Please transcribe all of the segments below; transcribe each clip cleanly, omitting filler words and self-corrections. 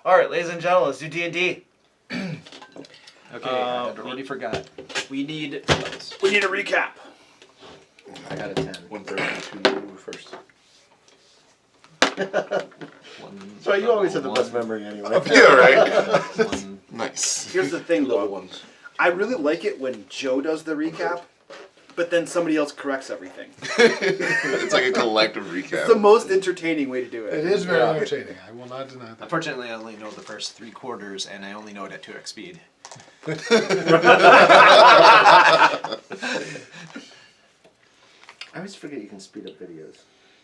Alright, ladies and gentlemen, let's do D&D. Okay, I already forgot. We need a recap. I got a 10. 130 to first. So you always have the best memory anyway. Yeah, right? One. Nice. Here's the thing, Little though. ones. I really like it when Joe does the recap, but then somebody else corrects everything. It's like a collective It's the recap. most entertaining way to do it. It is very entertaining. I will not deny that. Unfortunately, I only know the first 3 quarters, and I only know it at 2x speed. I always forget you can speed up videos.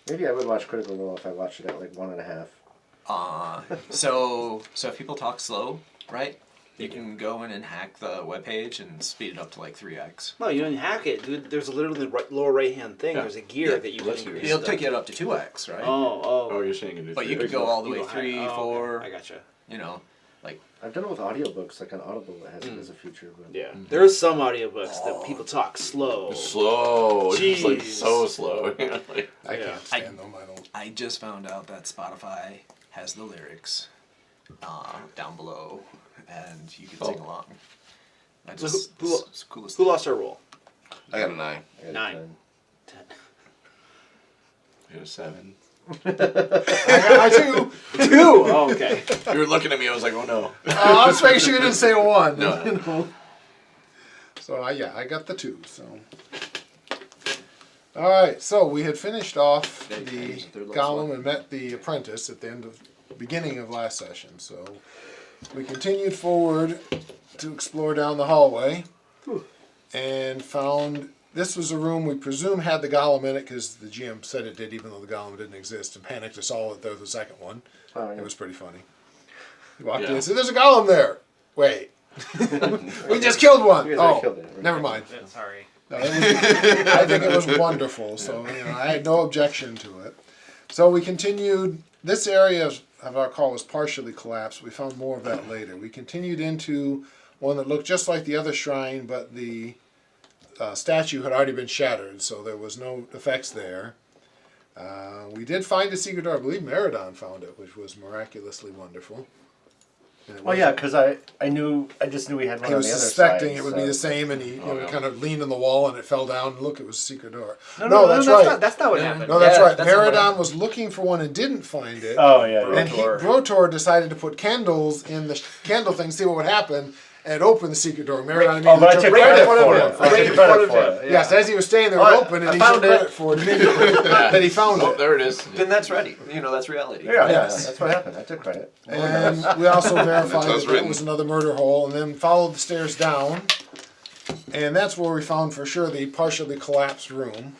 Maybe I would watch Critical Role if I watched it at like 1.5. So if people talk slow, right? You can go in and hack the webpage and speed it up to like 3x. No, you don't hack it, dude. There's literally the lower right-hand thing. Yeah. There's a gear that you can increase. It'll take it up to 2x, right? Oh, you're saying it is. But you could go all the way You don't 3, hack- 4. Okay. I gotcha. You know, like I've done it with audiobooks, like on Audible that has it as a feature. But Yeah. There's some audiobooks that people talk slow. Slow. It's like Jeez. so slow. Like, I Yeah. can't stand them. I don't. I just found out that Spotify has the lyrics down below, and you can sing along. I So just, who- it's the coolest Who thing. lost our roll? I got a 9. I got a 9. 10. 10. I got a 7. I too. 2! Oh, okay. You were looking at me, I was like, oh no. I was making sure you didn't say a 1. No. You know? So yeah, I got the 2. So. All right, so we had finished off Yeah, you can the use the third last golem one. and met the apprentice at the beginning of last session. So we continued forward to explore down the hallway and found this was a room we presume had the golem in it because the GM said it did, even though the golem didn't exist, and panicked us all at the second one. Oh, yeah. It was pretty funny. He walked in Yeah. and said, "There's a golem there." Wait, we just killed one. You guys already Oh, killed it, right? never mind. Sorry. No, I think it was wonderful. So I had no objection to it. So we continued. This area of our call was partially collapsed. We found more of that later. We continued into one that looked just like the other shrine, but the statue had already been shattered, so there was no effects there. We did find a secret door. I believe Meridon found it, which was miraculously wonderful. And it Well, yeah, because I just knew we had one He on was the other suspecting side, it would so. be the same, and he yeah. kind of leaned on the wall, and it fell down. And look, it was a secret door. No, that's right. That's not what happened. No, that's Yeah, right. that's not what Meridon happened. was looking for one and didn't find it. Oh, yeah. And Brotor decided to put candles in the candle thing, see what would happen, and open the secret door. Meridon Oh, but I took immediately credit took for it. credit I took credit for it. Yes, as he was staying there, it opened, and he found took it. credit for it immediately. That he found Oh, it. there it is. Then that's ready. You know, that's reality. Yeah, Yes. that's what happened. I took credit. And we also verified That's that it written. was another murder hole, and then followed the stairs down. And that's where we found for sure the partially collapsed room.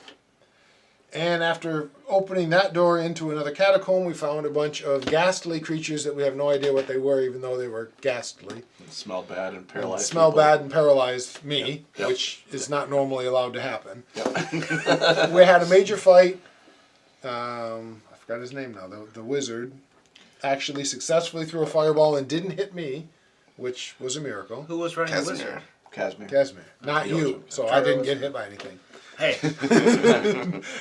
And after opening that door into another catacomb, we found a bunch of ghastly creatures that we have no idea what they were, even though they were ghastly. It smelled bad and paralyzed. Smell people. bad and paralyzed me, Yep. which is not normally allowed to happen. We had a major fight. I forgot his name now. The wizard actually successfully threw a fireball and didn't hit me, which was a miracle. Who was running the wizard? Casimir. Casimir, not you, so I didn't get hit by anything. Hey,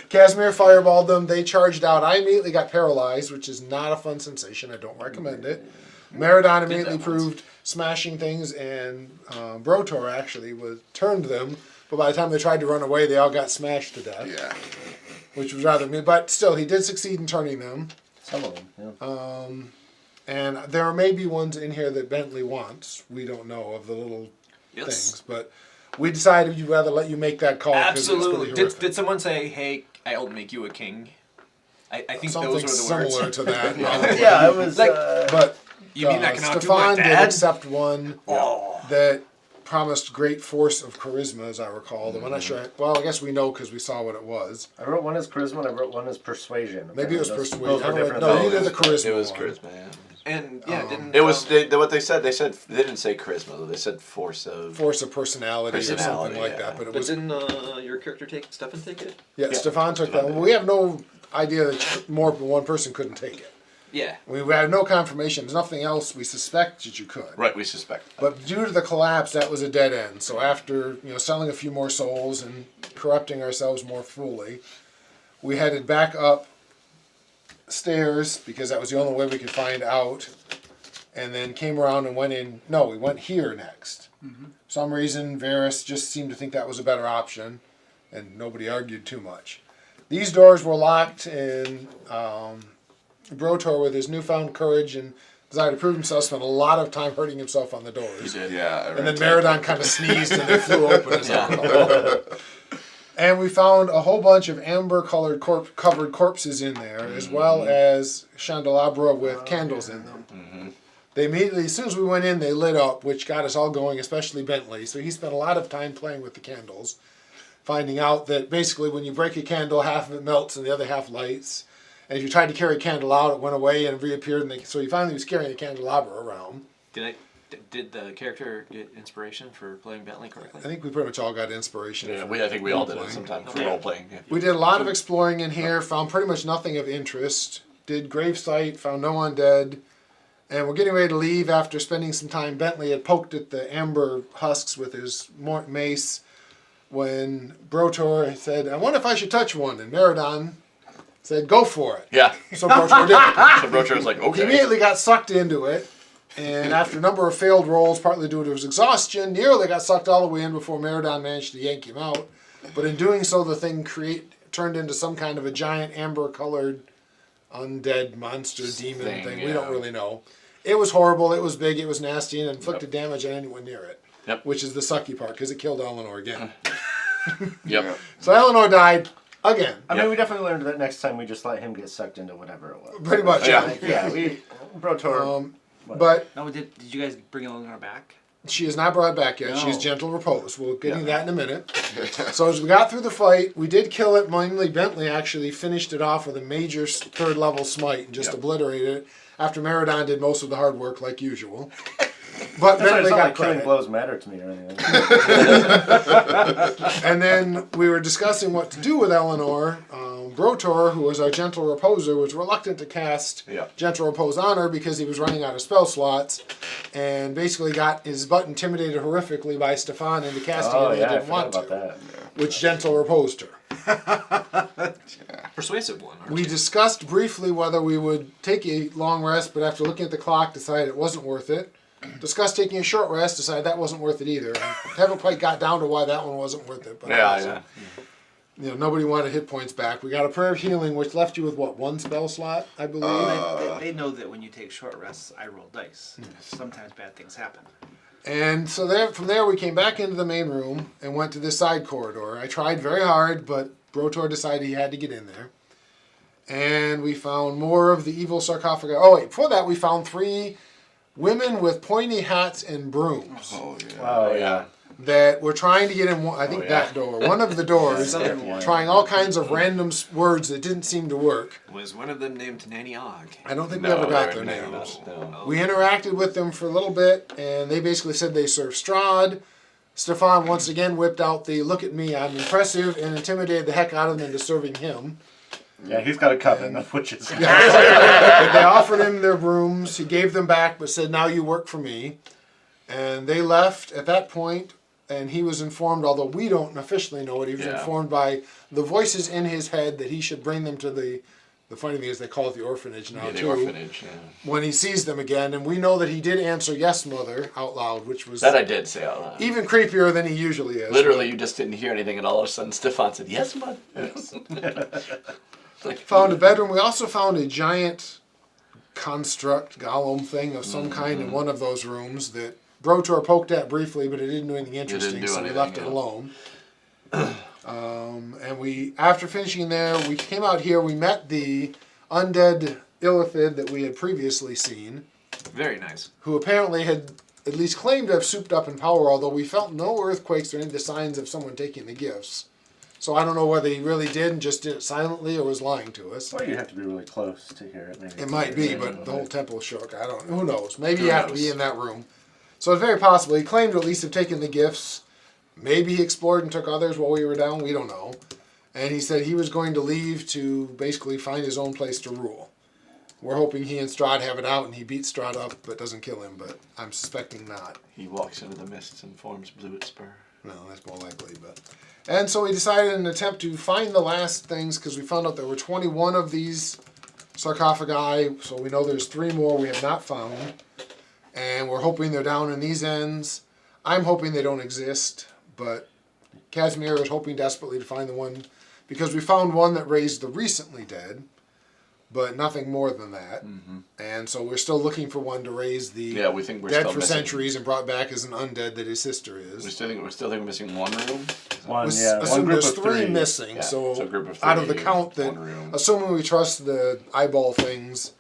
Casimir fireballed them. They charged out. I immediately got paralyzed, which is not a fun sensation. I don't recommend it. Meridon immediately proved smashing things, and Brotor actually turned them. But by the time they tried to run away, they all got smashed to death, Yeah. which was rather mean. But still, he did succeed in turning them. Some of them, yeah. And there may be ones in here that Bentley wants. We don't know of the little things, but we decided we'd rather let you make that call. 'cause it's pretty Absolutely. horrific. Did someone say, "Hey, I'll make you a king"? I think Something those were the similar words. to that. yeah, it was Like- But You mean I cannot do Stefan my did dad? accept one that promised great force of charisma, as I recall. I'm not sure. Well, I guess we know because we saw what it was. I wrote one as charisma and I wrote one as persuasion. Maybe it was Those- persuasion. those were I don't different know. No, you things. did the charisma. It was one. charisma, yeah. And yeah, didn't It was what they said. They didn't say charisma though. They said force of. Force of personality, or something Personality, like yeah. that. But it But was. didn't your character Stefan take it? Yeah, Stefan took that one. We have no idea that more than one person couldn't take it. Yeah. We have no confirmation. There's nothing else we suspect that you could. Right, we suspect. But due to the collapse, that was a dead end. So after selling a few more souls and corrupting ourselves more fully, we headed back up stairs because that was the only way we could find out. and then came around and went in. No, we went here next. For some reason, Varys just seemed to think that was a better option, and nobody argued too much. These doors were locked, and Brotor, with his newfound courage and desire to prove himself, spent a lot of time hurting himself on the doors. He did. Yeah. And then Meridon kind of sneezed and they flew open as well. And we found a whole bunch of amber-colored covered corpses in there, as well as candelabra with candles in them. They immediately, as soon as we went in, they lit up, which got us all going, especially Bentley. So he spent a lot of time playing with the candles, finding out that basically when you break a candle, half of it melts and the other half lights. And if you tried to carry a candle out, it went away and reappeared. And so he finally was carrying a candelabra around. Did the character get inspiration for playing Bentley correctly? I think we pretty much all got inspiration. Yeah, from I think we all did it role-playing. sometimes for role playing. Yeah. We did a lot of exploring in here, found pretty much nothing of interest. Did gravesite, found no undead. And we're getting ready to leave after spending some time. Bentley had poked at the amber husks with his mace when Brotor said, I wonder if I should touch one. And Meridon said, go for it. Yeah. So Brotor did. So Brocher was like, He okay. immediately got sucked into it. And after a number of failed rolls, partly due to his exhaustion, nearly got sucked all the way in before Meridon managed to yank him out. But in doing so, the thing turned into some kind of a giant amber-colored undead monster demon thing. We don't really know. It was horrible, it was big, it was nasty, and inflicted damage on anyone near it. Yep. Which is the sucky part, because it killed Eleanor again. Yep. So Eleanor died again. I mean, we definitely learned that next time we just let him get sucked into whatever it was. Pretty much, Yeah. Like, yeah, we Brotor. But No, did you guys bring Eleanor back? she is not brought back yet. She's No. gentle repose. We'll get into that in a minute. So as we got through the fight, we did kill it. Mainly Bentley actually finished it off with a major third level smite and just obliterated it. After Meridon did most of the hard work like usual. But That's why Bentley it's not got like killing credit. blows matter to me or anything. And then we were discussing what to do with Eleanor. Brotor, who was our gentle reposer, was reluctant to cast gentle repose on her because he was running out of spell slots, and basically got his butt intimidated horrifically by Stefan into casting it, and he I didn't forgot want about to, that. which gentle reposed her. Persuasive one. aren't We you? discussed briefly whether we would take a long rest, but after looking at the clock, decided it wasn't worth it. Discussed taking a short rest, decided that wasn't worth it either. And haven't quite got down to why that one wasn't worth it. But Yeah. You know, nobody wanted hit points back. We got a prayer of healing, which left you with what, one spell slot, I believe. They know that when you take short rests, I roll dice. Sometimes bad things happen. And so from there we came back into the main room and went to this side corridor. I tried very hard, but Brotor decided he had to get in there. And we found more of the evil sarcophagi. Oh wait, before that we found 3 women with pointy hats and brooms Oh yeah. Oh yeah. that were trying to get in, I think that door, one of the doors, Southern one. trying all kinds of random words that didn't seem to work. Was one of them named Nanny Og? I don't think we ever got their names. We interacted with them for a little bit, and they basically said they served Strahd. Stefan once again whipped out the look at me, I'm impressive, and intimidated the heck out of them into serving him. Yeah, he's got a coven of witches. They offered him their brooms. He gave them back, but said, now you work for me. And they left at that point, and he was informed, although we don't officially know it, he was informed by the voices in his head that he should bring them to the funny thing is they call it the orphanage now, The too. orphanage, When he sees them again. And we know that he did answer yes, mother, out loud, which was That I did say out loud. even creepier than he usually is. Literally, you just didn't hear anything, and all of a sudden, Stefan said, "Yes, bud." Yes. Found a bedroom. We also found a giant construct, golem thing of some kind in one of those rooms that Brotor poked at briefly, but it didn't do anything interesting, do so anything, we left it alone. And we, after finishing there, we came out here. We met the undead illithid that we had previously seen, Very nice. who apparently had at least claimed to have souped up in power, although we felt no earthquakes or any of the signs of someone taking the gifts. So I don't know whether he really did and just did it silently or was lying to us. Or you'd have to be really close to hear it. Maybe It might be, but the whole temple shook. I don't. Who knows? Maybe Who you have to be knows? in that room. So it's very possible. He claimed to at least have taken the gifts. Maybe he explored and took others while we were down. We don't know. And he said he was going to leave to basically find his own place to rule. We're hoping he and Strahd have it out and he beats Strahd up but doesn't kill him, but I'm suspecting not. He walks into the mists and forms blue at spur. No, that's more likely. And so we decided in an attempt to find the last things, because we found out there were 21 of these sarcophagi, so we know there's 3 more we have not found. And we're hoping they're down in these ends. I'm hoping they don't exist, but 𝐑𝐄𝐒 is hoping desperately to find the one, because we found one that raised the recently dead, but nothing more than that. And so we're still looking for one to raise the Yeah, we think we're dead still for missing. centuries and brought back as an undead that his sister is. We still think we're missing one room. One, Was- yeah, one assume group there's of three three. missing, Yeah, so so a group of out of the three, count that, one room. assuming we trust the eyeball things,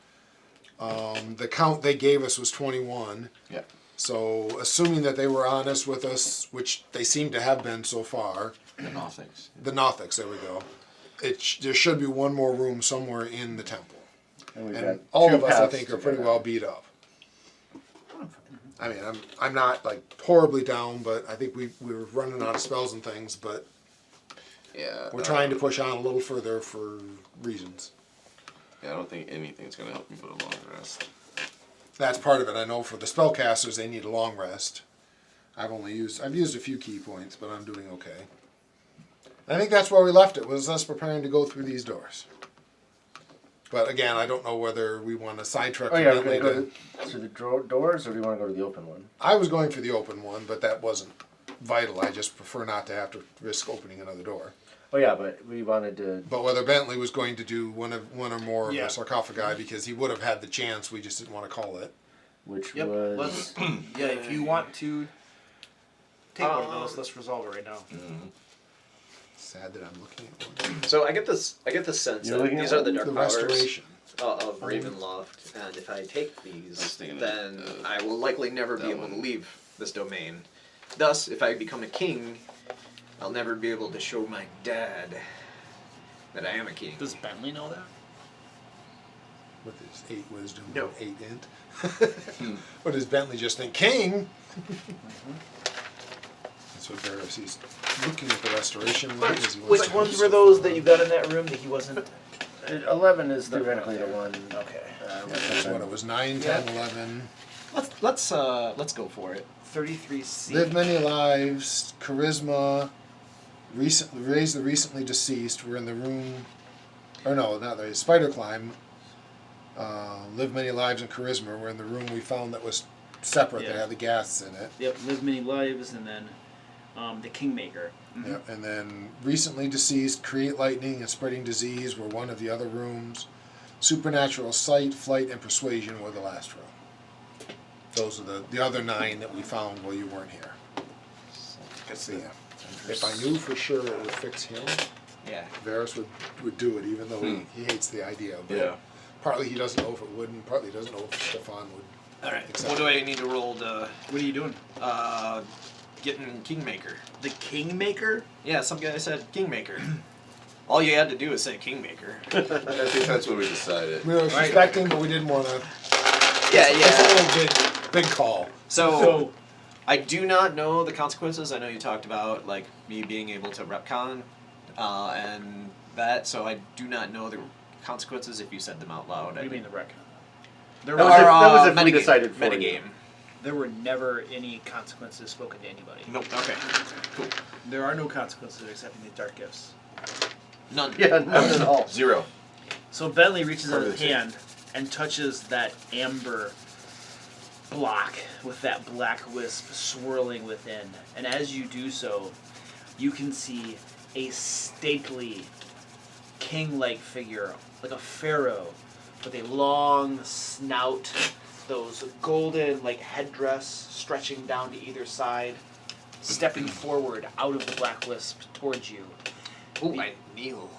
the count they gave us was 21. Yeah. So assuming that they were honest with us, which they seem to have been so far, The Nothics. the Nothics, there we go. There should be one more room somewhere in the temple. And we've And got all two of us, I paths think, to are pretty get well out. beat up. I mean, I'm not like horribly down, but I think we were running out of spells and things, but Yeah. we're trying to push on a little further for reasons. Yeah, I don't think anything's gonna help me put a long rest. That's part of it. I know for the spellcasters, they need a long rest. I've used a few key points, but I'm doing okay. I think that's where we left it, was us preparing to go through these doors. But again, I don't know whether we want to sidetrack. Oh yeah, we're Bentley gonna go to the doors, or do you want to go to the open one? I was going for the open one, but that wasn't vital. I just prefer not to have to risk opening another door. Oh yeah, but we wanted to. But whether Bentley was going to do one or more of Yeah. the sarcophagi, because he would have had the chance, we just didn't want to call it. Which Yep. was. Let's. Yeah, if you want to take one of those, let's resolve it right now. Sad that I'm looking at one. So I get the sense You're that looking at these are the The dark powers restoration. of Ravenloft, and if I take these, thinking then of, I will likely never be that able to one. leave this domain. Thus, if I become a king, I'll never be able to show my dad that I am a king. Does Bentley know that? With his 8 wisdom, No. 8 int. What does Bentley just think? King! That's what Garrrr, he's looking at the restoration one. 'cause he wants Which to ones have were some- those that you got in that room that he wasn't? 11 is theoretically the one. Okay. That's what it was, 9, 10, 11. Let's go for it. 33C. Live many lives, charisma, raise the recently deceased. We're in the room, or no, not the spider climb. Live many lives and charisma. We're in the room we found that was separate. Yeah. That had the gas in it. Yep, live many lives, and then the Kingmaker. Yep. And then recently deceased, create lightning and spreading disease were one of the other rooms. Supernatural sight, flight, and persuasion were the last room. Those are the other 9 that we found while you weren't here. So, yeah. If I knew for sure it would fix him, Yeah. Varys would do it, even though he hates the idea of it. Yeah. Partly he doesn't know if it would, and partly he doesn't know if Stefan would. All right. Accept What do I need to roll to What are you doing? getting Kingmaker? The Kingmaker? Yeah, some guy said Kingmaker. All you had to do is say Kingmaker. I think that's what we decided. We were suspecting, but we didn't want to. Yeah, It's a yeah. little big call. So I do not know the consequences. I know you talked about like me being able to retcon and that, so I do not know the consequences if you said them out loud. What do you mean the wreck? There That were, was if- that was if we metagame. decided for you. Metagame. there were never any consequences spoken to anybody. Nope. Okay. Cool. There are no consequences except in the dark gifts. None. Yeah, none at all. 0. So Bentley reaches out his Perfect. hand and touches that amber block with that black wisp swirling within. And as you do so, you can see a stately, king-like figure, like a pharaoh, with a long snout, those golden like headdress stretching down to either side, stepping forward out of the black wisp towards you. Ooh, I kneel.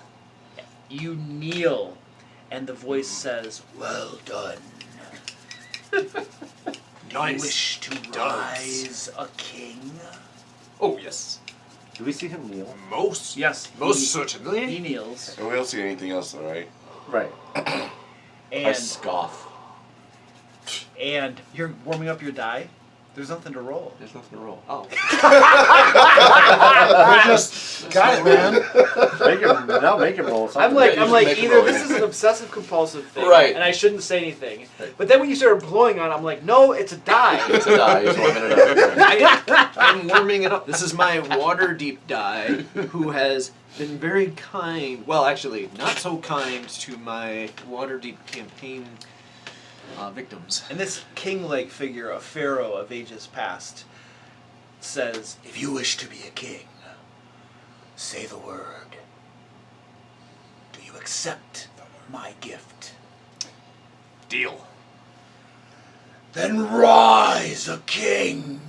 You kneel, and the voice says, "Well done. Nice. You wish to rise a king?" Oh yes. Do we see him kneel? Most. Yes. Most he certainly. kneels, And we don't see anything else though, right? Right. I and scoff. you're warming up your die. There's nothing to roll. There's nothing to roll. Oh. We just got it, man. Make him roll something. I'm like, make a either roll, this yeah. is an obsessive compulsive thing, Right. and I shouldn't say anything. But then when you started blowing on, it, I'm like, no, it's a die. It's a die. He's warming it up. I'm warming it up. This is my water deep die, who has been very kind. Well, actually, not so kind to my water deep campaign victims. And this king-like figure, a pharaoh of ages past, says, "If you wish to be a king, say the word. Do you accept my gift?" Deal. "Then rise a king!"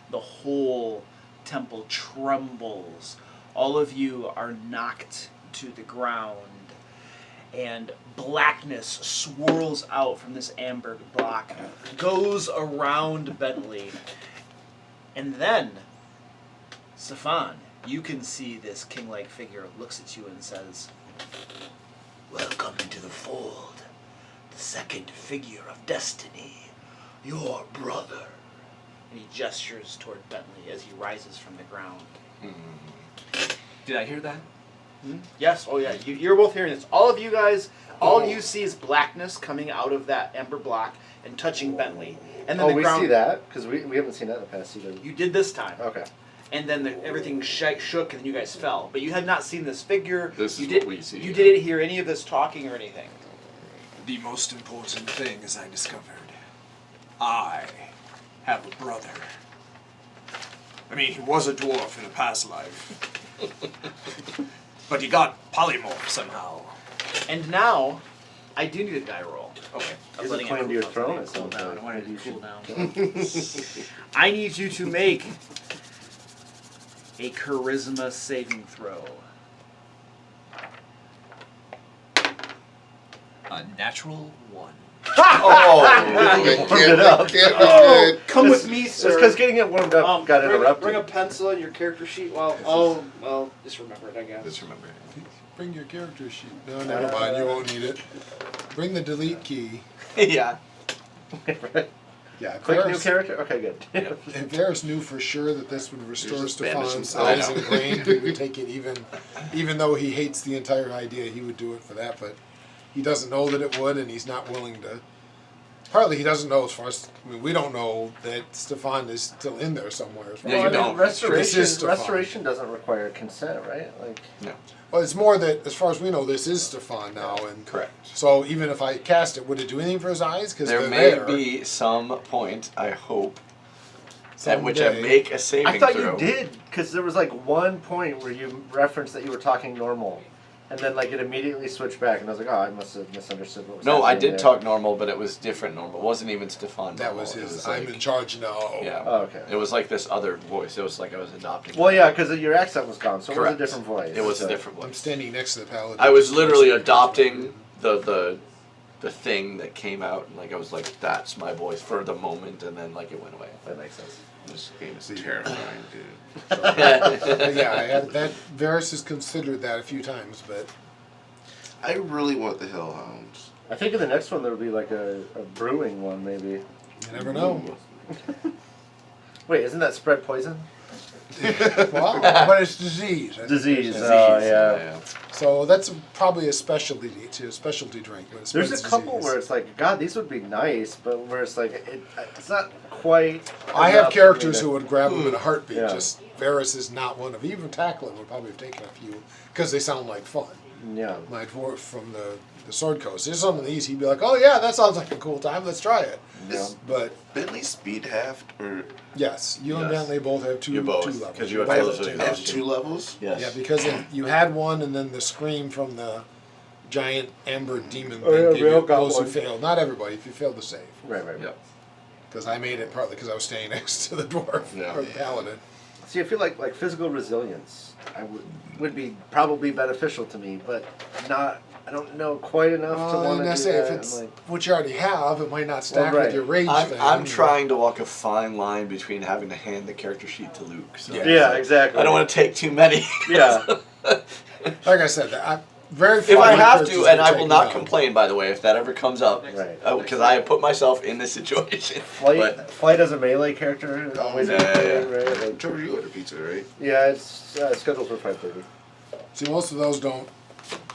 The whole temple trembles. All of you are knocked to the ground, and blackness swirls out from this amber block, goes around Bentley, and then, Stefan, you can see this king-like figure looks at you and says, "Welcome into the fold, the second figure of destiny, your brother." And he gestures toward Bentley as he rises from the ground. Did I hear that? Yes, oh yeah, you're both hearing this. All of you guys, all you see is blackness coming out of that ember block and touching Bentley. And then the we ground, see that? Because we haven't seen that in the past either. You did this time. Okay. And then everything shook and you guys fell. But you had not seen this figure. This you is did, what we see. You didn't hear any of this talking or anything. The most important thing, as I discovered, I have a brother. I mean, he was a dwarf in a past life. But he got polymorphed somehow. And now, I do need a die roll. Okay. I'm Is it letting claim to your cool throne down. at some Cool down. point? I wanted Maybe to you cool should- down. I need you to make a charisma saving throw. A natural 1. it up. Can't be good. Come with me, It's sir. because getting it warmed up got interrupted. Bring a pencil and your character sheet. Well, just remember it, I guess. Just remember. Bring your character sheet. No, never mind. You won't need it. Bring the delete key. Yeah. Yeah, if Click new Varys, character? Okay, good. if Varys knew for sure that this would restore just banish Stefan's him. eyes I know. and brain, he would take it even though he hates the entire idea, he would do it for that, but he doesn't know that it would, and he's not willing to. Partly he doesn't know as far as, I mean, we don't know that Stefan is still in there somewhere. As far Yeah, as you I know. don't. This is Stefan. Restoration doesn't require consent, right? Like, No. Well, it's more that, as far as we know, this is Stefan now, and Correct. so even if I cast it, would it do anything for his eyes? Because There they're may there. be some point, I hope, at which I someday. make a saving I thought throw. you did, because there was like one point where you referenced that you were talking normal, and then like it immediately switched back, and I was like, oh, I must have misunderstood what was No, I happening did there. talk normal, but it was different normal. It wasn't even Stefan That normal. was It his. like- I'm in charge now. Yeah. Oh, okay. It was like this other voice. It was like I was adopting. Well, yeah, because your accent was gone, so Correct. it was a different voice. It was So- a different I'm voice. standing next to the paladin. I was literally adopting the thing that came out, and like I was like, that's my voice for the moment, and then like it went away. That makes sense. This game is terrifying, dude. But yeah, I had that. Varys has considered that a few times, but I really want the Hellhounds. I think in the next one there will be like a brewing one, maybe. you never know. Wait, isn't that spread poison? Well, but it's disease. Disease. Disease, Oh, yeah. So that's probably a specialty drink. But it There's spreads a couple disease. where it's like, God, these would be nice, but where it's like, it's not quite. I enough have for characters me to- who would grab them in a heartbeat. Yeah. Just Varys is not one of. Even Tackling would probably have taken a few because they sound like fun. Yeah. My dwarf from the Sword Coast. There's some of these. He'd be like, "Oh yeah, that sounds like a cool time. Let's try it." Yeah. But Bentley speed halved or yes, you and Yes. Bentley both have two You both, two levels. 'cause you have both Taylor's two Exhaustion. levels. have 2 levels? Yes. Yeah, because you had one, and then the scream from the giant amber demon Oh, thing yeah, gave we all you got those who one. failed. Not everybody. If you failed to save, Right, right. Yep. because I made it partly because I was staying next to the dwarf Yeah. or the paladin. See, I feel like physical resilience would be probably beneficial to me, but not. I don't know quite enough to Well, want and to I do say that. if and, it's like, what you already have, it might not stack right. with your rage thing. I'm trying to walk a fine line between having to hand the character sheet to Luke. So yeah, exactly. I don't want to take too many. Yeah. Like I said, I'm very. If I fond of have characters to, that and I take will not them out. complain, by the way, if that ever comes up, Right. because I have put myself in this situation. Flight as a melee character is always Yeah, a good yeah. thing, right? Like, Trevor, you ordered pizza, right? yeah, it's scheduled for 5:30. See, most of those don't.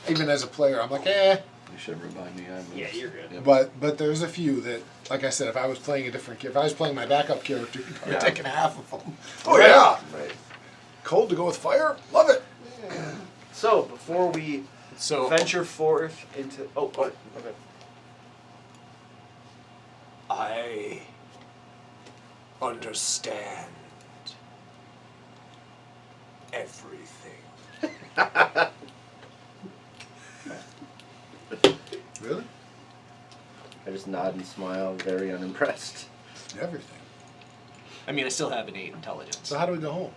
Even as a player, I'm like, eh. You should remind me. Yeah, you're good. Yep. But there's a few that, like I said, if I was playing a different, if I was playing my backup character, you'd probably Yeah. taking half of them. Oh yeah, Right. cold to go with fire, love it. So, before we So venture forth into... Oh, what? Okay. I understand everything. Really? I just nod and smile, very unimpressed. Everything. I mean, I still have an 8 intelligence. So how do we go home?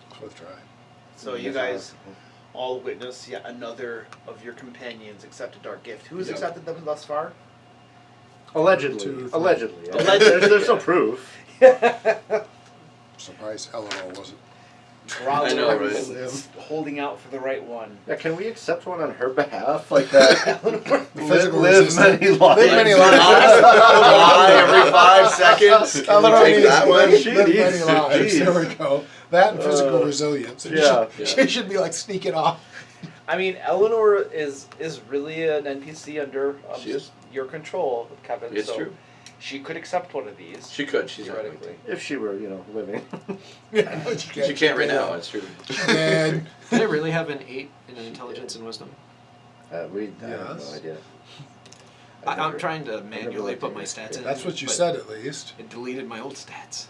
It's worth trying. So you guys all witness yet another of your companions accept a dark gift. Who's Yep. accepted them thus far? Allegedly. Two, three. Allegedly. Allegedly. There's no proof. Surprised Eleanor wasn't. I know, right? is holding out for the right one. Yeah, can we accept one on her behalf? Like that? Physical live resistance. many lives. Live many lives. Lie every 5 seconds. Can Eleanor you take needs that to one? live She many needs- lives. Jeez. There we go. That and physical resilience. And yeah. She should be like sneaking off. I mean, Eleanor is really an NPC under She is. your control, Kevin. It's so true. she could accept one of these. She could. She's not going theoretically. If she were, living. Yeah, She can't right now. It's true. And Did I really have an 8 in intelligence and wisdom? I have Yes. no idea. I'm trying to never manually looked put at my it. stats in. that's what you but said at least. It deleted my old stats.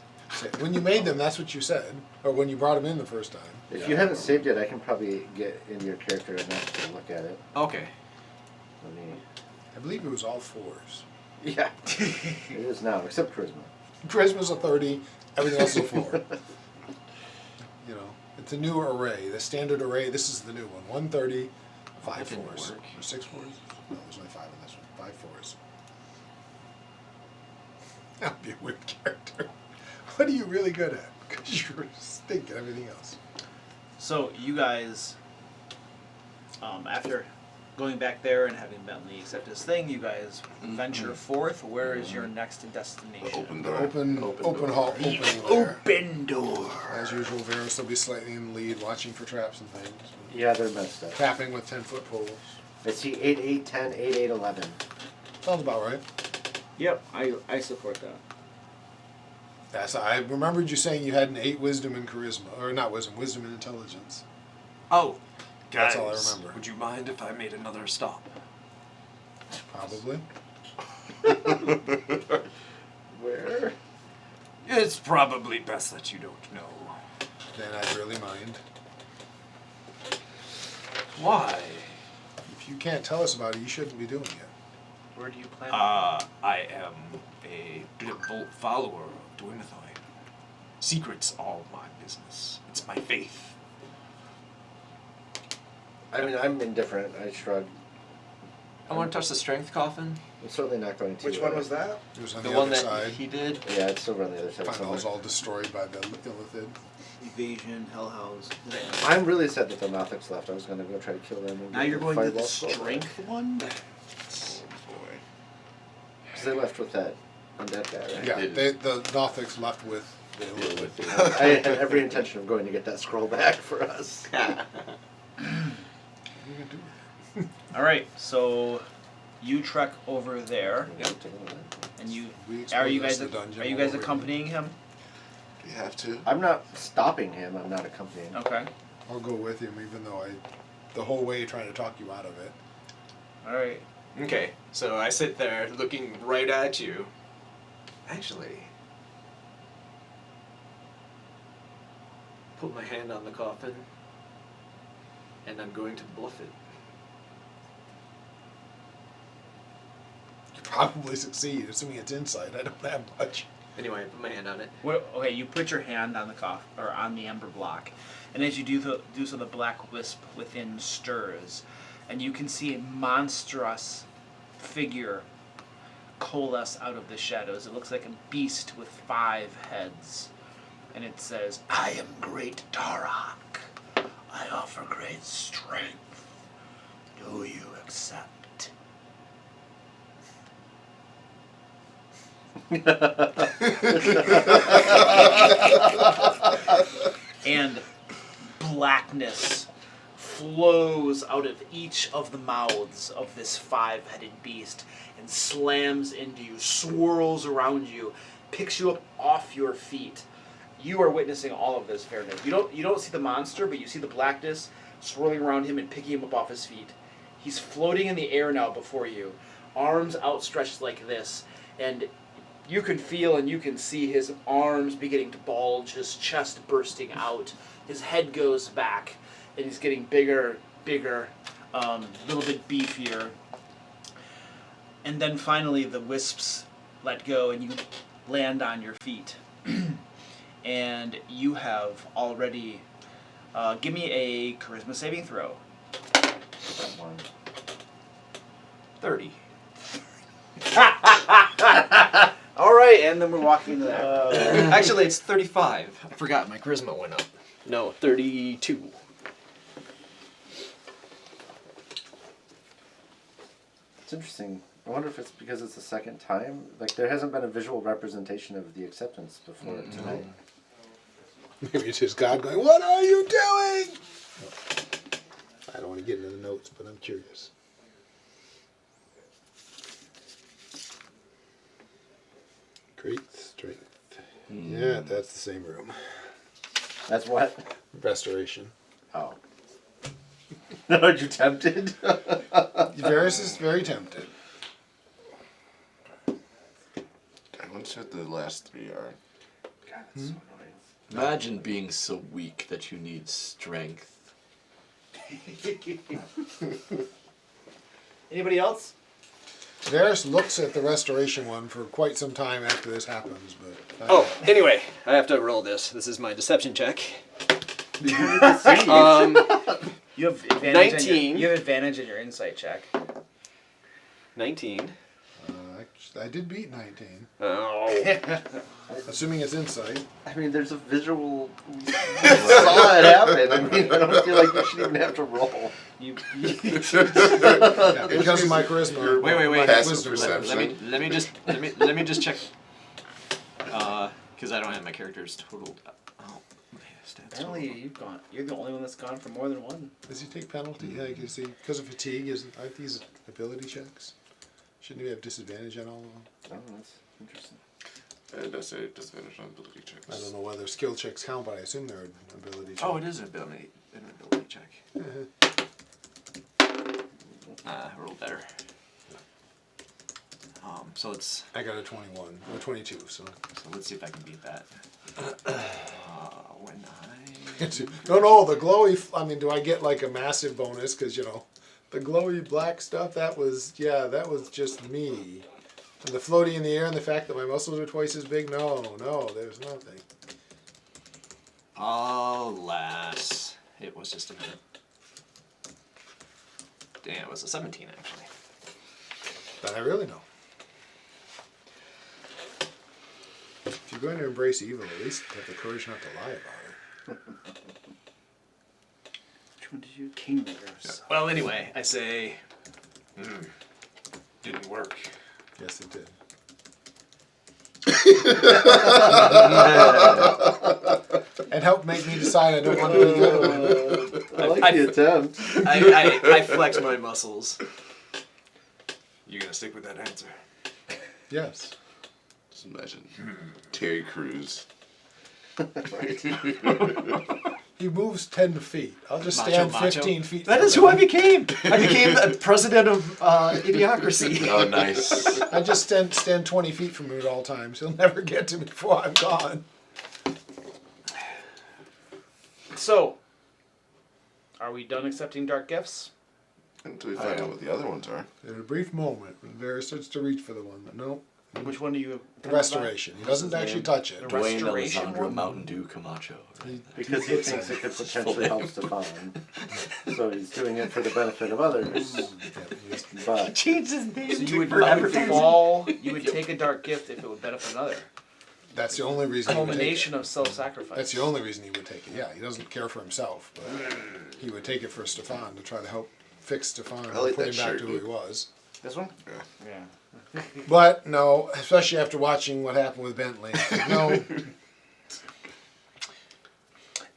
When you made them, that's what you said. Or when you brought them in the first time. If you haven't saved yet, I can probably get in your character enough to look at it. Okay. Let me. I believe it was all 4s. Yeah. It is now, except charisma. Charisma's a 30, everything else is a 4. It's a new array. The standard array, this is the new one. 130, 5 That didn't 4s. work. Or 6 4s? No, there's only 5 in this one. 5 4s. That would be a weird character. What are you really good at? Because you're stink at everything else. So you guys, after going back there and having Bentley accept his thing, you guys venture forth. Where is your next destination? Open The door. open hall, opening there. Open door. As usual, Varus will be slightly in the lead, watching for traps and things. Yeah, they're messed up. Tapping with 10-foot poles. I see 8, 8, 10, 8, 8, 11. Sounds about right. Yep, I support that. Yes, I remembered you saying you had an 8 wisdom and charisma. Or not wisdom, wisdom and intelligence. Oh, guys. That's all I remember. Would you mind if I made another stop? Probably. Where? It's probably best that you don't know. Then I'd really mind. Why? If you can't tell us about it, you shouldn't be doing it. Where do you plan? I am a devout follower of 𝐑𝐄𝐒. Secrets all my business. It's my faith. I mean, I'm indifferent. I shrug. I want to touch the strength coffin. I'm certainly not going to. Which one was that? It was on The the, one other that side. he did. Yeah, it's over on the other side. Final's somewhere. all destroyed by the illithid. Evasion, Hellhouse. I'm really sad that the Nothics left. I was going to go try to kill them. And Now get you're the going to the fireball skull. strength one? Oh boy. Because they left with that undead guy, right? Yeah, did. the Nothics left with the Yeah, illithid. with I had every intention of going to get that scroll back for us. All right, so you trek over there, and you We are explored you this guys in the dungeon are you all guys over again. accompanying him? Do you have to? I'm not stopping him. I'm not accompanying. Okay. I'll go with him, even though the whole way trying to talk you out of it. All right. Okay, so I sit there looking right at you. Actually, put my hand on the coffin, and I'm going to bluff it. You probably succeed, assuming it's insight. I don't have much. Anyway, I put my hand on it. Well, okay, you put your hand on the or on the ember block, and as you do so, the black wisp within stirs, and you can see a monstrous figure coalesce out of the shadows. It looks like a beast with 5 heads, and it says, "I am great Darok. I offer great strength. Do you accept?" And blackness flows out of each of the mouths of this 5-headed beast and slams into you, swirls around you, picks you up off your feet. You are witnessing all of this, Fairness. You don't see the monster, but you see the blackness swirling around him and picking him up off his feet. He's floating in the air now before you, arms outstretched like this, and you can feel and you can see his arms beginning to bulge, his chest bursting out, his head goes back, and he's getting bigger, a little bit beefier. And then finally the wisps let go and you land on your feet. And you have already... give me a charisma saving throw. 30. All right, and then we're walking into that. Actually, it's 35. I forgot my charisma went up. No, 32. It's interesting. I wonder if it's because it's the second time. Like, there hasn't been a visual representation of the acceptance before tonight. Maybe it's just God going, "What are you doing?" I don't want to get into the notes, but I'm curious. Great strength. Yeah, that's the same room. That's what? Restoration. Oh. Aren't you tempted? Varys is very tempted. I wonder what the last 3 are. God, that's so annoying. Imagine being so weak that you need strength. Anybody else? Varys looks at the restoration one for quite some time after this happens, but... Oh, anyway, I have to roll this. This is my deception check. You have advantage 19. you have advantage in your insight check. 19. I did beat 19. Oh. Assuming it's insight. I mean, there's a visual... You saw it happen. I mean, I don't feel like you should even have to roll. Yeah, because of my charisma. Wait. Passive Wisdom perception. Let me just check. Because I don't have my character's total. Oh, my stats. Apparently you're the only one that's gone for more than one. Does he take penalty? Yeah, you can see. Because of fatigue, aren't these ability checks? Shouldn't he have disadvantage on all of them? Oh, that's interesting. It does say disadvantage on ability checks. I don't know whether skill checks count, but I assume they're ability checks. Oh, it is an ability check. I rolled better. So it's... I got a 21, or 22, so... So let's see if I can beat that. When No, the glowy... I mean, do I get like a massive bonus? Because, you know, the glowy black stuff, that was just me. And the floating in the air and the fact that my muscles are twice as big, no, there's nothing. Alas, it was just a minute. Damn, it was a 17 actually. Then I really know. If you're going to embrace evil, at least have the courage not to lie about it. Which one did you? Kingmakers. Well, anyway, I say, didn't work. Yes, it did. And helped make me decide I don't want to be the other one. I like the attempt. I flex my muscles. You gonna stick with that answer? Yes. Just imagine Terry Crews. He moves 10 feet. I'll just stand 15 feet. That from is who I him. became. I became the president of Idiocracy. Oh, nice. I just stand 20 feet from him at all times. He'll never get to me before I'm gone. So, are we done accepting dark gifts? Until we find out what the other ones are. In a brief moment, when Varys starts to reach for the one, but no, Which one do you? the restoration. He doesn't actually touch it. The Dwayne restoration Alessandro one? Mountain Dew Camacho. Because he thinks it could potentially help Stefan. So he's doing it for the benefit of others. But Changed his name. So you would never fall. You would take a dark gift if it would benefit another. that's the only reason he would take Culmination it. of self-sacrifice. That's the only reason he would take it. Yeah, he doesn't care for himself, but he would take it for Stefan to try to help fix Stefan and I like put that him back shirt, to who he dude. was. This one? Yeah. Yeah. But no, especially after watching what happened with Bentley. No,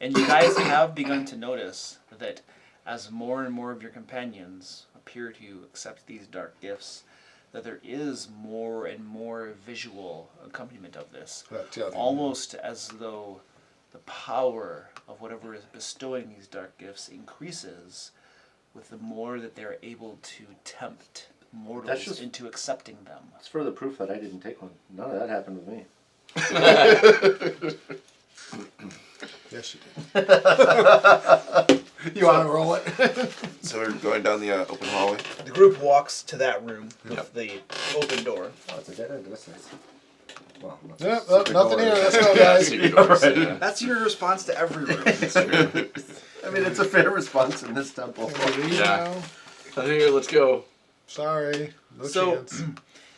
And you guys have begun to notice that as more and more of your companions appear to accept these dark gifts, that there is more and more visual accompaniment of this. that's the other. Almost as though the power of whatever is bestowing these dark gifts increases with the more that they're able to tempt mortals just- into accepting them. It's further proof that I didn't take one. None of that happened with me. Yes, you did. You want to roll it? So we're going down the open hallway. The group walks to that room with Yep. the open door. Oh, it's a dead end. That's nice. Well, not Yep, secret nothing door. here. Let's go, guys. Secret doors, yeah. That's your response to every room. I mean, it's a fair response in this temple. Can we leave Yeah. now? So here, let's go. Sorry, no So- chance.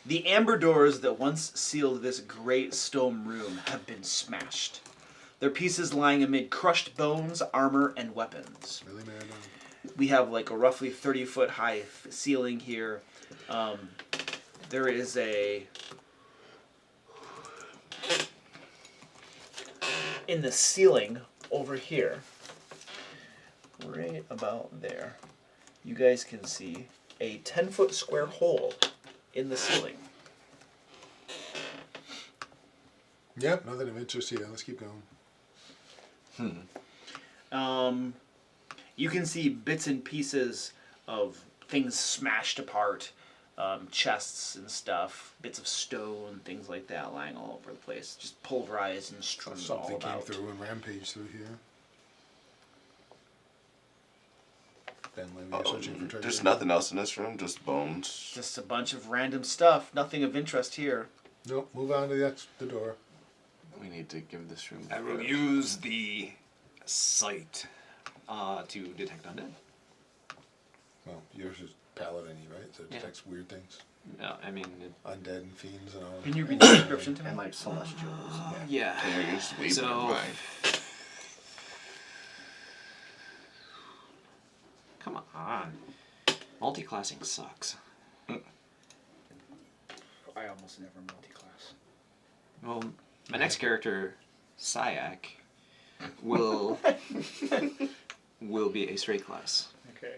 The amber doors that once sealed this great stone room have been smashed. Their pieces lying amid crushed bones, armor, and weapons. Really, man? We have like a roughly 30-foot high ceiling here. There is a... In the ceiling over here, right about there, you guys can see a 10-foot square hole in the ceiling. Yep, nothing of interest here. Let's keep going. You can see bits and pieces of things smashed apart, chests and stuff, bits of stone, things like that lying all over the place, just pulverized and strewn all Something came about. through and rampaged through here. Ben, maybe you're searching for treasure. There's nothing else in this room, just bones. Just a bunch of random stuff, nothing of interest here. Nope, move on to the door. We need to give this room. I will use the sight to detect undead. Well, yours is paladin, right? So it Yeah. detects weird things. No, I mean, Undead and fiends and all. Can you read the description to me? And like celestials. Yeah. Can you just leave it in So, mind? come on. Multi-classing sucks. I almost never multi-class. Well, my next character, Zack, will be a straight class Okay.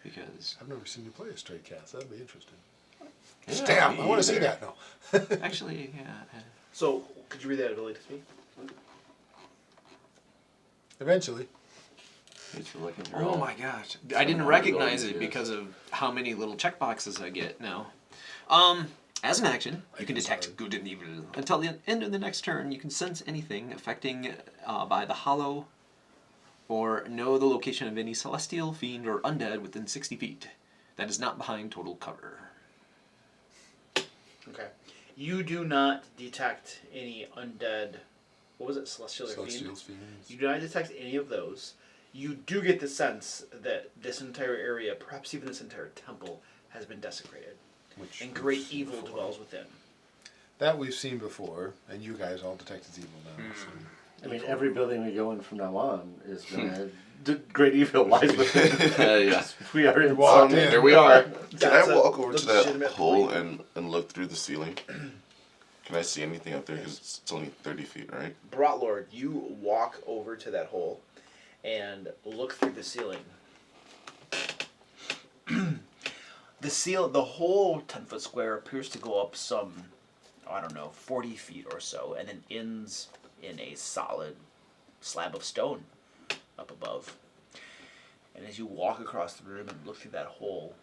because I've never seen you play a straight cast. That'd be interesting. yeah, Damn, me I want to see either. that now. Actually, yeah. So, could you read that ability to me? Eventually. it's for looking through Oh all- my gosh, I Some didn't of the recognize abilities, it yes. because of how many little checkboxes I get now. As an action, you can detect Sorry. good and evil. Until the end of the next turn, you can sense anything affecting by the hollow or know the location of any celestial, fiend, or undead within 60 feet. That is not behind total cover. Okay. You do not detect any undead. What was it? Celestial or fiend? Celestials, fiends. You do not detect any of those. You do get the sense that this entire area, perhaps even this entire temple, has been desecrated, Which and we've great seen evil before. dwells within. That we've seen before, and you guys all detect as evil now. So. I mean, every building we go in from now on is gonna. Great evil lies within. yeah. We are in. Walk in. Here we are. Can That's I a walk over to that legitimate hole point. and look through the ceiling? Can I see anything up there? Because it's only 30 feet, right? Brotlord, you walk over to that hole and look through the ceiling. The whole 10-foot square appears to go up some, I don't know, 40 feet or so, and then ends in a solid slab of stone up above. And as you walk across the room and look through that hole,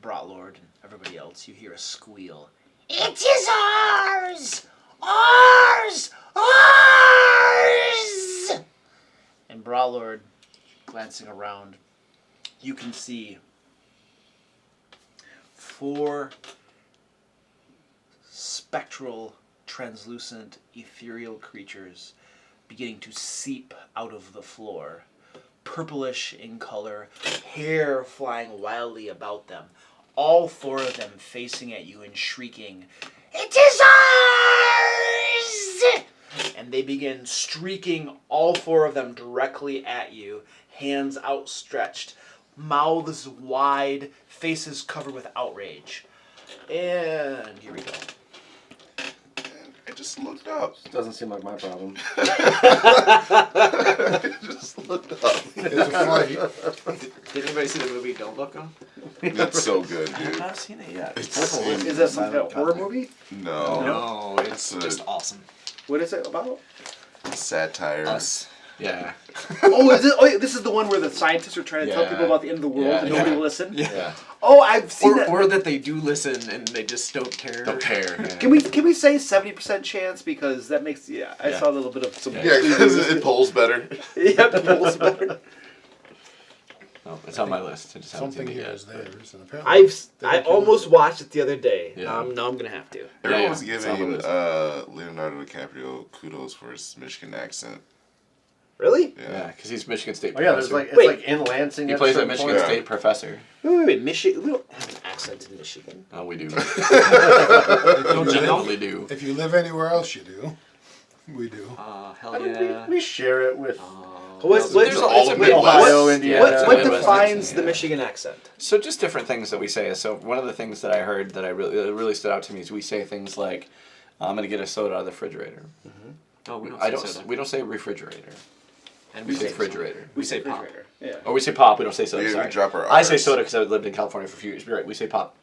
Brotlord and everybody else, you hear a squeal. It is ours! Ours! Ours! And Brotlord, glancing around, you can see 4 spectral, translucent, ethereal creatures beginning to seep out of the floor. Purplish in color, hair flying wildly about them. All 4 of them facing at you and shrieking, "It is ours!" And they begin streaking, all 4 of them, directly at you, hands outstretched, mouths wide, faces covered with outrage. And here we go. I just looked up. Doesn't seem like my problem. Just looked up. It's a fight. Did anybody see the movie Don't Look Up? It's so good, I have dude. not seen it yet. It's Is that some kind of horror movie? No, No, it's It's just a- awesome. What is it about? satire. Us. Yeah. Oh, is it? Oh, this is the one where the scientists are trying to tell Yeah. people about the end of the world Yeah, and nobody yeah. will listen. Yeah. Oh, I've seen that. Or that they do listen and they just don't care. Don't care. Yeah. Can we say 70% chance because that makes I Yeah. saw a little bit of some. Yeah. Yeah, because it polls better. Yeah, the polls better. Oh, it's on my list. I just haven't Something seen it here yet. is theirs, and apparently I almost watched it the other day. Yeah. Now I'm gonna have to. Everyone yeah, was it's on my giving list. Leonardo DiCaprio kudos for his Michigan accent. Really? Yeah, because he's Michigan State Oh yeah, professor. there's like it's Wait. like in Lansing. He at plays a certain Michigan point. State professor. Wait, Michigan. We don't have an accent in Michigan. Oh, we do. Don't you know? Definitely do. if you live anywhere else, you do. We do. Hell I mean, yeah. we share it with What, There's all it's a of Midwest. Ohio, Yeah, Indiana. it's a what Midwest defines accent, the yeah. Michigan accent? So just different things that we say. So one of the things that I heard that really stood out to me is we say things like, "I'm going to get a soda out of the refrigerator." Oh, we don't I say don't. soda. We don't say refrigerator. And We say refrigerator. We say pop. refrigerator. Yeah. Or we say pop. We don't say soda. We sorry. drop our I say Rs. soda because I lived in California for a few years. You're right. We say pop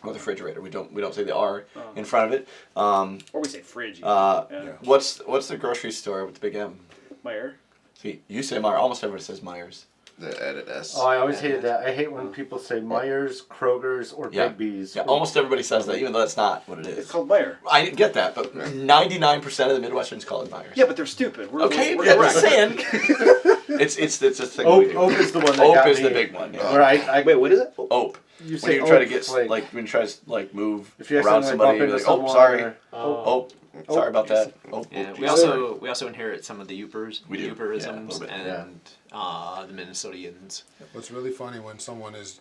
or the refrigerator. We don't say the R in front of it. Or we say fridge. Uh, Yeah. What's the grocery store with the big M? Meyer. See, you say Meyer. Almost everybody says Myers. The added S. Oh, I always hated that. I hate when people say Myers, Kroger's, or Yeah. Big B's. Yeah, almost everybody says that, even though that's not what it It's is. called Meyer. I get that, but 99% of the Midwesterns call it Myers. Yeah, but they're stupid. We're, Okay, we're yeah, correct. just saying. it's a thing we do. Ope is the one that Ope got is me. the big one. Yeah. Where I Wait, what is it? Ope. you When say you try to ope, get like, when you try to move if you around accidentally somebody, bump you're into like, oh, someone sorry. or- Oh, sorry about that. Oh, Yeah, oh, we geez. also inherit some of the Yoopers, We do, Yooperisms, yeah, a little bit, and the Minnesotians. What's really funny when someone is,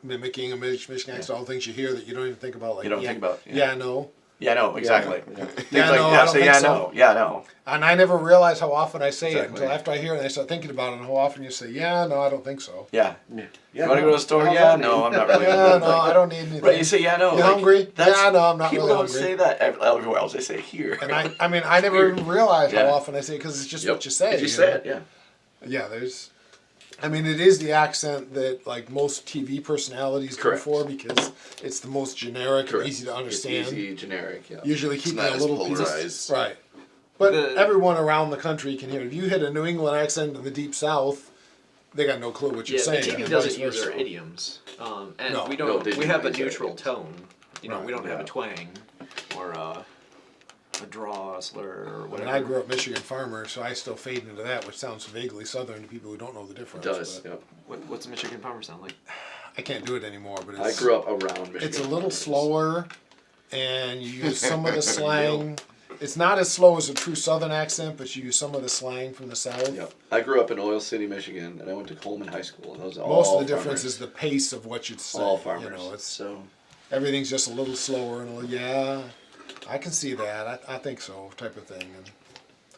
mimicking a Michigan accent, all things you hear that you don't even think about. Like You don't think about, Yeah, no. Yeah, no, exactly. Yeah. Things Yeah, like, no, yeah, I don't say, think yeah, so. no, yeah, no. And I never realize how often I say it Exactly. until after I hear it and I start thinking about it and how often you say, yeah, no, I don't think so. Yeah. Yeah. You want to go to the store? How's Yeah, that no, mean? I'm not really. Yeah, no, I don't need anything. Right, you say, yeah, no. You like, hungry? that's- Yeah, no, I'm not People really don't hungry. say that everywhere else. They say here. And I never even realize Yeah. how often I say it because it's just Yep. what you say. If you you say know? it, yeah. Yeah, it is the accent that like most TV personalities go Correct. for because it's the most generic Correct. and easy to understand. It's easy, generic, yeah. Usually It's keeping not a as little piece polarized. right. But The- everyone around the country can hear it. If you hit a New England accent in the deep South, they got no clue what you're Yeah, saying. the TV and doesn't vice use versa. our idioms, and No. we No, don't. they we do have a use our neutral idioms. tone. We Right, don't have yeah. a twang or a draw, a slur, or And whatever. I grew up Michigan farmer, so I still fade into that, which sounds vaguely Southern to people who don't know the It difference. does, but yeah. What's a Michigan farmer sound like? I can't do it anymore, but I it's, grew up around Michigan. it's a little slower, and you use some of the slang. It's not as slow as a true Southern accent, but you use some of the slang from the South. Yep. I grew up in Oil City, Michigan, and I went to Coleman High School. And those are Most all of the difference farmers. is the pace of what you'd say. all farmers. You know, it's so everything's just a little slower and a little, yeah, I can see that. I think so, type of thing. And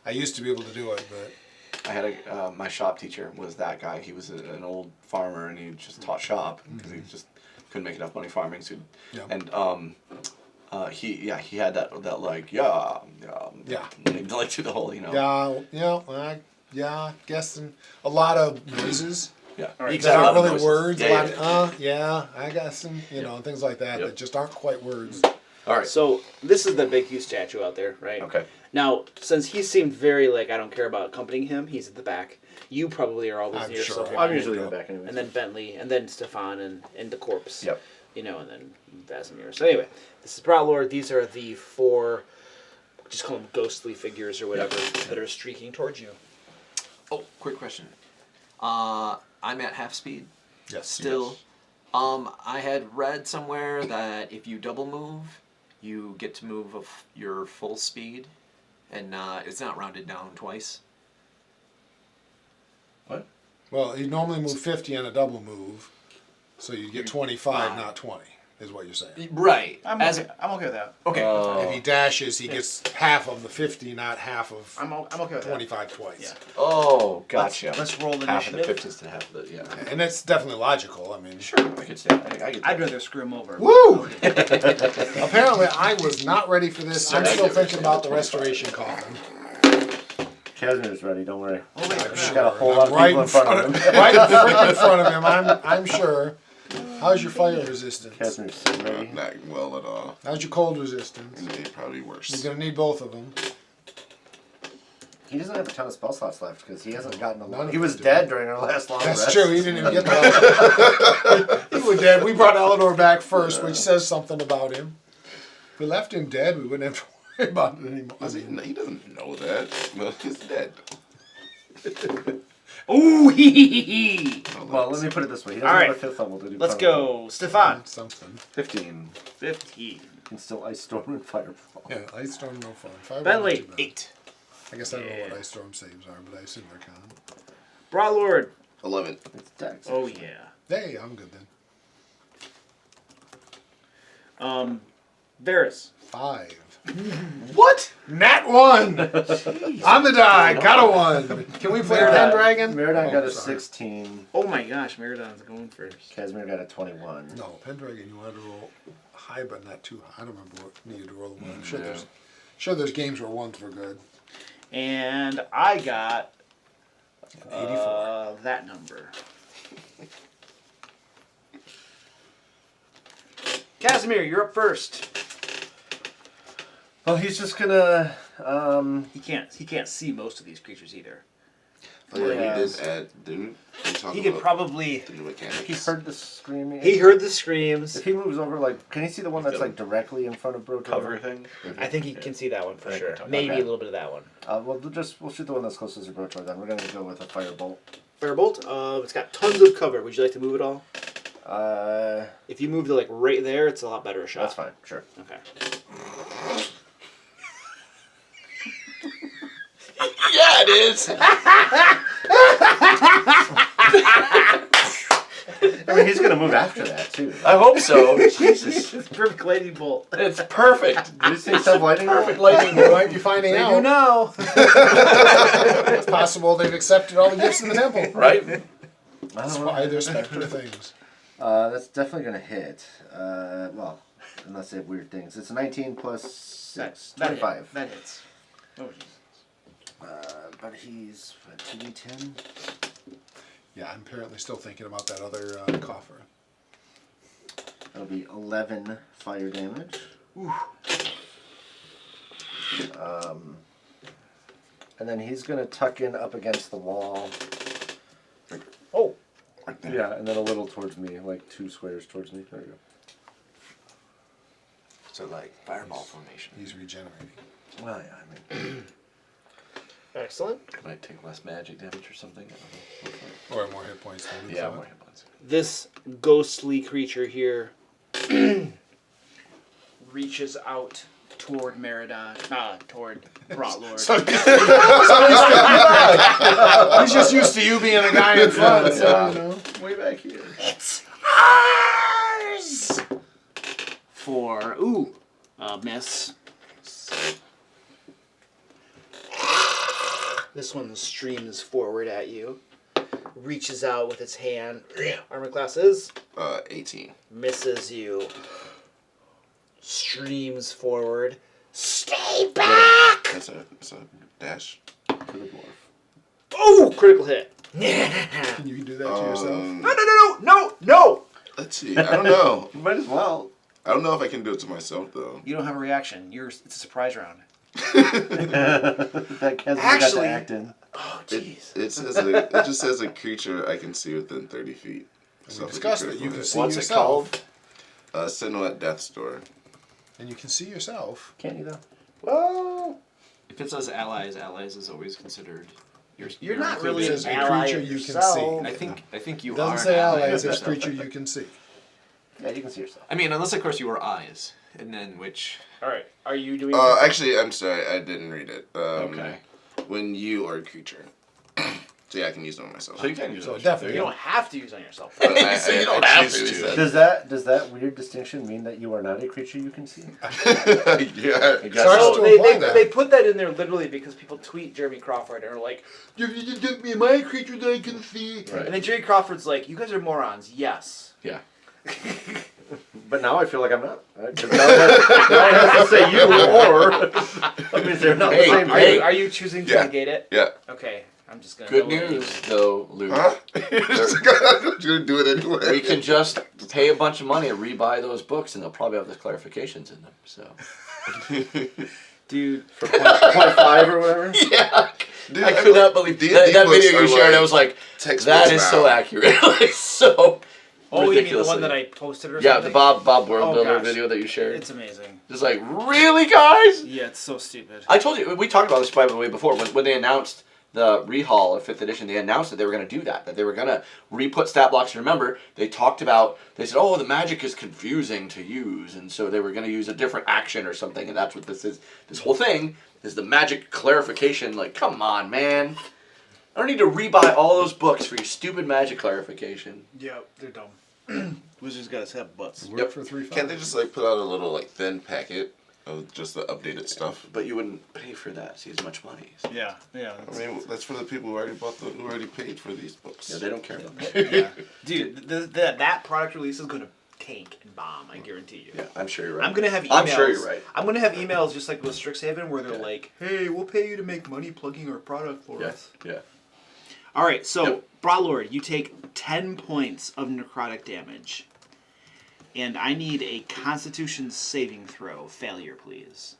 I used to be able to do it, but I had my shop teacher was that guy. He was an old farmer, and he just taught shop because he just couldn't make enough money farming. So, Yeah. and he had that like yeah, like to the whole yeah, guessing a lot of noises yeah. right, that aren't really noises. words. Yeah, a lot yeah. of, yeah, I guess, and and things like that Yep. that just aren't quite words. All right. So this is the big Q statue out there, right? Okay. Now, since he seemed very like I don't care about accompanying him, he's at the back. You probably are always I'm near sure. somewhere. I'm usually in the back anyway. And then Bentley, and then Stefan, and the corpse. Yep. And then Vasimir. So anyway, this is Prowlord. These are the 4, just call them ghostly figures or whatever, that are streaking towards you. Oh, quick question. I'm at half speed. Yes. Still. I had read somewhere that if you double move, you get to move your full speed, and it's not rounded down twice. Well, you normally move 50 on a double move, so you get 25, not 20. is what you're saying. Right. I'm okay with that. Okay. If he dashes, he gets half of the 50, not half of I'm okay with that. 25 twice. Yeah. Oh, gotcha. Let's roll half of the initiative. 50s to half of the yeah. And that's definitely logical. I mean, Sure, I could say that. I could I'd rather screw him over. woo! Apparently, I was not ready for this. I'm still thinking about the restoration coffin. Casimir's ready, don't worry. Oh, wait. I'm He's sure. got a whole I'm lot of people in front of him. Right in freaking front of him. I'm sure. How's your fire resistance? Casimir's ready. Not well at all. How's your cold resistance? Indeed, probably worse. You're gonna need both of them. He doesn't have a ton of spell slots left because he hasn't gotten a None lot. of He was them do. dead during our last long That's rest. true. He didn't even get that. He was dead. We brought Eleanor back first, which says something about him. If we left him dead, we wouldn't have to worry about it anymore. I mean, He doesn't know that. Well, he's dead. Ooh, hee hee hee. Well, let me put it this way. He doesn't All right. have a 5th level to do Let's power. go, Stefan. something. 15. 15. He can still ice storm and fireball. Yeah, Ice Storm, no fun. Fireball, Bentley, not too bad. 8. I guess I don't know Yeah. what Ice Storm saves are, but I assume they're common. Broadlord. 11. It's Dex. Oh, yeah. Hey, I'm good then. Varys. 5. What? Nat 1! On the die, got a 1. Can we play Pendragon? Meridan got a sorry. 16. Oh my gosh, Meridon's going first. Casimir got a 21. No, Pendragon, you wanted to roll high, but not too high. I don't remember what needed to roll the 1. I'm sure there's games where 1s were good. And I got 84. that number. Casimir, you're up first. Well, he's just gonna. He can't see most of these creatures either. Oh, yeah, Yeah. he did add, didn't he? Talk He could about probably. the new mechanics. He heard the screaming. He heard the screams. If he moves over, like, can he see the one that's like directly in front of Brotor? Cover thing? I think he can see that one for Okay, sure. okay. Maybe a little bit of that one. We'll shoot the one that's closest to Brotor. Then we're gonna go with a firebolt. Firebolt. It's got tons of cover. Would you like to move it all? If you move to like right there, it's a lot better a shot. That's fine. Sure. Okay. Yeah, it is. I mean, he's gonna move after that too. I hope so. Jesus. It's perfect lightning bolt. It's perfect. Did you say self-lighting? Perfect lightning. You might be finding They out. do now. It's possible they've accepted all the gifts in the temple. Right? That's why they're specter things. That's definitely gonna hit. Well, unless they have weird things. It's a 19 plus 6, 25. That hits. Oh, Jesus. But he's 2d10. Yeah, I'm apparently still thinking about that other coffer. That'll be 11 fire damage. And then he's gonna tuck in up against the wall. Oh. Yeah, and then a little towards me, like 2 squares towards me. There you go. So, like, fireball formation. He's regenerating. Well, yeah, I mean. Excellent. Might take less magic damage or something. I don't know. Or more hit points. Too, Yeah, more hit points. This ghostly creature here reaches out toward Meridon, toward Brotlord. He's just used to you being a guy in front, so, you know. Way back here. It's ours! For, miss. This one streams forward at you, reaches out with its hand. Armor class is? 18. Misses you. Streams forward. Stay back! That's a dash. To the dwarf. Oh, critical hit. Can you do that to yourself? No! Let's see. I don't know. You might as well. I don't know if I can do it to myself though. You don't have a reaction. It's a surprise round. That Casimir got Actually- to act in. Oh, It, jeez. it just says a creature I can see within 30 feet. We discussed it. You can see What's it yourself. called? Sentinel at Death's Door. And you can see yourself. Can't you though? Well, If it says allies, allies is always considered. you're not really It an says a ally creature of you can yourself. I think you It are. doesn't say an ally ally, it of says yourself. creature you can see. Yeah, you can see yourself. I mean, unless of course you are eyes, and then which. All right. Are you doing? Actually, I'm sorry. I didn't read it. Okay. When you are a creature. So yeah, I can use them on myself. So you can use So it. definitely. You don't have to use it on yourself. So you don't have to. choose He said. Does that weird distinction mean that you are not a creature you can see? Yeah. I guess Starts so. to They, imply they, that. they put that in there literally because people tweet Jeremy Crawford and are like, "You give me my creature that I can see." Right. And then Jeremy Crawford's like, "You guys are morons." Yes. Yeah. But now I feel like I'm not. Because now it has to say you or. I mean, they're not Hey, the same Are thing. you, are you choosing to Yeah. negate it? Yeah. Okay, I'm just gonna. Good go with news, though, Luke. Huh? You're gonna do it anyway. We can just pay a bunch of money and rebuy those books, and they'll probably have the clarifications in them. So. Dude, For 0.5 or whatever? Yeah. Dude, I could not believe D&D that books video you are shared. like I was like, textbooks that is so now. accurate. Like, so oh, you mean the ridiculously. one that I posted or Yeah, something? the Bob World Oh, Builder gosh. video that you shared. It's amazing. Just like, really, guys? Yeah, it's so stupid. I told you, we talked about this by the way before, when they announced the rehaul of 5th edition, they announced that they were going to do that they were going to re-put stat blocks. And remember, they talked about, they said, oh, the magic is confusing to use, and so they were going to use a different action or something, and that's what this is. This whole thing is the magic clarification. Like, come on, man. I don't need to rebuy all those books for your stupid magic clarification. Yeah, they're dumb. Wizards gotta have butts. Work for 3 Can't they just like put out a little like thin packet of just the updated stuff? But you wouldn't pay for that, see as much money. So. Yeah, yeah. I mean, that's for the people who already paid for these books. Yeah, they don't care about that. Yeah. Dude, that product release is gonna tank and bomb, I guarantee you. Yeah, I'm sure you're right. I'm gonna have emails. I'm sure you're right. I'm gonna have emails just like with Strixhaven where they're Yeah. like, "Hey, we'll pay you to make money plugging our product for Yeah, us." yeah. All right, so Yep. Brawlord, you take 10 points of necrotic damage, and I need a Constitution saving throw failure, please.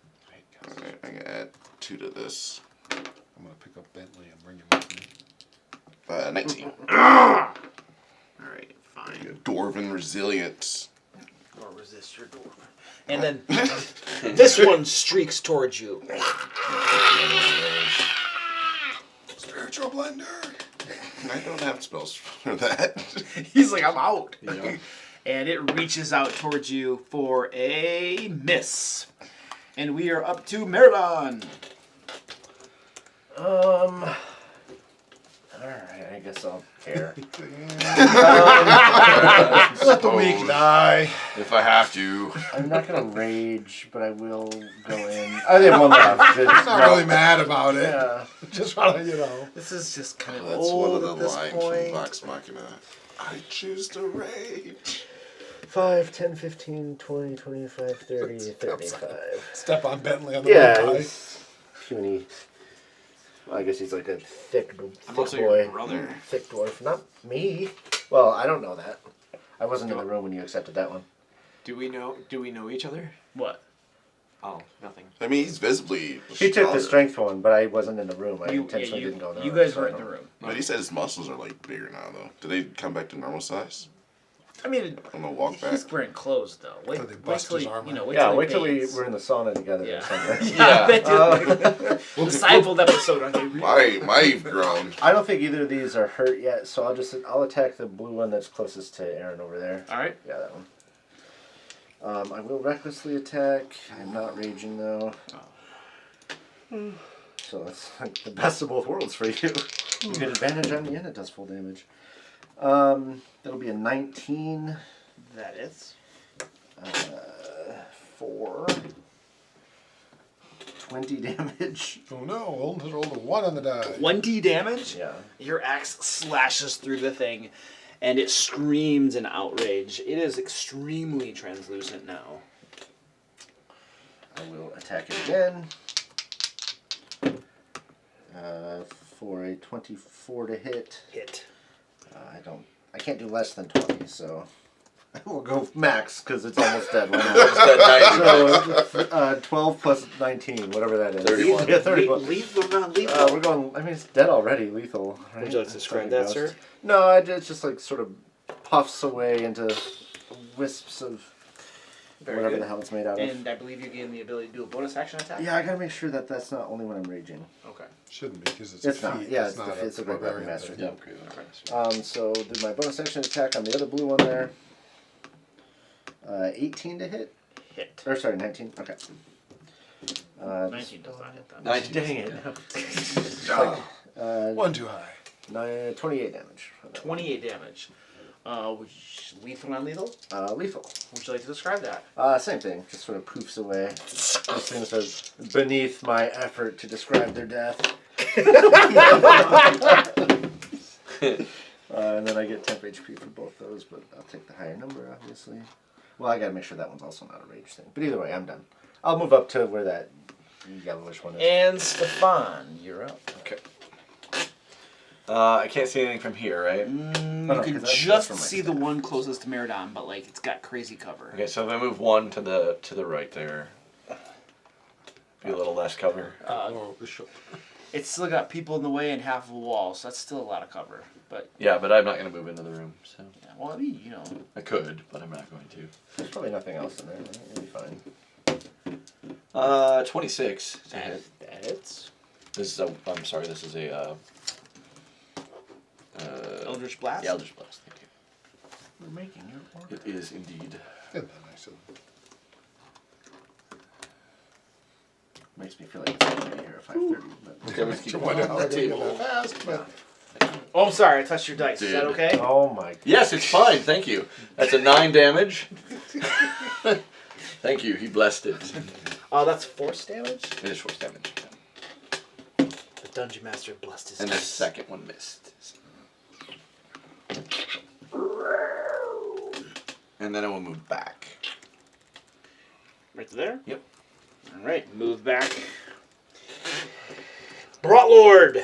Alright, I can add 2 to this. I'm gonna pick up Bentley and bring him with me. 19. All right, fine. Dwarven resilience. Or resist your door. And then this one streaks towards you. Spiritual blender. I don't have spells for that. He's like, "I'm out." Yeah. And it reaches out towards you for a miss. And we are up to Meridon. Alright, I guess I'll care. Let the weak die. If I have to. I'm not gonna rage, but I will go in. I have one left. I'm not really mad about it. Yeah. Just wanna, you know. This is just kind of That's old one of the at this lines point. from Vox Machina. I choose to rage. 5, 10, 15, 20, 25, 30, 35. Step on Bentley on the Yeah, way he's puny. Well, I guess he's like a thick I'm also boy. your brother. Thick dwarf. Not me. Well, I don't know that. I wasn't in the room when you accepted that one. Do we know each other? What? Oh, nothing. I mean, he's visibly He took the stronger, strength one, but I wasn't in the room. I You, intentionally you, didn't go in the you room. guys so were I in the don't- room. But he said his muscles are like bigger now, though. Did they come back to normal size? I mean, I'm gonna walk back. he's wearing clothes though. Wait, So they wait bust till his he, armor. you know, wait Yeah, till wait he till we bathes. were in the sauna together Yeah. or something. Yeah, I bet you. Discipled episode on Gabriel. I've grown. I don't think either of these are hurt yet, so I'll attack the blue one that's closest to Aaron over there. All right. Yeah, that one. I will recklessly attack. I'm not raging though. So that's like the best of both worlds for you. You get advantage on the end, it does full damage. That'll be a 19 That is. for 20 damage. Oh no, I rolled a 1 on the die. 20 damage. Yeah. Your axe slashes through the thing, and it screams in outrage. It is extremely translucent now. I will attack it again. For a 24 to hit. Hit. I can't do less than 20, so we'll go max because it's almost dead. Why not? So 12 plus 19, whatever that is. 31. Yeah, 31. Lethal. We're going. I mean, it's dead already. Lethal. Right? Would you like to describe that, sir? No, it's just like sort of puffs away into wisps of Very whatever good. the hell it's made out of. And I believe you gave me the ability to do a bonus action attack. Yeah, I gotta make sure that that's not only when I'm raging. Okay. Shouldn't be because it's It's a not. feat. Yeah, it's not it's a great weapon barbarian master. thing. Yeah. So do my bonus action attack on the other blue one there. 18 to hit. Hit. Or sorry, 19. Okay. 19 does not hit that. 19. Dang it. Oh, 1 too high. 28 damage. 28 damage. Lethal, non-lethal? Lethal. Would you like to describe that? Same thing. Just sort of poofs away. This thing says, beneath my effort to describe their death. And then I get temp HP for both those, but I'll take the higher number, obviously. Well, I gotta make sure that one's also not a rage thing. But either way, I'm done. I'll move up to where that yellowish one is. And Stefan, you're up. Okay. I can't see anything from here, right? You no, can 'cause that's just from my see the staff. one closest to Meridon, but like it's got crazy cover. Okay, so if I move one to the right there, be a little less cover. It's still got people in the way and half of a wall, so that's still a lot of cover. But Yeah, but I'm not gonna move into the room, so yeah, well, I mean, I could, but I'm not going to. There's probably nothing else in there. Right? It'll be fine. 26. to hit. That's This is I'm sorry. This is a. Eldritch Blast. Yeah, Eldritch Blast. Thank you. We're making your work. It is indeed. Isn't that nice of them? Makes me feel like it's going to be here at 5:30. But... Okay, let's keep So why going. not take it that fast? But Oh, I'm sorry, I touched your dice. Is that Dude. okay? Oh my. Yes, it's fine. Thank you. That's a 9 damage. Thank you. He blessed it. that's force damage? It is force damage. The Dungeon Master blessed his And the dice. second one missed. And then I will move back. Right to there? Yep. Alright, move back. Broughtlord! You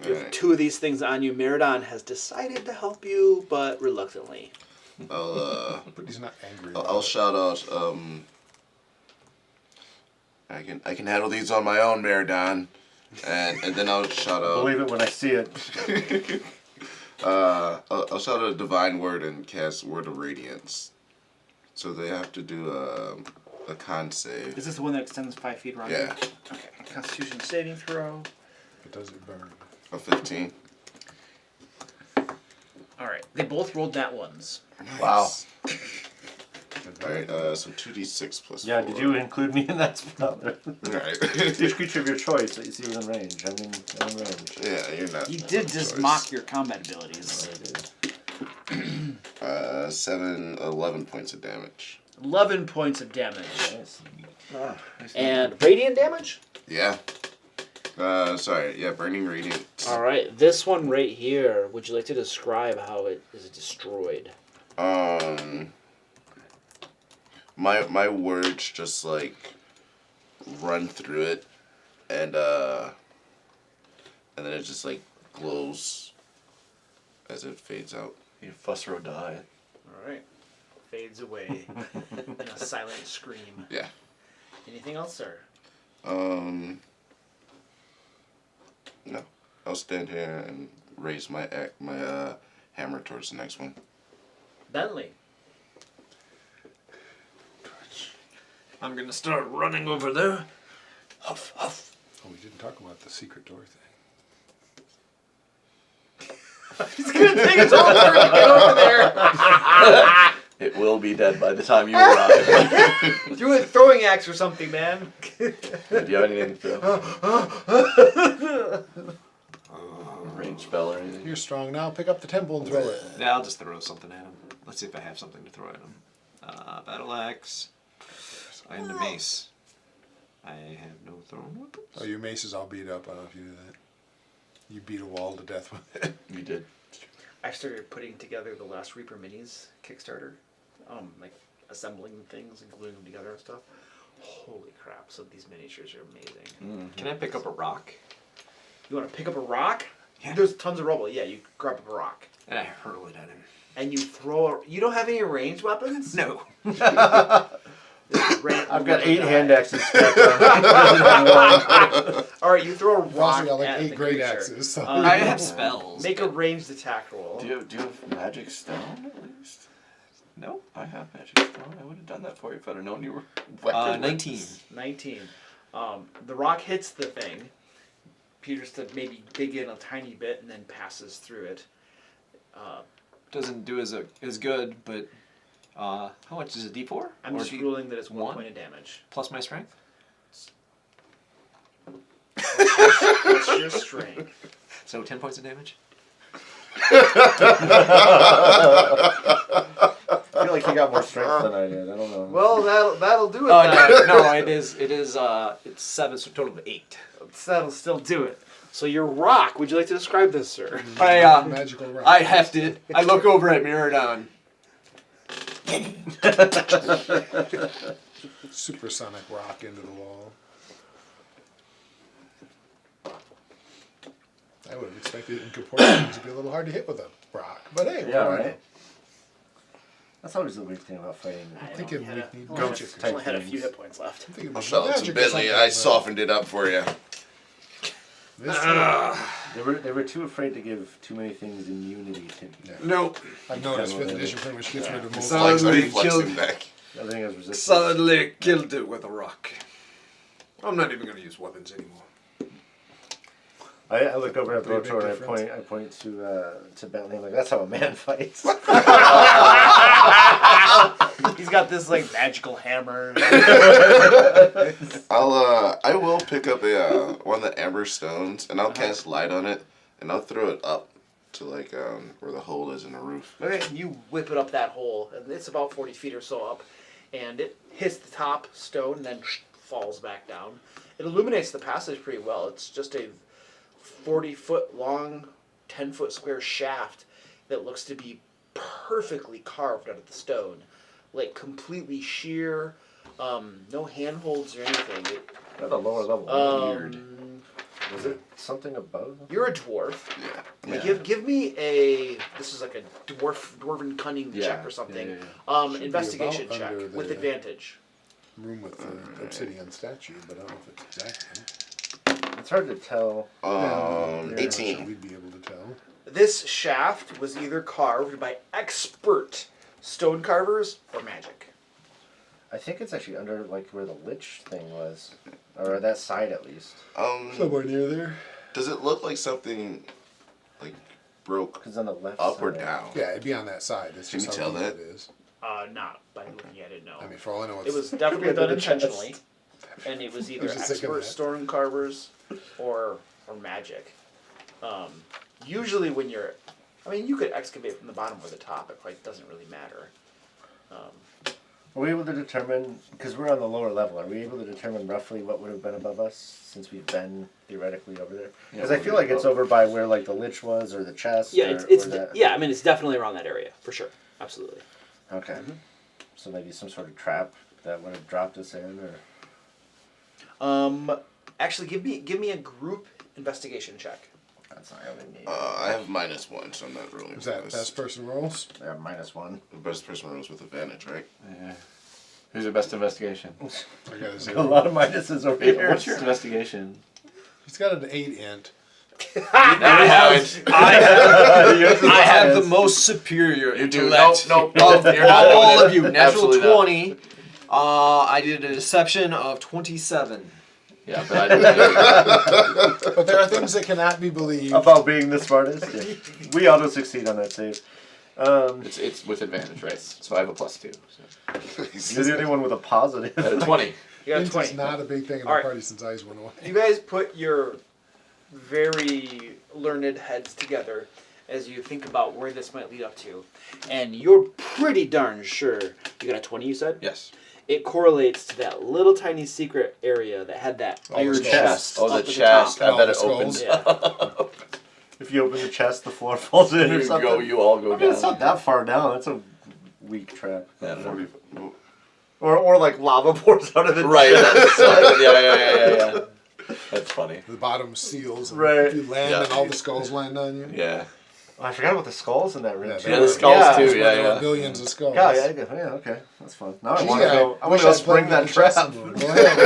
have Alright. 2 of these things on you. Meridon has decided to help you, but reluctantly. I'll but he's not angry. I'll shout out. I can handle these on my own, Meridon, and then I'll shout out. Believe it when I see it. I'll shout out a divine word and cast Word of Radiance. So they have to do a con save. Is this the one that extends 5 feet around Yeah, you? Okay. Constitution saving throw. But does it burn? a 15. Alright, they both rolled nat ones. Wow. Alright, so 2d6 plus Yeah, 4. did you include me in that spell? Alright. Each creature of your choice that you see within range. I'm in range. Yeah, you're not. You did just mock your combat abilities. I did. 11 points of damage. 11 points of damage. Nice. And radiant damage? Yeah. Sorry, yeah, Burning Radiant. Alright, this one right here, would you like to describe how it is destroyed? My words just like run through it, and then it just like glows as it fades out. You Fussro die. Alright. Fades away in a silent scream. Yeah. Anything else, sir? No. I'll stand here and raise my hammer towards the next one. Bentley. I'm gonna start running over there. Huff, huff. Oh, we didn't talk about the secret door thing. He's gonna take his whole turn to get over there. It will be dead by the time you arrive. Do a throwing axe or something, man. Do you have anything to range spell or anything? You're strong now. Pick up the temple and throw it. Yeah, I'll just throw something at him. Let's see if I have something to throw at him. Battle axe. And a mace. I have no thrown weapons. Oh, your mace is all beat up. I don't know if you knew that. You beat a wall to death with it. You did. I started putting together the last Reaper Minis Kickstarter. Like assembling things and gluing them together and stuff. Holy crap, so these miniatures are amazing. Mm-hmm. Can I pick up a rock? You want to pick up a rock? Yeah. There's tons of rubble. Yeah, you grab up a rock. And I hurl it at him. And you throw you don't have any ranged weapons? No. I've got 8 hand axes. Alright, you throw a I've also rock got like at 8 the great creature. axes. So. I have spells. Make a ranged attack roll. Do you have magic stone at least? No, I have magic stone. I would have done that for you if I'd have known you were weapon. 19. 19. The rock hits the thing. Appears to maybe dig in a tiny bit and then passes through it. Doesn't do as good, but how much is it? D4? I'm Or just D- ruling that it's 1 one? point of damage. plus my strength? What's your strength? So 10 points of damage? I feel like he got more strength than I did. I don't know. Well, that'll do it. Oh then. no, it is. It's 7, so a total of 8. That'll still do it. So your rock. Would you like to describe this, sir? Magical rock. I heft it. I look over at Miradon. Supersonic rock into the wall. I would have expected incorporeal to be a little hard to hit with a rock, but hey, Yeah, why right. not? That's always the weird thing about fighting. I'm thinking we need Ghost magic. type Only had a few things. hit points left. I'm thinking I we felt magic some or Bentley. something, I but softened it up for you. This They were too afraid to give too many things immunity to. Nope. I've noticed 5th edition pretty much gets rid of most. So- Flex, are you Solidly flexing killed. back? Everything has resistance. Solidly killed it with a rock. I'm not even gonna use weapons anymore. I look over at Pretty big Brotor and difference. I point to Bentley. I'm like, that's how a man fights. He's got this like magical hammer. I will pick up a one of the amber stones and I'll cast light on it and I'll throw it up to like where the hole is in the roof. Okay, you whip it up that hole, and it's about 40 feet or so up, and it hits the top stone and then falls back down. It illuminates the passage pretty well. It's just a 40-foot long, 10-foot square shaft that looks to be perfectly carved out of the stone, like completely sheer, no handholds or anything. At the lower level. Weird. Was it something above? You're a dwarf. Yeah. Give me a. This is like a dwarven cunning check or something. Should be Investigation about check under with the- advantage. Room with the obsidian statue, but I don't know if it's exactly. It's hard to tell. Yeah, 18. We'd be able to tell. This shaft was either carved by expert stone carvers or magic. I think it's actually under like where the lich thing was, or that side at least. Somewhere near there. Does it look like something like broke Because on the left. up or side. down? Yeah, it'd be on that side. That's Can just you how tell deep that? it is. Not by looking at it, no. I mean, for all I know, it's It was definitely Could be done under the chest. intentionally, and it was either was just thinking expert that. stone carvers or magic. Usually when you're, I mean, you could excavate from the bottom or the top. It quite doesn't really matter. Are we able to determine, because we're on the lower level, are we able to determine roughly what would have been above us since we've been theoretically over there? Because I feel like it's over by where like the lich was or the chest. Yeah, or, it's or that. yeah. I mean, it's definitely around that area for sure. Absolutely. Okay. So maybe some sort of trap that would have dropped us in, or Actually, give me a group investigation check. that's not really neat. I have -1, so I'm not rolling. Is that this. best person rolls? Yeah, -1. The best person rolls with advantage, right? Yeah. Who's your best investigation? I got a A 0. lot of minuses over here. What's your investigation? He's got an 8 int. I have the most superior You do. intellect Nope, of you're not all doing of it. you. Natural Absolutely not. 20. I did a deception of 27. Yeah, but I didn't. But there are things that cannot be believed. About being the smartest. Yeah. We auto succeed on that save. It's with advantage, right? So I have a +2. So. You're the only one with a positive. I had a 20. You got a Int 20. is not a big thing in the All right. party since Ice went away. You guys put your very learned heads together as you think about where this might lead up to, and you're pretty darn sure you got a 20. You said Yes. it correlates to that little tiny secret area that had that Oh, the iron skulls. chest. Oh, up the at chest. top. I bet it Skulls. opens. Yeah. If you open the chest, the floor falls in or You something. go. You all go I mean, it's down. not that far down. It's a weak trap. Yeah, I don't know. Or like lava pours out of the Right. chest. Yeah. That's funny. The bottom seals. And Right. If you land Yeah. and all the skulls land on you. Yeah. Oh, I forgot about the skulls in that room Yeah, too. Yeah, the skulls Yeah. too. That's where there Yeah. are billions of skulls. Yeah, okay. That's fun. Now I Gee, want to go. I want wish to go I'd spring played that with the chest trap. more. Go ahead.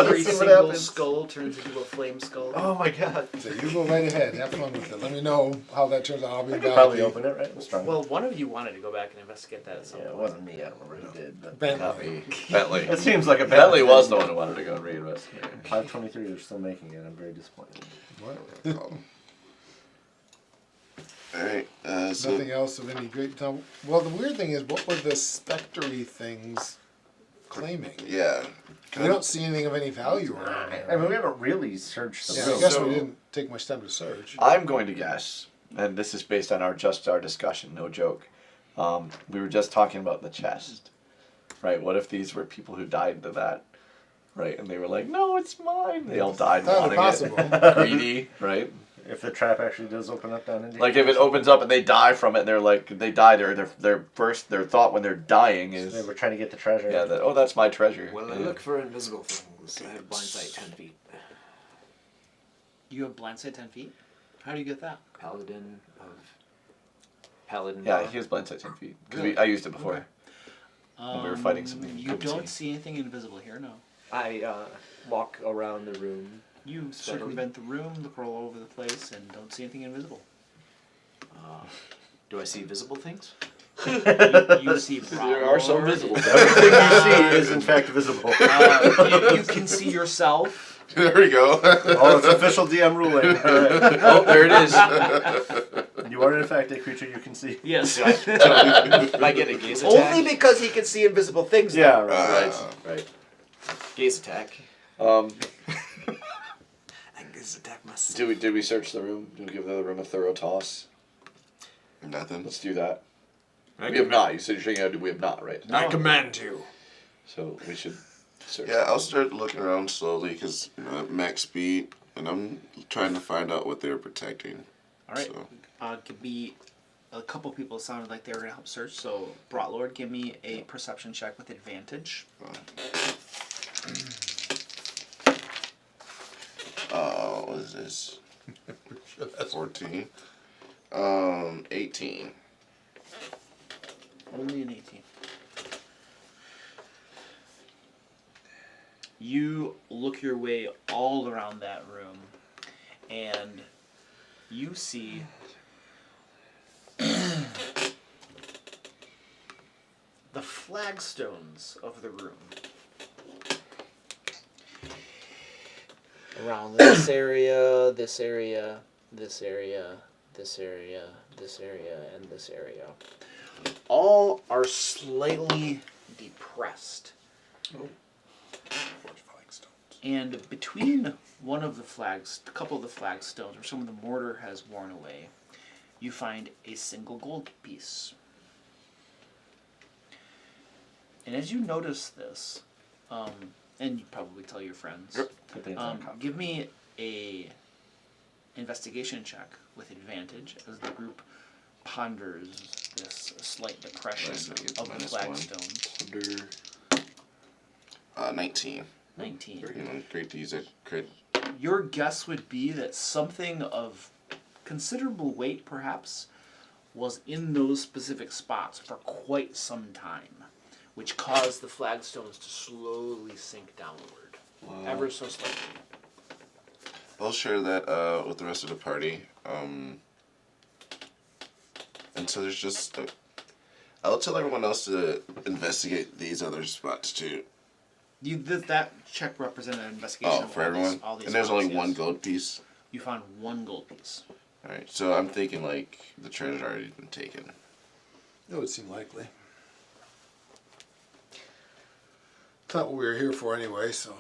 Every See what single happens. skull turns into a flame skull. Oh my god. So you go right ahead. Have fun with it. Let me know how that turns out. I'll be I back. could probably open it, right? I'm strong. Well, one of you wanted to go back and investigate that at some Yeah, it point. wasn't me. I don't remember who did. But Bentley. Bentley. it seems like a Bentley was the one who wanted to go and reinvestigate. 523. They're still making it. I'm very disappointed. What? Alright, so Nothing else of any great time. Well, the weird thing is, what were the spectery things claiming? yeah. We don't see anything of any value around I here. mean, we haven't really searched the Yeah, room. I guess So- we didn't take much time to search. I'm going to guess and this is based on our discussion, no joke. We were just talking about the chest, right? What if these were people who died to that, right? And they were like, "No, it's mine." They all died Entirely wanting possible. it, greedy, right? If the trap actually does open up down into Like if it opens up and they die from it, and they're like they die. Their thought when they're dying is they were trying to get the treasure. yeah, that, oh, that's my treasure. Well, I Yeah. look for invisible things. I have blind sight 10 feet. You have blind sight 10 feet? How do you get that? Paladin. Yeah, he has blind sight 10 feet because I used it before. When we were fighting something You couldn't don't see. see anything invisible here, no. I walk around the room. You circumvent the room, look all over the place, and don't see anything invisible. Do I see visible things? You see There are some Browlord. visible. Everything you see is in fact visible. You can see yourself. There we go. Oh, it's official DM ruling. All right. Oh, there it is. You are in fact a creature you can see. Yes. If I get a gaze attack. Only because he can see invisible things. Yeah, though. right. Right. Gaze attack. Um, I can gaze attack myself. did we search the room? Did we give the room a thorough toss? Nothing. Let's do that. I We have not. You said you're saying we have not, right? I command you. So we should search. Yeah, I'll start looking around slowly because at max speed, and I'm trying to find out what they're protecting. All right. So. Could be a couple people sounded like they were going to help search. So, Brotlord, give me a perception check with advantage. What is this? 14. 18. Only an 18. You look your way all around that room, and you see the flagstones of the room. Around this area, this area, this area, this area, this area, and this area. All are slightly depressed. And between one of the flags, a couple of the flagstones, where some of the mortar has worn away, you find a single gold piece. And as you notice this, and you probably tell your friends, give me a investigation check with advantage as the group ponders this slight depression of the flagstones. Under 19. 19. Great to use a crit. Your guess would be that something of considerable weight, perhaps, was in those specific spots for quite some time, which caused the flagstones to slowly sink downward, ever so slightly. I'll share that with the rest of the party. And so there's just... I'll tell everyone else to investigate these other spots too. That check represented an investigation of for all everyone? These, all these And there's spots, only one yes. gold piece? You found one gold piece. Alright, so I'm thinking like the treasure's already been taken. That would seem likely. It's not what we were here for anyway, so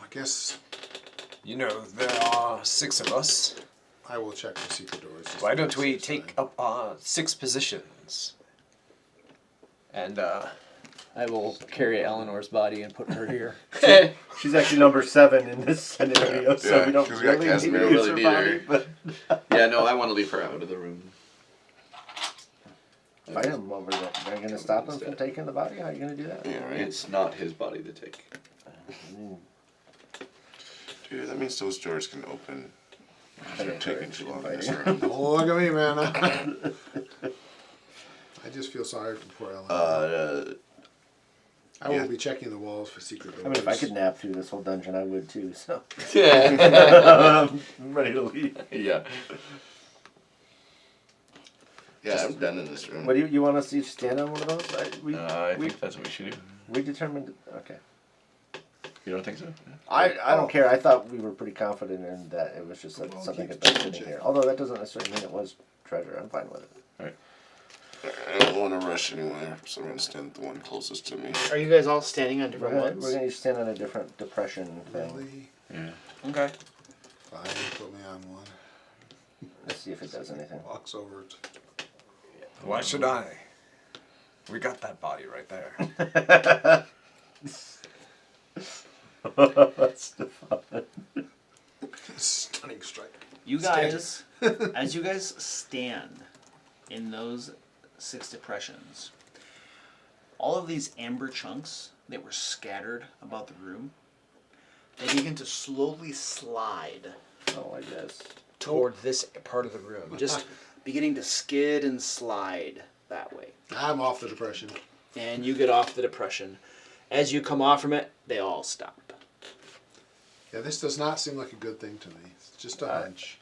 I guess You know, there are 6 of us. I will check the secret doors. just Why for don't the we safe take side. up 6 positions? And, I will carry Eleanor's body and put her here. She's actually number 7 in this scenario, so Yeah, we don't 'cause we got really need Casimir to use really her be body. But Yeah, no, I want to leave her out of the room. fight him over there. Are you going to stop him from taking the body? How are you going to do that? Yeah, right? It's not his body to take. Dude, that means those doors can open. I They're encourage taking too long in this inviting. room. Oh, look at me, man. I just feel sorry for poor Ellen. I will yeah. be checking the walls for secret doors. I mean, if I could nap through this whole dungeon, I would too, so. Yeah. I'm ready to leave. Yeah. Yeah, I'm done in this room. What do you want us to each stand on one of those? I think that's what we should do. We determined. Okay. You don't think so? I don't care. I thought we were pretty confident in that it was just that Well, something keep had been checking. sitting here. Although that doesn't necessarily mean it was treasure. I'm fine with it. I don't want to rush anywhere, so I'm going to stand at the one closest to me. Are you guys all standing on We're different gonna, ones? we're gonna each stand on a different depression thing. Really? Yeah. Okay. Fine, put me on one. Let's see if it does anything. Walks over it. Why should I? We got that body right there. Stefan. Stunning strike. You guys, as you guys stand in those 6 depressions, all of these amber chunks that were scattered about the room, they begin to slowly slide Oh, I guess. Toward this part of the room. just beginning to skid and slide that way. I'm off the depression. And you get off the depression. As you come off from it, they all stop. Yeah, this does not seem like a good thing to me. It's just a hunch.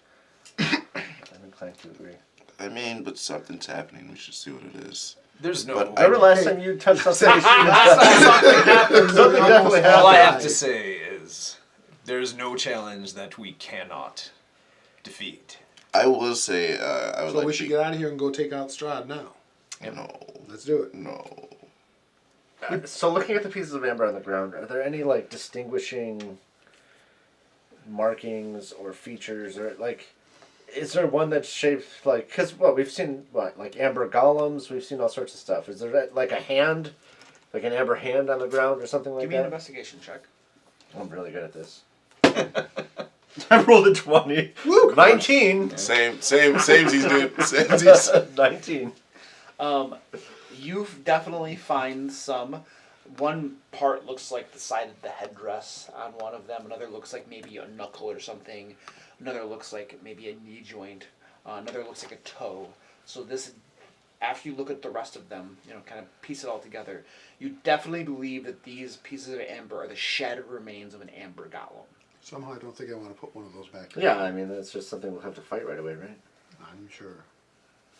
I'm inclined to agree. I mean, but something's happening. We should see what it is. There's no. But Remember last time you touched something? Something happened. Something definitely happened. All I have to say is, there's no challenge that we cannot defeat. I will say, I would So like we to should get out of here and go take out Strahd now. No, Let's do it. no. So looking at the pieces of amber on the ground, are there any like distinguishing markings or features, or like, is there one that's shaped like? Because we've seen like amber golems, we've seen all sorts of stuff. Is there like a hand, like an amber hand on the ground or something like Give me an that? investigation check. I'm really good at this. I rolled a 20. Woo! 19. Same as he's doing. Same as he's. 19. You definitely find some. One part looks like the side of the headdress on one of them. Another looks like maybe a knuckle or something. Another looks like maybe a knee joint. Another looks like a toe. So this, after you look at the rest of them, kind of piece it all together, you definitely believe that these pieces of amber are the shattered remains of an amber golem. Somehow I don't think I want to put one of those back. Yeah, I mean that's just something we'll have to fight right away, right? I'm sure.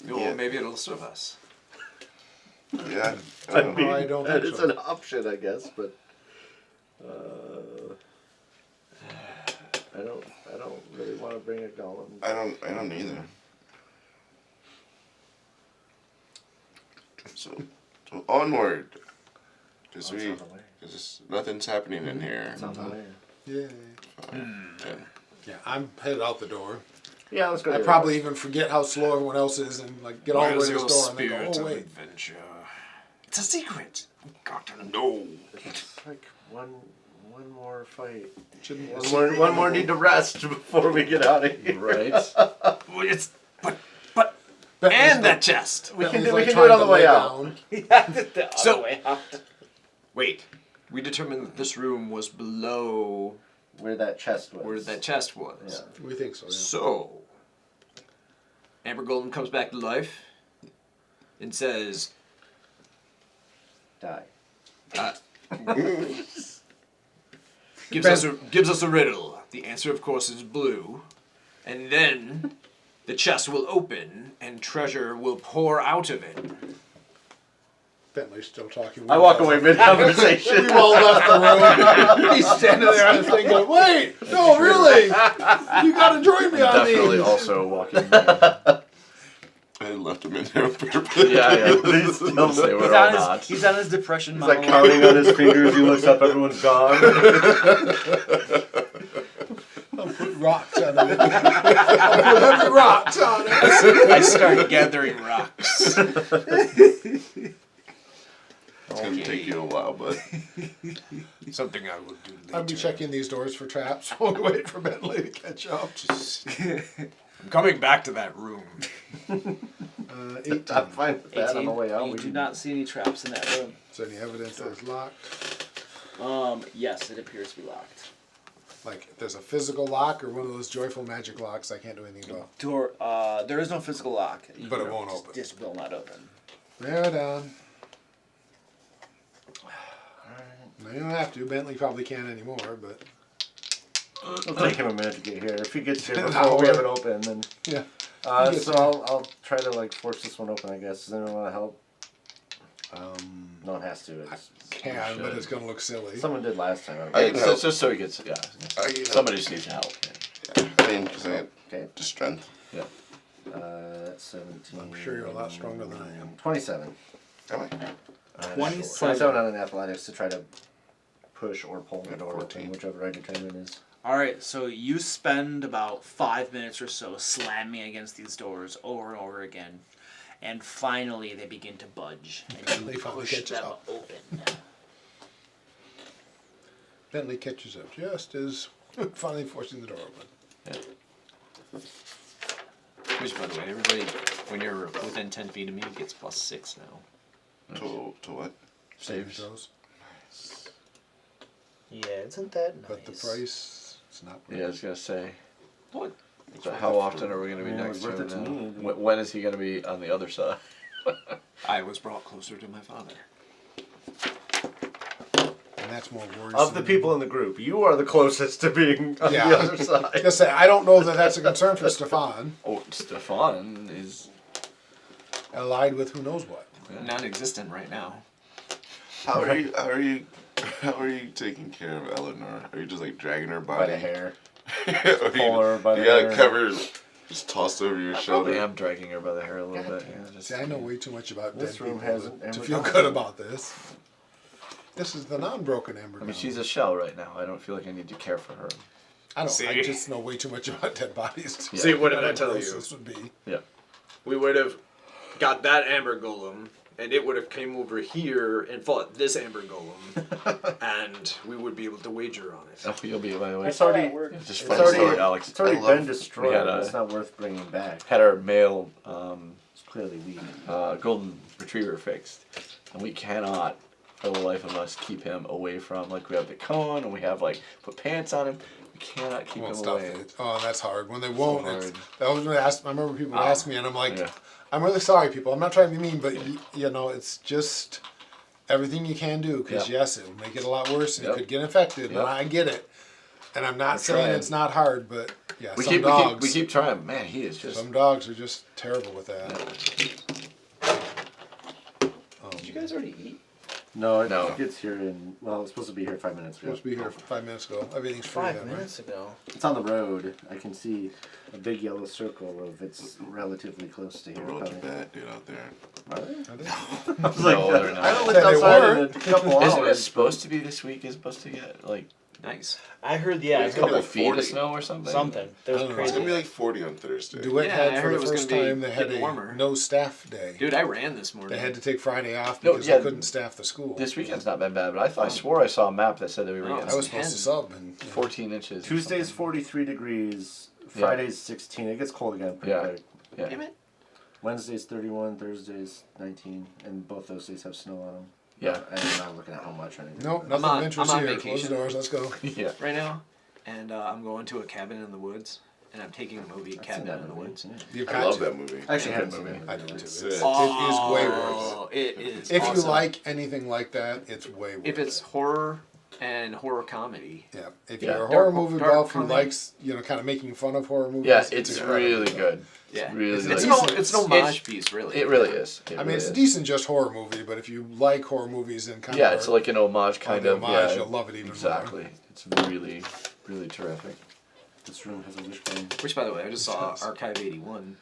Well, maybe it'll serve us. Yeah. I don't know. I don't think it's so. an option, I guess, but I don't really want to bring a golem. I don't either. So onward. Because nothing's happening in here. Sounds familiar. Yeah. Fine. Yeah, I'm headed out the door. Yeah, let's go. I probably even forget how slow everyone else is and like get all the way to the store and then spirit go, oh of wait. adventure. It's a secret. You gotta know. It's like one more fight. Shouldn't One more need to rest before we get out of here. Right? Well, it's but and that chest. We can Bentley's, do like, it on the trying to way lay out. down. The So- other way out. Wait. We determined that this room was below Where that chest was. where that chest was. Yeah. We think so, yeah. So, Amber Golden comes back to life and says, Die. gives us a riddle. The answer, of course, is blue. And then the chest will open and treasure will pour out of it. Bentley's still talking. I walk away mid-conversation. We all left the room. He's standing there on his thing going, wait, no, really? You gotta join me on Definitely these. also walking. I left him in there on purpose. Yeah. They were all not. He's on his depression He's like monologue. counting on his fingers. He looks up. Everyone's gone. I'll put rocks on it. I'll put heavy rocks on it. I start gathering rocks. It's gonna take you a while, but Something I will do later. I'll be checking these doors for traps while we wait for Bentley to catch up. I'm coming back to that room. 18. I'm fine with that. On the way out. You do not see any traps in that room. Is there any evidence that it's locked? Yes, it appears to be locked. Like, there's a physical lock or one of those joyful magic locks I can't do anything about? Door. There is no physical lock. But it won't open. Just will not open. Narrow down. No, you don't have to. Bentley probably can't anymore, but It'll take him a minute to get here. If he gets here An before we hour. have it open, then. yeah. So I'll try to like force this one open. I guess. Does anyone want to help? No one has to. It's, Can, but it's gonna look silly. someone did last time. I- So it's just so he gets, I- somebody just needs help. I mean, because I Okay. just strength. That's 17. I'm sure you're a lot stronger than I am. 27. Am I? 27 on an athletics to try to push or pull the door open, 14. whichever I determine is. Alright, so you spend about 5 minutes or so slamming against these doors over and over again. And finally they begin to budge. And Bentley you finally push catches them up. open. Bentley catches up just as finally forcing the door open. Which, by the way, everybody, when you're within 10 feet of me, gets +6 now. To what? Saving throws. Yeah, isn't that nice? But the price, it's not worth Yeah, I was gonna say. What? So how often are we gonna be I mean, it next was to worth him it to now? me. When is he gonna be on the other side? I was brought closer to my father. And that's more worrisome. Of the people in the group, you are the closest to being on Yeah. the other side. Just say, I don't know that that's a concern for Stefan. Oh, Stefan is. Allied with who knows what. Non-existent right now. How are you? How are you taking care of Eleanor? Are you just like dragging her By body? the hair. Or Pull her by you the got hair. it covered, just tossed over your Probably shoulder. am dragging her by the hair a little bit. Yeah, just, See, I know way too much about This dead room people hasn't to ever feel done good it. about this. This is the non-broken ember. I mean, now. she's a shell right now. I don't feel like I need to care for her. I don't. I See? just know way too much about dead bodies. Yeah. See, what did I How tell gross you? This would be. Yeah. We would have got that amber golem, and it would have came over here and fought this amber golem, and we would be able to wager on it. Oh, you'll be, by the way. It's already, Just it's funny already, story, Alex. it's already I love- been destroyed. we had a- It's not worth bringing back. Had our male It's clearly weak. golden retriever fixed, and we cannot, for the life of us, keep him away from. Like we have the cone, and we have like put pants on him. We cannot keep Won't him stop away. it. Oh, that's hard. When they won't, it's, hard. that was when they asked. I remember people would ask me, and I'm like, Yeah. I'm really sorry, people. I'm not trying to be mean, but you know, it's just everything you can do. Because Yeah. yes, it would make it a lot worse, and Yep. you could get infected. Yep. And I get it. And I'm not saying trying. it's not hard, but yeah, We some keep, dogs. we keep trying. Man, he is just. Some dogs are just terrible with that. Did you guys already eat? No, No. it gets here in, well, it's supposed to be here 5 minutes ago. Supposed to be here 5 minutes ago. Everything's free 5 then, minutes ago. It's on the road. I can see a big yellow circle of it's relatively close to The here. roads are probably. bad, dude, out there. Are they? right? I was like, No, they're not. I haven't looked They outside were. in a couple Isn't it hours. supposed to be this week? Is supposed to get like Nice. I heard, yeah, I a It's heard gonna couple be like feet 40. of snow or something? something. That was I don't know. It's crazy. gonna be like 40 on Thursday. DeWitt Yeah, I had heard for it the was first gonna be time they had getting a warmer. no staff day. Dude, I ran this morning. They had to take Friday off No, because yeah, they couldn't staff the school. This weekend's not been bad, but I swore I saw a map that said that we were Oh, getting I was supposed to 10. sub, and 14 inches. or Tuesday's something. 43 degrees. Yeah. Friday's 16. It gets cold again pretty Yeah. quick. Yeah. Damn it. Wednesday's 31. Thursday's 19. And both those days have snow on them. Yeah. And I'm not looking at how much or anything. nope, I'm nothing on- adventurous I'm on here. Close vacation. the doors. Let's go. Yeah. Right now, and I'm going to a cabin in the woods, and I'm taking the movie I've seen Cabin that in the movie. Woods. Yeah. You've I got love to. that movie. I actually haven't Good seen movie. it. I do too. It's It's, sick. it is way worth Oh, it is. it. If you awesome. like anything like that, it's way worth if it's it. horror and horror comedy, Yeah, if Yeah. you're a horror Dark- movie dark buff who comedy. likes, you know, kind of making fun of horror movies. Yeah, it's incredible. really good. yeah, Really it's, good. it's, Decent. it's an homage piece, really. It really is. It I mean, really it's a is. decent just horror movie, but if you like horror movies and kind Yeah, of it's like an homage kind the of. homage, Yeah, you'll love it even more. exactly. It's really, really terrific. This room has a wishbone. Which, by the way, I just saw Yes. Archive 81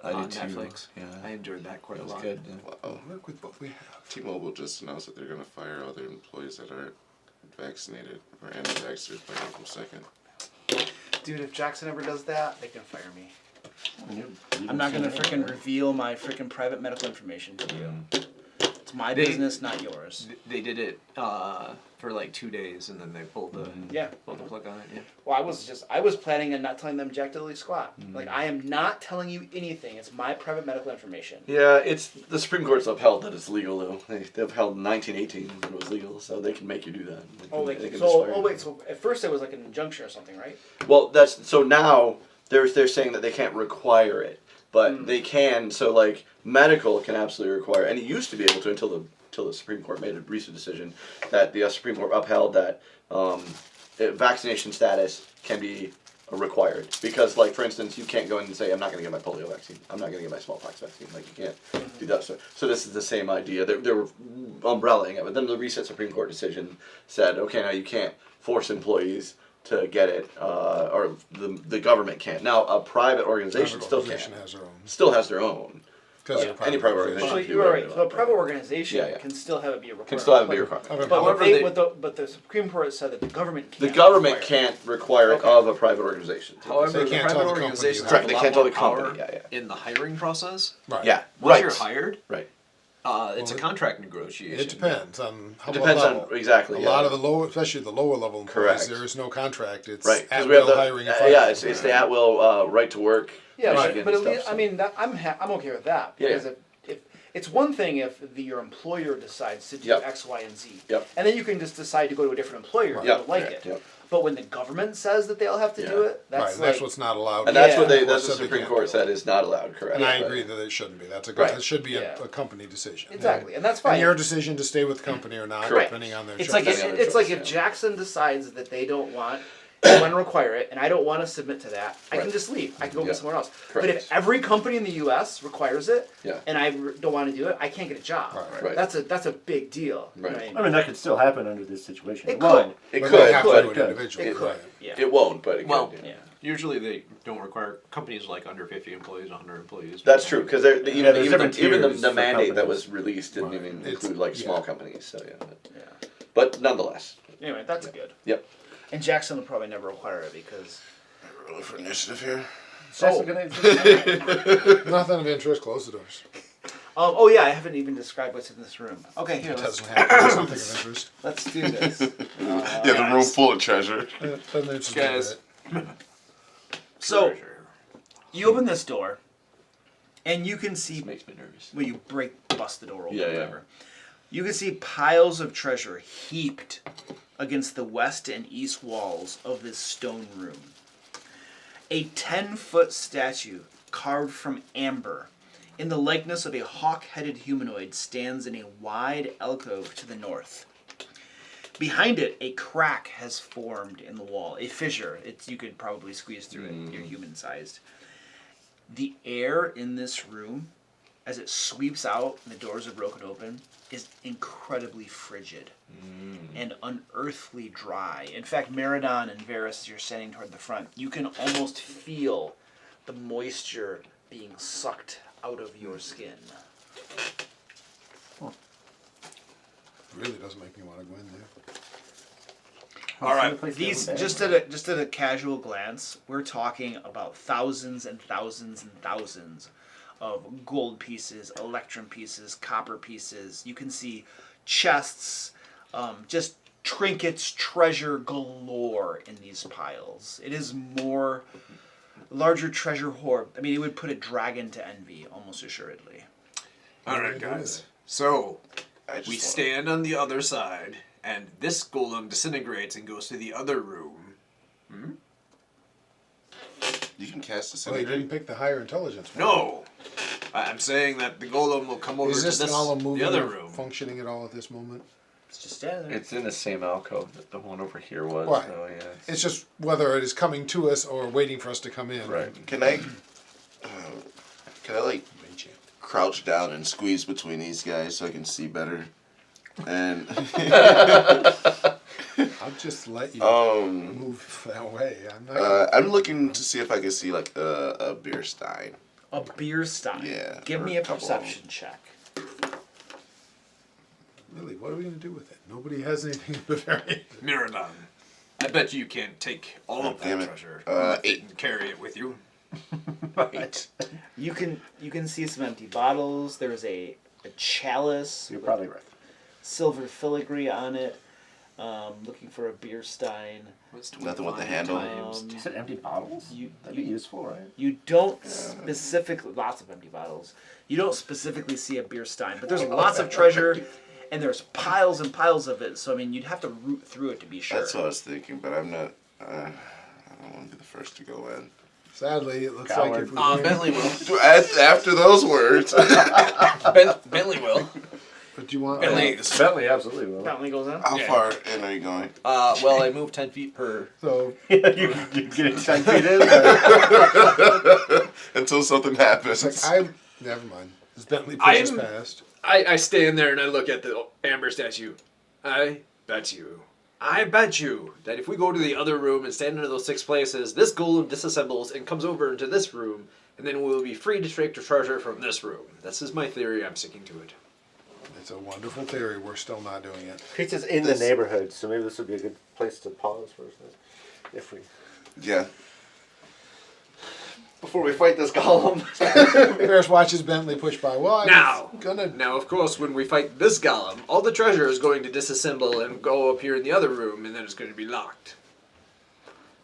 I on did too. Netflix. Yeah, I enjoyed that quite that a was lot. good. Yeah. Wow. Work with what we have. T-Mobile just announced that they're gonna fire all their employees that aren't vaccinated or anti-vaxxers by April 2nd. Dude, if Jackson ever does that, they can fire me. You I'm not gonna seen it, freaking right? reveal my freaking private medical information to you. It's my They- business, not yours. They did it for like 2 days, and then they pulled the Yeah. plug on it. Yeah. Well, I was planning on not telling them jack diddly squat. Like, I am not telling you anything. It's my private medical information. Yeah, it's the Supreme Court's upheld that it's legal though. They've upheld in 1918 that it was legal, so they can make you do that. They can- Oh, like, they can so, just fire oh you. wait, so at first it was like an injunction or something, right? Well, that's so now they're saying that they can't require it, but they can. So like medical can absolutely require, and it used to be able to until the Supreme Court made a recent decision that the Supreme Court upheld that vaccination status can be required because, like for instance, you can't go in and say I'm not going to get my polio vaccine, I'm not going to get my smallpox vaccine. Like you can't do that. So this is the same idea. They were umbrellaing it, but then the recent Supreme Court decision said, okay, now you can't force employees to get it, or the government can't. Now, a private organization Private still organization can. has their own. Still has their own. 'Cause Yeah, they're any private organization. organization. So do you're whatever right. they So a want. private organization Yeah, yeah. can still have it be a requirement. Can still have it be required. Okay. But However, but the Supreme Court said that the government The can't. government require it. can't require it Okay. of a private organization. However, They the can't private tell the company organizations you have Correct, a they lot can't tell more the company, power yeah, in the hiring process. Right. Yeah, Once right. you're hired, Right. it's a contract negotiation. It depends on how It depends what level. on exactly. A yeah. lot of the lower, especially the lower level employees, Correct. there is no contract. It's Right, because at we have will the hiring and firing. yeah, it's the at will right to work. Yeah, Michigan but at and least, stuff, I mean, that, I'm okay with that Yeah, because yeah. if it's one thing if your employer decides to do Yep. X, Y, and Z, Yep. and then you can just decide to go to a different employer if you Yep. don't like Yeah, it. yep. But when the government says that they'll have to do Yeah. it, Right, that's and like that's what's not allowed. And that's Yeah. what they Court that's the said they Supreme can't Court do said it. is not allowed. Correct. And I But- agree that it shouldn't be. That's a Right. it should be Yeah. a company decision. exactly, and that's fine. And your decision to stay with the company or not, Correct. depending on their It's choice. like Depending on it's their like choice, if yeah. Jackson decides that they don't want to require it, and I don't want to submit to that, I can Right. just leave. I can go Yeah. get somewhere else. Correct. But if every company in the U.S. requires it, Yeah. and I don't want to do it, I can't get a job. Right. That's a big deal. Right. I mean, that could still happen under this situation. It won't. It But could, they have to but do it individually. It could. right. Yeah. it won't. But it Well, could. Yeah. Usually they don't require companies like under 50 employees, 100 employees. That's true because there's different even tiers the for mandate that companies. was released didn't Right. even It's- include like yeah. small companies. So yeah. Yeah. But nonetheless. Anyway, that's good. Yep. And Jackson will probably never require it because. Roll for initiative here. Jackson, Nothing of interest. Close the doors. Oh yeah, I haven't even described what's in this room. Okay, here It let's doesn't have something of interest. let's do this. Yeah, the room full of treasure. It doesn't interest me a Guys. bit. So Treasure. you open this door, and you can see. It makes me nervous. Well, you bust the door open, Yeah, yeah. whatever. You can see piles of treasure heaped against the west and east walls of this stone room. A 10-foot statue carved from amber in the likeness of a hawk-headed humanoid stands in a wide alcove to the north. Behind it, a crack has formed in the wall, a fissure. You could probably squeeze through it. You're human-sized. The air in this room, as it sweeps out and the doors are broken open, is incredibly frigid and unearthly dry. In fact, Meridon and Varys, as you're standing toward the front, you can almost feel the moisture being sucked out of your skin. Really doesn't make me want to go in there. All right. These just at a casual glance, we're talking about thousands and thousands and thousands of gold pieces, electrum pieces, copper pieces. You can see chests, just trinkets, treasure galore in these piles. It is larger treasure hoard. I mean, it would put a dragon to envy, almost assuredly. All right, guys. So I just we wanna- stand on the other side, and this golem disintegrates and goes to the other room. You can cast this. Well, you didn't pick the higher intelligence one. No, I'm saying that the golem will come over Is to this all moving the other or room. functioning at all at this moment? It's just standing there. It's in the same alcove that the one over here was. Right. So yeah. It's just whether it is coming to us or waiting for us to come in. Right. Can I like crouch down and squeeze between these guys so I can see better? And I'll just let you um, move that way. I'm not. I'm looking to see if I can see like a beer stein. A beer stein. Yeah, Give or me a a couple of perception check. Really, what are we going to do with it? Nobody has anything to vary. Miradon, I bet you can't take all of damn that it. treasure 8. and carry it with you. Right. You can see some empty bottles. There's a chalice You're with probably right. silver filigree on it. Looking for a beer stein. Nothing with the handle. You said empty bottles? You- That'd you- be useful, right? You don't specifically, lots of empty bottles. You don't specifically see a beer stein, but there's lots of treasure, and there's piles and piles of it. So I mean, you'd have to root through it to be sure. That's what I was thinking, but I'm not. I don't want to be the first to go in. Sadly, it looks Coward. like if we Bentley will. After those words, Bentley will. But you want? Bentley. Bentley absolutely will. Bentley goes in. how Yeah. far in are you going? Well, I move 10 feet per. So you get 10 feet in? Until something happens. it's like never mind. As Bentley pushes I'm- past. I stand there and I look at the amber statue. I bet you that if we go to the other room and stand into those 6 places, this golem disassembles and comes over into this room and then we'll be free to take the treasure from this room. This is my theory. I'm sticking to it. It's a wonderful theory. We're still not doing it. Pizza's in the neighborhood, so maybe this would be a good place to pause for a second. If we. Yeah. Before we fight this golem. Ferris watches Bentley push by. Well, Now, of course, when we fight this golem, all the treasure is going to disassemble and go up here in the other room, and then it's going to be locked.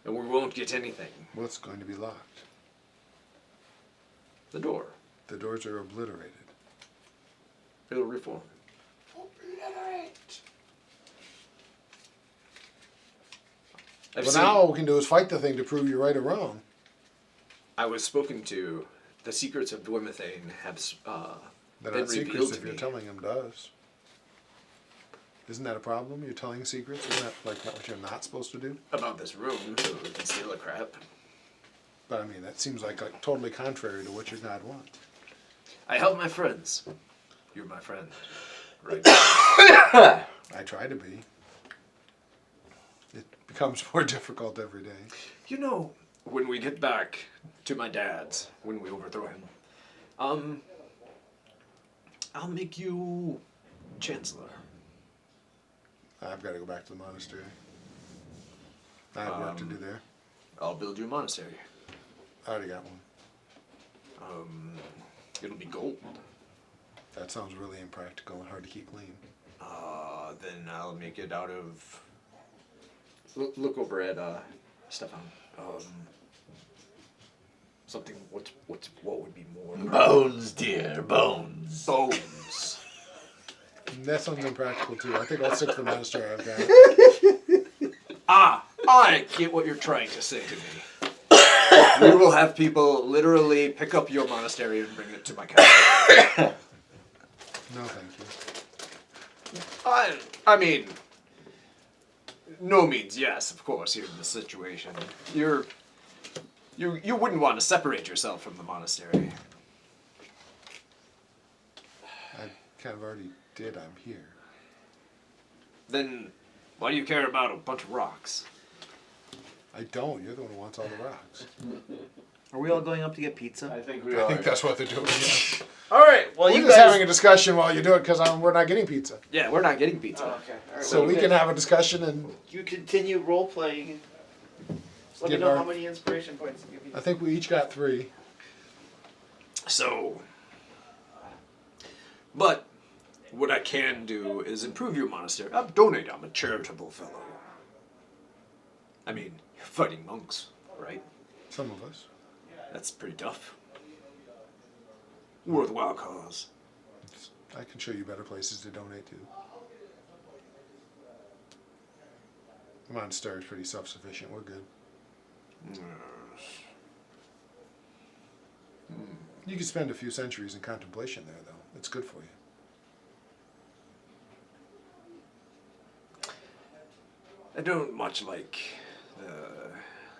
And we won't get anything. What's going to be locked? The door. The doors are obliterated. It'll reform. Obliterate. Now all we can do is fight the thing to prove you're right or wrong. I was spoken to. The secrets of Dwemethain have They're been not secrets revealed if to you're me. telling them does. Isn't that a problem? You're telling secrets? Isn't that like what you're not supposed to do? About this room, so we can steal the crap. But I mean, that seems like totally contrary to what your God wants. I help my friends. You're my friend. Right. I try to be. It becomes more difficult every day. You know, when we get back to my dad's, when we overthrow him, I'll make you chancellor. I've got to go back to the monastery. I have work to do there. I'll build you a monastery. I already got one. It'll be gold. That sounds really impractical and hard to keep clean. Then I'll make it out of. Look over at Stefan. Something. What would be more? Bones, dear, bones. Bones. That sounds impractical too. I think I'll stick to the monastery I've got. I get what you're trying to say to me. We will have people literally pick up your monastery and bring it to my castle. No, thank you. I mean, no means yes, of course, you're in this situation. You wouldn't want to separate yourself from the monastery. I kind of already did. I'm here. Then why do you care about a bunch of rocks? I don't. You're the one who wants all the rocks. Are we all going up to get pizza? I think we I are. think that's what they're doing. Yeah. All right. Well, We're you just guys. having a discussion while you do it because we're not getting pizza. Yeah, we're not getting pizza. Oh, okay. All right, So well, we you can guys- have a discussion and You continue role playing. Just let me Get know our- how many inspiration points you give me. I think we each got 3. So, but what I can do is improve your monastery. I'll donate. I'm a charitable fellow. I mean, you're fighting monks, right? Some of us. That's pretty tough. Worthwhile cause. I can show you better places to donate to. The monastery is pretty self-sufficient. We're good. You could spend a few centuries in contemplation there, though. It's good for you. I don't much like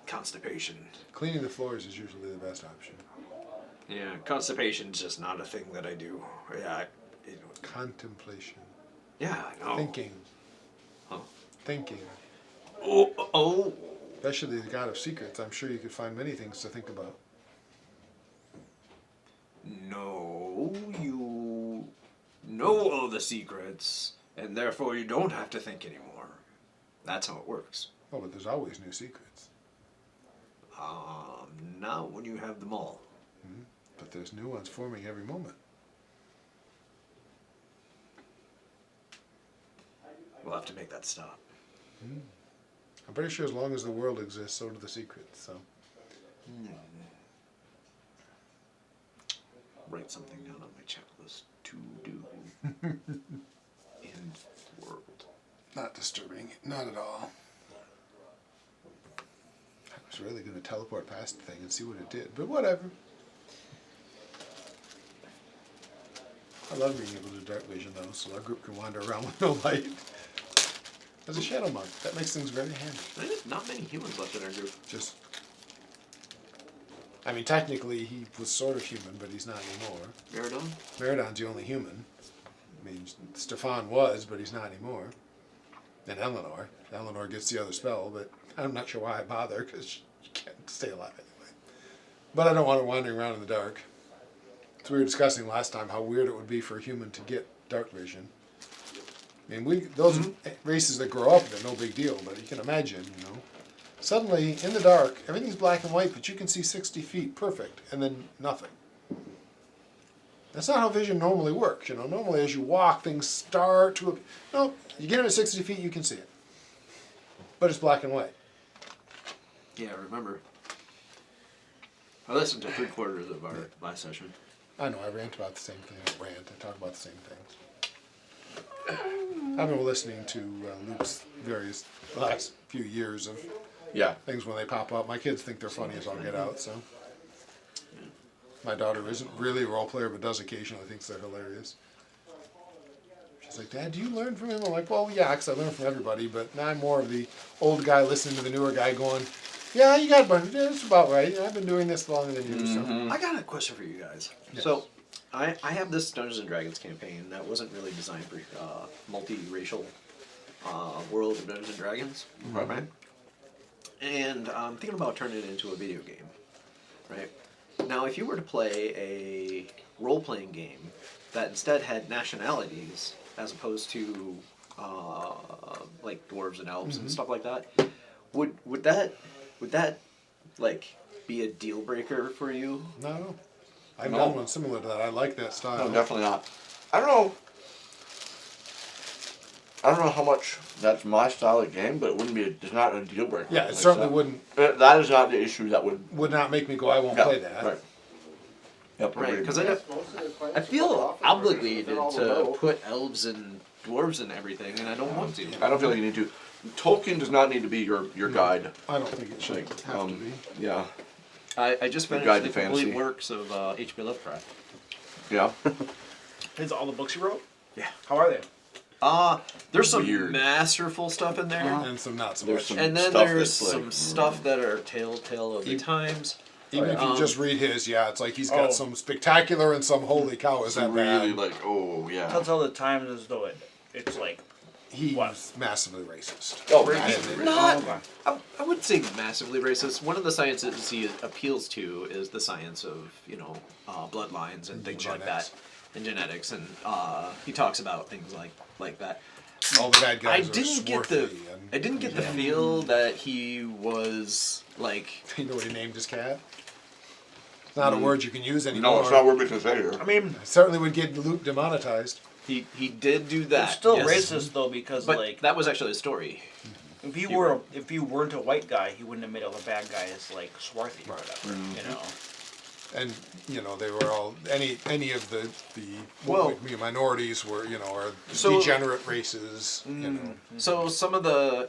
constipation. Cleaning the floors is usually the best option. Yeah, constipation's just not a thing that I do. Yeah, Contemplation. yeah, I know. Thinking. Huh? Thinking. Oh. Especially the God of Secrets. I'm sure you could find many things to think about. No, you know all the secrets, and therefore you don't have to think anymore. That's how it works. Oh, but there's always new secrets. Not when you have them all. But there's new ones forming every moment. We'll have to make that stop. I'm pretty sure as long as the world exists, so do the secrets. So Write something down on my checklist to do in the world. not disturbing. Not at all. I was really going to teleport past the thing and see what it did, but whatever. I love being able to do dark vision though, so our group can wander around with no light. As a shadow monk, that makes things very handy. There's not many humans left in our group. Just, I mean, technically he was sort of human, but he's not anymore. Meridon? Meridon's the only human. I mean, Stefan was, but he's not anymore. And Eleanor. Eleanor gets the other spell, but I'm not sure why I bother, because she can't stay alive anyway. But I don't want it wandering around in the dark. So we were discussing last time how weird it would be for a human to get dark vision. I mean, those races that grow up, they're no big deal, but you can imagine, suddenly in the dark, everything's black and white, but you can see 60 feet perfect, and then nothing. That's not how vision normally works. Normally as you walk, things start to. No, you get them at 60 feet, you can see it, but it's black and white. Yeah, remember. I listened to 3/4 of our last session. I know, I rant about the same thing. I talk about the same things. I've been listening to Luke's various last few years of things when they pop up. My kids think they're funny as all get out, so. My daughter isn't really a role player, but does occasionally thinks they're hilarious. She's like, Dad, do you learn from him? I'm like, well, yeah, because I learn from everybody, but now I'm more of the old guy listening to the newer guy going, yeah, you got a bunch. That's about right. I've been doing this longer than you. So. I got a question for you guys. Yes. So, I have this Dungeons and Dragons campaign that wasn't really designed for multiracial world of Dungeons and Dragons, right? And I'm thinking about turning it into a video game, right? Now, if you were to play a role-playing game that instead had nationalities as opposed to like dwarves and elves and stuff like that, would that like be a deal breaker for you? No. I've done one similar to that. I like that style. No, definitely not. I don't know how much that's my style of game, but it wouldn't be. It's not a deal breaker. Yeah, it certainly wouldn't. That is not the issue that would not make me go, I won't play that. Right. Yep. Right, because I feel obligated to put elves and dwarves and everything, and I don't want to. I don't feel like you need to. Tolkien does not need to be your guide. I don't think it should have to be. Yeah. I just Guide finished to the fantasy. complete works of H.P. Lovecraft. Yeah. Is all the books you wrote? Yeah. How are they? There's some Weird. masterful stuff in there. And some not so There's much. some And then stuff there's that's, like, some stuff that are telltale of the times. Even if you just read his, it's like he's got some spectacular and some holy cow, is that really bad? like, oh yeah. Tell all the times as though it's like He's what? massively racist. Oh, I wouldn't say massively racist. One of the sciences he appeals to is the science of bloodlines and things like that, and genetics, and he talks about things like that. All the bad guys I didn't get the feel that he was like. You know what he named his cat? It's not a word you can use anymore. No, it's not what we can say here. I mean, Certainly would get Luke demonetized. He did do that. it's still yes. racist though because But like that was actually a story. if you weren't a white guy, he wouldn't have made all the bad guys like swarthy or whatever. And they were all any of the minorities were are So- degenerate races. So some of the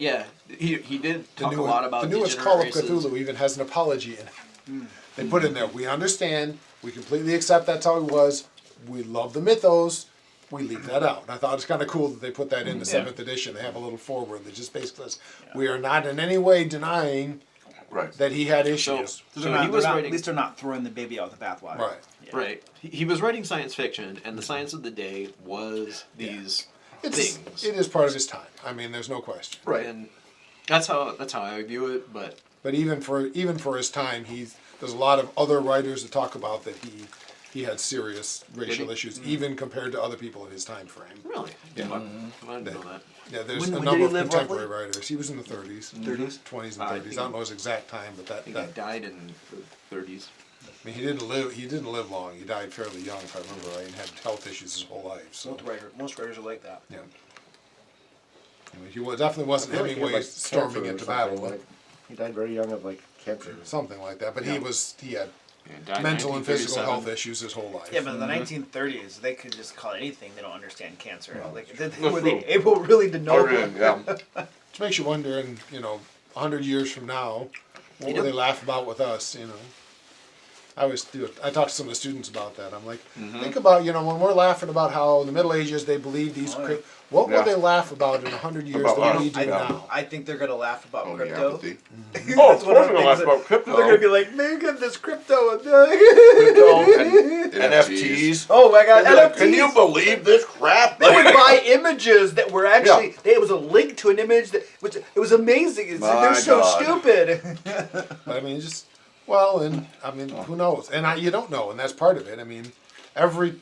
he did talk a lot about the newest degenerate Call of races. Cthulhu even has an apology in it. They put in there, we understand, we completely accept that's how he was, we love the mythos, we leave that out. And I thought it's kind of cool that they put that in the 7th edition. They have a little foreword that just basically says, we are not in any way denying that he had issues. At least they're not throwing the baby out with the bathwater. Right. Yeah. Right. He was writing science fiction, and the science of the day was these things. It is part of his time. I mean, there's no question. Right. And that's how I view it. But even for his time, there's a lot of other writers that talk about that he had serious racial issues, even compared to other people of his time frame. Really, Yeah. I didn't know that. Yeah, there's When a did number he of live contemporary writers. He was in the 30s, 30s? 20s and I 30s. I think- don't know his exact time, but I think he died in the 30s. I mean, he didn't live long. He died fairly young, if I remember right, and had health issues his whole life. So Most writers are like that. yeah, I mean, he definitely wasn't I feel like he had, Hemingway like, storming cancer or into something, battle, like, he died very young of like cancer. something like that. But he had Died in mental and physical 1937. health issues his whole life. Yeah, but in the 1930s, they could just call it anything. They don't understand cancer. Were they able really to know? Which makes you wonder, in 100 years from now, what will they laugh about with us? I always do it. I talk to some of the students about that. I'm like, think about when we're laughing about how in the Middle Ages they believed these. What will they laugh about in 100 years About that us, we do now? I think they're gonna laugh about Oh, crypto. apathy. Oh, of course we're gonna laugh about crypto. They're gonna be like, man, get this crypto. NFTs. Oh my god, NFTs. Can you believe this crap? They would buy images that were actually. It was a link to an image it was amazing. It's like, My they're so God. stupid. I mean, just Well, and I mean, who knows? And you don't know, and that's part of it. I mean, every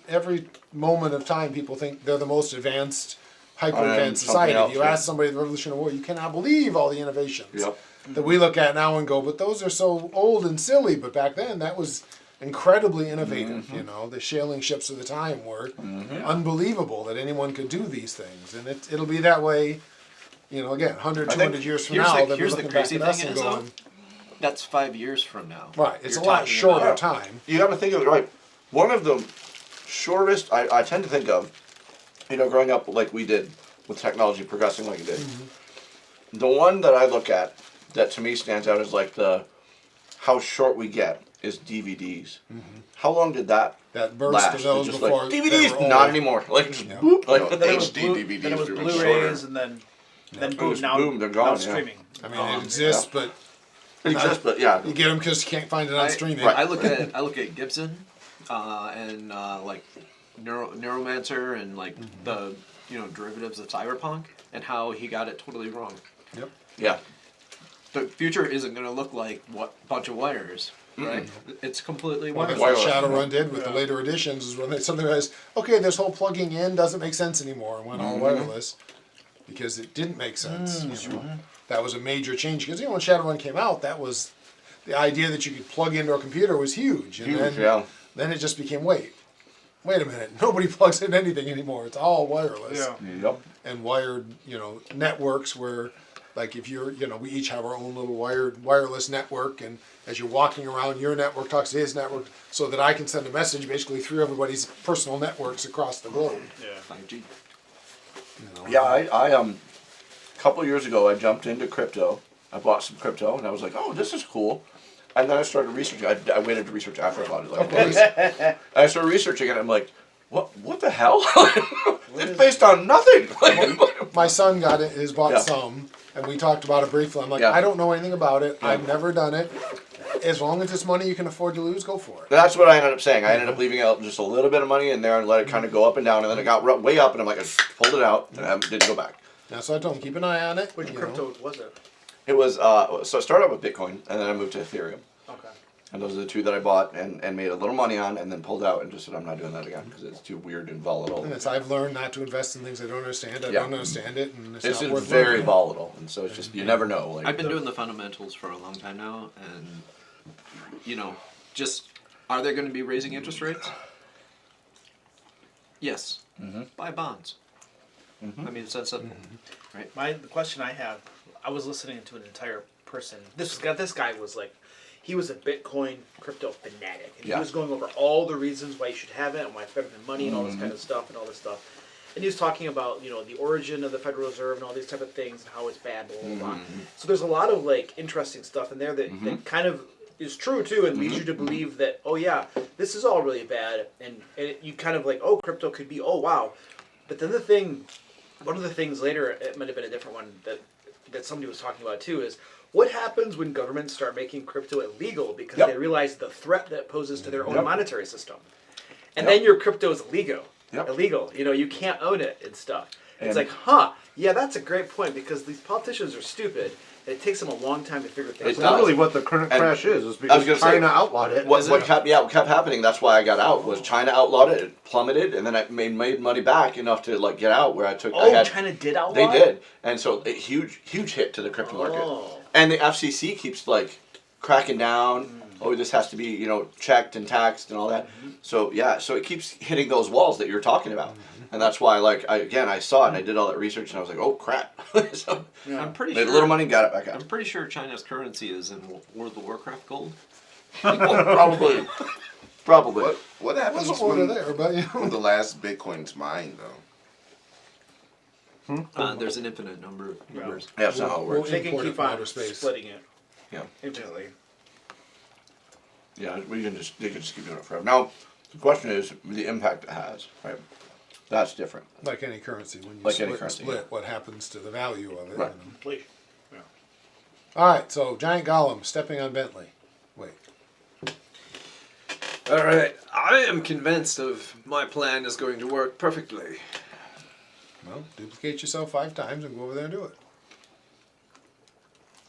moment of time, people think they're the most advanced, hyper-advanced something society. else, You yeah. ask somebody in the Revolutionary War, you cannot believe all the innovations Yep. that we look at now and go, but those are so old and silly. But back then, that was incredibly innovative. You know, the sailing ships of the time were unbelievable that anyone could do these things, and it'll be that way. You know, again, 100, 200 years from now, they'll be looking back at us and going, That's 5 years from now. right, it's You're a lot talking shorter about- time. You got to think of it right. One of the shortest I tend to think of, you know, growing up like we did with technology progressing like it did. The one that I look at that to me stands out as like the how short we get is DVDs. How long did that That burst last? of those Just before like they DVDs, were old. not anymore. Like just Yeah. boop, like No, Then it was HD Blu- DVDs then it was were Blu-rays, shorter. and then It boom, was now, boom, they're now gone, yeah. streaming. I mean, it exists, but it exists, but yeah. you get them because you can't find it on streaming. I look at Gibson, and like Neuromancer and like the derivatives of cyberpunk and how he got it totally wrong. Yep. Yeah. The future isn't going to look like what bunch of wires, right? It's completely Well, that's wireless. what Shadowrun did with the later editions, is when they something was, okay, this whole plugging in doesn't make sense anymore, and went all wireless because it didn't make sense. You know? That was a major change because when Shadowrun came out, that was the idea that you could plug into a computer was huge, and Huge, yeah. then it just became wait a minute, nobody plugs in anything anymore. It's all wireless. Yeah. Yep. And wired, networks where, like, if you're, we each have our own little wireless network, and as you're walking around, your network talks to his network, so that I can send a message basically through everybody's personal networks across the globe. Yeah. 5G. Yeah, I a couple years ago I jumped into crypto. I bought some crypto and I was like, oh, this is cool. And then I started researching. I waited to research after I bought it. Like, I started researching it and I'm like, what the hell? It's based on nothing. My son got it, has bought Yeah. some, and we talked about it briefly. I'm like, Yeah. I don't know anything about it. I've never done it. As long as it's money you can afford to lose, go for it. That's what I ended up saying. I ended up leaving out just a little bit of money in there and let it kind of go up and down. And then it got way up and I'm like, I pulled it out and I didn't go back. Now, so I told him, keep an eye on it. Which you know. crypto was it? It was, so I started out with Bitcoin and then I moved to Ethereum. Okay. And those are the two that I bought and made a little money on and then pulled out and just said, I'm not doing that again because it's too weird and volatile. And it's, I've learned not to invest in things I don't understand. I Yeah. don't understand it, and it's It's not just worth very learning. volatile. And so it's just, you never know. Like, I've been doing the fundamentals for a long time now, and just are they going to be raising interest rates? Yes. Buy bonds. I mean, it's that simple, right? The question I have, I was listening to an entire person. This guy was like, he was a Bitcoin crypto fanatic, and Yeah. he was going over all the reasons why you should have it and why it's better than money and all this kind of stuff and all this stuff. And he was talking about the origin of the Federal Reserve and all these type of things and how it's bad, blah blah blah. So there's a lot of like interesting stuff in there that kind of is true too, and leads you to believe that this is all really bad, and you kind of like crypto could be wow, but then one of the things later, it might have been a different one that somebody was talking about too, is what happens when governments start making crypto illegal because Yep. they realize the threat that poses to their own Yep. monetary system, and Yep. then your crypto is illegal. Yep. Illegal. You can't own it and stuff. It's And- like, yeah, that's a great point because these politicians are stupid. And it takes them a long time to figure things It's out. not- Literally, what the current And crash is I was because gonna say, China outlawed it. what kept happening, that's why I got out, was China outlawed it, it plummeted, and then I made money back enough to like get out where I China did outlaw They it? did. And so a huge hit to the crypto market. Oh. And the FCC keeps like cracking down. Oh, this has to be, checked and taxed and all that. So so it keeps hitting those walls that you're talking about. And that's why I saw it and I did all that research and I was like, oh crap. So I'm pretty made sure. a little money and got it back I'm out. pretty sure China's currency is in World of Warcraft gold. Probably. Probably. What There's happens a order when, there, but when the last Bitcoin's mined, though? There's an infinite number of numbers. Yeah, that's not how it works. They can import it keep from on outer space. splitting it Yeah. infinitely. Yeah, they can just keep doing it forever. Now, the question is the impact it has, right? That's different. like any currency, when you Like split, any currency, split what happens to the value of it. Right. Please. All right, so giant golem stepping on Bentley. Wait, All right, I am convinced of my plan is going to work perfectly. well, duplicate yourself 5 times and go over there and do it.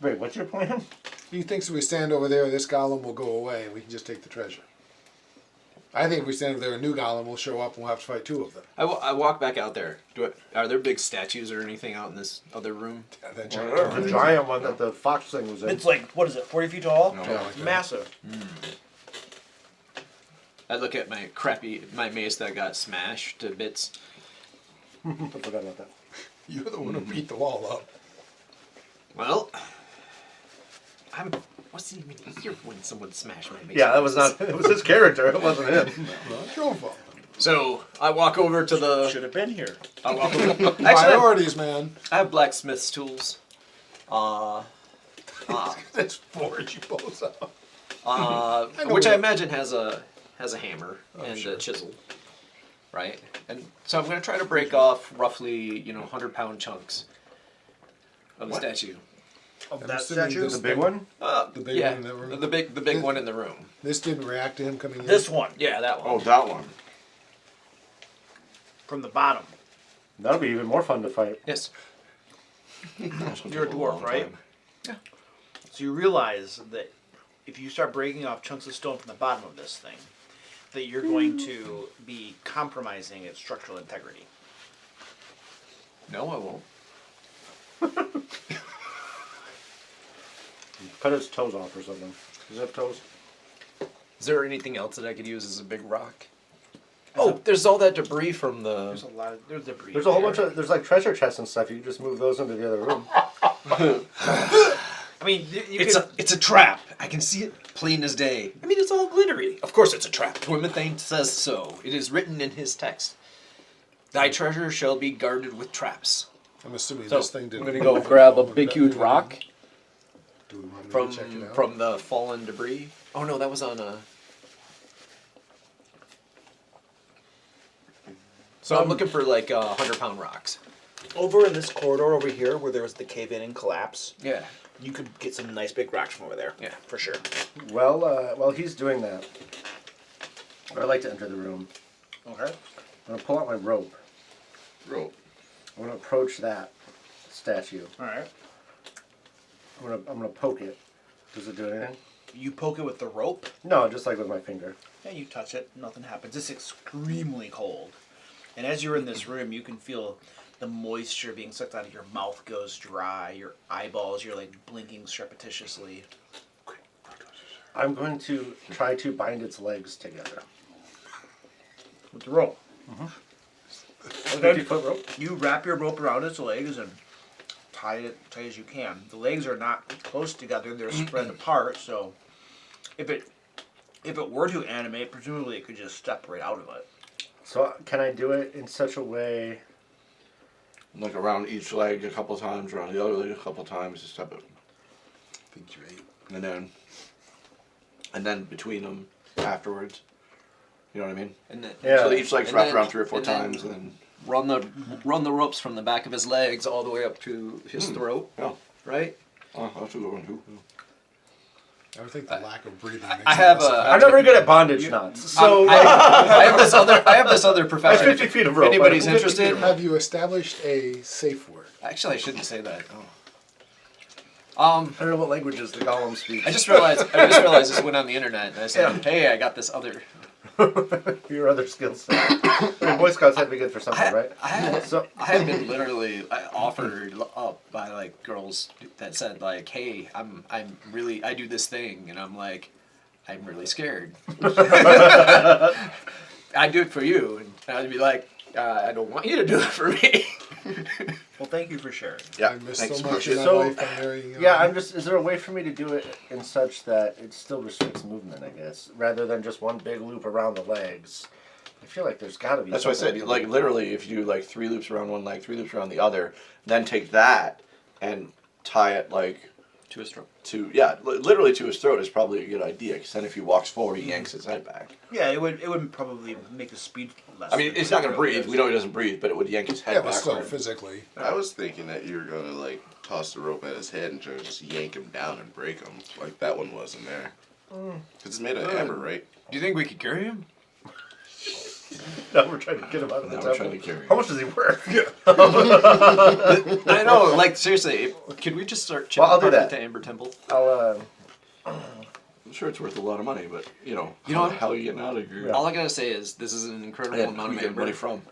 Wait, what's your plan? He thinks if we stand over there, this golem will go away and we can just take the treasure. I think if we stand over there, a new golem will show up and we'll have to fight 2 of them. I walk back out there. Are there big statues or anything out in this other room? That The giant one that the fox thing was in. It's like, what is it, 40 feet tall? No. It's massive. I look at my mace that got smashed to bits. I forgot about that. You're the one who beat the wall up. Well, wasn't even here when someone smashed my mace. Yeah, that was not. It was his character. It wasn't him. Not your fault. So I walk over to the. Should have been here. I walk over. Actually, Priorities, man. I have blacksmith's tools. That's forge you both up. Which I imagine has a hammer and a chisel, right? And so I'm going to try to break off roughly 100-pound chunks of the statue. Of that statue? The big one? The big Yeah, one in that room? the big one in the room. This didn't react to him coming in? This one. Yeah, that one. Oh, that one. From the bottom. That'll be even more fun to fight. Yes. You're a dwarf, right? Yeah. So you realize that if you start breaking off chunks of stone from the bottom of this thing, that you're going to be compromising its structural integrity. No, I won't. Cut his toes off or something. Does it have toes? Is there anything else that I could use as a big rock? Oh, there's all that debris from the. There's a lot of debris. There's a whole bunch of there's like treasure chests and stuff. You can just move those into the other room. I mean, It's a trap. I can see it plain as day. I mean, it's all glittery. Of course, it's a trap. Twimethane says so. It is written in his text. Thy treasure shall be guarded with traps. I'm assuming So, this thing didn't. I'm gonna go grab a big huge rock. Do we want me From to check it out? from the fallen debris. Oh no, that was on a. So I'm looking for like 100-pound rocks. Over in this corridor over here, where there was the cave in and collapse, Yeah. you could get some nice big rocks from over there. Yeah. For sure. Well, while he's doing that, I'd like to enter the room. Okay. I'm gonna pull out my rope. Rope. I'm gonna approach that statue. All right. I'm gonna poke it. Does it do anything? You poke it with the rope. No, just like with my finger. Yeah, you touch it. Nothing happens. It's extremely cold. And as you're in this room, you can feel the moisture being sucked out of your mouth goes dry. Your eyeballs, you're like blinking surreptitiously. I'm going to try to bind its legs together. With the rope. 50-foot rope? You wrap your rope around its legs and tie it tight as you can. The legs are not close together; they're spread apart. So, if it were to animate, presumably it could just step right out of it. So can I do it in such a way? Like around each leg a couple times, around the other leg a couple times, just step it. I think you're right. And then between them afterwards. You know what I mean? And then, Yeah. So that each leg's And wrapped then- around 3 or 4 and then- times, and then. run the ropes from the back of his legs all the way up to his throat. Yeah. Right. Oh, that's a good one too. I would think the lack of breathing makes I have it less a- I'm not very good at bondage knots. So I have this other profession. 50 feet of rope. If anybody's But- interested. Have you established a safe word? Actually, I shouldn't say that. Oh. I don't know what languages the golem speaks. I just realized this went on the internet, and I said, "Hey, I got this other." Your other skills. I mean, Boy Scouts had to be good for something, right? I had So been literally offered up by like girls that said like, "Hey, I do this thing," and I'm like, "I'm really scared." I do it for you, and I'd be like, "I don't want you to do it for me." Well, thank you for sharing. Yeah, I missed thanks so for much in it. my So, life. I'm marrying, yeah, I'm just. Is there a way for me to do it in such that it still restricts movement? I guess rather than just one big loop around the legs. I feel like there's got to be. That's what I something said. Like literally, if you do like 3 loops around one leg, 3 loops around the other, then take that and tie it like To his throat. literally to his throat is probably a good idea. Because then if he walks forward, he yanks his head back. Yeah, it would probably make his speed less. I mean, it's not gonna breathe. We know he doesn't breathe, but it would yank his head yeah, but still backward. physically. I was thinking that you were gonna like toss the rope at his head and try to just yank him down and break him, like that one was in there. Cause it's made of amber, right? Do you think we could carry him? Now we're trying to get him out of the Now we're temple. trying to carry him. How much does he worth? I know. Like seriously, could we just start chipping Well, I'll do apart that. the Amber Temple? I'll I'm sure it's worth a lot of money, but You know how what? the hell are you getting out of here? All I gotta say is this is an incredible Yeah, amount who of you get money amber. from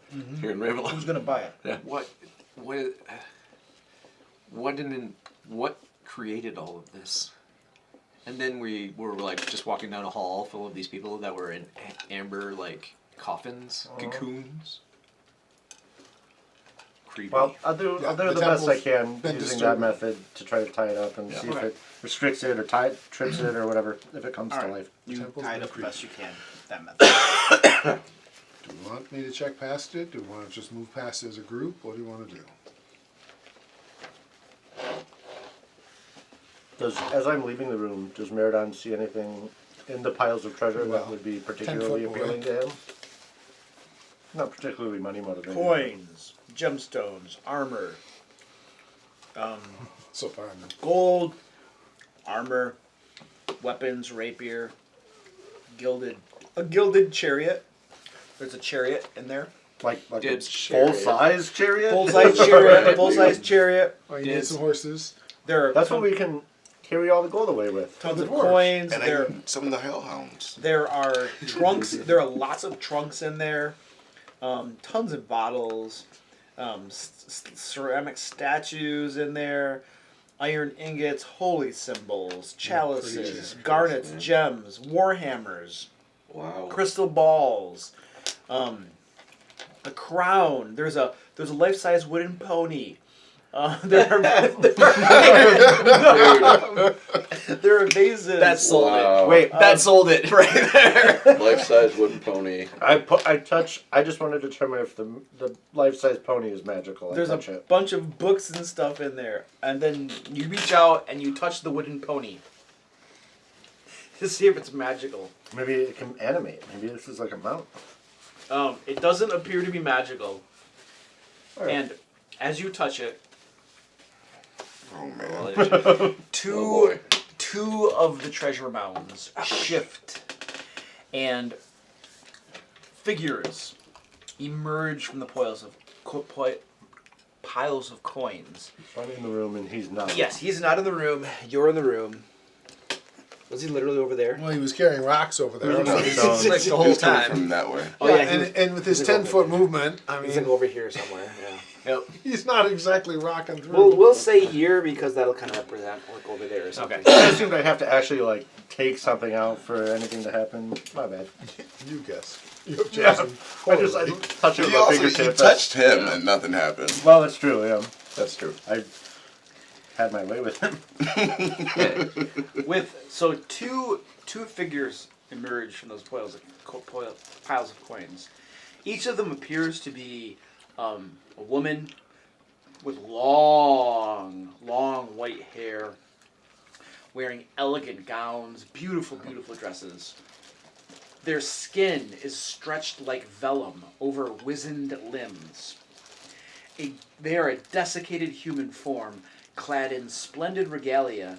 here in Ravenloft? Who's gonna buy it? Yeah. What created all of this? And then we were like just walking down a hall full of these people that were in amber like coffins, cocoons. Creepy. Well, I'll do Yeah, the the best I temple's can been using disturbed. that method to try to tie it up and Yeah. see if Okay. it restricts it or trips it or whatever if it comes to life. You Temple's tie it been up the creepy. best you can. That method. Do you want me to check past it? Do you want to just move past it as a group? What do you want to do? As I'm leaving the room, does Meridon see anything in the piles of treasure Well, that would be 10-foot particularly boy. appealing to him? Not particularly money motivated. Coins, gemstones, armor, So far, no. gold, armor, weapons, rapier, a gilded chariot. There's a chariot in there. Like a Did full size chariot? Full size chariot. Full size chariot. Oh, you need Yes. some horses? There are That's what we can carry all the gold away with. tons the of dwarves. coins. And There, some of the hellhounds. there are trunks. There are lots of trunks in there. Tons of bottles. Ceramic statues in there. Iron ingots, holy symbols, chalices, garnets, gems, warhammers, Wow. crystal balls, a crown. There's a life-size wooden pony. There are vases. That sold Wow. it. Wait, That sold it right there. Life-size wooden pony. I just want to determine if the life-size pony is magical. There's I a touch it. bunch of books and stuff in there, and then you reach out and you touch the wooden pony to see if it's magical. Maybe it can animate. Maybe this is like a mount. It doesn't appear to be magical, All right. and as you touch it, Oh man. two of the treasure mounds shift, and figures emerge from the piles of coins. I'm in the room and he's not. Yes, he's not in the room. You're in the room. Was he literally over there? Well, he was carrying rocks over there. No, He's- no. Like the whole Who's coming time. from that way? Oh yeah, and with his he's like over 10-foot there. movement, I He's like mean, over here somewhere. Yeah. Yep. he's not exactly rocking through. We'll say here because that'll kind of represent like over there or something. I assumed I'd have to actually like take something out for anything to happen. My bad. You guess. You have Yeah. chosen I poorly. touch it with You my also fingertip. touched him and nothing happened. Well, that's true. Yeah, That's true. I had my way with him. So two figures emerge from those piles of coins. Each of them appears to be a woman with long white hair, wearing elegant gowns, beautiful dresses. Their skin is stretched like vellum over wizened limbs. They are a desiccated human form, clad in splendid regalia.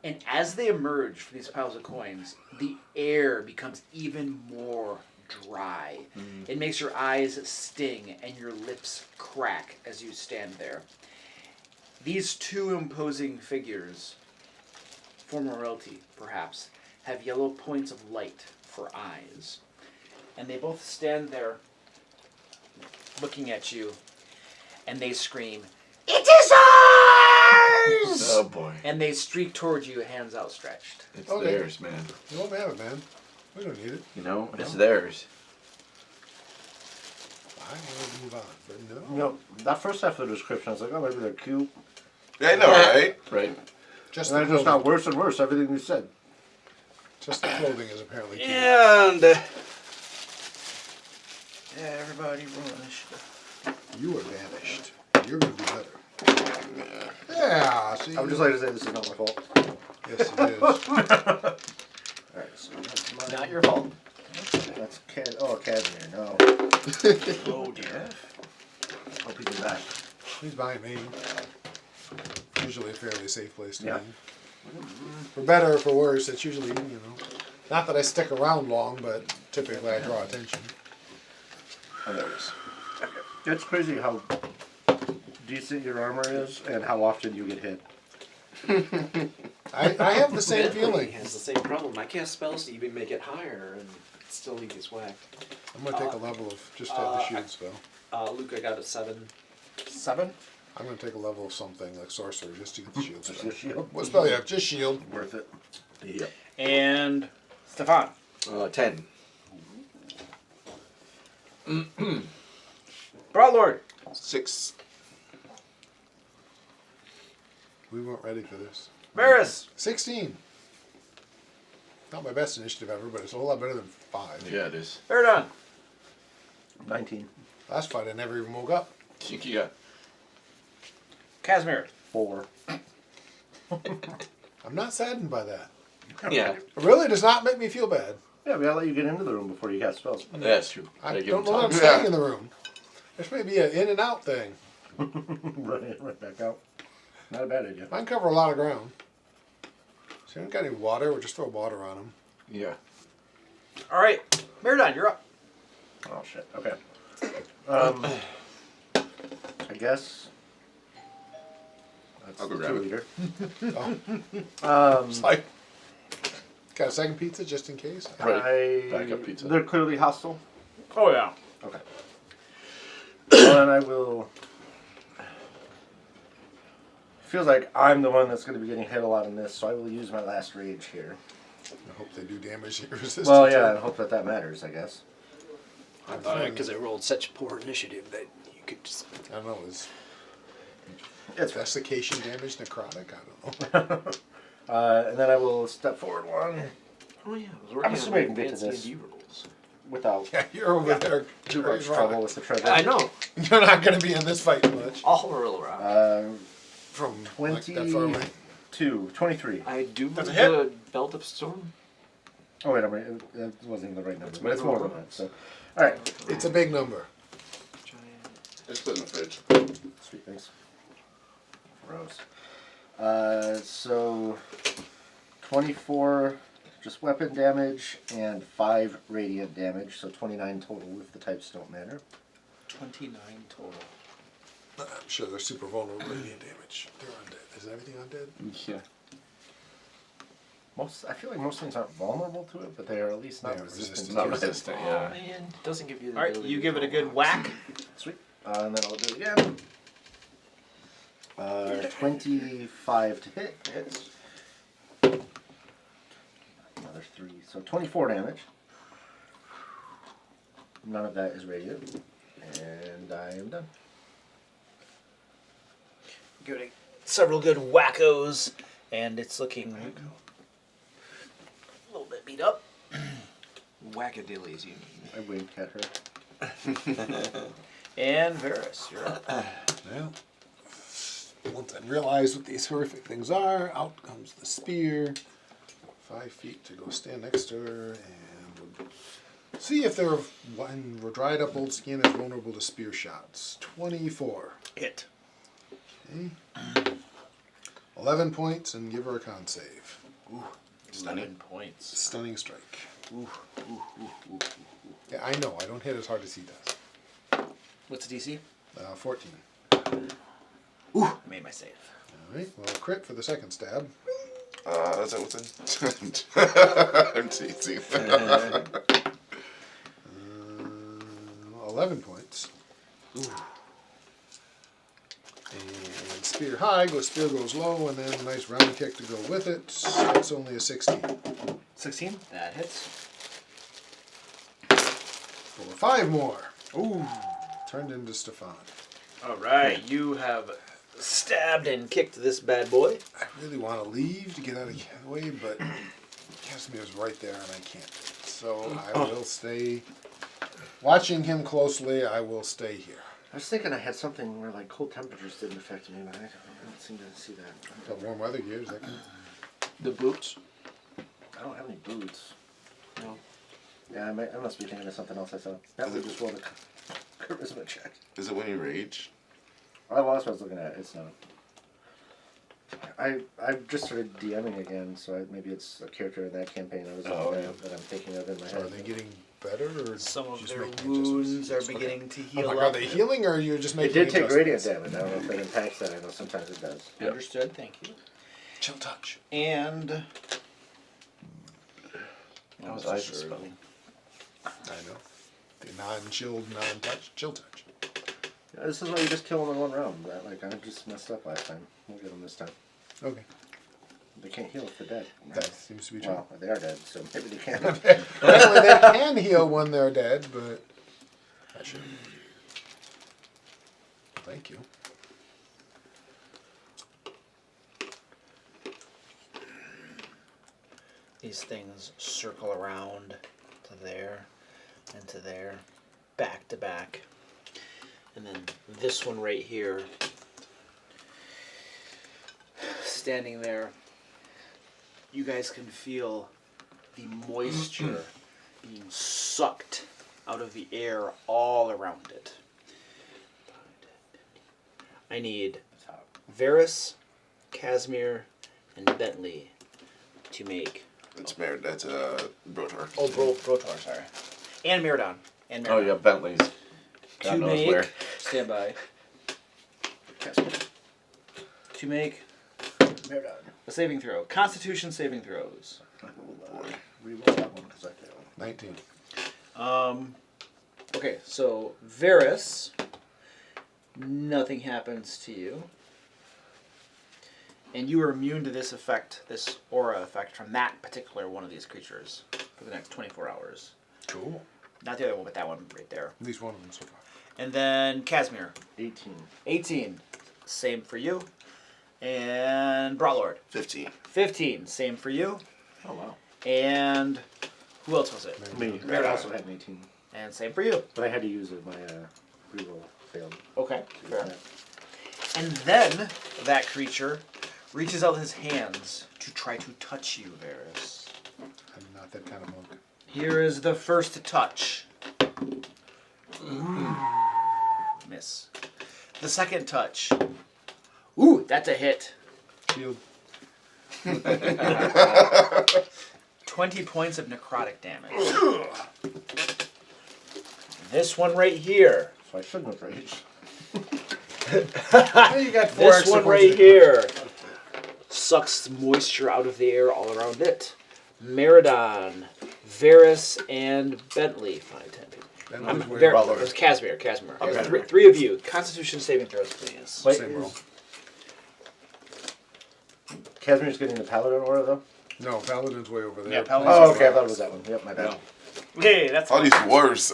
And as they emerge from these piles of coins, the air becomes even more dry. It makes your eyes sting and your lips crack as you stand there. These two imposing figures, former royalty perhaps, have yellow points of light for eyes. And they both stand there looking at you, and they scream, "It is ours!" Oh boy. And they streak towards you, hands outstretched. It's Okay. theirs, man. You won't have it, man. We don't need it. You know, it's theirs. I want to move on, but no. You know, that first half of the description, I was like, oh, maybe they're cute. Yeah, I know, right? Right. Just And the then it just got clothing. worse and worse, everything you said. Just the clothing is apparently cute. And everybody rush. You are vanished. You're going to do better. Yeah, see? I would just like to say this is not my fault. Yes, it is. Alright, so that's mine. Not your fault. That's Casimir, no. Oh dear. Hope he can back. He's behind me. Usually a fairly safe place to Yeah. be. For better or for worse, it's usually, not that I stick around long, but typically I draw attention. Oh, there it is. It's crazy how decent your armor is and how often you get hit. I have the same Bentley feeling. has the same problem. I cast spells to even make it higher, and still he gets whacked. I'm gonna take a level of just have the shield spell. Luke, I got a 7. 7? I'm gonna take a level of something like sorcerer just to get the shield Just spell. your shield. What spell you have? Just shield. Worth it. Yep. And Stefan. 10. Broadlord. 6. We weren't ready for this. Varys. 16. Not my best initiative ever, but it's a whole lot better than 5. Yeah, it is. Verdun. 19. Last fight I never even woke up. Yeah. Casimir. 4. I'm not saddened by that. Yeah. It really does not make me feel bad. Yeah, we gotta let you get into the room before you cast spells. That's true. I Gotta give don't him know that I'm time. staying in the room. This may be an in and out thing. right back out. Not a bad idea. I can cover a lot of ground. So you don't got any water? We'll just throw water on them. Yeah. All right. Verdun, you're up. Oh shit. Okay. I guess. That's I'll go the grab 2 it. liter. It's like, got a second pizza just in case? Right. Backup pizza. They're clearly hostile. Oh, yeah. Okay. Well, then I will. Feels like I'm the one that's going to be getting hit a lot in this, so I will use my last rage here. I hope they do damage to your resistance. Well, yeah, and hope that matters, I guess. I Because I rolled such poor initiative that you could just... I don't know. Is It's desiccation damage necrotic? I don't know. and then I will step forward 1 Oh, yeah. I was I'm working assuming I on can get to advanced this. D&D rules. without Yeah, you're over there. too much trouble with the treasure. I know. You're not going to be in this fight much. I'll roll around. From like, that far away. 23. I do That's a move the Belt of Storm. Oh wait, that wasn't even the right number, but it's more than that. So, all right, It's a big number. Just put it in the fridge. sweet things. Gross. So 24, just weapon damage and 5 radiant damage, so 29 total if the types don't matter. 29 total. I'm sure they're super vulnerable to radiant damage. They're undead. Is everything undead? Yeah. I feel like most things aren't vulnerable to it, but they are at least not They are resistant. resistant. to Not it. resistant, Oh, yeah. man. Doesn't give you the All right, ability you to give it a roll. good whack. Sweet. And then I'll do it again. 25 to hit. Hits. Another 3. So 24 damage. None of that is radiant. And I am done. Give it several good wackos, and it's looking a little bit beat up. Wackadillies, you mean. I winked at her. And Varys, you're up. Well, once I realize what these horrific things are, out comes the spear. 5 feet to go stand next to her and we'll see if they're when dried up old skin is vulnerable to spear shots. 24. Hit. Okay. 11 points and give her a con save. Ooh, Stunning. 11 points. Stunning strike. Ooh. Yeah, I know. I don't hit as hard as he does. What's the DC? 14. Ooh, I made my save. All right. Well, crit for the second stab. Is that what's in? I'm teasing. 11 points. Ooh. And spear high, spear goes low, and then a nice round kick to go with it. That's only a 16. 16? That hits. For 5 more. Ooh. Turned into Stefan. All right, you have stabbed and kicked this bad boy. I really want to leave to get out of the way, but Casimir's right there and I can't. So I will stay. Watching him closely, I will stay here. I was thinking I had something where like cold temperatures didn't affect me, but I don't seem to see that. Got warm weather gear, is that good? The boots. I don't have any boots. No. Yeah, I must be thinking of something else I saw. That would just roll a charisma check. Is it when you rage? Oh, well, that's what I was looking at. It's not. I just started DMing again, so maybe it's a character in that campaign that I'm thinking of in my So head. are they getting better, or Some of just their making wounds are adjustments? beginning to Okay. heal I'm like, up. are they healing, or are you just It making did take adjustments? radiant damage. I don't know if that impacts that. I know sometimes it does. Understood, thank you. Chill touch. And That was Isaac's spell. I know. The non-chilled, non-touch, chill touch. Yeah, this is why you just kill them in one round. Right? Like I just messed up last time. We'll get them this time. Okay. They can't heal if they're dead. That seems to be true. Well, they are dead, so maybe they can't. Apparently they can heal when they're dead, but I should. Thank you. these things circle around to there and to there, back to back. And then this one right here, standing there, you guys can feel the moisture being sucked out of the air all around it. I need Varys, Casimir, and Bentley to make. That's Merit. That's Brotar. Oh, Brotar, sorry. And Miradon. And Miradon. Oh yeah, Bentley's. God To knows make. where. Stand by. To make Miradon. a saving throw. Constitution saving throws. Reroll that one because I failed. 19. Okay, so Varys, nothing happens to you. And you are immune to this effect, this aura effect, from that particular one of these creatures for the next 24 hours. Cool. Not the other one, but that one right there. At least one of them so far. And then Casimir. 18. 18. Same for you. And Brawlord. 15. 15. Same for you. Oh wow. And who else was it? Me. I also had an 18. And same for you. But I had to use it. My reroll failed. Okay, fair. And then that creature reaches out his hands to try to touch you, Varys. I'm not that kind of monk. Here is the first touch. Miss. The second touch. Ooh, that's a hit. Shield. 20 points of necrotic damage. This one right here. So I shouldn't have raged. You got 4 This extra one points right of- here sucks moisture out of the air all around it. Meradon, Varys, and Bentley. 5, 10. That I'm was where- It was Casimir. Okay. Three of you. Constitution saving throws, please. Wait, Same roll. Casimir's getting the paladin aura though? No, Paladin's way over there. Yeah, Paladin's Oh, okay. I thought it was that one. Yep, my bad. Hey, that's All these dwarves.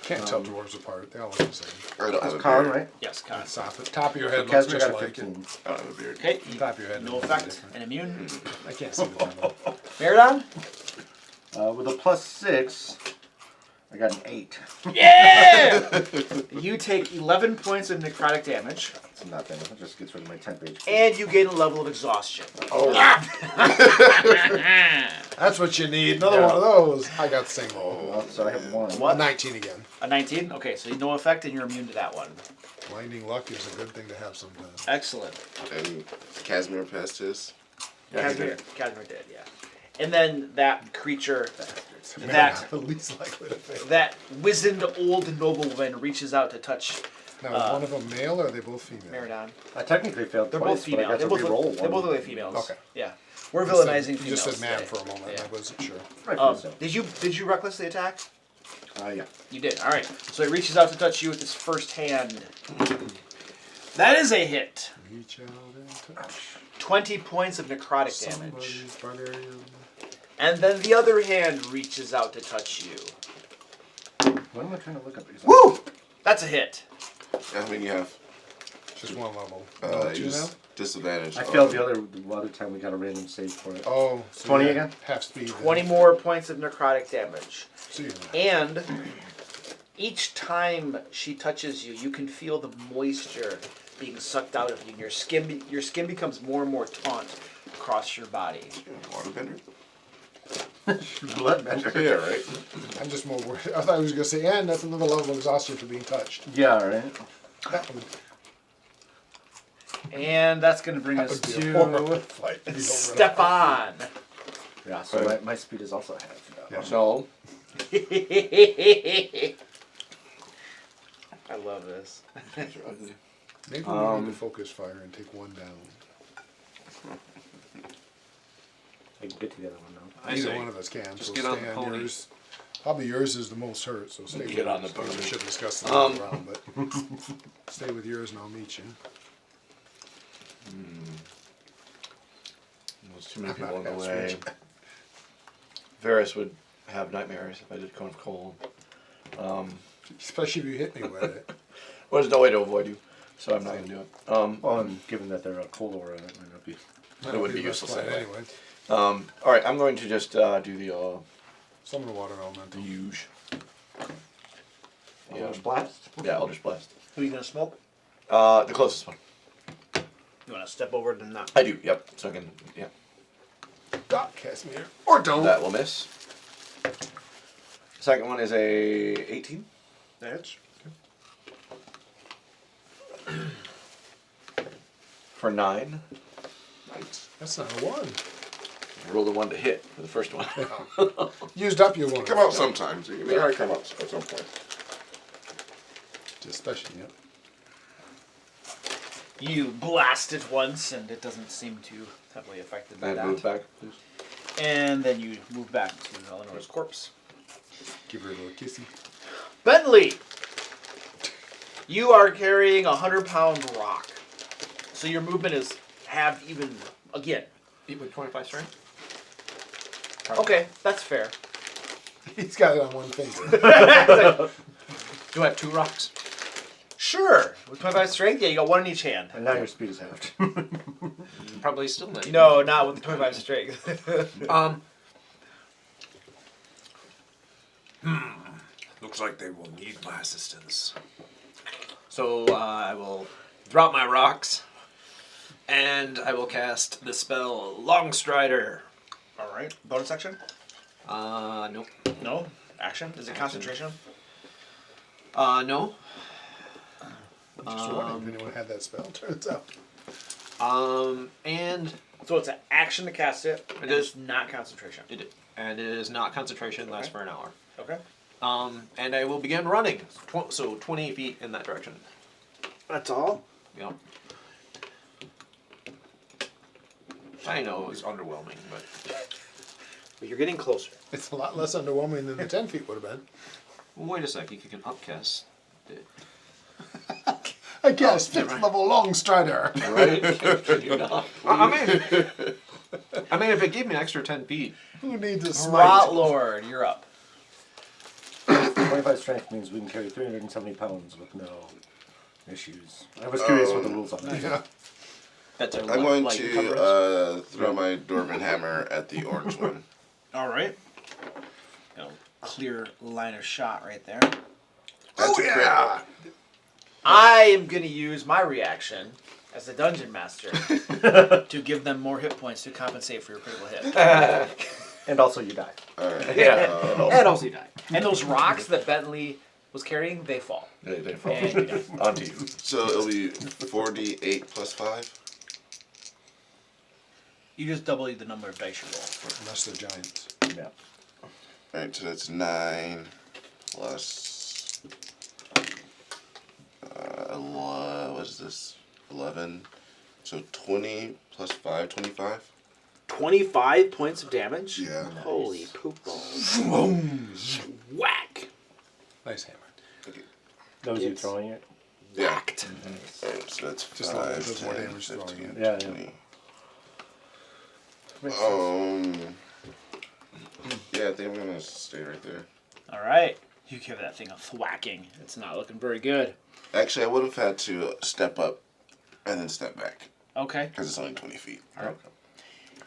Can't tell dwarves apart. They all look the same. I don't have a Con, beard. right? yes, Con. Top of your head looks Casimir just got a like it. 15. I don't have a beard. Okay, Top of your head no looks effect different. and immune. I can't see the number. Meradon? With a +6, I got an 8. Yeah! You take 11 points of necrotic damage, It's nothing. It just gets rid of my temp HP. and you gain a level of exhaustion. Oh. That's what you need. Another one of those. I got the same roll. Well, so I have 1. What? A 19 again. A 19? Okay, so no effect and you're immune to that one. Blinding luck is a good thing to have sometimes. Excellent. And Casimir passed his. Yeah, he Casimir did. did, yeah. And then that creature, that The least likely to fail. that wizened old nobleman reaches out to touch Now, is one of them male or are they both female? Meradon. I technically failed They're twice, both female. but I They're got to both, re-roll they're one. both only females. Okay. Yeah. We're You said- villainizing You females. just said man today. for a moment. Yeah. I wasn't sure. Rightfully so. Did you recklessly attack? Yeah. You did. All right. So he reaches out to touch you with his first hand. That is a hit. Reach out and touch 20 points of necrotic damage. somebody's barbarian. And then the other hand reaches out to touch you. What am I trying to look up? Because Woo! That's a hit. How many you have? Just one level. Oh, two now? Use disadvantage. I failed the other time we got a random save for it. Oh, so 20 you're again? Half speed. 20 more points of necrotic damage. So you're And each time she touches you, you can feel the moisture being sucked out of you. And your skin becomes more and more taut across your body. Waterbender? Bloodbender. Yeah, right. I'm just more worried. I thought I was going to say, and that's another level of exhaustion for being touched. Yeah, right. That would, And that's going to bring that us would be a horrible to fight. to be over Stefan. Yeah, so my speed is also half. Yeah. So I love this. Maybe we need to focus fire and take one down. I can get to the other one now. Either say, one of us can. just So get stay on the pony. yours. Probably yours is the most hurt, so stay Get with on yours. the pony. We should discuss the other round, but stay with yours and I'll meet you. There's too many I'm not people in the gonna way. switch. Varys would have nightmares if I did Cone of Cold. Especially if you hit me with it. Well, there's no way to avoid you, so I'm not going to do it. Well, and given that they're a cold aura, it might not be. It would be the best useless plan anyway. anyway. Alright, I'm going to just do the Summon a water elemental. huge. Yeah. Eldritch Blast. Yeah, Eldritch Blast. Who are you gonna smoke? The closest one. You wanna step over to not? I do, yep. So I can, yeah. Casimir. Or don't. That will miss. Second one is a 18. That's For 9. That's not a one. Roll the 1 to hit for the first one. Used up your one. Come out sometimes. They already come out at some point. Just special, yep. you blast it once, and it doesn't seem too heavily affected by And that. move back, please. And then you move back to Eleanor's corpse. Give her a little kissy. Bentley, you are carrying a 100-pound rock, so your movement is halved even again. With 25 strength? Okay, that's fair. He's got it on one finger. Do I have 2 rocks? Sure, with 25 strength, yeah, you got one in each hand. And now your speed is halved. Probably still not. No, not with the 25 strength. Looks like they will need my assistance. So I will drop my rocks, and I will cast the spell Longstrider. All right, bonus action? Nope. No, action. Is it concentration? No. I'm just wondering if anyone had that spell. Turns out. And So it's an action to cast it. It is. It's not concentration. it is not concentration. Lasts for an hour. Okay. And I will begin running. So 20 feet in that direction. That's all. Yep. I know it's underwhelming, but But you're getting closer. It's a lot less underwhelming than the 10 feet would have been. wait a sec. You can upcast it. I guess never 5th mind. level Longstrider. Right? Can you not? I mean, if it gave me an extra 10 feet. Who needs a Rot smite? Lord, you're up. 25 strength means we can carry 370 pounds with no issues. I was curious what the rules on that. Yeah. That's a I'm going light to encumbrance. throw my Dwarven hammer at the orange one. All right. Clear line of shot right there. That's a crit. I am going to use my reaction as the dungeon master to give them more hit points to compensate for your critical hit. And also you die. Alright. Yeah. And also you die. And those rocks that Bentley was carrying, they fall. They fall And you die. onto you. So it'll be 4d8 plus 5. You just double the number of dice you roll. Unless they're giants. Yeah. Alright, so that's 9 plus. What is this? 11. So 20 plus 5, 25. 25 points of damage? Yeah. Holy poop balls. Whack. Nice hammer. That was you throwing it? Yeah. Whacked. Alright, so that's Just 5, like those more 10, damage throwing 15, it. Yeah, 20. Makes sense. Yeah, I think I'm gonna stay right there. All right. You give that thing a thwacking. It's not looking very good. Actually, I would have had to step up and then step back Okay. because it's only 20 feet. All right.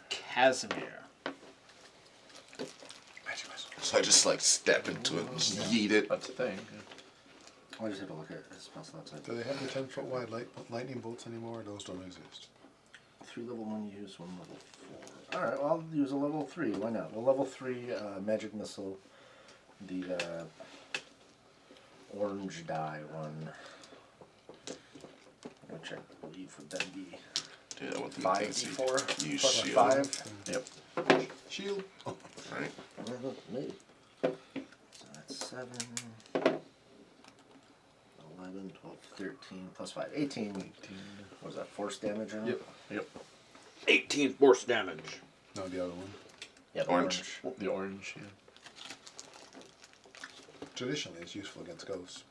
Casimir. So I just like step into it and just yeet it. That's the thing. I just have to look at his spell slots. Do they have the 10-foot wide lightning bolts anymore? Or those don't exist. 3 level 1 use, 1 level 4. Alright, well, I'll use a level 3. Why not? A level 3 magic missile. The orange die one. Which I believe would then be Dude, I want the 5d4 use plus shield. 5. Yep. Shield. Oh. Right. Me. So that's 7, 11, 12, 13 plus 5. 18. What was that, force damage on it? Yep. 18 force damage. No, the other one. Yeah, the Orange. The orange. Yeah. Traditionally, it's useful against ghosts.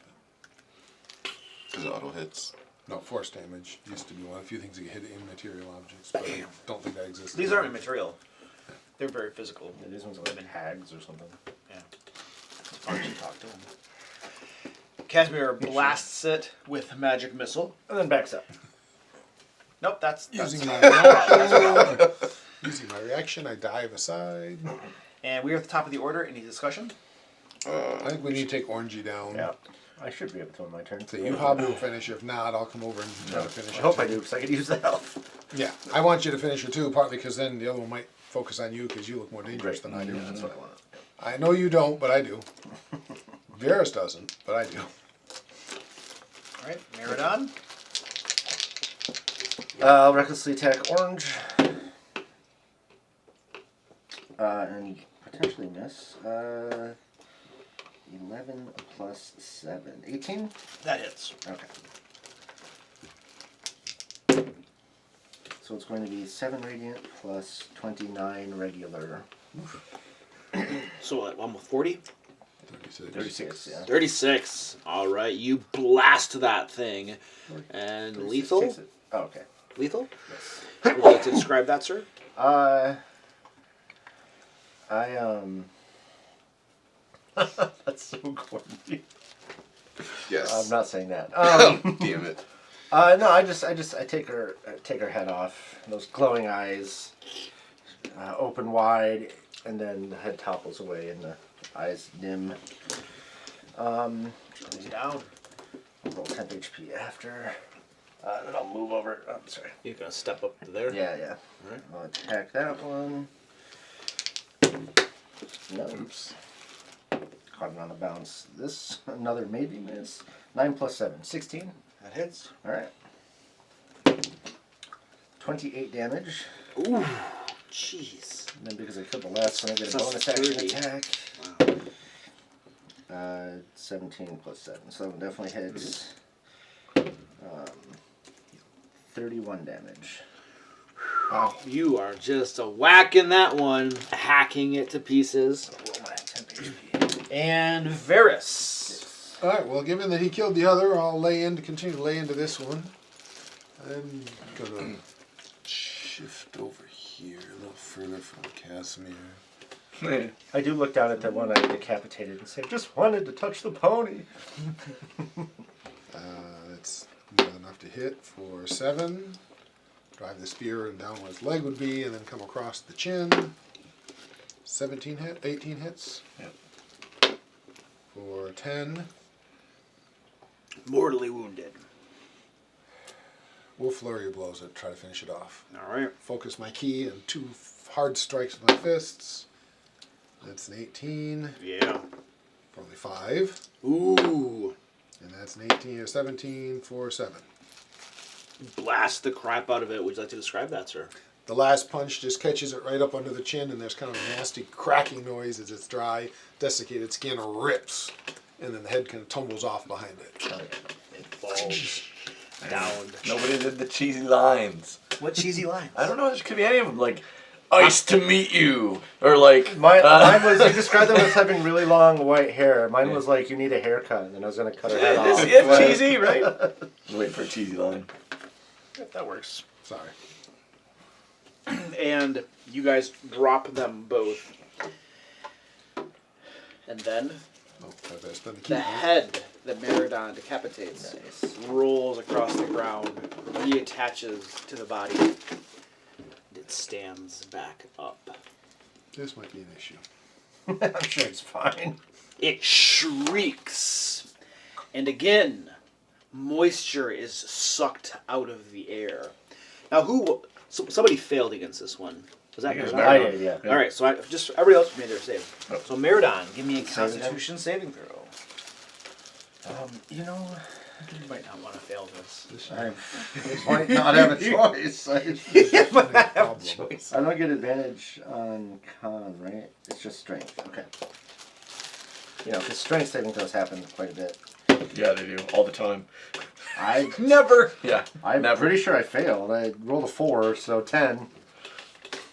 Because it auto hits. No, force damage used to be one of the few things that hit immaterial objects, but I don't think that exists. These aren't immaterial. They're very physical. Yeah, these ones are like hags or something. Yeah. It's fun to talk to them. Casimir blasts it with magic missile. And then backs up. Nope, that's Using my reaction, using my reaction, I dive aside. And we are at the top of the order. Any discussion? I think we need to take Orangey down. Yeah. I should be able to on my turn. So you probably will finish. If not, I'll come over and try to finish I it. hope I do, because I could use the health. Yeah, I want you to finish it too, partly because then the other one might focus on you because you look more dangerous Great. than I do. That's what I want. I know you don't, but I do. Varys doesn't, but I do. All right, Meridon. I'll recklessly attack orange. And potentially miss. 11 plus 7. 18? That hits. Okay. So it's going to be 7 radiant plus 29 regular. So what, almost 40? 36. Yeah. 36. All right, you blast that thing. And 36 lethal? takes it. Oh, okay. Lethal? Yes. Would you like to describe that, sir? That's so corny. Yes. I'm not saying that. Damn it. No, I take her head off. Those glowing eyes open wide, and then the head topples away, and the eyes dim. He's down. Roll 10 HP after. Then I'll move over. Oh, sorry. You're going to step up to there? Yeah, yeah. Alright. I'll attack that one. No. Oops. Caught it on the bounce. This, another maybe miss. 9 plus 7. 16. That hits. Alright. 28 damage. Ooh, jeez. And then because I killed the last one, I get a So bonus action 30. attack. 17 plus 7. So that one definitely hits. 31 damage. Wow. You are just whacking that one, hacking it to pieces. Roll my 10 HP. And Varys. All right. Well, given that he killed the other, I'll continue to lay into this one. I'm gonna shift over here a little further from Casimir. I do look down at the one I decapitated and say, just wanted to touch the pony. That's more than enough to hit for 7. Drive the spear and down where his leg would be, and then come across the chin. 18 hits. Yep. For 10. Mortally wounded. We'll flurry of blows it, try to finish it off. Alright. Focus my key and 2 hard strikes with my fists. That's an 18 Yeah. for only 5. Ooh. And that's an 18 or 17 for 7. Blast the crap out of it. Would you like to describe that, sir? The last punch just catches it right up under the chin, and there's kind of a nasty cracking noise as its dry, desiccated skin rips, and then the head kind of tumbles off behind it. It falls down. Nobody did the cheesy lines. What cheesy line? I don't know. There could be any of them. Like, "Ice to meet you," or like. Mine was, you described them as having really long white hair. Mine was like, you need a haircut, and then I was going to cut her head off. It's cheesy, right? Wait for a cheesy line. If that works. Sorry. And you guys drop them both. And then Oh, I better spend the key. the head that Meridon decapitates rolls across the ground, reattaches to the body. It stands back up. This might be an issue. I'm sure it's fine. It shrieks. And again, moisture is sucked out of the air. Now, somebody failed against this one. Was that Meridon? I did, yeah. All right, so everybody else made their save. So Meridon, give me a Constitution saving throw. You know, You might not want to fail this. I might not have a choice. I don't get advantage on con, right? It's just strength. Okay. You know, because strength saving throws happen quite a bit. Yeah, they do all the time. I Never. Yeah. I'm Never. pretty sure I failed. I rolled a 4, so 10.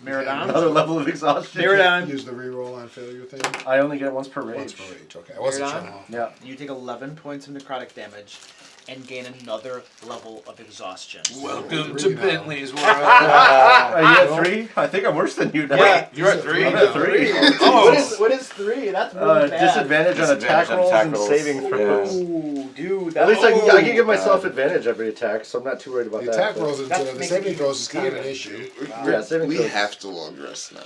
Miradon. Another level of exhaustion. Miradon. Use the reroll on failure thing. I only get once per rage. Once per rage. Okay, I wasn't sure. Miradon? How. Yeah. You take 11 points of necrotic damage and gain another level of exhaustion. Welcome Three to now. Bentley's world. Are you at 3? I think I'm worse than you now. Yeah. You're at 3? I'm at 3. What is 3? That's really bad. Disadvantage on attack Disadvantage on rolls attack and rolls. saving throws. Ooh, dude. At least I can give Oh, myself God. advantage every attack, so I'm not too worried about The that. attack but- rolls, That the makes saving me throws is kind of an scared. issue. Yeah, saving We throws. have to long rest now.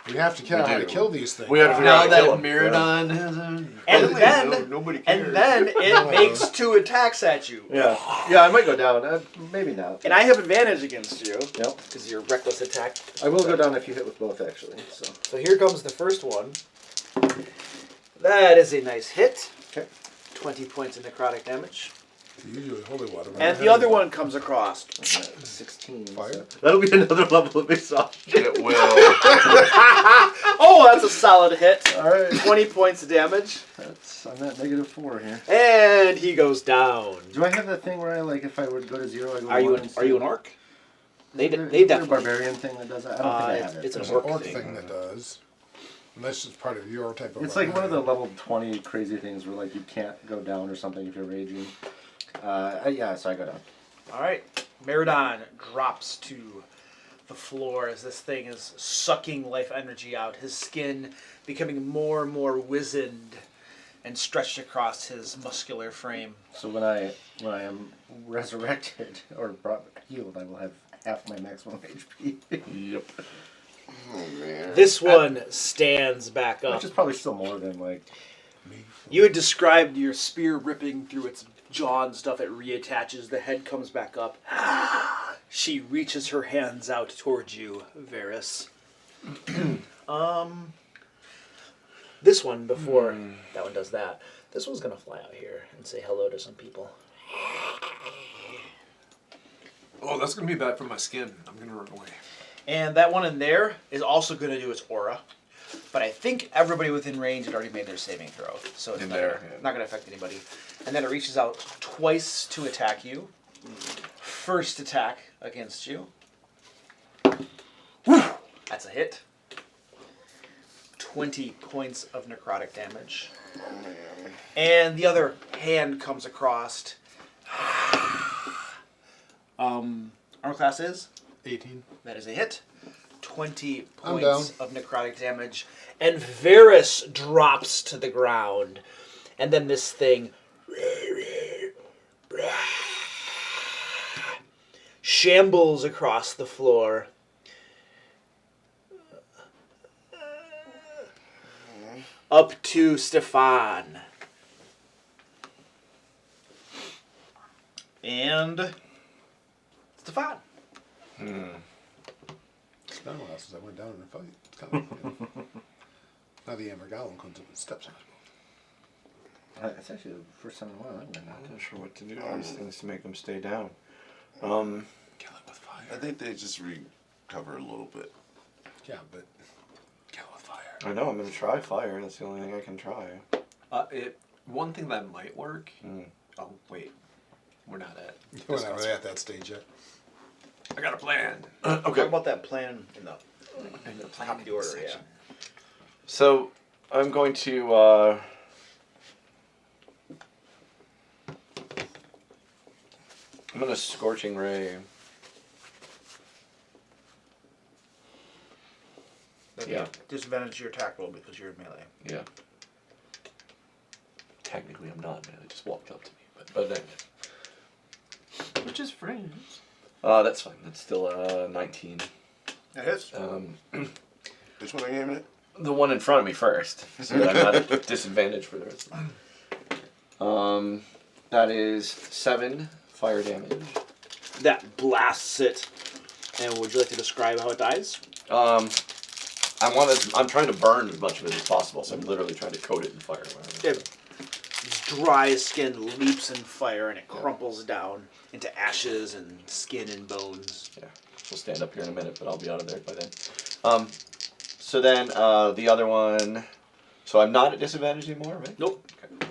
We have to kill how to do. kill these things. We have to Now kill that him. Miradon has a And Bentley, then- nobody cares. And then it makes 2 attacks at you. Yeah. Yeah, I might go down. Maybe not. And I have advantage against you. Yep. Because your reckless attack. I will go down if you hit with both, actually. So. So here comes the first one. That is a nice hit. Okay. 20 points of necrotic damage. Usually holy water. And the other one comes across. 16. Fire? So that'll be another level of exhaustion. It will. Oh, that's a solid hit. Alright. 20 points of damage. I'm at -4 here. And he goes down. Do I have that thing where I, like, if I would go to 0, I go Are you 1 an instead? orc? They Is there a definitely. barbarian thing that does that? I don't think I have it. It's an There's orc an orc thing. thing that does. Unless it's part of your type of. It's like one of the barbarian. level 20 crazy things where, like, you can't go down or something if you're raging. Yeah, so I go down. Alright. Miradon drops to the floor as this thing is sucking life energy out. His skin becoming more and more wizened and stretched across his muscular frame. So when I am resurrected or healed, I will have half my maximum HP. Yep. Oh man. This one stands back up. Which is probably still more than, like... You had described your spear ripping through its jaw and stuff. It reattaches. The head comes back up. She reaches her hands out towards you, Varys. This one, before that one does that, this one's gonna fly out here and say hello to some people. Oh, that's going to be bad for my skin. I'm going to run away. And that one in there is also gonna do its aura. But I think everybody within range had already made their saving throw, so it's In not, there, gonna, yeah. not gonna affect anybody. And then it reaches out twice to attack you. First attack against you. That's a hit. 20 points of necrotic damage. And the other hand comes across. Armor class is? 18. That is a hit. 20 I'm points of necrotic damage. And Varys drops to the ground. And then this thing shambles across the floor. Up to Stefan. And Stefan. It's been a while since I went down in a fight. It's kind of, now the Amber Golem comes up and steps on it. It's actually the first time in a while I've been I'm out. not sure what to do to these things to make them stay down. Kill it with fire. I think they just recover a little bit. Yeah, but kill it with fire. I know, I'm going to try fire. That's the only thing I can try. One thing that might work. Mm. Oh, wait. We're not at. We're not really at that stage yet. I got a plan. Talk about that plan in the top of the order, yeah. section. So, I'm going to... I'm going to Scorching Ray. Yeah. Disadvantage your attack roll because you're in melee. Yeah. Technically, I'm not, man. It just walked up to me. But anyway. We're just friends. That's fine. That's still 19. That hits. Which one are you aiming at? The one in front of me first, so that I'm not at disadvantage for the rest of them. That is 7 fire damage. That blasts it. And would you like to describe how it dies? I'm trying to burn as much of it as possible, so I'm literally trying to coat it in fire. Dry skin leaps in fire and it crumples down into ashes and skin and bones. Yeah, we'll stand up here in a minute, but I'll be out of there by then. So then the other one. So I'm not at disadvantage anymore, right? Nope. Okay.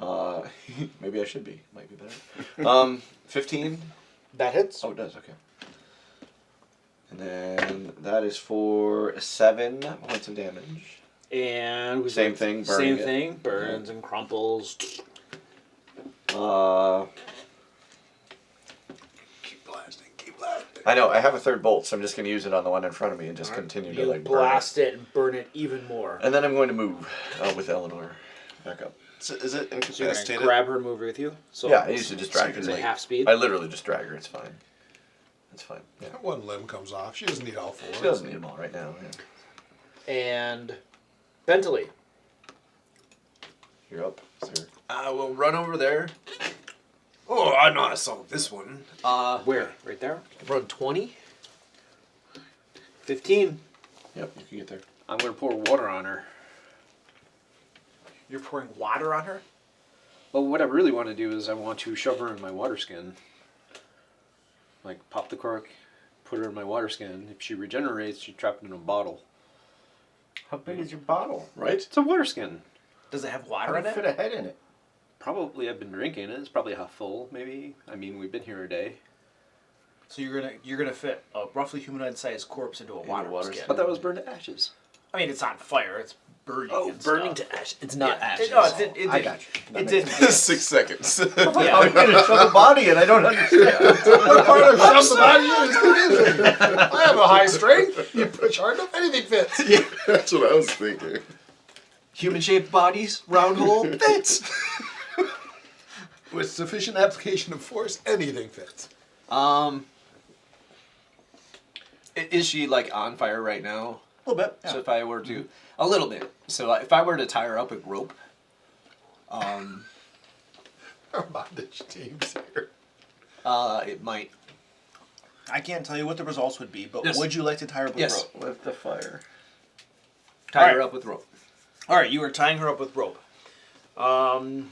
Maybe I should be. Might be better. 15. That hits. Oh, it does. Okay. And then that is for 7 points of damage. And Same thing. Burning Same it. thing. Burns and crumples. Keep blasting. Keep blasting. I know. I have a third bolt, so I'm just going to use it on the one in front of me and just continue to You like burn blast it and burn it even more. And then I'm going to move with Eleanor back up. So is it So you're gonna incapacitated? grab her and move her with you. So Yeah, I usually just drag her. Is it half speed? I literally just drag her. It's fine. It's fine. Yeah. One limb comes off. She doesn't need all 4. She doesn't need them all right now. Yeah. And Bentley. You're up, sir. I will run over there. Oh, I know how to solve this one. Where? Right there? Run 20. 15. Yep, you can get there. I'm going to pour water on her. You're pouring water on her? Well, what I really want to do is I want to shove her in my water skin. Like, pop the cork, put her in my water skin. If she regenerates, she's trapped in a bottle. How big is your bottle? Right? It's a water skin. Does it have How water do in you it? fit a head in it? Probably I've been drinking it. It's probably half full, maybe. I mean, we've been here a day. So you're gonna fit a roughly humanoid-sized corpse into a water skin. But that was burned to ashes. I mean, it's on fire. It's burning. Oh, and burning stuff. to ashes. It's not Yeah. ashes. No, it I got you. It did. 6 seconds. How are you going to shove a body in? I don't understand. What part of shove the body is confusing. I have a high strength. You push hard enough, anything fits. That's what I was thinking. Human-shaped bodies, round hole, fits. With sufficient application of force, anything fits. Is she like on fire right now? A little bit. So if I were to, a little bit. So if I were to tie her up with rope, Our bondage teams here. it might. I can't tell you what the results would be, but Yes. would you like to tie her up with Yes. rope? With the fire. Tie her Alright. up with rope. All right, you are tying her up with rope. What do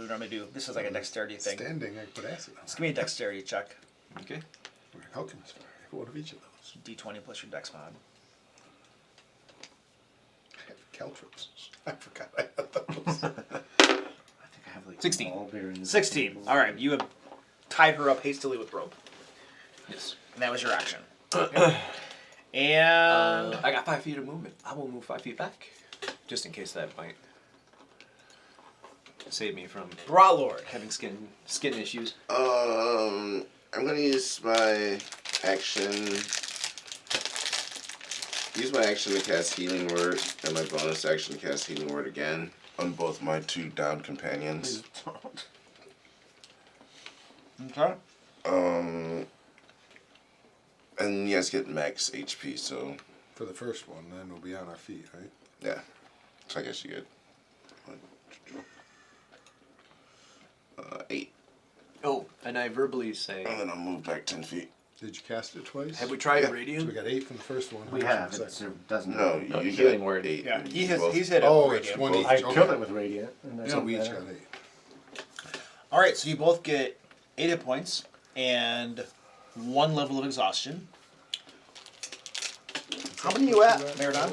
we normally do? This is like a dexterity thing. Standing, I put acid on. Just give me a dexterity check. Okay. We're in alchemist fire. One of each of those. D20 plus your dex mod. I have caltrops. I forgot I had those. I think I have like 16. ball bearings. 16. All right, you have tied her up hastily with rope, Yes. and that was your action. And I got 5 feet of movement. I will move 5 feet back, just in case that might save me from Bra Lord. having skin issues. I'm gonna use my action. Use my action to cast Healing Word, and my bonus action to cast Healing Word again on both my 2 down companions. Okay. And you guys get max HP, so For the first one, then we'll be on our feet, right? yeah. So I guess you get 8, Oh, and I verbally say, and then I'll move back 10 feet. Did you cast it twice? have we tried Yeah. So we radiant? got 8 from the first one. We how much have. from the It second? doesn't. No, No, you healing got word. 8. Yeah, and he's both- hit it. Oh, with it's radiant. 1 each. I Okay. killed it with radiant. And that So doesn't we each matter. got 8. All right, so you both get 8 hit points and 1 level of exhaustion. How many are you at, Meridon?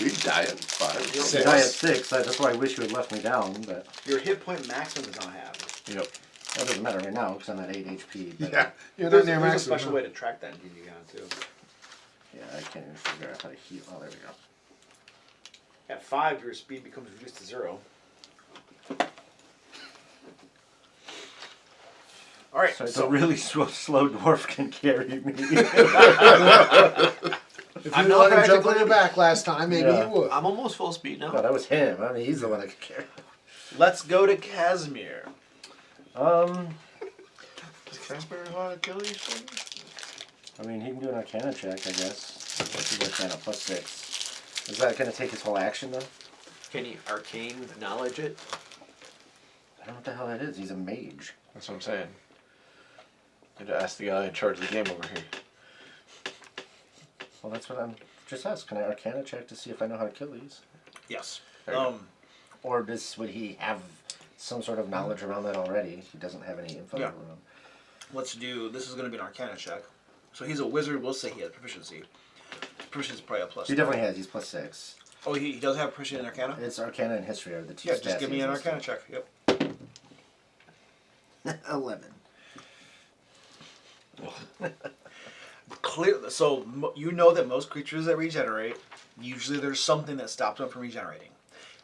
You die at 5. Six. Die at 6. That's why I wish you had left me down, but Your hit point maximum is now half. Yep. that doesn't matter right now because I'm at 8 HP. But Yeah. You're There's, not near there's a maximum. special way to track that in D&D too. yeah, I can't even figure out how to heal. Oh, there we go. At 5, your speed becomes reduced to 0. All right, So it's so a really slow dwarf can carry me. If I'm you not let him jump on practically- your back last time, maybe Yeah. you would. I'm almost full speed now. No, that was him. I mean, he's the one that could carry. let's go to Casimir. Does Casper know how to kill these things? I mean, he can do an Arcana check, I guess. What's his Arcana? +6. Is that going to take his whole action, though? Can you arcane knowledge it? I don't know what the hell that is. He's a mage. That's what I'm saying. I had to ask the guy in charge of the game over here. Well, that's what I'm just asked. Can I Arcana check to see if I know how to kill these? Yes. There you go. Or would he have some sort of knowledge around that already? He doesn't have any info Yeah. around. Let's do. This is going to be an Arcana check. So he's a wizard. We'll say he has proficiency. Proficiency is probably a plus. He definitely has. He's +6. Oh, he does have proficiency in Arcana? It's Arcana and History are the two Yeah, stats. just give me he's an listed. Arcana check. Yep. 11. Clear. So you know that most creatures that regenerate, usually there's something that stops them from regenerating.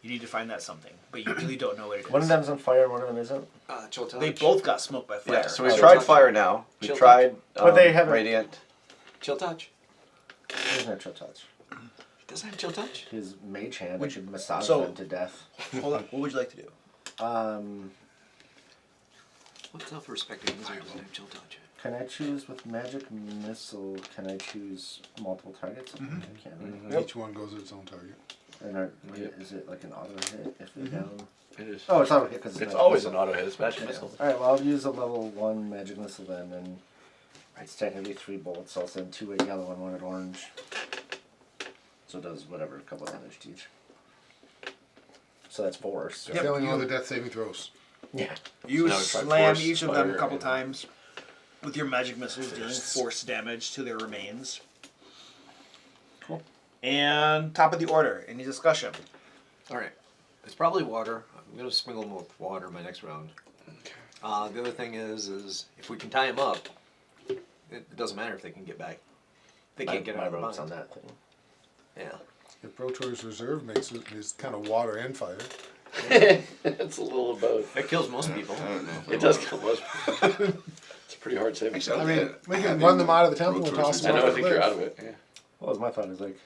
You need to find that something, but you really don't know what it is. One of them's on fire and one of them isn't. Chill touch. They both got smoked by fire. Yeah, so we've Chill tried touch. fire now. We've Chill tried But they haven't- radiant. Chill touch. He doesn't have chill touch. He doesn't have chill touch. His mage hand Which- would massage so- them to death. Hold on. What would you like to do? What self-respecting wizard doesn't have chill touch? Can I choose with magic missile? Can I choose multiple targets? I think I can. Right? Each one goes at its own target. And is it like an auto hit if they're down? It is. Oh, it's auto hit because It's magic always missile. an auto hit. It's magic missile. All right, well I'll use a level 1 magic missile then, and it's technically 3 bolts. So I'll send 2 at yellow and 1 at orange. So it does whatever, a couple damage to each. So that's 4. So. They're failing all the death saving throws. Yeah. You now we try slam force, each of them a fire, couple and- times with your magic missiles, dealing force damage to their remains. Cool. And top of the order, any discussion? All right. It's probably water. I'm gonna sprinkle more water my next round. The other thing is if we can tie him up, it doesn't matter if they can get back. They can't get my out of the rope's bind. on that thing. Yeah. If Brotor's reserve makes it, it's kind of water and fire. It's a little of both. That kills most people. I don't know. It does kill most people. It's a pretty hard saving throw. I mean, we can run them out of the temple and toss I them know, off I the think you're cliff. out of it. Yeah. Well, my thought is like,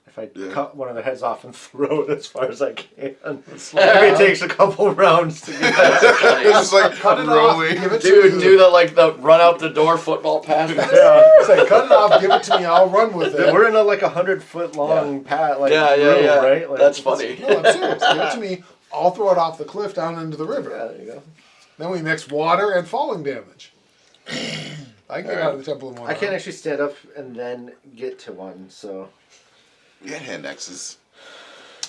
if I Yeah. cut one of their heads off and throw it as far as I can, it takes a couple rounds to get that. It's just like Cut it off, rolling. give it to Dude, me. do the run out the door football pass. It's like, cut it off, give it to me, I'll run with it. We're in a like 100-foot long path, like yeah, room, right? Like, That's funny. No, I'm serious. Give it to me, I'll throw it off the cliff down into the river. Yeah, there you go. Then we mix water and falling damage. I can get out of the temple in one I can't round. actually stand up and then get to one, so You had hand axes.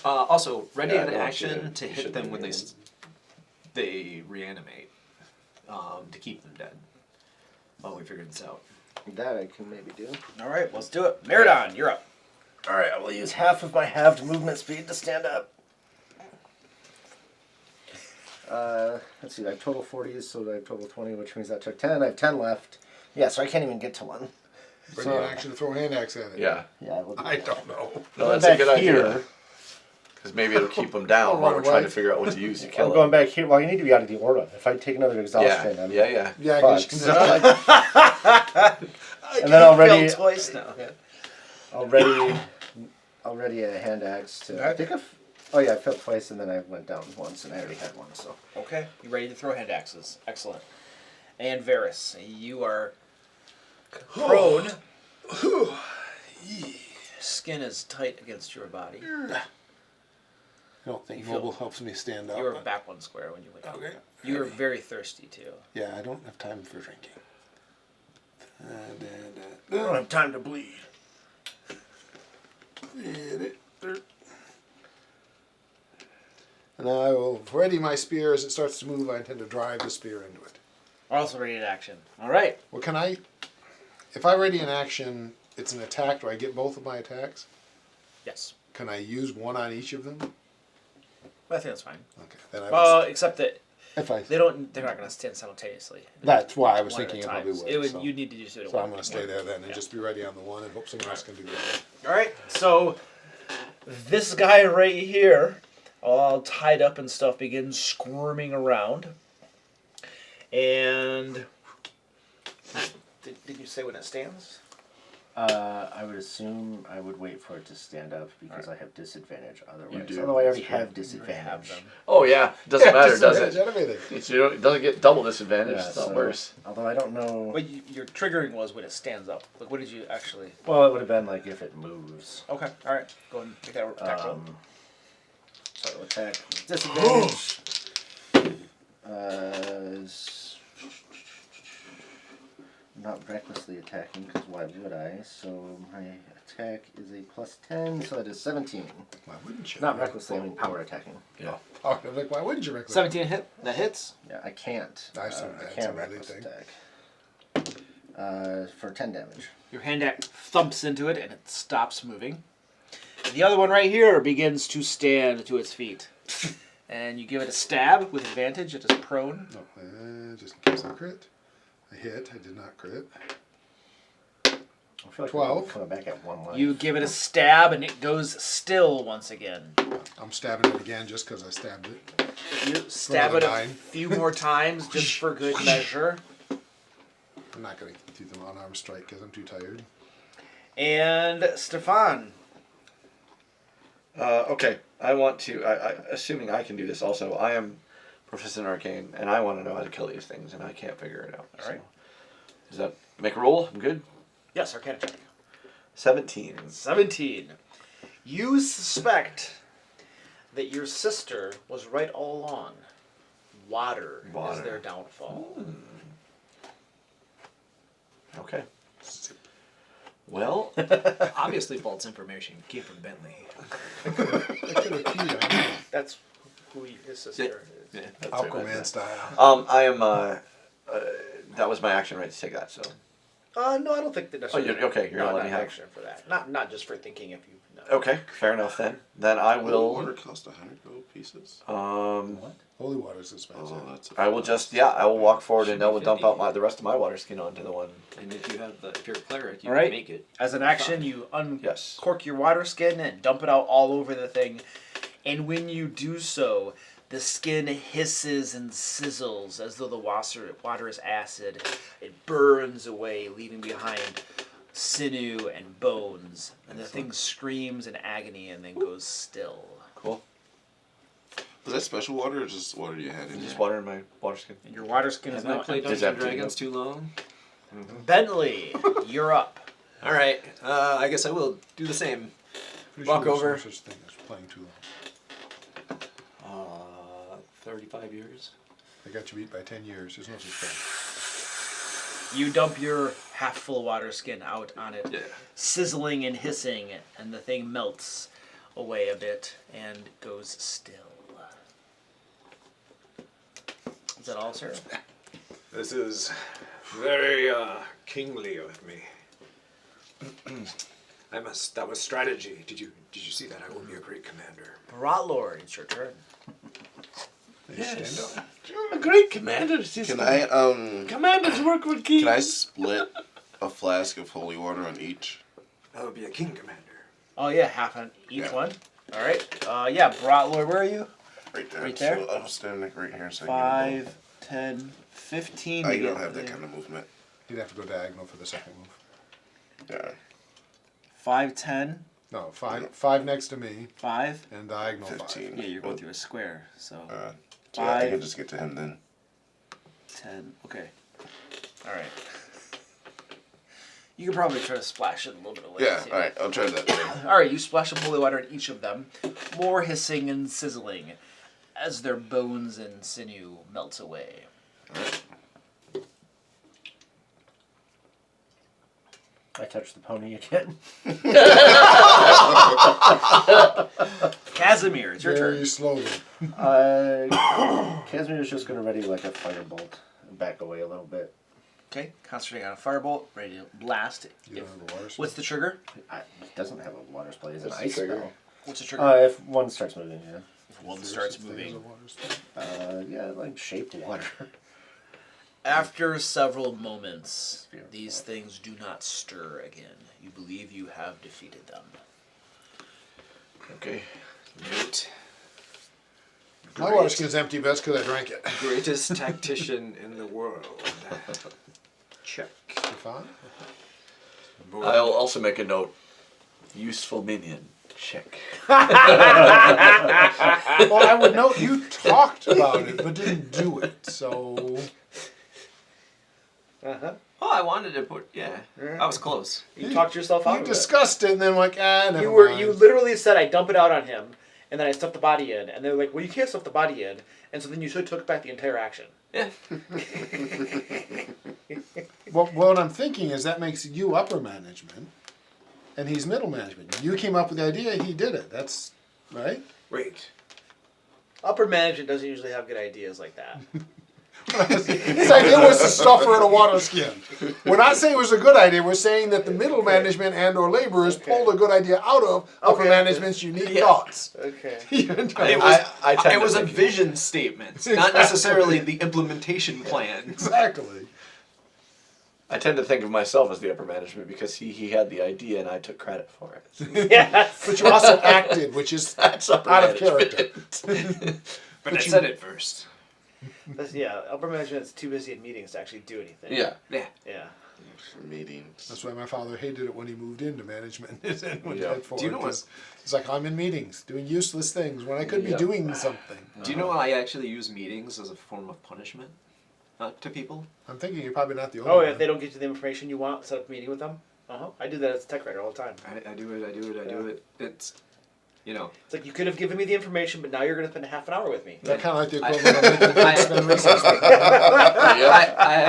Also, ready Yeah, in no, action you to hit shouldn't them be when doing they reanimate, to keep them dead. While we figure this out. that I can maybe do. All right, let's do it. Meridon, you're up. All right, I will use half of my halved movement speed to stand up. Let's see, I have total 40s, so I have total 20, which means that took 10. I have 10 left. Yeah, so I can't even get to one. Ready in action to throw a hand axe at it. Yeah. Yeah, I will do I that. don't know. No, Going that's a back good here, idea. Because maybe it'll keep them down I'll while run we're trying away. to figure out what to use to I'm kill going them. back here. Well, you need to be out of the aura. If I take another exhaustion, I'm Yeah. Yeah, because you fucked. can just And then I'll ready, Failed twice now. I'll ready a hand axe to. I think oh yeah, I failed twice, and then I went down once, and I already had one. So Okay, you ready to throw hand axes? Excellent. And Varys, you are prone. Skin is tight against your body. I don't think You feel- mobile helps me stand up. You were back one square when you went down. Okay. You were very thirsty too. Yeah, I don't have time for drinking. I don't have time to bleed. And I will ready my spear as it starts to move. I intend to drive the spear into it. Also ready to action. All right. Well, can I? If I ready an action, it's an attack. Do I get both of my attacks? Yes. Can I use one on each of them? I think that's fine. Okay. Then I Well, except that if I. they're not going to stand simultaneously. That's why I was One at a thinking it time. probably would. It would. so You need to just do it. at so I'm one- going to stay there then and just be ready on the one and hope someone else can do it. All right. So this guy right here, all tied up and stuff, begins squirming around. And did you say when it stands? I would assume I would wait for it to stand up because I have disadvantage otherwise. do. Although I already That's true. have disadvantage. them. Oh, yeah. Doesn't matter, does it? Everything. It doesn't get double disadvantage. Yeah, It's not so- worse. Although I don't know. What your triggering was when it stands up. Like, what did you actually? Well, it would have been like if it moves. Okay. All right. Go ahead and make that attack roll. So attack with disadvantage. Is not recklessly attacking because why would I? So my attack is a +10, so that is 17. Why wouldn't you? Not recklessly, I mean power attacking. Yeah. Oh, I'm like, why wouldn't you reckless? 17 hit. That hits. Yeah, I can't. I see, I that's can't a melee reckless thing. attack. For 10 damage. Your hand axe thumps into it and it stops moving. The other one right here begins to stand to its feet. And you give it a stab with advantage. It is prone. No, just in case I crit. I hit. I did not crit. I feel like 12. we're coming back at 1 life. You give it a stab and it goes still once again. I'm stabbing it again just because I stabbed it. You stab it another a 9. few more times just for good measure. I'm not going to do the unarmed strike because I'm too tired. And Stefan. Okay, I want to. Assuming I can do this also, I am proficient in arcane, and I want to know how to kill these things, and I can't figure it out. All right. Does that make a roll? I'm good. Yes, Arcana check. 17. 17. You suspect that your sister was right all along. Water is their downfall. Okay. Well, Obviously, false information came from Bentley. I could have peed. I know. That's who his sister is. Yeah. that's right, Aquaman that's style. I am. That was my action, right? To take that. So. No, I don't think that necessarily. You're okay. You're not letting me have it. action for that. Not just for thinking if you. No. Okay, fair enough then. Then I Holy will. water cost 100 gold pieces. Holy water's expensive. Oh, that's. I will just I will walk forward and I will dump out the rest of my water skin onto the one. And if you're a cleric, you All right. can make it. As an action, you Yes. uncork your water skin and dump it out all over the thing. And when you do so, the skin hisses and sizzles as though the water is acid. It burns away, leaving behind sinew and bones. And the thing screams in agony and then goes still. Cool. Was that special water or just water you had in Just there? water in my water skin. And your water skin is Have I now played empty. Dungeons and Dragons too long? Bentley, you're up. All right. I guess I will do the same. Pretty Walk sure over. there's no such thing as playing too long. 35 years. I got you beat by 10 years. There's no such thing. You dump your half full water skin out on it, Yeah. sizzling and hissing, and the thing melts away a bit and goes still. Is that all, sir? This is very kingly of me. That was strategy. Did you see that? I will be a great commander. Brotlord, it's your turn. Stand up. A great commander. Can I Commanders work with kings. can I split a flask of holy water on each? That would be a king commander. Oh yeah, half on each Yeah. one. All right. Yeah, Brotlord, where are you? Right there. Right there? So I'm standing right here so I can 5, 10, 15. I to don't get have that there. kind of movement. You'd have to go diagonal for the second move. Yeah. 5, 10, No, five next to me 5. and diagonal 15. Yeah, you're going through a square, so So I 5, can just get to him then. 10. Okay. All right. You can probably try to splash it a little bit away. Yeah, too. alright, I'll try that. All right, you splash some holy water in each of them. More hissing and sizzling as their bones and sinew melts away. I touched the pony again. Casimir, it's your Very turn. slowly. Casimir's just gonna ready like a firebolt and back away a little bit. Okay, concentrating on a firebolt, ready to blast. You don't have a water What's the trigger? It doesn't have a water spell. It's an What's the ice trigger? spell. What's the trigger? If one starts moving, yeah. If one starts moving. Yeah, like shaped water. After several moments, these things do not stir again. You believe you have defeated them. Okay. Note. My water skin's empty, but that's because I drank it. Greatest tactician in the world. Check. Stefan? I'll also make a note. Useful minion. Check. Well, I would note you talked about it, but didn't do it, so... Uh-huh. Oh, I wanted to put. Yeah, I was close. You talked yourself out You of discussed it, and then like, never mind. You literally said I dump it out on him, and then I stuff the body in, and they're like, well, you can't stuff the body in, and so then you took back the entire action. Yeah. Well, what I'm thinking is that makes you upper management, and he's middle management. You came up with the idea, he did it. That's right. Wait. Upper management doesn't usually have good ideas like that. His idea was to stuff her in a water skin. We're not saying it was a good idea. We're saying that the middle management and or laborers pulled a good idea out of upper management's unique thoughts. Okay. I It was a vision statement, not necessarily the implementation plan. Exactly. I tend to think of myself as the upper management because he had the idea and I took credit for it. Yes. But you also acted, which is That's upper out of management. character. But I said it first. Yeah, upper management's too busy in meetings to actually do anything. Yeah. Yeah. Yeah. For meetings. That's why my father hated it when he moved into management. And went Yeah. head for Do you it, know 'cause it's like, I'm in meetings, doing useless things when I could be doing something. Do you know I actually use meetings as a form of punishment to people? I'm thinking you're probably not the only Oh, one. if they don't get you the information you want, set up a meeting with them. I do that as a tech writer all the time. I do it. It's, you know. It's like you could have given me the information, but now you're going to spend half an hour with me. Is that kind of like the equivalent of making the kids spend recess with you? I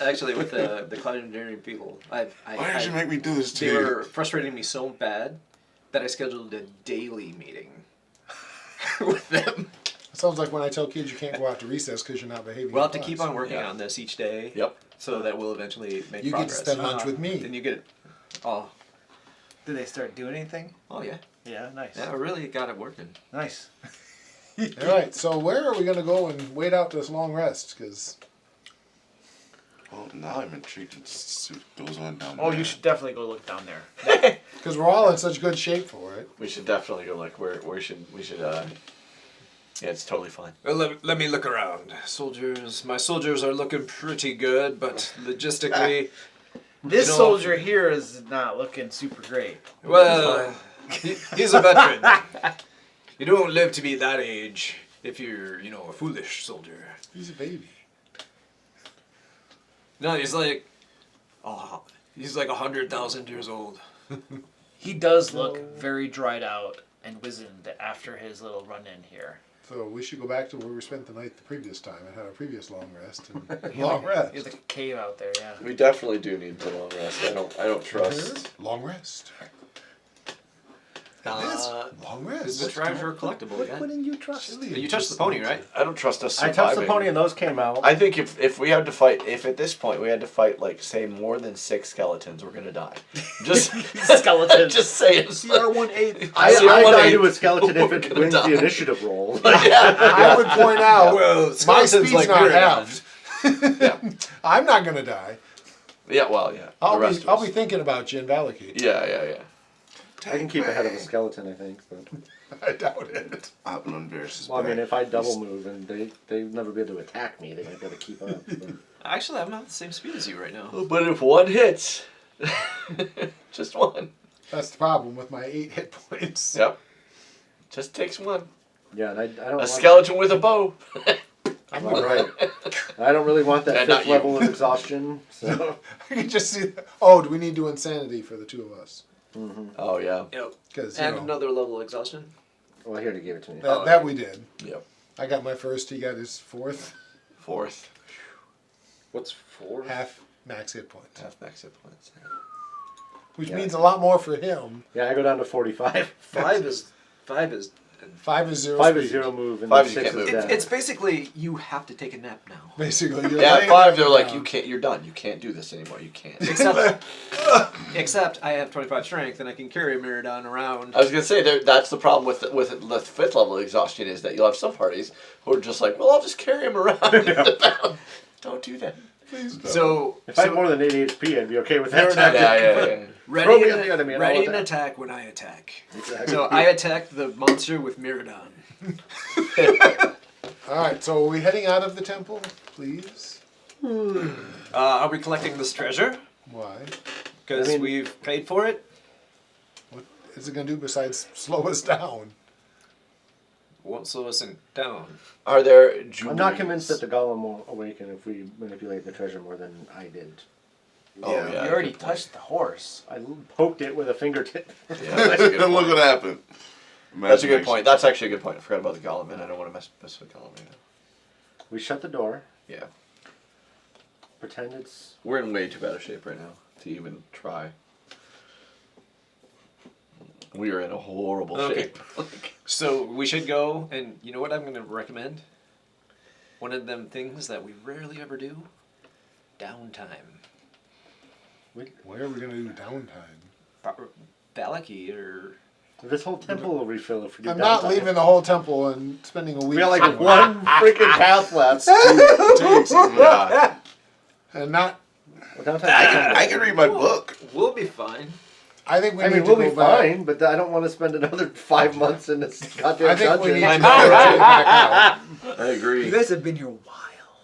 actually with the cloud engineering people, Why did you make me do this to they you? were frustrating me so bad that I scheduled a daily meeting with them. It sounds like when I tell kids you can't go out to recess because you're not behaving. We'll in have to keep class. on working on this each day. Yep. So that we'll eventually make You get progress. to spend lunch with me. Then you get, oh Did they start doing anything? yeah. Yeah, nice. Yeah, I really got it working. Nice. All right, so where are we going to go and wait out this long rest? Because Well, now I'm intrigued to see what goes on down there. Oh, you should definitely go look down there. we're all in such good shape for it. We should definitely go like we should yeah, it's totally fine. Well, let me look around. My soldiers are looking pretty good, but logistically, This You know- soldier here is not looking super great. well, he's a veteran. You don't live to be that age if you're, a foolish soldier. He's a baby. No, he's like 100,000 years old. He does look very dried out and wizened after his little run-in here. So we should go back to where we spent the night the previous time and had our previous long rest. And long rest. He has like a cave out there, yeah. We definitely do need the long rest. I don't trust. Long rest. Long rest. Is the treasure collectible again? Wouldn't you trust? You touched the pony, right? I don't trust us I surviving. touched the pony and those came out. I think if we had to fight, if at this point we had to fight like say more than 6 skeletons, we're gonna die. Just Skeletons. Just saying. CR-18. I die to a skeleton if We're it gonna wins die. the initiative roll. I would point out, Well, my skeletons speed's like not Mirrodin. halved. I'm not going to die. Yeah, well, yeah. I'll the rest be of us. thinking about you and Valakate. Yeah. I can keep ahead of a skeleton, I think. But I doubt it. Hopping on Varys' well, I mean, back. if I double move and they'd never be able to attack me, they might be able to keep up. But Actually, I'm not the same speed as you right now. But if one hits, just one. That's the problem with my 8 hit points. Yep. Just takes one. yeah, and I don't. A want, skeleton with a bow. I'm All right. I don't really want that Yeah, not 5th you. level of exhaustion. So I can just see. Oh, do we need to insanity for the two of us? Oh yeah. Yep. Because And another level of exhaustion. well, here to give it to me. that we did. Yep. I got my first. He got his 4th. 4th. What's 4? Half max hit points, Half max hit points. which means a lot more for him. Yeah, I go down to 45. 5 is 5 is 0. 5 is speed. 0 move and 5 you 6 can't is move. death. It's basically you have to take a nap now. Basically, you're Yeah, laying 5 there they're like down. you can't. You're done. You can't do this anymore. You can't. Except I have 25 strength and I can carry Mirrodin around. I was gonna say that's the problem with the 5th level exhaustion is that you'll have some parties who are just like, well, I'll just carry him around. Don't do that. Please don't. So, If I had more than 8 HP, I'd be okay with that. Yeah. ready, me and, up the enemy and ready I'll and attack. attack when I attack. Exactly. So I attack the monster with Mirrodin. All right, so are we heading out of the temple, please? Are we collecting this treasure? Why? Because I mean- we've paid for it? What is it going to do besides slow us down? Won't slow us down. Are there? I'm not convinced that the golem will awaken if we manipulate the treasure more than I did. Oh yeah. You already good point. touched the horse. I poked it with a fingertip. Yeah, that's a good Look point. what happened. That's a good point. That's actually a good point. I forgot about the golem, and I don't want to mess with the golem right now. We shut the door. Yeah. Pretend it's. We're in way too bad of shape right now to even try. We are in a horrible Okay. shape. So we should go, and you know what I'm going to recommend? one of them things that we rarely ever do. Downtime. Where are we gonna do downtime? Valaki or This whole temple will refill if we do I'm not downtime. leaving the whole temple and spending a week. We got like somewhere. one freaking path left. Yeah. And not. Well, downtime- I can read my book. we'll be fine. I think we I need mean, to we'll go be back. fine, but I don't want to spend another 5 months in this goddamn I think we need to dungeon. go back out. I agree. You guys have been here a while.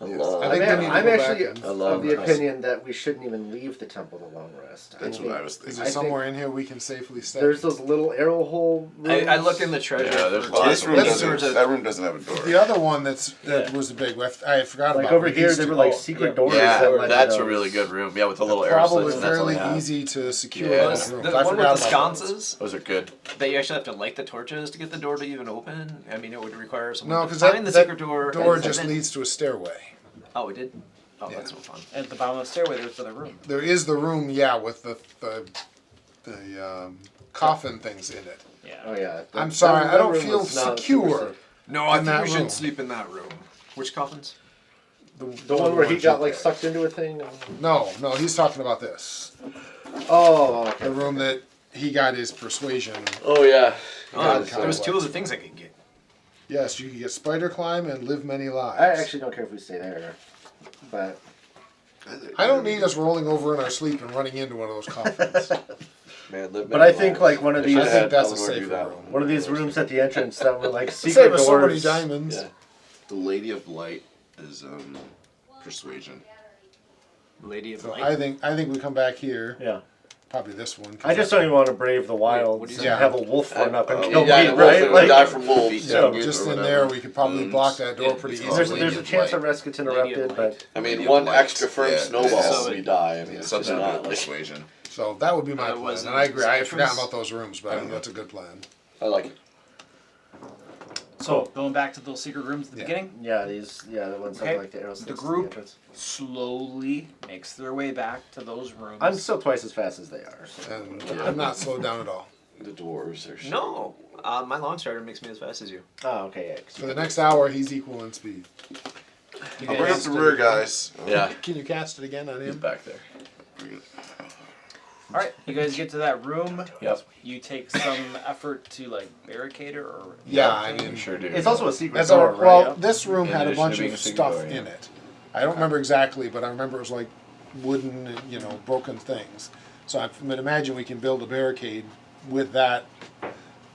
I think I'm, we need to I'm go actually back and- of the opinion that we shouldn't even leave the temple to long rest. That's what I was Is thinking. there somewhere in here we can safely stay? There's those little arrow hole rooms. I look in the treasure. Yeah, there's for Well, this just- room Let's- doesn't. That room doesn't have a door. The other one that was big. I had forgot Like about. over with here, these there two. were like Oh, secret doors. Yeah, that led to that's a those. really good room. Yeah, with the little The arrow problem slits. was And that's all fairly they have. easy to secure. Yeah. those rooms. The I one forgot with the about those. sconces Those are good. that you actually have to light the torches to get the door to even open. I mean, it would require someone No, to because find that, the secret door. door and just then- leads to a stairway. Oh, it did. Oh, Yeah. that's no fun. And at the bottom of the stairway, there's the room. There is the room, yeah, with the coffin things in it. Yeah. Oh yeah. I'm sorry, I don't room feel was not secure. super safe. No, I In think that we room. should sleep in that room. Which coffins? The one where he got you like picked. sucked into a thing. No, he's talking about this. Oh, okay. The room that he got his persuasion. Oh yeah. Oh, God, there was God, two what? of the things I could get. Yes, you can get spider climb and live many lives. I actually don't care if we stay there, but I don't need us rolling over in our sleep and running into one of those coffins. Man, live but many I think lives. like one of They these I should've think had that's a Eleanor do safer that room. one. one of these rooms at the entrance that were like secret Save us so many doors. diamonds. Yeah. The Lady of Light is persuasion. Lady of So Light. I think we come back here. Yeah. Probably this one. 'cause I just don't even want to brave the wilds what do you and say? have a wolf run up and kill yeah, me, the wolf right? that would Like, die from wolves. Yeah, Yeah, just or in whatever. there, we could probably Booms. block that door Yeah, pretty it's easily. there's Lady a of chance Light. our rest gets Lady of interrupted, Light. but I mean, Lady of one Light. extra firm Yeah, snowball so and we die. I mean, it's Something just not about like. persuasion. So that would be my plan. wasn't And I agree. I had forgotten citrus. about those rooms, but I think that's a good plan. I like it. So going back to those secret rooms at the Yeah. beginning, the ones that Okay. like the arrow slits the at group entrance. slowly makes their way back to those rooms. I'm still twice as fast as they are. So. And I'm not slowed down at all. The dwarves are. No, my lawn starter makes me as fast as you. Oh, okay, yeah. 'cause For you the can- next hour, he's equal in speed. You I'll bring up guys- the rear, guys. Yeah. Can you cast it again on He's him? back there. All right, you guys get to that room. Yep. You take some effort to like barricade it or. Yeah, I mean, You sure do. It's also a secret as door, our, right? well, this room In had a addition bunch to being of a secret stuff door, yeah. in it. I don't remember exactly, but I remember it was like wooden, broken things. So I would imagine we can build a barricade with that,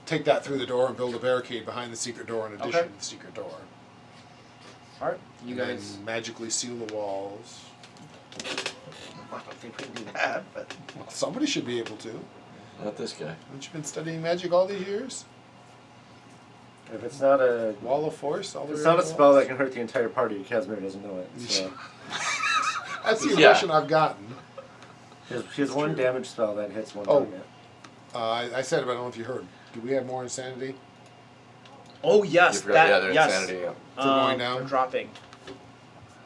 take that through the door and build a barricade behind the secret door in addition Okay. to the secret door. All right, you And guys. then magically seal the walls. I don't think we can do that, but Well, somebody should be able to. Not this guy. Haven't you been studying magic all these years? if it's not a Wall of Force? All the it's way not a around the spell walls? that can hurt the entire party, Casimir doesn't know it. So That's the Yeah. impression I've gotten. he has one damage spell that hits one Oh. target. I said it, but I don't know if you heard. Do we have more insanity? Oh yes, You forgot, that yeah, they're yes. insanity. Yeah. For going they're down? dropping.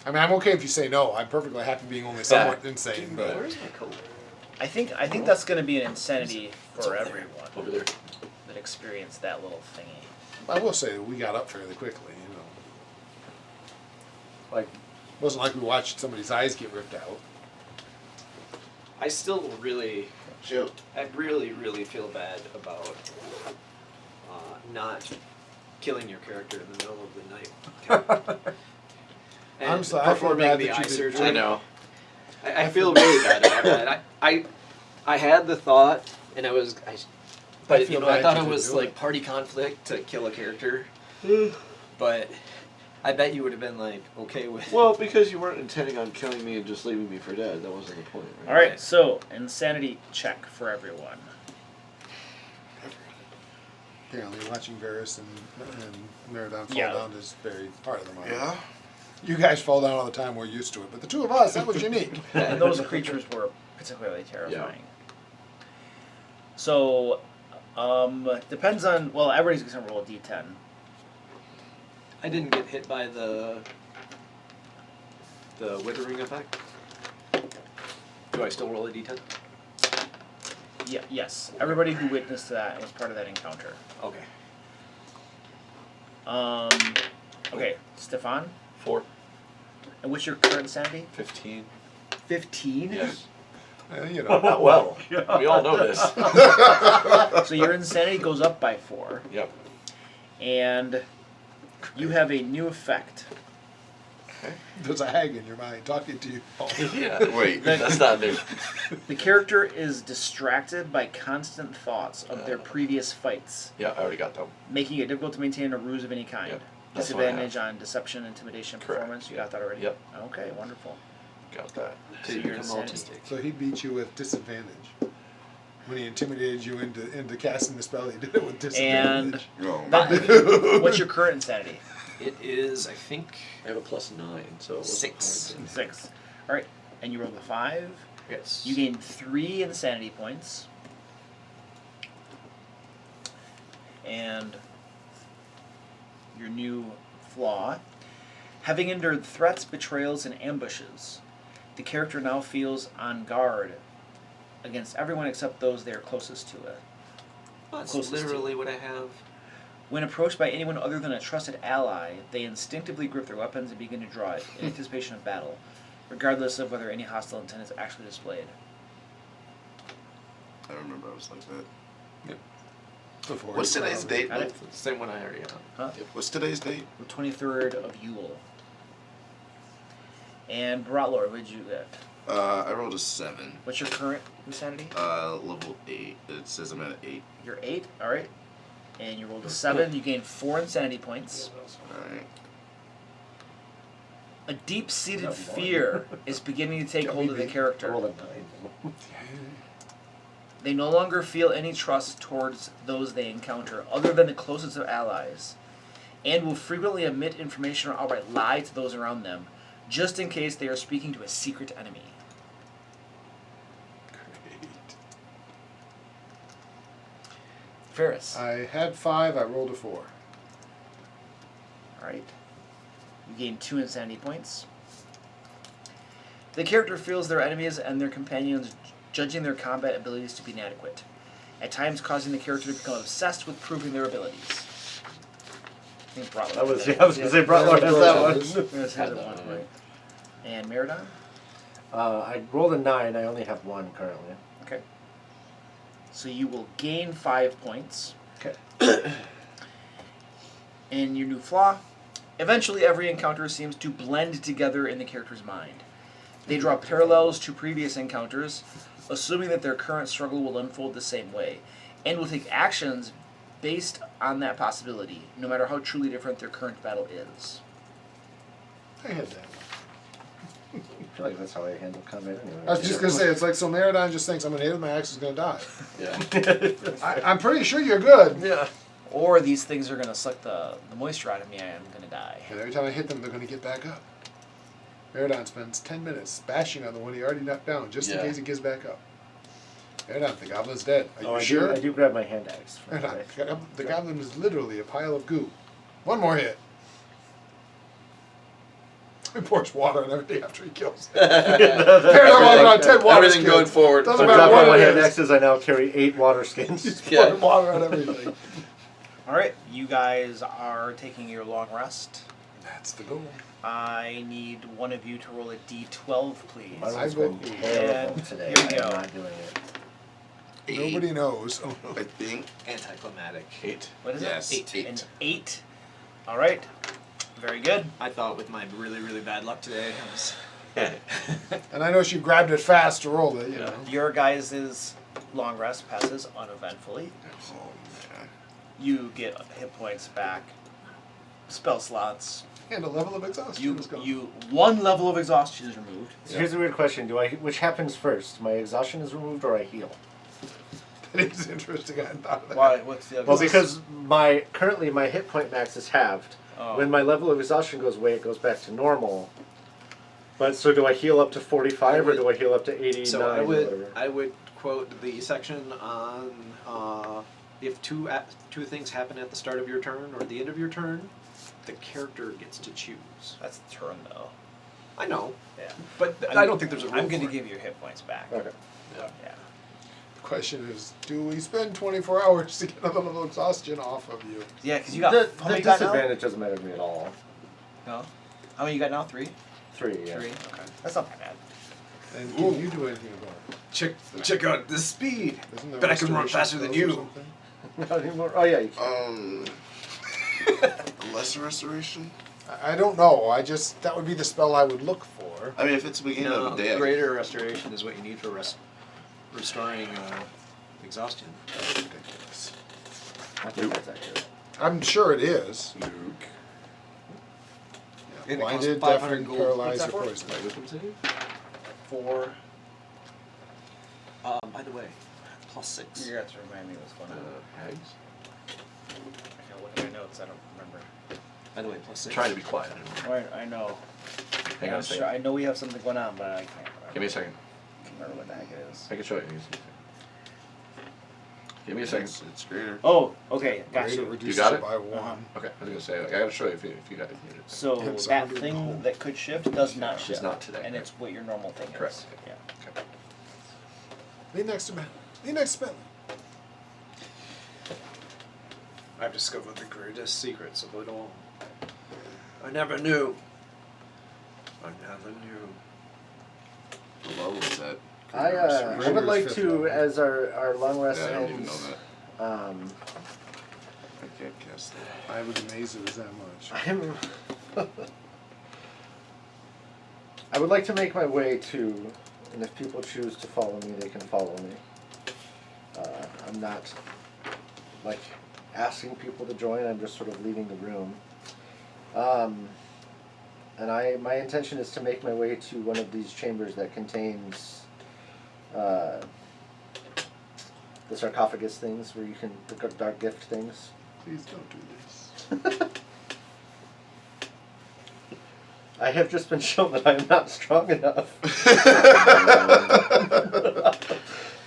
I mean, I'm okay if you say no. I'm perfectly happy being only somewhat insane, but Where's my coat? I think that's going to be an insanity for everyone Over there. that experienced that little thingy. I will say that we got up fairly quickly. Like It wasn't like we watched somebody's eyes get ripped out. I still really, Chill. I really feel bad about not killing your character in the middle of the night. And I'm sorry, I feel performing bad the that eye you did surgery. that. I know. I feel really bad about that. I had the thought, and I but feel I bad thought you it didn't was do like it. party conflict to kill a character. But I bet you would have been like okay with. Well, because you weren't intending on killing me and just leaving me for dead. That wasn't the point. Right? All right, so insanity check for everyone. Apparently, watching Varys and Meridon fall Yeah. down is very part of the mind. Yeah. You guys fall down all the time. We're used to it, but the two of us, that was unique. And those creatures were particularly terrifying. So, depends on. Well, everybody's gonna roll a d10. I didn't get hit by the withering effect. Do I still roll a d10? Yeah. Yes. Everybody who witnessed that was part of that encounter. Okay. Okay, Stefan. 4. And what's your current sanity? 15. 15? Yes. You know. Not well. We all know this. So your insanity goes up by 4. Yep. And you have a new effect. There's a hag in your mind talking to you. Yeah. Wait. That's not new. The character is distracted by constant thoughts of their previous fights, Yeah, I already got them. making it difficult to maintain a ruse of any kind. Yep. That's what I Disadvantage on deception, intimidation, Correct. performance. You got that already? Yep. Okay, wonderful. Got that. So you you're become insanity. autistic. So he beat you with disadvantage. When he intimidated you into casting the spell, he did it with disadvantage. Oh, What's your current insanity? It is, I think, I have a +9, so it wasn't 6. 6. All right, and you rolled a 5. Yes. You gain 3 insanity points. And your new flaw. Having endured threats, betrayals, and ambushes, the character now feels on guard against everyone except those they are closest to it. That's closest to. literally what I have. When approached by anyone other than a trusted ally, they instinctively grip their weapons and begin to draw it in anticipation of battle, regardless of whether any hostile intent is actually displayed. I remember I was like that. Before What's he today's probably- date? Got it? Same one I already have. Huh? What's today's date? The 23rd of Yule. And Bratlor, what did you get? I rolled a 7. What's your current insanity? Level 8. It says I'm at 8. You're 8, alright. And you rolled a 7, you gain 4 insanity points. Alright. A deep-seated fear is beginning to take hold of the I character. rolled a 9. They no longer feel any trust towards those they encounter, other than the closest of allies, and will frequently omit information or outright lie to those around them, just in case they are speaking to a secret enemy. Great. Ferris. I had 5, I rolled a 4. Alright. You gain 2 insanity points. The character feels their enemies and their companions judging their combat abilities to be inadequate, at times causing the character to become obsessed with proving their abilities. I think Bratlord I was has going to say Bratlord has that one. Ferris has it one point. And Meridon? I rolled a 9. I only have 1 currently. Okay. So you will gain 5 points. Okay. And your new flaw. Eventually, every encounter seems to blend together in the character's mind. They draw parallels to previous encounters, assuming that their current struggle will unfold the same way, and will take actions based on that possibility, no matter how truly different their current battle is. I had that. I feel like that's how I handle combat anyway. I was just going to say, it's like, so Meridon just thinks I'm going to hit with my axe, is going to die. Yeah. I'm pretty sure you're good. Yeah. Or these things are going to suck the moisture out of me and I'm going to die. And every time I hit them, they're going to get back up. Meridon spends 10 minutes bashing on the one he already knocked down, just in Yeah. case he gets back up. Meridon, the goblin's dead. Are you Oh, sure? I do grab my hand axe. Meridon, the goblin is literally a pile of goo. One more hit. He pours water on everything after he kills it. Meridon walking around 10 water Everything skins. going forward. Doesn't So matter dropping what my it hand is. axes, I now carry 8 water skins. He's Yeah. pouring water on everything. Alright, you guys are taking your long rest. That's the goal. I need one of you to roll a d12, please. My I roll's been vote- terrible And today. here we I go. am not doing it. 8. Nobody knows. Oh, no. I think. Anticlimactic. 8. What is Yes. it? 8. An 8. Alright. Very good. I thought with my really, really bad luck today, I was... And I know she grabbed it fast to roll it, you know. Your guys' long rest passes uneventfully. Oh, man. You get hit points back, spell slots. And a level of exhaustion is gone. One level of exhaustion is removed. So here's a weird question: which happens first? My exhaustion is removed, or I heal? That is interesting. I hadn't thought of that. Why? What's the other? Well, because currently my hit point max is halved. Oh. When my level of exhaustion goes away, it goes back to normal. But so do I heal up to 45 or do I heal up to 89? So or whatever? I would quote the section on if two things happen at the start of your turn or the end of your turn, the character gets to choose. That's the turn though. I know, Yeah. but I don't think there's a rule I'm going to for it. give you your hit points back. Okay. Yeah. The question is, do we spend 24 hours to get another level of exhaustion off of you? Yeah, because you got The how many you got now? disadvantage doesn't matter to me at all. No. How many you got now? 3? 3, yeah. 3. Okay, that's not that bad. And can you do anything about it? Check out the speed. Isn't there Bet I can run restoration faster than spells or you. something? Not anymore. Oh yeah, you can. Lesser restoration? I don't know. That would be the spell I would look for. I mean, if it's the beginning No, of the day, greater restoration is what you need for restoring exhaustion. That's ridiculous. I think that's accurate. I'm sure it is. Luke. And it Blinded, costs 500 deafened, gold. paralyzed, What's or that poisoned. Wisdom save? 4. By the way, +6. You have to remind me what's going on. Hags? I gotta look at my notes. I don't remember. By the way, +6. Trying to be quiet. Right, I know. Hang on a I'm second. sure. I know we have something going on, but I can't remember. Give me a second. remember what the heck it is. I can show you. Give me a second. It's greater. Oh, okay, gotcha. Greater reduces got it? by 1. Okay, I was gonna say, I gotta show you if you guys need it. So It's that 100 thing gold. that could shift does not It's shift. not today. And it's what your normal thing Correct. is. Yeah. Lean next to me. Lean next to me. I've discovered the greatest secrets of it all. I never knew. I never knew. What level is that? I would like to, as our long rest Yeah, I don't even know ends, that. I can't cast that. I was amazed it was that much. I would like to make my way to, and if people choose to follow me, they can follow me. I'm not like asking people to join. I'm just sort of leaving the room. And my intention is to make my way to one of these chambers that contains the sarcophagus things, where you can the dark gift things. Please don't do this. I have just been shown that I am not strong enough.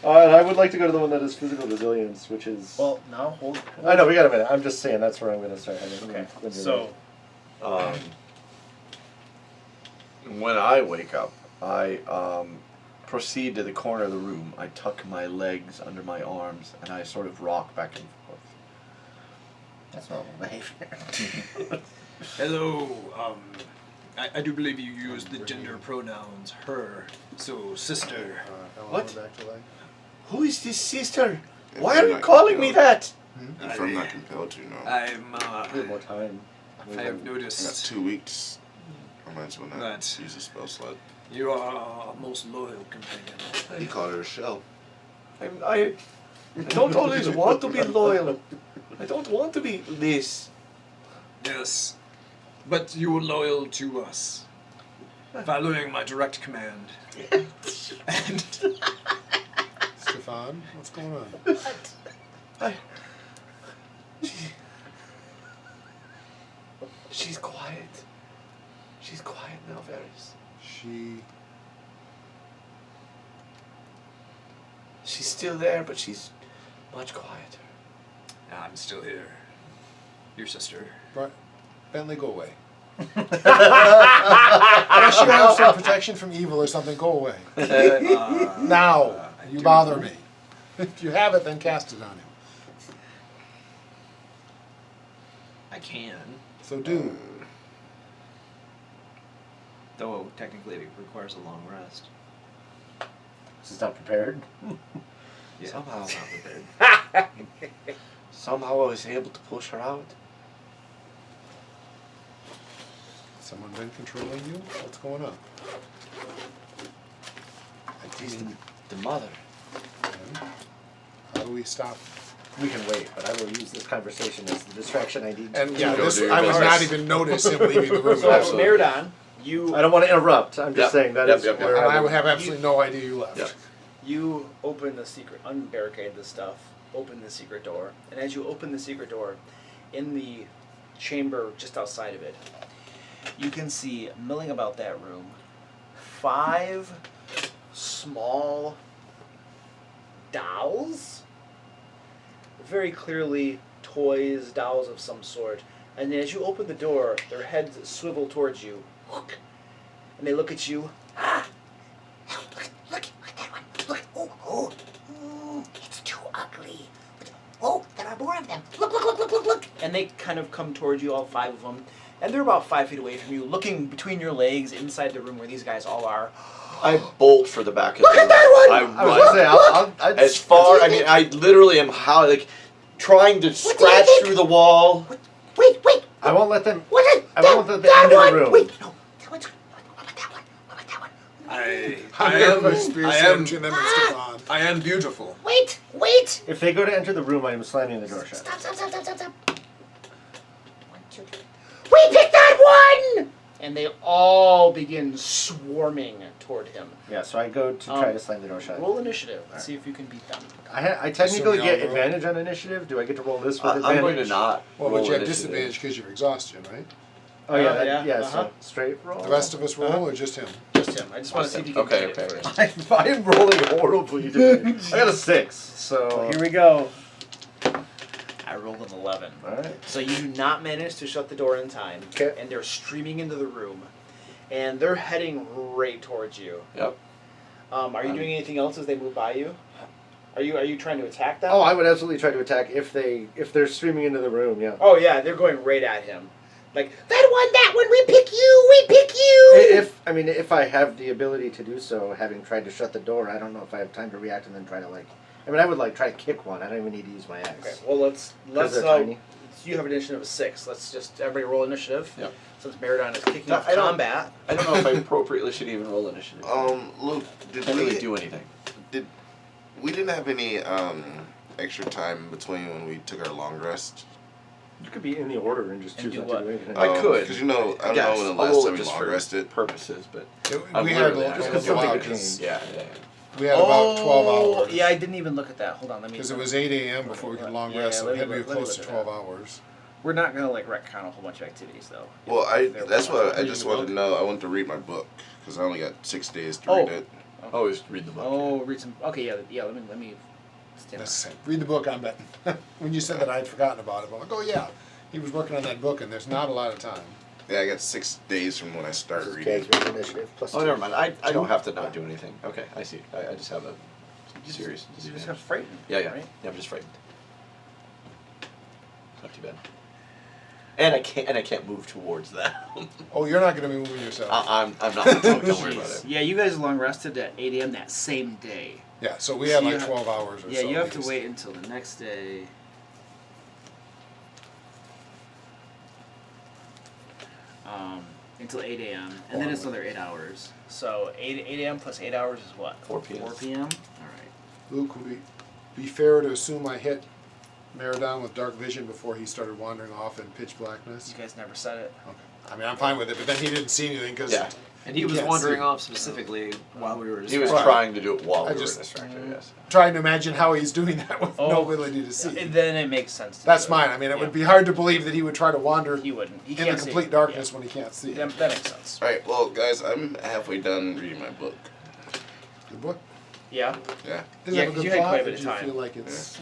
And I would like to go to the one that is physical resilience, which is. Well, now hold. I know, we got a minute. I'm just saying that's where I'm going to start heading. Okay. when you're So, When I wake up, I proceed to the corner of the room. I tuck my legs under my arms, and I sort of rock back and forth. That's normal behavior. Hello, I do believe you use the gender pronouns her, so sister. What? Back to life. Who is this sister? If Why I'm are you not calling me compelled- that? If I'm not compelled to, no. I'm, We have more time. I have I got noticed 2 weeks. I might as well not That- use a spell slot. you are our most loyal companion. He called her a shell. I don't always want to be loyal. I don't want to be this. Yes, but you were loyal to us, following my direct command. And Stefan, what's going on? She's quiet. She's quiet now, Varys. She's still there, but she's much quieter. I'm still here. Your sister. Bentley, go away. Unless you have some protection from evil or something, go away. Now, you bother me. If you have it, then cast it on him. I can, So do. though technically it requires a long rest. She's not prepared. Yeah. Somehow I'm not prepared. Somehow I was able to push her out. Someone been controlling you? What's going on? At least the mother. And how do we stop? We can wait, but I will use this conversation as the distraction I need. And yeah, Go this, do your I would business. not even notice him leaving the room. so Absolutely. Merdon, you I don't want to interrupt. I'm just Yep, saying that yep, is yep, yep. where And I I would have absolutely no idea you left. Yep. you open the secret, unbarricade the stuff, open the secret door, and as you open the secret door, in the chamber just outside of it, you can see milling about that room 5 small dolls, very clearly toys, dolls of some sort. And then as you open the door, their heads swivel towards you, and they look at you. Look at that one. Look. It's too ugly. Oh, there are more of them. Look. And they kind of come towards you, all 5 of them. and they're about 5 feet away from you, looking between your legs inside the room where these guys all are. I bolt for the back of Look the at that one! I I was run. gonna say, As far, I mean, I literally am trying to scratch think? through the wall. Wait. I won't let them. What is I won't let them that into the one? room. Wait, no. That one's good. What about that one? What about that one? I am beautiful. Wait. If they go to enter the room, I am slamming the door shut. Stop. 1, 2, 3. We picked that one! And they all begin swarming toward him. Yeah, so I go to try to slam the door shut. Roll initiative. Let's see if you can beat them. I technically Assuming get I'll roll. advantage on initiative. Do I get to roll this with I'm advantage? going to not. Well, roll but you have initiative. disadvantage because you're exhaustion, right? Oh yeah, Yeah, So straight roll. The rest of us roll, or just him? Just him. I just want to see if you can Okay, beat it okay. first. I am rolling horribly. Dude. I got a 6. So Here we go. I rolled an 11. all right. So you do not manage to shut the door in time. 'Kay. And they're streaming into the room. And they're heading right towards you. Yep. Are you doing anything else as they move by you? Are you trying to attack them? Oh, I would absolutely try to attack if they're streaming into the room. Yeah. Oh yeah, they're going right at him. Like, that one, we pick you! If I have the ability to do so, having tried to shut the door, I don't know if I have time to react and then try to I would try to kick one. I don't even need to use my axe. Okay, well let's they're tiny. you have an initiative of 6. Let's just everybody roll initiative. Yep. Since Meridon is kicking No, off I don't- combat. I don't know if I appropriately should even roll initiative. Luke, I can't really do anything. we didn't have any extra time between when we took our long rest? You could be in the order and just And choose do not what? to do anything. I could. Because I don't Yes, know when the I'll last roll time it we just long for rested. purposes, but We had literally just not because gonna of do hours. anything. Yeah. We had about 12 hours. Yeah, I didn't even look at that. Hold on, let me. Because it was 8 a.m. before we could long Yeah, rest, so let it had to me be look- let me close to look at 12 hours. We're not gonna retcon a whole bunch of activities though. Well, that's what I Reading just the wanted book? to know. I want to read my book because I only got 6 days to Oh. read it. Always read the book. Oh, read some. Okay, yeah. Let me. Stand That's by. the same. Read the book, I'm betting. When you said that, I had forgotten about it. I'm like, oh yeah, he was working on that book, and there's not a lot of time. Yeah, I got 6 days from when I started This is reading. Casper's initiative plus Oh, 2. never mind. I don't have to not do anything. Okay, I see. I just have a serious You just have disadvantage. frightened. Yeah. Right? Yeah, I'm just frightened. It's not too bad. And I can't move towards that. Oh, you're not going to be moving yourself. I'm not. Don't worry about it. Yeah, you guys long rested at 8 a.m. that same day. Yeah, so we had So you like have- 12 hours or Yeah, so. you have to because- wait until the next day. Until 8 a.m. and then it's another 8 hours. So 8 a.m. plus 8 hours is what? 4 p.m. 4 p.m. All right. Luke, would it be fair to assume I hit Meridon with dark vision before he started wandering off in pitch blackness? You guys never said it. Okay. I mean, I'm fine with it, but then he didn't see anything because Yeah. And he You was can't wandering see. off specifically while we were He was Right. trying to do it while I we just- were distracted. Yes. trying to imagine how he's doing that with no Oh. ability to see. Then it makes sense. To That's do mine. I mean, it would Yeah. be hard to believe that he would try to wander He wouldn't. He in can't the see. complete darkness when he can't see. Yeah. That makes sense. Alright, well, guys, I'm halfway done reading my book. Good book. Yeah. Yeah. Does Yeah, it have a 'cause good you had plot, quite a or bit do of you time. feel like it's,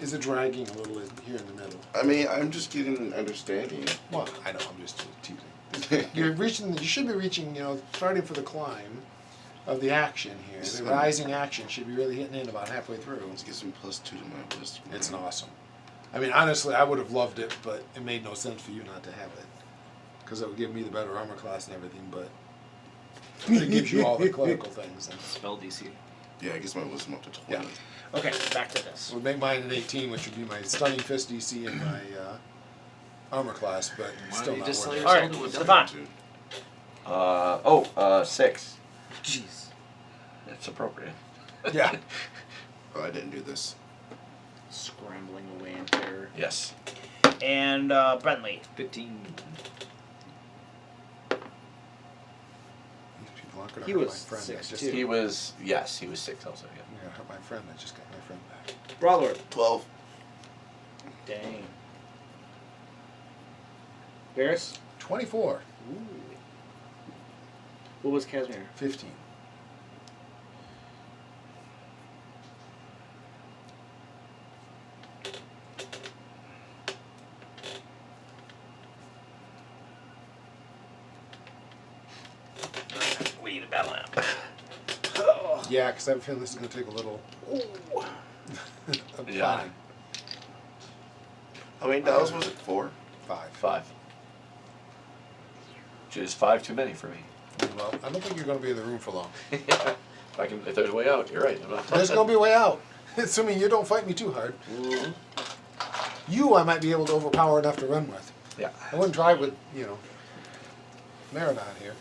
is it dragging a little here in the middle? I mean, I'm just getting understanding. Well, I know, I'm just teasing. You should be reaching, starting for the climb of the action here. The rising action should be really hitting in about halfway through. Let's get some +2 to my wisdom. It's an awesome. I mean, honestly, I would have loved it, but it made no sense for you not to have it. Because it would give me the better armor class and everything, but it gives you all the clinical things. And spell DC. Yeah, it gets my wisdom up to 20. Yeah. Okay. Back to this. it would make mine an 18, which would be my stunning fist DC and my armor class, but Why still don't you not just worth sell it. yourself All right, to a Stefan. dummy? 6. Jeez. It's appropriate. Yeah. Oh, I didn't do this. Scrambling away in terror. Yes. And Bentley. 15. These people aren't gonna He hurt was my friend. 6 I just, too. He was 6 also. Yeah. I'm gonna hurt my friend. I just got my friend back. Brawlord. 12. Dang. Varys. 24. Ooh. What was Casimir? 15. We need a battle map. Yeah, because I have a feeling this is going to take a little of Yeah. planning. How many dials was it? 4? 5. 5. which is 5 too many for me. Well, I don't think you're going to be in the room for long. If there's a way out, you're right. I'm not There's going to be a way out, assuming you don't fight me too hard. You, I might be able to overpower enough to run with. Yeah. I wouldn't try with, Maradon here.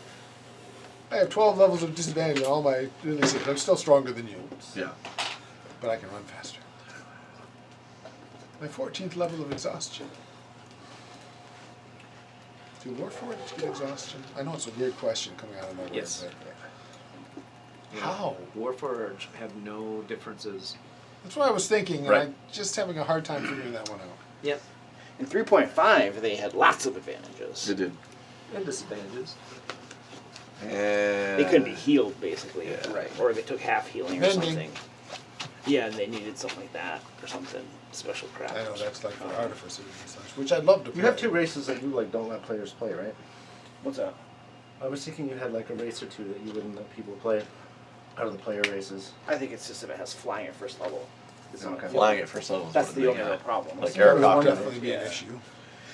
I have 12 levels of disadvantage on all my releases. I'm still stronger than you. Yeah. But I can run faster. My 14th level of exhaustion. Do Warforged get exhaustion? I know it's a weird question coming out of nowhere. Yes. But how? Warforged have no differences. That's what I was thinking, and Right. I'm just having a hard time figuring that one out. Yep. In 3.5, they had lots of advantages. They did. And disadvantages. And They couldn't be healed, basically. Yeah. Right. Or they took half healing or Mending. something. Yeah, and they needed something like that or something. Special crap. I know that's like for artificers and such, which I'd love to play. You have 2 races that you like don't let players play, right? What's that? I was thinking you had like a race or 2 that you wouldn't let people play out of the player races. I think it's just if it has flying at first level. It's not Okay. Flying at first level. is That's what the they only got. real problem. Like That would Garrrr definitely be an Yeah. issue.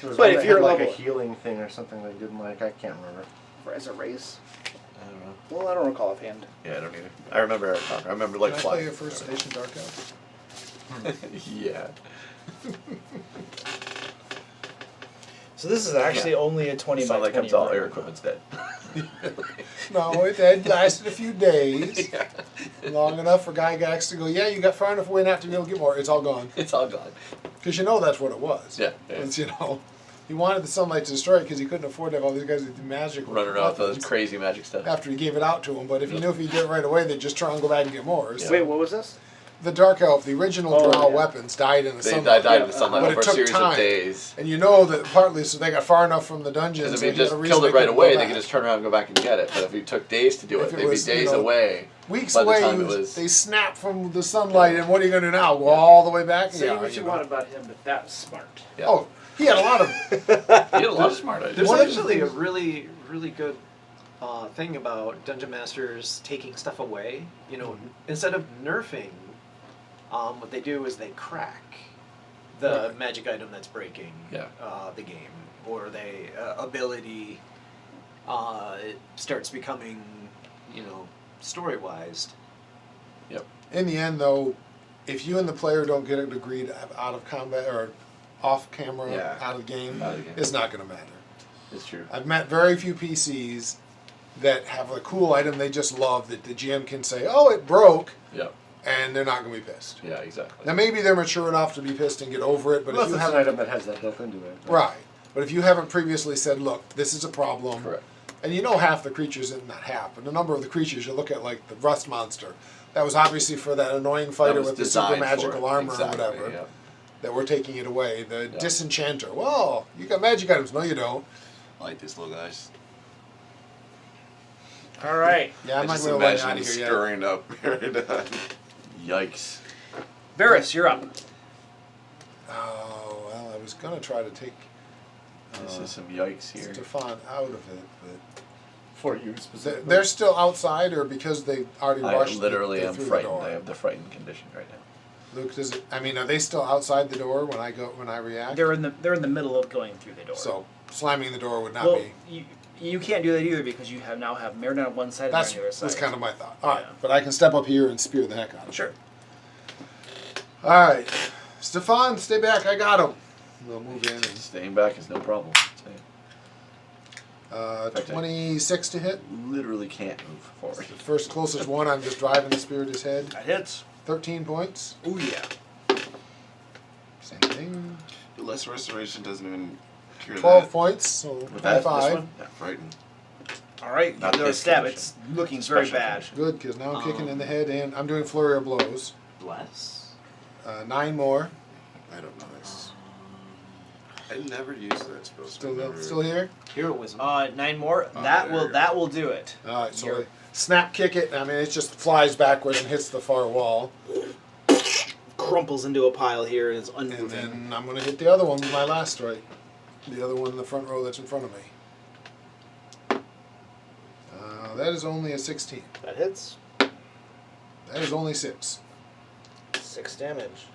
There was But one if that you're had, like level- a healing thing or something they didn't like, I can't remember. As a race? I don't know. Well, I don't recall offhand. Yeah, I don't either. I remember Eric talking. I remember like Can I play flying. a first edition Dark Elf? Yeah. So this is actually only a 20 It's by not like 20 I'm all room. air equipment's dead. No, it had lasted a few days. Long enough for Gygax to go, yeah, you got far enough away not to be able to get more. It's all gone. It's all gone. Because that's what it was. Yeah. yeah. It's, he wanted the sunlight to destroy it because he couldn't afford to have all these guys with magic Running around with weapons those crazy magic stuff. after he gave it out to him. But if he knew if he did it right away, they'd just try and go back and get more. So Wait, what was this? the Dark Elf, the original Oh, Drow yeah. weapons, died in the They sunlight. died in the sunlight But it over a took series time. of days. And that partly so they got far enough from the dungeons. Because so if you he had just a reason killed it right couldn't go away, they back. could just turn around and go back and get it. But if it took days to do If it, it they'd was, be days away. Weeks by the away, time it was. they snap from the sunlight, and what are you going to do now? Go all the way back? Say Yeah, what you know. want about him, but that was smart. Yeah. Oh, he had a lot of. He had a lot of smart ideas. There's One of the actually a things- really, really good thing about dungeon masters taking stuff away. Instead of nerfing, what they do is they crack the magic item that's breaking the game, or they ability it starts becoming, story-wise. Yep. In the end, though, if you and the player don't get it agreed out of combat or off camera, Yeah. out of the game, Out of the game. it's not going to matter. It's true. I've met very few PCs that have a cool item they just love that the GM can say, "Oh, it broke," Yeah. and they're not going to be pissed. Yeah, exactly. Now maybe they're mature enough to be pissed and get over it, but Unless if you it's an have item that has that built into it. right, but if you haven't previously said, "Look, this is a problem," Correct. and half the creatures, not half, but a number of the creatures, you look at like the rust monster, that was obviously for that annoying fighter was with the super designed for magical it. armor Exactly, or whatever. yeah. That we're taking it away. The Yeah. disenchanter. Well, you got magic items. No, you don't. I like these little guys. All right. Yeah, I'm I not just going to let you imagine out them of here yet. stirring up Paradine. Yikes. Varys, you're up. Oh, well, I was going to try to take This is some yikes here. Stefan out of it, but For you specifically. they're still outside, or because they already I rushed. literally they am through frightened. The door? I have the frightened condition right now. Luke, are they still outside the door when I react? They're in the middle of going through the door. So slamming the door would not well, be. you can't do that either because you have Maridon on one side and That's on the other side. kind of my thought. All right, Yeah. but I can step up here and spear the heck out of him. Sure. All right, Stefan, stay back. I got him. We'll move in. And, Staying back is no problem. fact, 26 to hit. Literally can't move forward. The first closest one, I'm just driving the spear at his head. That hits. 13 points. Oh yeah. Same thing. The less restoration doesn't even cure 12 that. points, so With that, this 25. one? Yeah, frightened. All right. Not Another this stab. condition. It's looking very Special bad. condition. Good, because now I'm kicking in the head, and I'm doing flurry of blows. Bless. 9 more. I don't know this. I never use that spell. so I've never- Still here? Heroism. 9 more. Oh, that there will do it. All right, so You're- I snap kick it. I mean, it just flies backwards and hits the far wall. Crumples into a pile here and is And unmoving. then I'm going to hit the other one with my last strike. The other one in the front row that's in front of me. That is only a 16. That hits. That is only 6. 6 damage.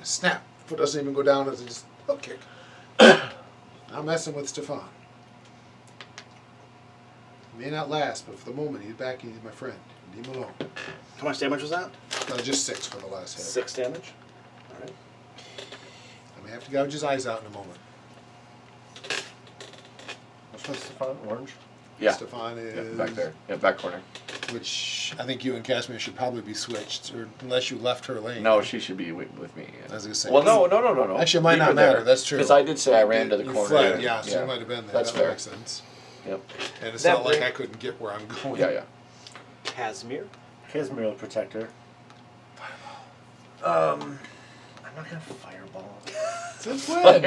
Snap. Foot doesn't even go down as a just hook kick. I'm messing with Stefan. May not last, but for the moment, he's back and he's my friend. Leave him alone. How much damage was that? Just 6 for the last hit. 6 damage. All right. I may have to gouge his eyes out in a moment. Which one's Stefan? Orange? Yeah. Stefan is... Yeah, back there. Yeah, back corner. Which I think you and Casimir should probably be switched, or unless you left her lane. No, she should be with me. Yeah. I was gonna say. Well, no. Actually, it might not matter. That's true. Because I did say I ran to the You corner. fled, yeah, so you might have been there. That's that fair. makes sense. Yep. And it's That not like bring- I couldn't get where I'm going. Yeah. Casimir. Casimir will protect her. I'm not gonna fireball. Since when?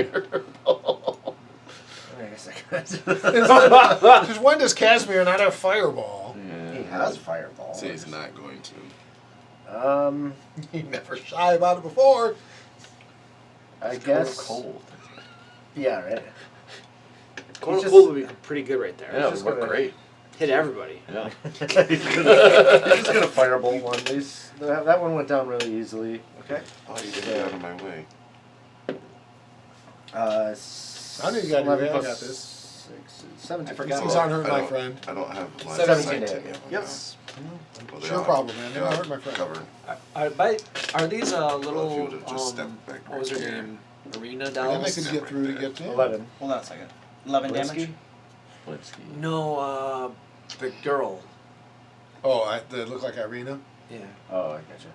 I guess I could. Since when does Casimir not have fireball? He has fireball. Say he's not going to. He never shy about it before. I guess. Cold. Yeah, right. Corner just- cold would be pretty good right there. Yeah, it just worked gonna- great. Hit everybody. Yeah. He's just gonna fireball one. That one went down really easily. Okay. Oh, you didn't get out of my way. I knew you got 11 it. I plus got this. 6, 17. I forgot. Things aren't hurting my friend. I don't have line 17 of sight hit. to him. Yes. Well, It's your problem, man. They don't hurt my friend. Covered. Are these Well, if you little, would've just stepped back what was her right there. name? Arena Then dolls? they could get through to get to him. 11. Hold on a second. 11 damage. Blitzky. No, the girl. Oh, they look like Irina? Yeah. Oh, I gotcha.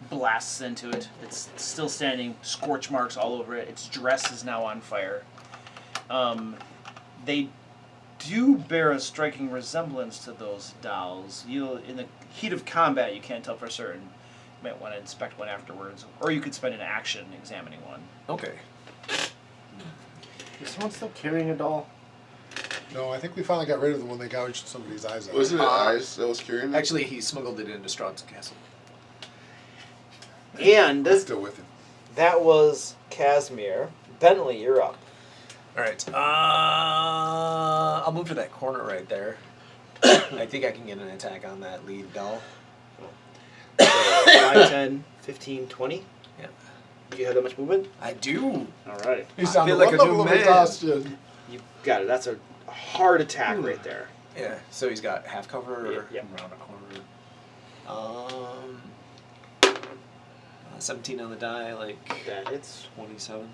Blasts into it. It's still standing. Scorch marks all over it. Its dress is now on fire. They do bear a striking resemblance to those dolls. In the heat of combat, you can't tell for certain. You might want to inspect one afterwards, or you could spend an action examining one. Okay. Is someone still carrying a doll? No, I think we finally got rid of the one that gouged somebody's eyes out. Was it eyes that was carrying it? Actually, he smuggled it into Strahd's castle. And Still with him. that was Casimir. Bentley, you're up. All right. I'll move to that corner right there. I think I can get an attack on that lead doll. 5, 10, 15, 20. Yeah. You have that much movement? I do. All right. He's I down to feel one like a level new of man. exhaustion. You got it. That's a hard attack right there. Yeah. So he's got half cover or Yeah. around a corner. 17 on the die, like That hits. 27.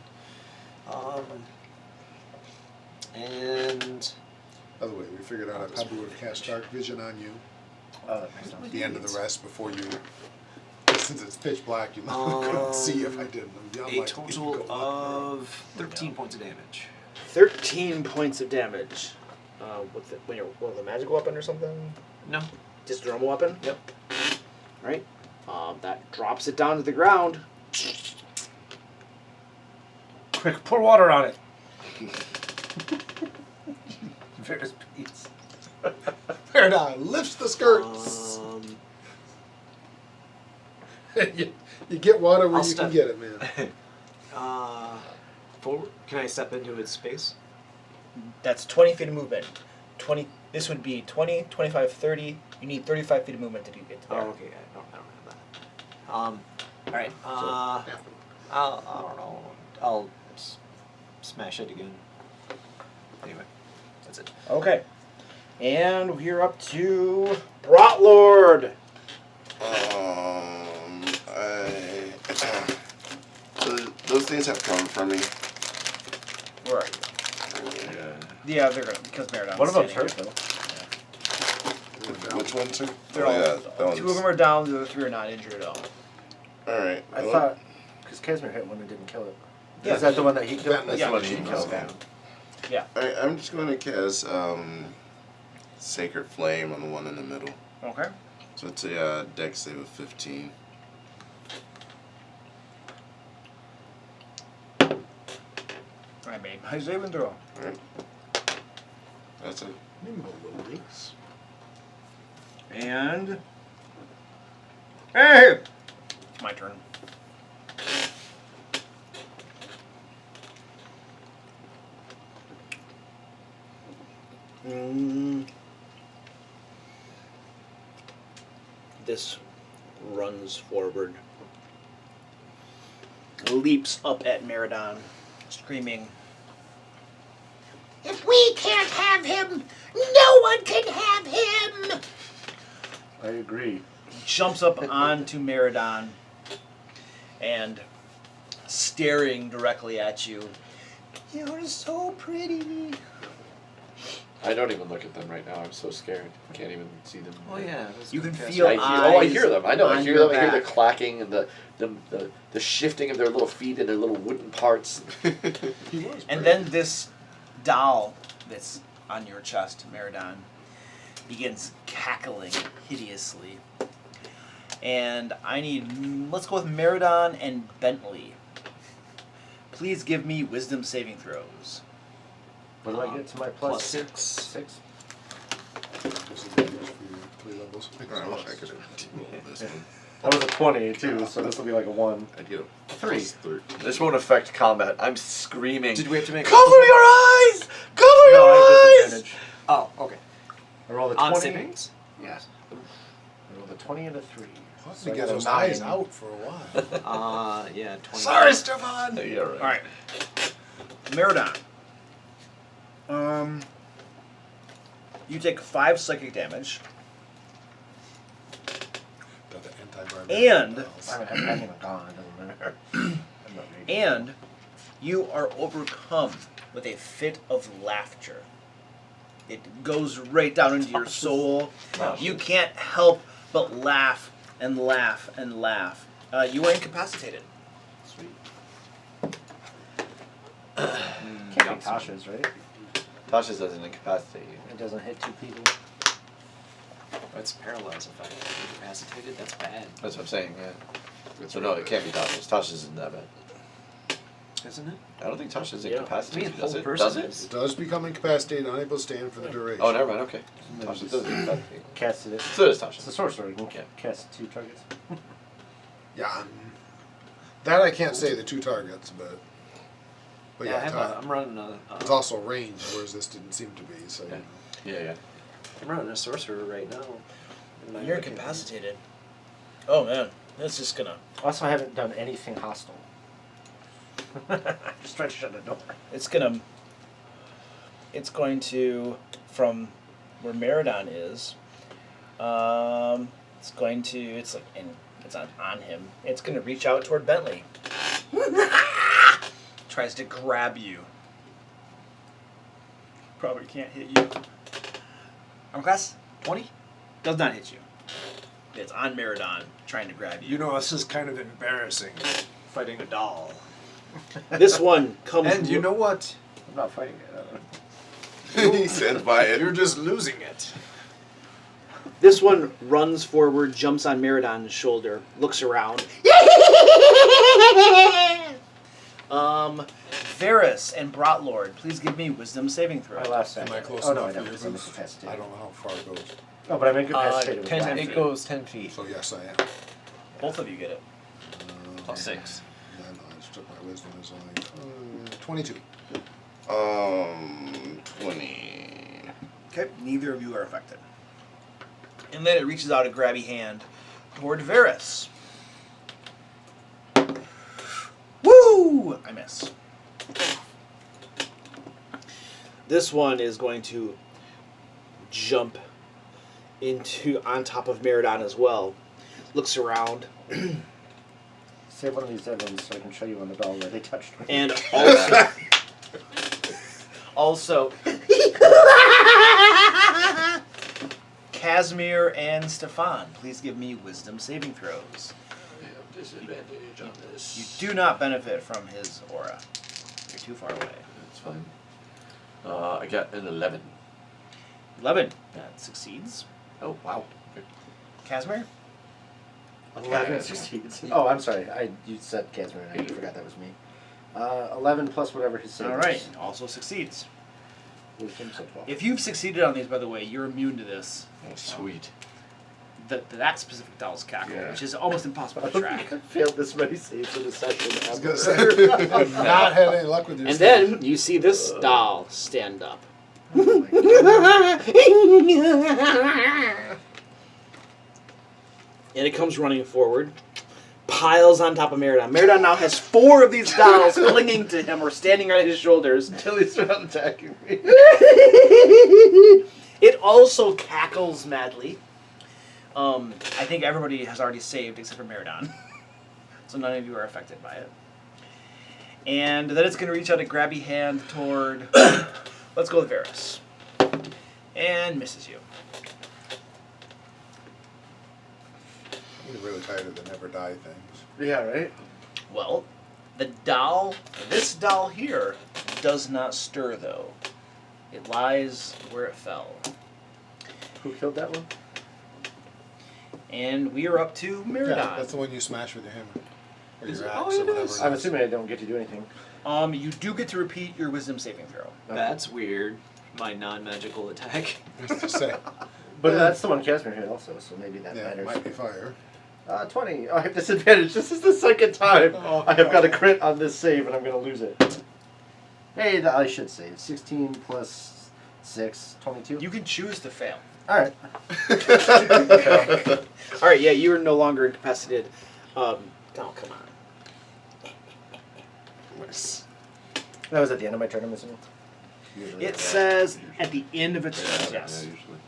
And By the way, we figured out I probably would have cast Dark Vision on you Oh, at the end of the rest before you. Since it's pitch black, you couldn't see if I didn't. a total of 13 points of damage. 13 points of damage. When you're with a magic weapon or something? No. Just a normal weapon? Yep. Alright. That drops it down to the ground. quick, pour water on it. Ferris Beats. Paradise lifts the skirts. You get water where I'll you step. can get it, man. Forward. Can I step into its space? That's 20 feet of movement. 20. This would be 20, 25, 30. You need 35 feet of movement to get to there. Oh, okay. I don't have that. All right. I don't know. I'll smash it again. Anyway, that's it. Okay. And we're up to Brotlord. So those things have come from me. Where are you? Yeah, they're gonna because Meridon's One of them's standing hurt here. though. Which one, sir? They're Oh, all, yeah, that one's... 2 of them are down. The other 3 are not injured at all. All right. I thought because Casimir hit one and didn't kill it. Yeah. Is that the one that he killed? That's the one he he killed. killed. Yeah. Alright, I'm just going to cast Sacred Flame on the one in the middle. Okay. So it's a dex save of 15. I made my saving throw. Alright. That's it. And hey, it's my turn. This runs forward. Leaps up at Meridon, screaming. If we can't have him, No one can have him! I agree. He jumps up onto Meridon and staring directly at you. You're so pretty. I don't even look at them right now. I'm so scared. I can't even see them. Oh yeah. You can feel I hear them. I know. I on hear your them. I hear the back. clacking and the shifting of their little feet and their little wooden parts. And then this doll that's on your chest, Meridon, begins cackling hideously. And I need, let's go with Meridon and Bentley. Please give me wisdom saving throws. What do I get to my Plus +6? 6. 6? This is dangerous for you, 3 levels. I wish I could roll this one. That was a 20 too, so this will be like a 1. I'd get a 3. +13. This won't affect combat. I'm screaming. Did we have to make Cover your eyes! Cover No, your I have eyes! disadvantage. Oh, okay. I rolled a On 20. savings? Yeah. I rolled a 20 and a 3. Plus, So he I gets got a his eyes 9. out for a while. Yeah, 20. Sorry, Stefan. Yeah, right. Alright. Meridon. You take 5 psychic damage, Got the anti-barbaric And- spells. I haven't even gone, it doesn't matter. I'm not reading. and you are overcome with a fit of laughter. It goes right down into your soul. You can't help but laugh and laugh and laugh. You are incapacitated. Sweet. Can't be Tasha's, right? Tasha's doesn't incapacitate you. It doesn't hit 2 people. That's paralyzed effect. Incapacitated, that's bad. That's what I'm saying, yeah. So no, it can't be Tasha's. Tasha's isn't that bad. Isn't it? I don't think Tasha's Yeah. incapacitated. I mean, Does whole it? person Does it? is. It does become incapacitated, unable to stand for the duration. Oh, never mind. Okay. Tasha doesn't incapacitate. Casted it. So does It's a Tasha. sorcerer. You can Yeah. cast 2 targets. Yeah. That I can't say the 2 targets, but Yeah, I yeah, have I'm running a. it's also range, whereas this didn't seem to be. So Yeah. Yeah, yeah. I'm running a sorcerer right now. And You're I can- incapacitated. Oh man, that's just gonna. Also, I haven't done anything hostile. Just trying to shut the door. It's gonna. It's going to, from where Meridon is. It's going to. It's like it's on him. It's gonna reach out toward Bentley. Tries to grab you. Probably can't hit you. Armor class 20. Does not hit you. It's on Meridon trying to grab you. You know, this is kind of embarrassing, fighting a doll. This one comes. And you know what? I'm not fighting it. He said by it. You're just losing it. This one runs forward, jumps on Meridon's shoulder, looks around. Varys and Brotlord, please give me wisdom saving throw. My last am I second. close Oh no, I enough for don't. your because I'm boost? incapacitated. I don't know how far it goes. Oh, but I'm incapacitated with 10, laughter. it goes 10 feet. So yes, I am. Both of you get it. Plus 6. No, I just took my wisdom as only 22. 20. Okay, neither of you are affected. And then it reaches out a grabby hand toward Varys. Woo! I miss. This one is going to jump into on top of Meridon as well. Looks around Save one of these dead ones so I can show you on the doll where they touched me. and also Also, Casimir and Stefan, please give me wisdom saving throws. I have disadvantage on this. You do not benefit from his aura. You're too far away. That's fine. I got an 11. 11. That succeeds. Oh, wow. Okay. Casimir? 11 succeeds. Oh, I'm sorry. You said Casimir and I forgot that was me. 11 plus whatever his save All is. right. Also succeeds. Wisdom, so 12. If you've succeeded on these, by the way, you're immune to this. Oh, sweet. That specific doll's cackle, Yeah. which is almost impossible to track. I failed this many saves in a session. I was gonna say, I've not had any luck with your and stuff. then you see this doll stand up. Oh my God. And it comes running forward, piles on top of Meridon. Meridon now has 4 of these dolls clinging to him or standing on his shoulders. Until he started attacking me. It also cackles madly. I think everybody has already saved except for Meridon. So none of you are affected by it. And then it's going to reach out a grabby hand toward... let's go with Varys. And misses you. I'm really tired of the never die things. Yeah, right? Well, the doll, this doll here, does not stir though. It lies where it fell. Who killed that one? And we are up to Meridon. Yeah, that's the one you smash with your hammer. Or Is your it? axe Oh, or it whatever. is. it I'm is. assuming I don't get to do anything. You do get to repeat your wisdom saving throw. That's weird. My non-magical attack. Just to say. But that's the one Casimir hit also, so maybe that Yeah, it matters. might be fire. 20. Oh, I have disadvantage. This is the second time I have got a crit on this save, and I'm going to lose it. Hey, I should save. 16 plus 6, 22. You can choose to fail. All right. All right, yeah, you are no longer incapacitated. Oh, come on. Nice. That was at the end of my turn, I'm assuming. Usually. It says at the end of its turn, Yeah, yes. usually.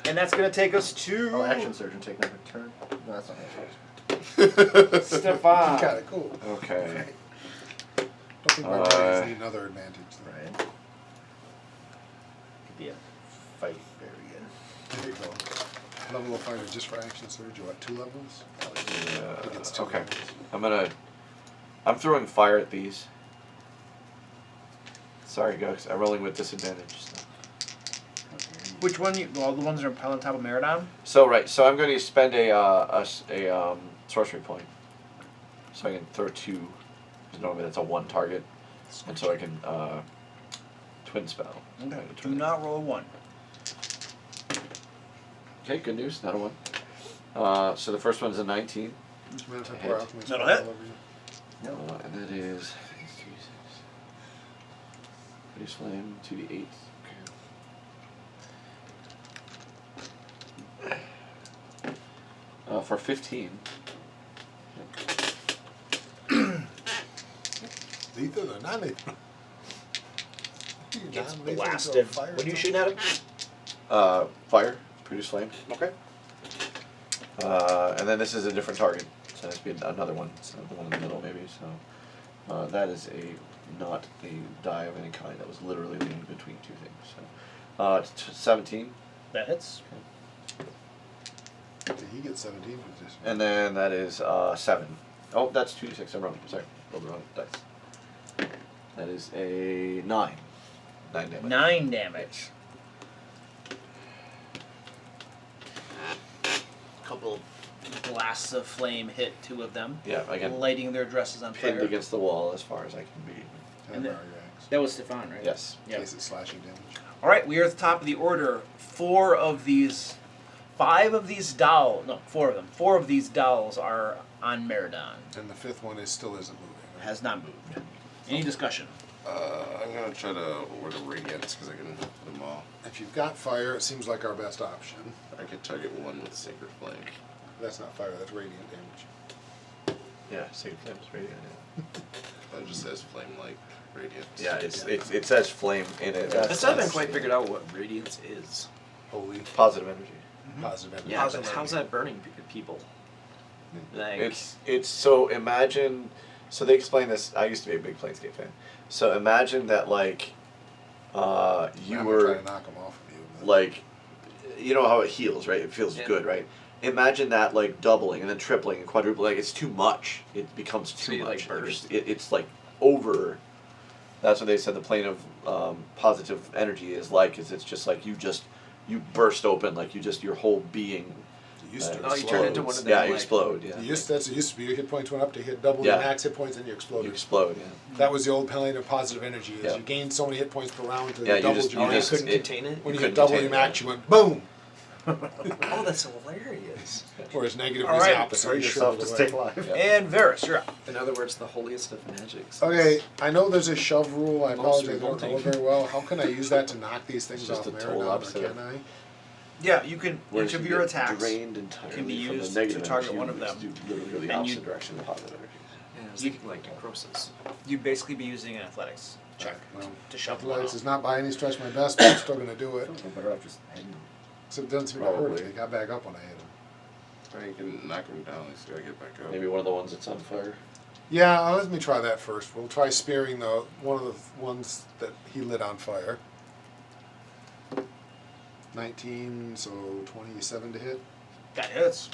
And that's going to take us to... Oh, action surgeon taking up a turn. No, that's not action. Stefan. Got it, cool. Okay. Don't think barbarians need another advantage. Though. Right. Could be a fight variant. There you go. Level of fighter just for action surge. What, 2 levels? I think it's 2 Okay. levels. I'm throwing fire at these. Sorry, guys. I'm rolling with disadvantage. So. Which one? All the ones that are on top of Meridon? So I'm going to spend a sorcery point, so I can throw 2. Because normally that's a 1 target, and so I can twin spell. Okay. Do not roll a 1. Okay, good news. Not a 1. So the first one's a 19. That'll hit. And that is Pretty Flame 2d8. For 15. Lethal or non-lethal? Gets Non-lethal blasted. to a fire What are you or shooting at him? Fire, Produce Flame. Okay. And then this is a different target. So it has to be another one. It's not the one in the middle, maybe. So that is not a die of any kind. That was literally leaning between 2 things. So 17. That hits. Did he get 17 position? And then that is 7. Oh, that's 2d6. I'm wrong. Sorry. Rolled the wrong dice. That is a 9. 9 damage. 9 damage. Couple blasts of flame hit 2 of them. Yeah, again. Lighting their dresses on Pinned fire. against the wall as far as I can be. And then- borrow your axe. That was Stefan, right? Yes. In case it's slashing damage. All right, we are at the top of the order. 4 of these dolls are on Meridon. And the 5th one still isn't moving. Right? Has not moved. Any discussion? I'm gonna try to order radiance because I can hit them all. If you've got fire, it seems like our best option. I could target one with sacred flame. That's not fire, that's radiant damage. Yeah, Sacred Flame's radiant. It just says flame like radiance. Yeah, it says flame in it. I still haven't quite figured out what radiance is. Holy Positive energy. positive energy. Yeah, but how's that burning people? Like, It's so imagine. So they explain this. I used to be a big Planescape fan. So imagine that like, you I'm gonna were try to knock them off of you. but- like, you know how it heals, right? It feels Yeah. good, right? Imagine that like doubling and then tripling and quadrupling. Like it's too much. It becomes too you, like, much. burst. It's like over. That's what they said. The plane of positive energy is like. Is it's just like you burst open. Like your whole being. You used to Oh, you turn into one of them, Yeah, you like- explode. Yeah. It used to be your hit points went up to hit double Yeah. your max hit points and you exploded. You explode. Yeah. That was the old plane of positive energy. Is Yeah. you gained so many hit points per round to Yeah, you double just- your you oh, max. you just- couldn't contain it? When you couldn't hit double contain your it, max, you went boom. Oh, that's hilarious. Whereas negative All was right. the opposite. Hurt You yourself shriveled to away. stay alive. Yeah. And Varys, you're up. In other words, the holiest of magics. Okay, I know there's a shove rule. I Most apologize, I don't know it revolting. very well. How can I use that to knock these things It's just off a total Meridon, or opposite can I? Yeah, you can. Whereas Each of you your get attacks drained entirely can be from the used negative to target energy, one of you just them. do literally the And you- opposite direction of positive energy. Yeah, I was thinking like necrosis. you'd basically be using an athletics. check Well, to shove one athletics off. is not by any stretch my best, but I'm still going to do it. We're better off just heading. So it doesn't seem to hurt Probably. him. He got back up when I hit him. I can knock him down. He's gotta get back up. Maybe one of the ones that's on fire. Yeah, let me try that first. We'll try spearing one of the ones that he lit on fire. 19, so 27 to hit. That hits.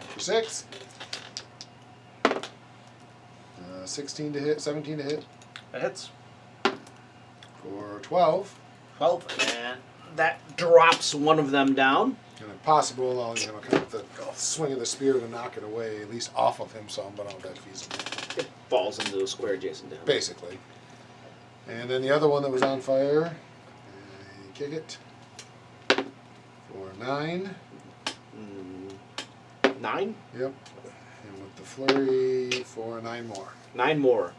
For 6. 16 to hit, 17 to hit. That hits. For 12. 12. And that drops one of them down. And if possible, I'll kind of the swing of the spear to knock it away, at least off of him some, but I don't know if that's feasible. It falls into the square adjacent to him. Basically. And then the other one that was on fire, I kick it for 9. 9? Yep. And with the flurry for 9 more. 9 more.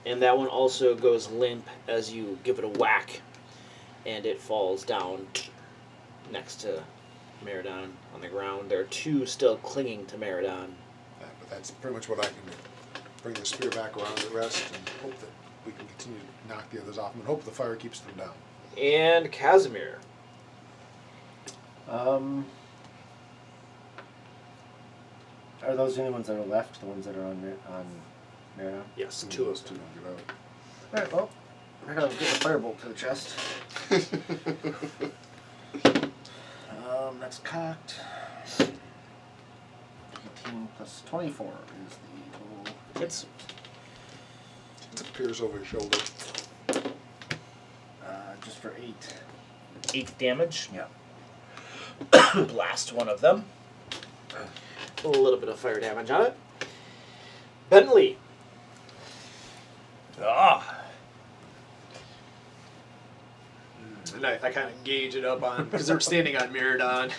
And that one also goes limp as you give it a whack. And it falls down next to Meridon on the ground. There are 2 still clinging to Meridon. But that's pretty much what I can do. Bring the spear back around at rest and hope that we can continue to knock the others off them and hope the fire keeps them down. And Casimir. Are those the only ones that are left? The ones that are on Meridon? Yes, And 2 of those them. 2 don't get out. Alright, well, we're gonna get a firebolt to the chest. That's cocked. 18 plus 24 is the total. Hits. It appears over his shoulder. Just for 8. 8 damage. Yeah. Blast one of them. A little bit of fire damage on it. Bentley. Ah. And I kind of gauge it up on, because they're standing on Meridon.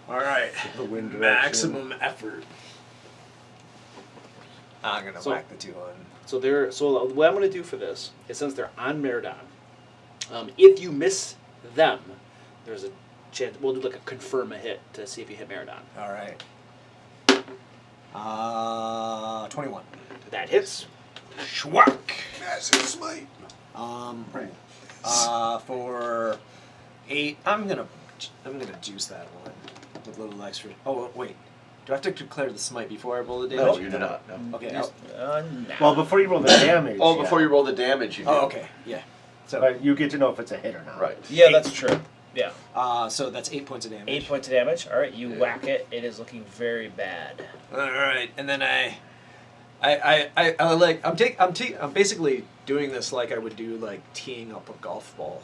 Alright. The wind direction. Maximum effort. I'm going to So- whack the 2 on. So what I'm going to do for this is, since they're on Meridon, if you miss them, there's a chance. We'll do like a confirm a hit to see if you hit Meridon. Alright. 21. That hits. Schwack. Massive smite. For 8, I'm gonna juice that one with a little extra. Oh wait, do I have to declare the smite before I roll the damage? No, you do not. No. Okay. No. Well, before you roll the damage. Oh, before you roll the damage, you do. Oh, okay. Yeah. So But you get to know if it's a hit or not. Right. Yeah, that's true. Yeah. so that's 8 points of damage. 8 points of damage. All right, you whack it. It is looking very bad. All right, and then I'm basically doing this like I would do like teeing up a golf ball,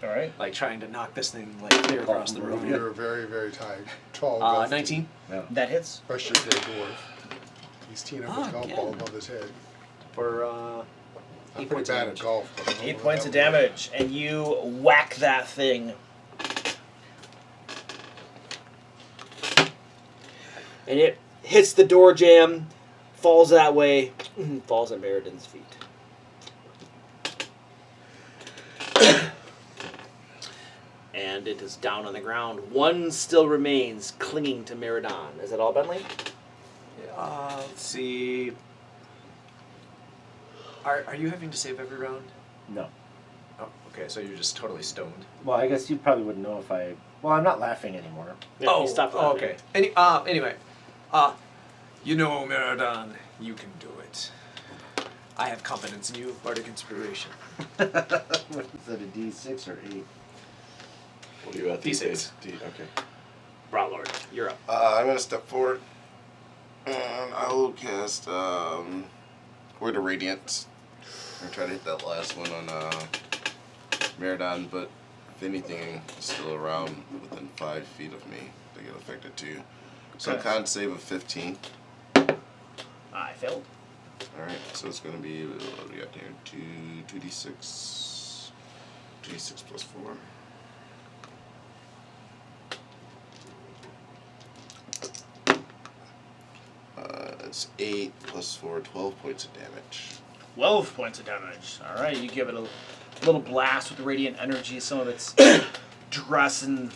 All right. like trying to knock this thing like clear across the room. You're very, very tall. 19 That hits. Especially for a dwarf. He's teeing up his golf ball above his head. for I'm 8 pretty points of bad at damage. golf. But I don't know 8 what points that of would be. damage, and you whack that thing. And it hits the door jamb, falls that way, falls at Meridon's feet. And it is down on the ground. One still remains clinging to Meridon. Is that all, Bentley? Let's see. Are you having to save every round? No. Oh, okay. So you're just totally stoned. Well, I guess you probably wouldn't know if I. Well, I'm not laughing anymore. Yeah, he stopped laughing. okay. Anyway, you know, Meridon, you can do it. I have confidence in you, Bardic Inspiration. Is that a D6 or 8? What are you at? D6. Okay. Broughtlord, you're up. I'm gonna step forward, and I will cast Word of Radiance. I'm trying to hit that last one on Meridon, but if anything is still around within 5 feet of me, they get affected too. So Okay. con save of 15. I failed. All right, so it's gonna be what do we got here? 2d6, 2d6 plus 4. It's 8 plus 4, 12 points of damage. 12 points of damage. All right, you give it a little blast with radiant energy. Some of its dress and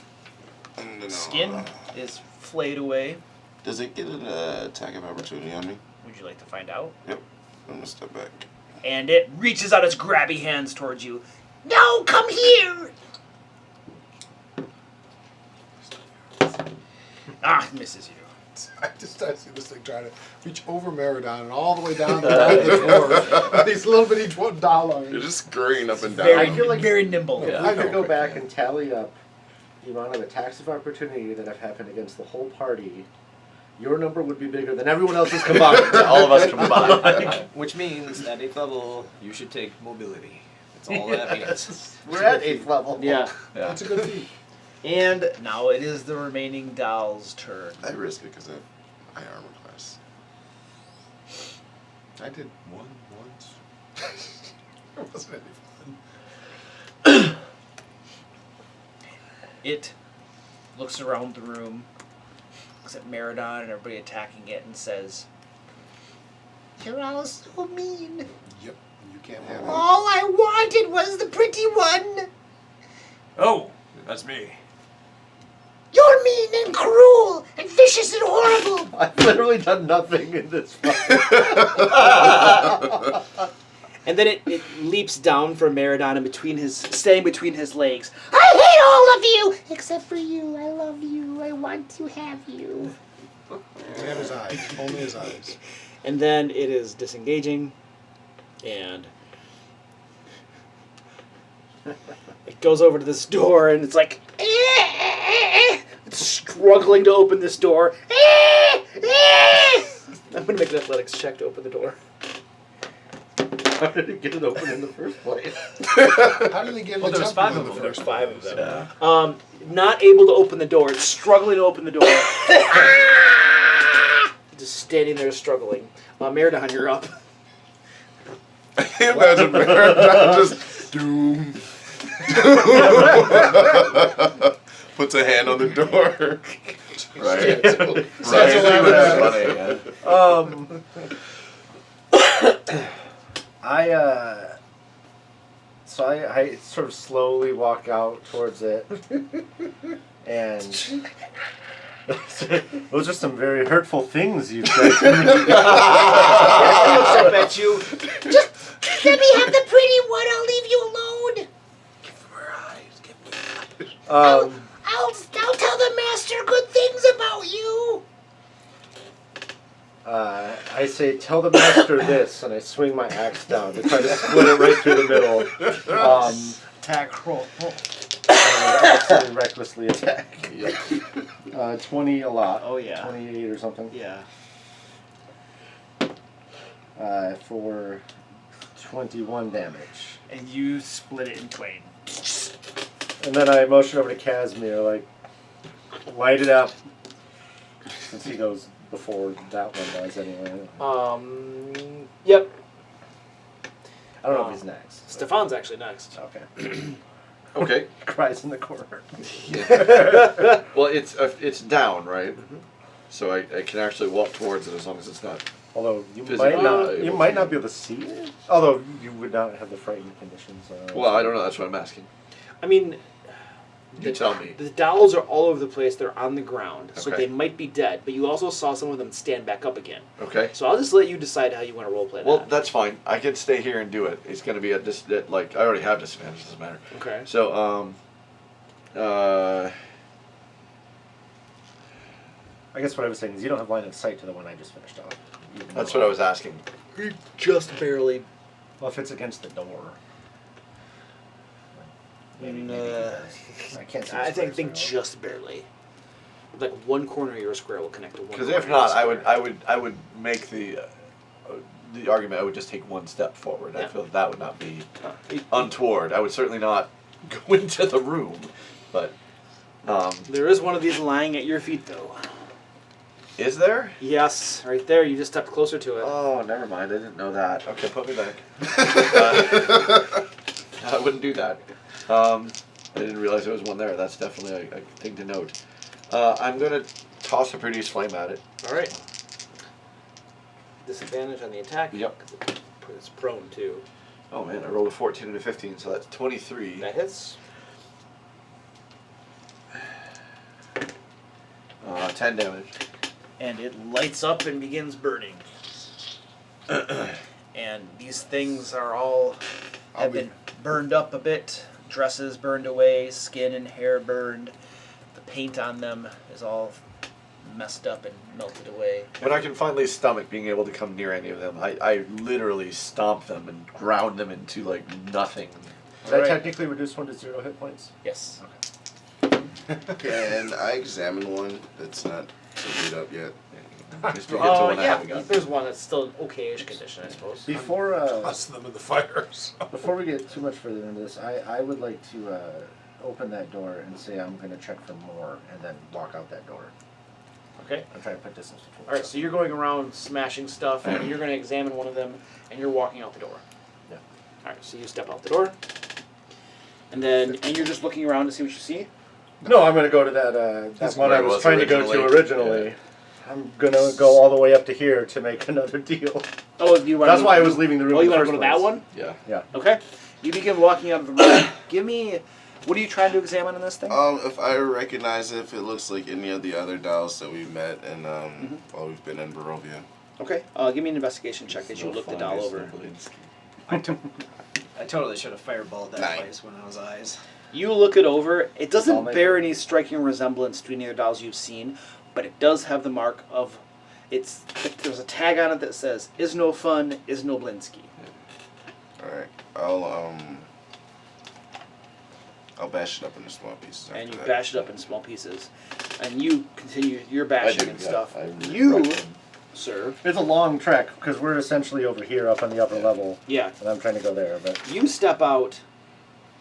And then, skin is flayed away. Does it get an attack of opportunity on me? Would you like to find out? Yep. I'm gonna step back. And it reaches out its grabby hands towards you. No, come here! Ah, misses you. I see this thing trying to reach over Meridon and all the way down the floor. These little bitty dollars. You're just scurrying up and down. Very, I feel like very nimble. If I could go back and tally up the amount of attacks of opportunity that have happened against the whole party, your number would be bigger than everyone else's combined. All of us combined. Which means at 8th level, you should take mobility. That's all that means. We're at 8th level. Yeah. Yeah. That's a good feat. And now it is the remaining doll's turn. I risk it because of my armor class. I did one once. It wasn't any fun. It looks around the room, looks at Meridon and everybody attacking it, and says, "You're all so mean. Yep, you can't have it. All I wanted was the pretty one. Oh, that's me. You're mean and cruel and vicious and horrible. I've literally done nothing in this fight. And then it leaps down from Meridon and staying between his legs. I hate all of you except for you. I love you. I want to have you." And his eyes. Only his eyes. And then it is disengaging, and it goes over to this door, and it's like, it's struggling to open this door. I'm gonna make an athletics check to open the door. How did it get it open in the first place? How did he get Well, the there's jump 5 in of the them. first There's 5 of place? them. Not able to open the door. It's struggling to open the door. Just standing there struggling. Meridon, you're up. Imagine Meridon just doom. Puts a hand on the door. Right. So I sort of slowly walk out towards it, and those are some very hurtful things you said to me. He looks up at you. Just let me have the pretty one. I'll leave you alone. I'll tell the master good things about you. I say, tell the master this, and I swing my axe down to try to split it right through the middle. Attack roll. Accidentally recklessly attack. 20 a lot. Oh, yeah. 28 or something. Yeah. For 21 damage. And you split it in twain. And then I motion over to Casimir, like, light it up. Since he goes before that one does anyway. Yep. I don't know if he's next. Stefan's actually next. Okay. Okay. Cries in the corner. Well, it's down, right? So I can actually walk towards it as long as it's not. Although you Physically might not be able to see it. Although you would not have the frightened conditions. Well, I don't know. That's what I'm asking. I mean, You tell me. the dolls are all over the place. They're on the ground, so Okay. they might be dead. But you also saw some of them stand back up again. Okay. So I'll just let you decide how you want to roleplay Well, that. that's fine. I can stay here and do it. It's going to be like I already have disadvantage. Doesn't matter. Okay. So I guess what I was saying is you don't have line of sight to the one I just finished off. that's what I was asking. Just barely. Well, if it's against the door. Maybe I can't see. I think just barely. Like one corner of your square will connect to one. Because corner if of your not, square. I would make the argument. I would just take one step forward. I Yeah. feel that would not be untoward. I would certainly not go into the room, but There is one of these lying at your feet, though. is there? Yes, right there. You just stepped closer to it. Oh, never mind. I didn't know that. Okay, put me back. I wouldn't do that. I didn't realize there was one there. That's definitely a thing to note. I'm gonna toss a produce flame at it. All right. Disadvantage on the attack. Yep. 'cause it's prone too. Oh man, I rolled a 14 and a 15, so that's 23. That hits. 10 damage. And it lights up and begins burning. And these things are all I'll have be- been burned up a bit. Dresses burned away, skin and hair burned. The paint on them is all messed up and melted away. When I can finally stomach being able to come near any of them, I literally stomp them and ground them into like nothing. Did I Alright. technically reduce one to 0 hit points? Yes. Can I examine one that's not so beat up yet? Just to get to one I yeah, haven't got. there's one that's still in okay-ish condition, I suppose. Before Toss them in the fires. before we get too much further into this, I would like to open that door and say I'm going to check for more, and then walk out that door. Okay. I'm trying to put distance between. All right, so you're going around smashing stuff, and you're going to examine one of them, and you're walking out the door. Yeah. All right, so you step out the door, and you're just looking around to see what you see. No, I'm going to go to that That's one where I it was was trying to go to originally. originally. I'm going to go all the way up to here to make another deal. Oh, you want? That's why I was leaving the room. Oh, in you the want to first go to that place. one? Yeah. Yeah. Okay. You begin walking out of the room. Give me. What are you trying to examine in this thing? If I recognize it, if it looks like any of the other dolls that we've met and while we've been in Barovia. Okay. Give me an investigation check as you look the doll over. I totally should have fireballed that 9. place when I was eyes. You look it over. It Doll doesn't maker. bear any striking resemblance to any other dolls you've seen, but it does have the mark of. There's a tag on it that says "Is no fun, is no Blinsky." All right, I'll bash it up into small pieces. And after you that. bash it up in small pieces, and you continue your bashing and stuff. I You, wrecked them. sir, It's a long trek because we're essentially over here up on the upper level, yeah, and I'm trying to go there. But you step out.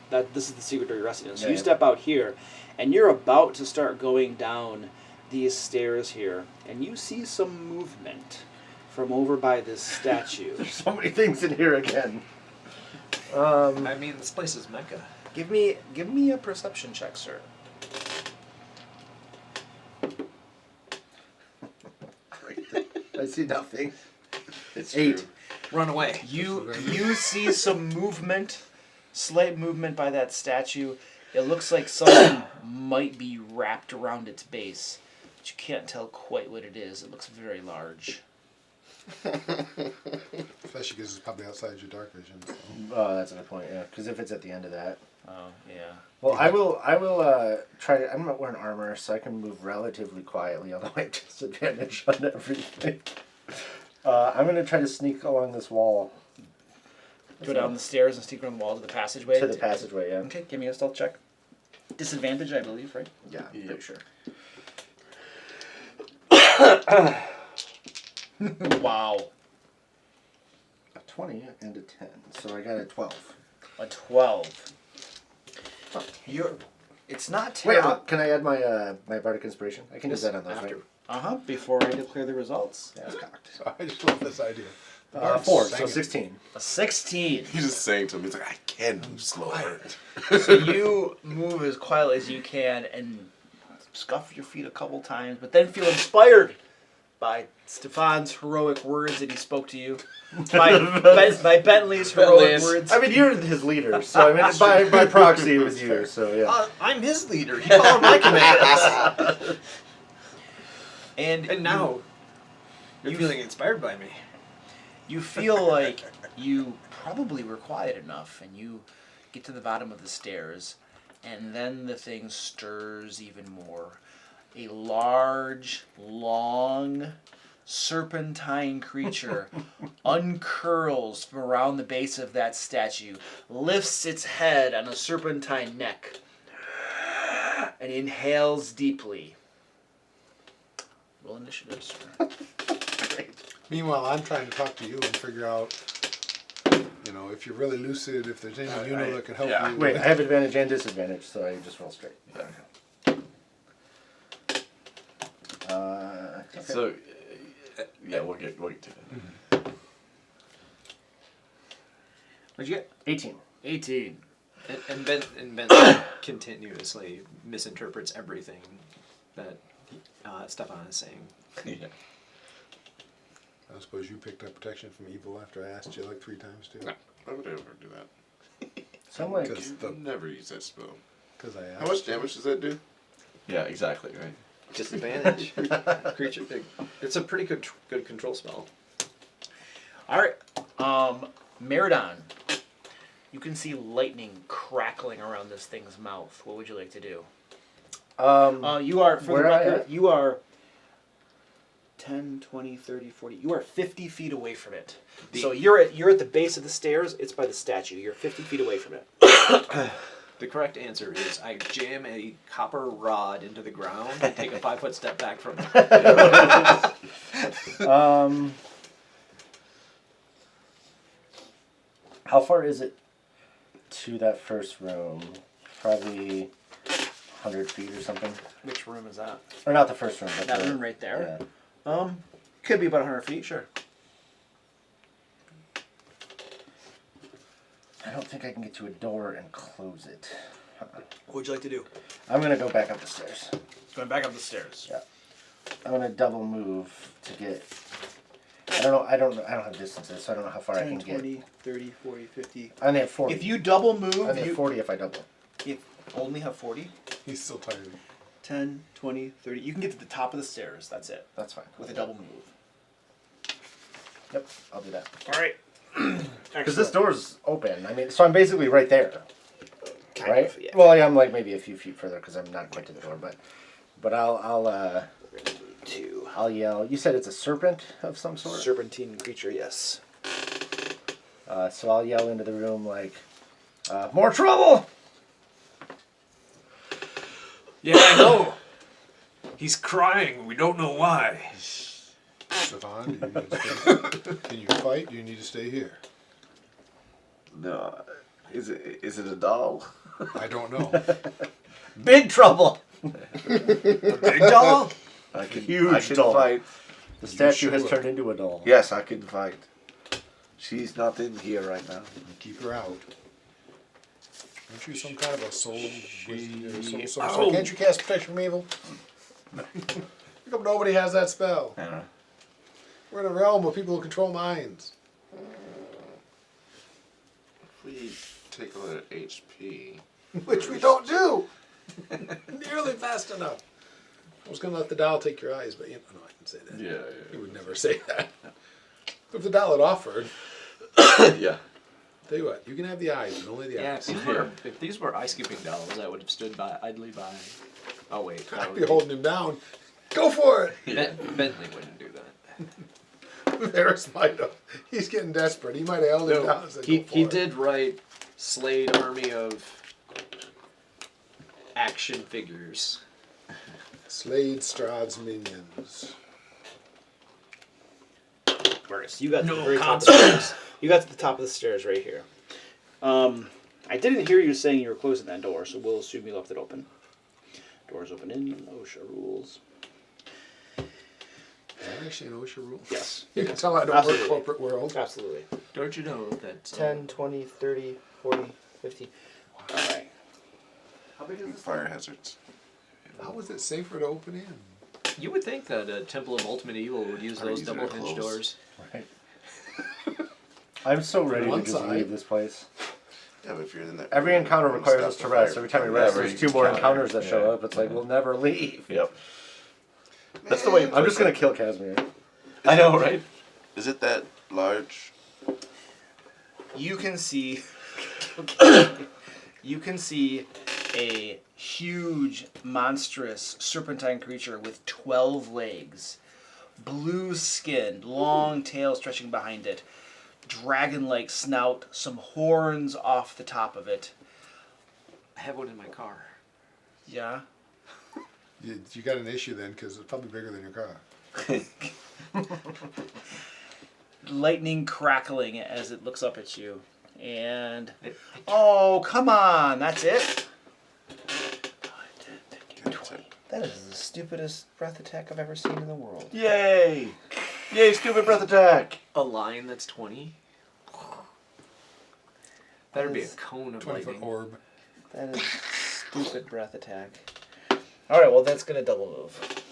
This is the secret door you're resting in. So Yeah, you yeah. step out here, and you're about to start going down these stairs here, and you see some movement from over by this statue. there's so many things in here again. I mean, this place is Mecca. Give me a perception check, sir. I see nothing. It's 8. true. Run away. You see some movement, slight movement by that statue. It looks like something might be wrapped around its base, but you can't tell quite what it is. It looks very large. Especially because it's probably outside your dark vision. So. Oh, that's a good point. Yeah, because if it's at the end of that. Oh yeah. Well, I will try to. I'm not wearing armor, so I can move relatively quietly. Although I have disadvantage on everything. I'm gonna try to sneak along this wall Go down the stairs and sneak around the wall to the passageway. to the passageway. Yeah. Okay, give me a stealth check. Disadvantage, I believe, right? Yeah. I'm pretty sure. Wow. A 20 and a 10, so I got a 12. A 12. It's not Wait, terrible. can I add my my bardic inspiration? I can use that on those, After. right? Before I declare the results. Yeah, it's cocked. So I just love this idea. 4, Dang so it. 16. A 16. He's just saying to him, he's like, I can move slower. So you move as quietly as you can and scuff your feet a couple times, but then feel inspired by Stefan's heroic words that he spoke to you. By Bentley's heroic words. I mean, you're his leader, so I mean, by proxy, it was you. So yeah. I'm his leader. He followed my commands. And now you're feeling inspired by me. you feel like you probably were quiet enough, and you get to the bottom of the stairs, and then the thing stirs even more. A large, long, serpentine creature uncurls from around the base of that statue, lifts its head on a serpentine neck, and inhales deeply. Roll initiative, sir. Meanwhile, I'm trying to talk to you and figure out, you know, if you're really lucid, if there's anyone you know that can help you. Wait, I have advantage and disadvantage, so I just roll straight. Okay. So, yeah, we'll get to that. What'd you get? 18. 18. And Ben continuously misinterprets everything that Stefan is saying. Yeah. I suppose you picked up protection from evil after I asked you like 3 times too. No, why would I ever do that? So I'm like, Because Never use that spell. I asked. How much damage does that do? Yeah, exactly, right? Disadvantage. Creature. It's a pretty good control spell. All right. Meridon, you can see lightning crackling around this thing's mouth. What would you like to do? You are, for the where am I record, at? you are 10, 20, 30, 40. You are 50 feet away from it. So you're at the base of the stairs. It's by the statue. You're 50 feet away from it. The correct answer is I jam a copper rod into the ground and take a 5-foot step back from it. How far is it to that first room? Probably 100 feet or something. Which room is that? Or not the first room, but That the, room right there? Yeah. Could be about 100 feet, sure. I don't think I can get to a door and close it. What would you like to do? I'm gonna go back up the stairs. Going back up the stairs. Yeah. I'm gonna double move to get. I don't have distances, so I don't know how far I 10, can get. 20, 30, 40, 50. I only have 40. If you double move, I only have you 40 if I double. only have 40. He's still tired. 10, 20, 30. You can get to the top of the stairs. That's it. That's fine. With a double move. Yep, I'll do that. All right. Because this door's open. I mean, so I'm basically right there. Kind Right? of, yeah. Well, yeah, I'm like maybe a few feet further because I'm not quite to the door, but I'll yell. You said it's a serpent of some sort? Serpentine creature, yes. So I'll yell into the room like, more trouble! Yeah, I know. He's crying. We don't know why. Stefan, do you need to stay? Can you fight? Do you need to stay here? No, is it a doll? I don't know. Big trouble! Big doll? I can Huge doll. fight. The statue has sure? turned into a doll. Yes, I can fight. She's not in here right now. Keep her out. Aren't you some kind of a soul? Soul Oh. Can't you cast protection from evil? How come nobody has that spell? I don't know. We're in a realm of people who control minds. If we take a look at HP. Which we don't do. Nearly fast enough. I was going to let the doll take your eyes, but you know, no, I can say that. Yeah. You would never say that. If the doll had offered, Yeah. tell you what, you can have the eyes, but only the Yeah, eyes. if these were ice scooping dolls, I would have stood by idly by. Oh wait, that I'd would be holding him down. Go for it! Bentley wouldn't do that. Varys might have. He's getting desperate. He might have held him down and said, He "Go for he it." did write Slade army of action figures. Slade Strahd's minions. Marcus, you got to the No very top of the stairs. You got to the top of the stairs right here. I didn't hear you saying you were closing that door, so we'll assume you left it open. Doors open in. OSHA rules. Is that actually an OSHA rule? Yes. You can tell I don't Absolutely. work corporate world. Absolutely. Don't you know that 10, 20, 30, 40, 50. All right. How big is this? Fire hazards. How was it safer to open in? you would think that a Temple of Ultimate Evil would use Or those easier to double hinge close. doors. Right. I'm so ready to one just side. leave this place. Yeah, but if you're in there. Every encounter you requires stop us to the rest. fire Every time we from rest, every there's 2 more encounter. encounters that show Yeah. up. It's like, we'll never leave. Yep. That's the way. I'm just going to kill Casimir. I know, right? Is it that large? You can see. You can see a huge, monstrous serpentine creature with 12 legs, blue skin, long tail stretching behind it, dragon-like snout, some horns off the top of it. I have one in my car. Yeah. You got an issue then, because it's probably bigger than your car. Lightning crackling as it looks up at you. And oh, come on, that's it? That is the stupidest breath attack I've ever seen in the world. Yay! Yay, stupid breath attack! A line that's 20? That'd be a Yes. cone of 20-foot lightning. orb. That is stupid breath attack. Alright, well that's gonna double move.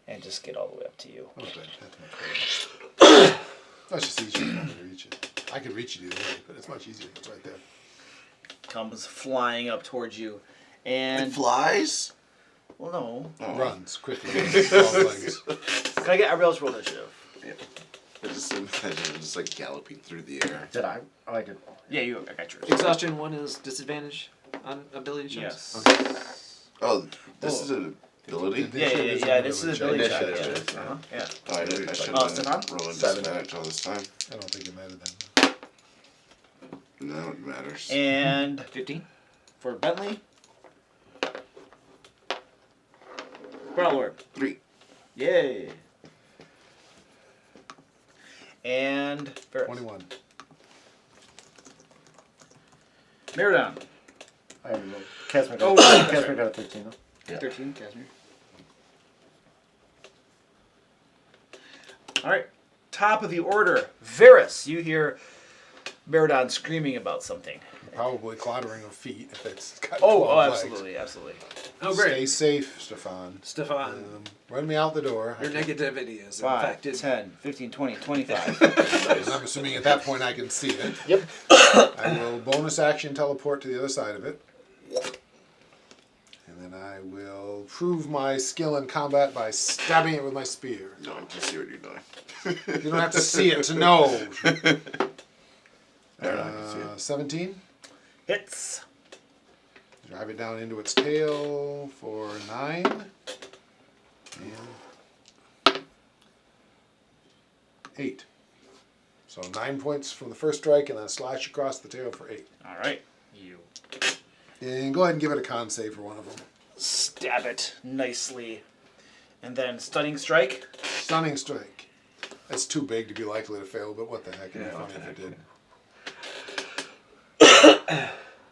And just get all the way up to you. Oh, good. That's much better. That's just easier to reach it. I could reach it either way, but it's much easier. It's right there. Comes flying up towards you. It And flies? well no. Oh. Runs quickly. Long legs. Can I get everybody else roll initiative? I just imagine it just like galloping through the air. Did I? Oh, I did. Yeah, I got yours. Exhaustion 1 is disadvantage on ability checks. Yes. Oh, this is an ability? Yeah. This is ability check. Initiative. Yeah. Yeah. Oh, I should Oh, have Stefan? been rolling 7. disadvantage all this time. I don't think it mattered then. No, it matters. And 15. for Bentley, Growlord. 3. Yay. And Ferris. 21. Meridon. I already rolled. Casimir got, Oh, right. Casimir got a 13 though. Yeah. 13, Casimir. All right. Top of the order. Varys, you hear Meridon screaming about something. Probably clattering of feet if it's got 12 Oh, legs. absolutely, absolutely. Oh, Stay great. safe, Stefan. Stefan, Run me out the door. your negativity is 5, infected. 10, 15, 20, 25. And I'm assuming at that point I can see it. Yep. I will bonus action teleport to the other side of it. And then I will prove my skill in combat by stabbing it with my spear. No, I can see what you're doing. You don't have to see it to know. I can see it. 17. Hits. Drive it down into its tail for 9. And 8. So 9 points from the first strike, and then a slash across the tail for 8. All right. You And go ahead and give it a con save for one of them. stab it nicely. And then stunning strike. Stunning strike. That's too big to be likely to fail, but what the heck? It'd be funny if it did.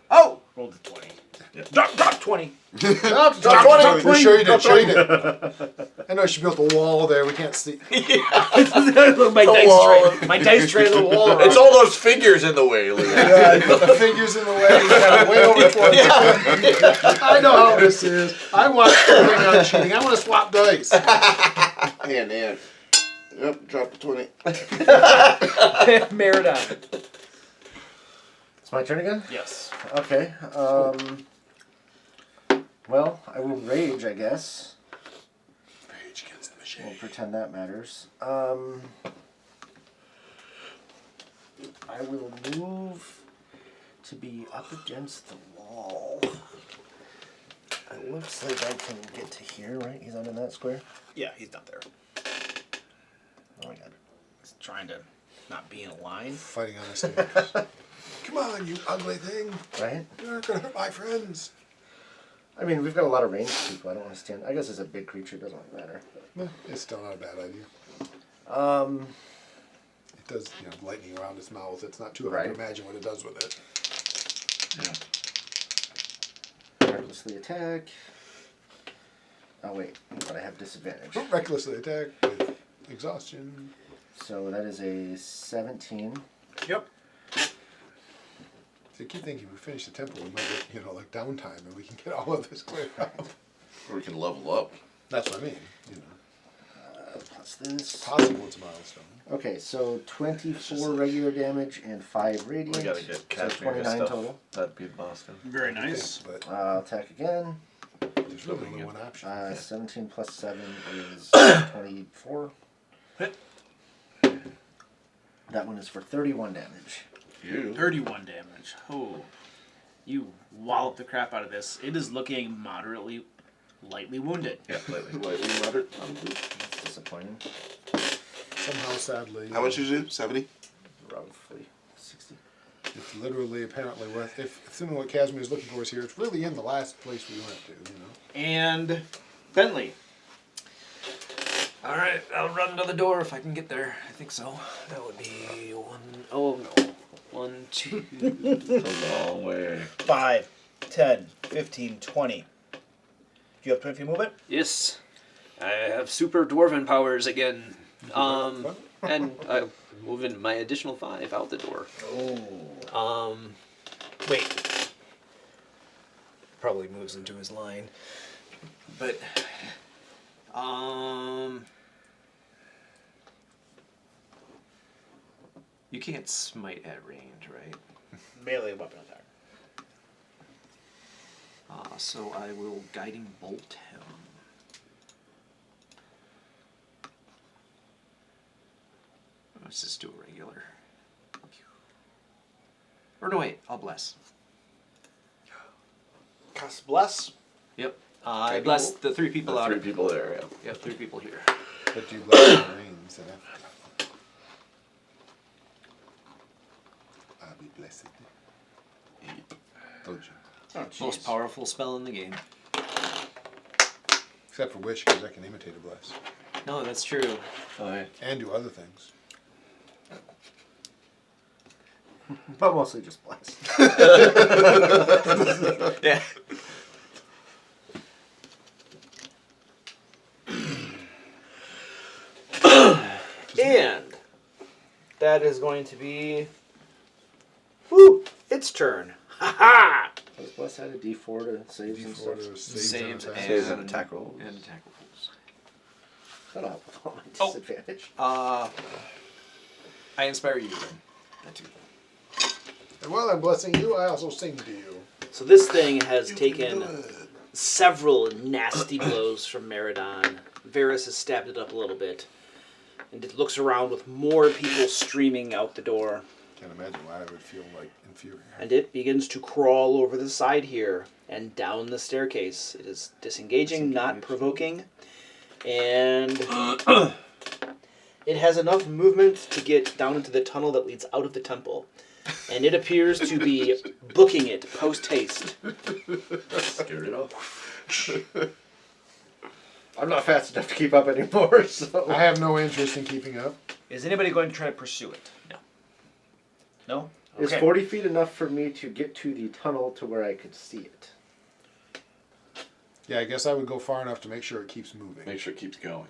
Oh! Rolled a 20. Drop 20. Drop 20. We're sure you did. Sure you did. I know she built a wall there. We can't see. My dice tray is a wall around. It's all those figures in the way, Lee. Yeah, you put the figures in the way. You got it way over 20. I know how this is. I watched the thing on cheating. I want to swap dice. And. Yep, drop the 20. Meridon. It's my turn again? Yes. Okay. Well, I will rage, I guess. Rage against the machine. We'll pretend that matters. I will move to be up against the wall. It looks like I can get to here, right? He's not in that square? Yeah, he's not there. Oh my god. He's trying to not be in a line. Fighting on the stage. Come on, you ugly thing. Right? You're not going to hurt my friends. I mean, we've got a lot of ranged people. I don't understand. I guess it's a big creature. It doesn't really matter. It's still not a bad idea. It does, lightning around its mouth. It's not too hard to imagine what it does with it. Recklessly attack. Oh wait, but I have disadvantage. Don't recklessly attack with exhaustion. So that is a 17. Yep. So I keep thinking we finish the temple, we might get, downtime, and we can get all of this cleared up. Or we can level up. That's what I mean. Plus this. It's possible it's a milestone. Okay, so 24 regular damage and 5 radiant. We gotta get so Casimir 29 stuff. total. That'd be Boston. Very nice. But Attack again. there's really only one option. 17 plus 7 is 24. Hit. That one is for 31 damage. 31 damage. Oh. You wallop the crap out of this. It is looking moderately, lightly wounded. Yeah, lightly moderate. That's disappointing. Somehow, sadly. How much is it? 70? Roughly 60. It's literally, apparently, if assuming what Casimir is looking for is here, it's really in the last place we went to, And Bentley. All right, I'll run to the door if I can get there. I think so. That would be 1. Oh no. 1, 2. It's a long way. 5, 10, 15, 20. Do you have 20 feet movement? Yes, I have super dwarven powers again. And I'm moving my additional 5 out the door. Oh. Wait. Probably moves into his line. But, you can't smite at range, right? Melee weapon attack. So I will guiding bolt him. Let's just do a regular. Or no, wait. I'll bless. Cast bless. Yep. I bless the 3 people The out. 3 people there, yeah. Yeah, 3 people here. But you bless the Marines. I'll be blessed. Told you. Oh, Most powerful spell in the game. Except for Wish, because I can imitate a bless. No, that's true. Oh, yeah. And do other things. But mostly just bless. Yeah. And that is going to be its turn. Ha ha! Does bless add a D4 to saves and stuff? Saves and Saves and attack rolls. And attack rolls. That'll help with all my Oh. disadvantage. I inspire you then. That too. And while I'm blessing you, I also sing to you. So this thing has taken several nasty blows from Meridon. Varys has stabbed it up a little bit. And it looks around with more people streaming out the door. Can't imagine why I would feel like inferior. And it begins to crawl over the side here and down the staircase. It is disengaging, not provoking. And it has enough movement to get down into the tunnel that leads out of the temple. And it appears to be booking it post-haste. Scared it off. I'm not fast enough to keep up anymore, so... I have no interest in keeping up. Is anybody going to try to pursue it? No. No? Is 40 feet enough for me to get to the tunnel to where I could see it? Yeah, I guess I would go far enough to make sure it keeps moving. Make sure it keeps going.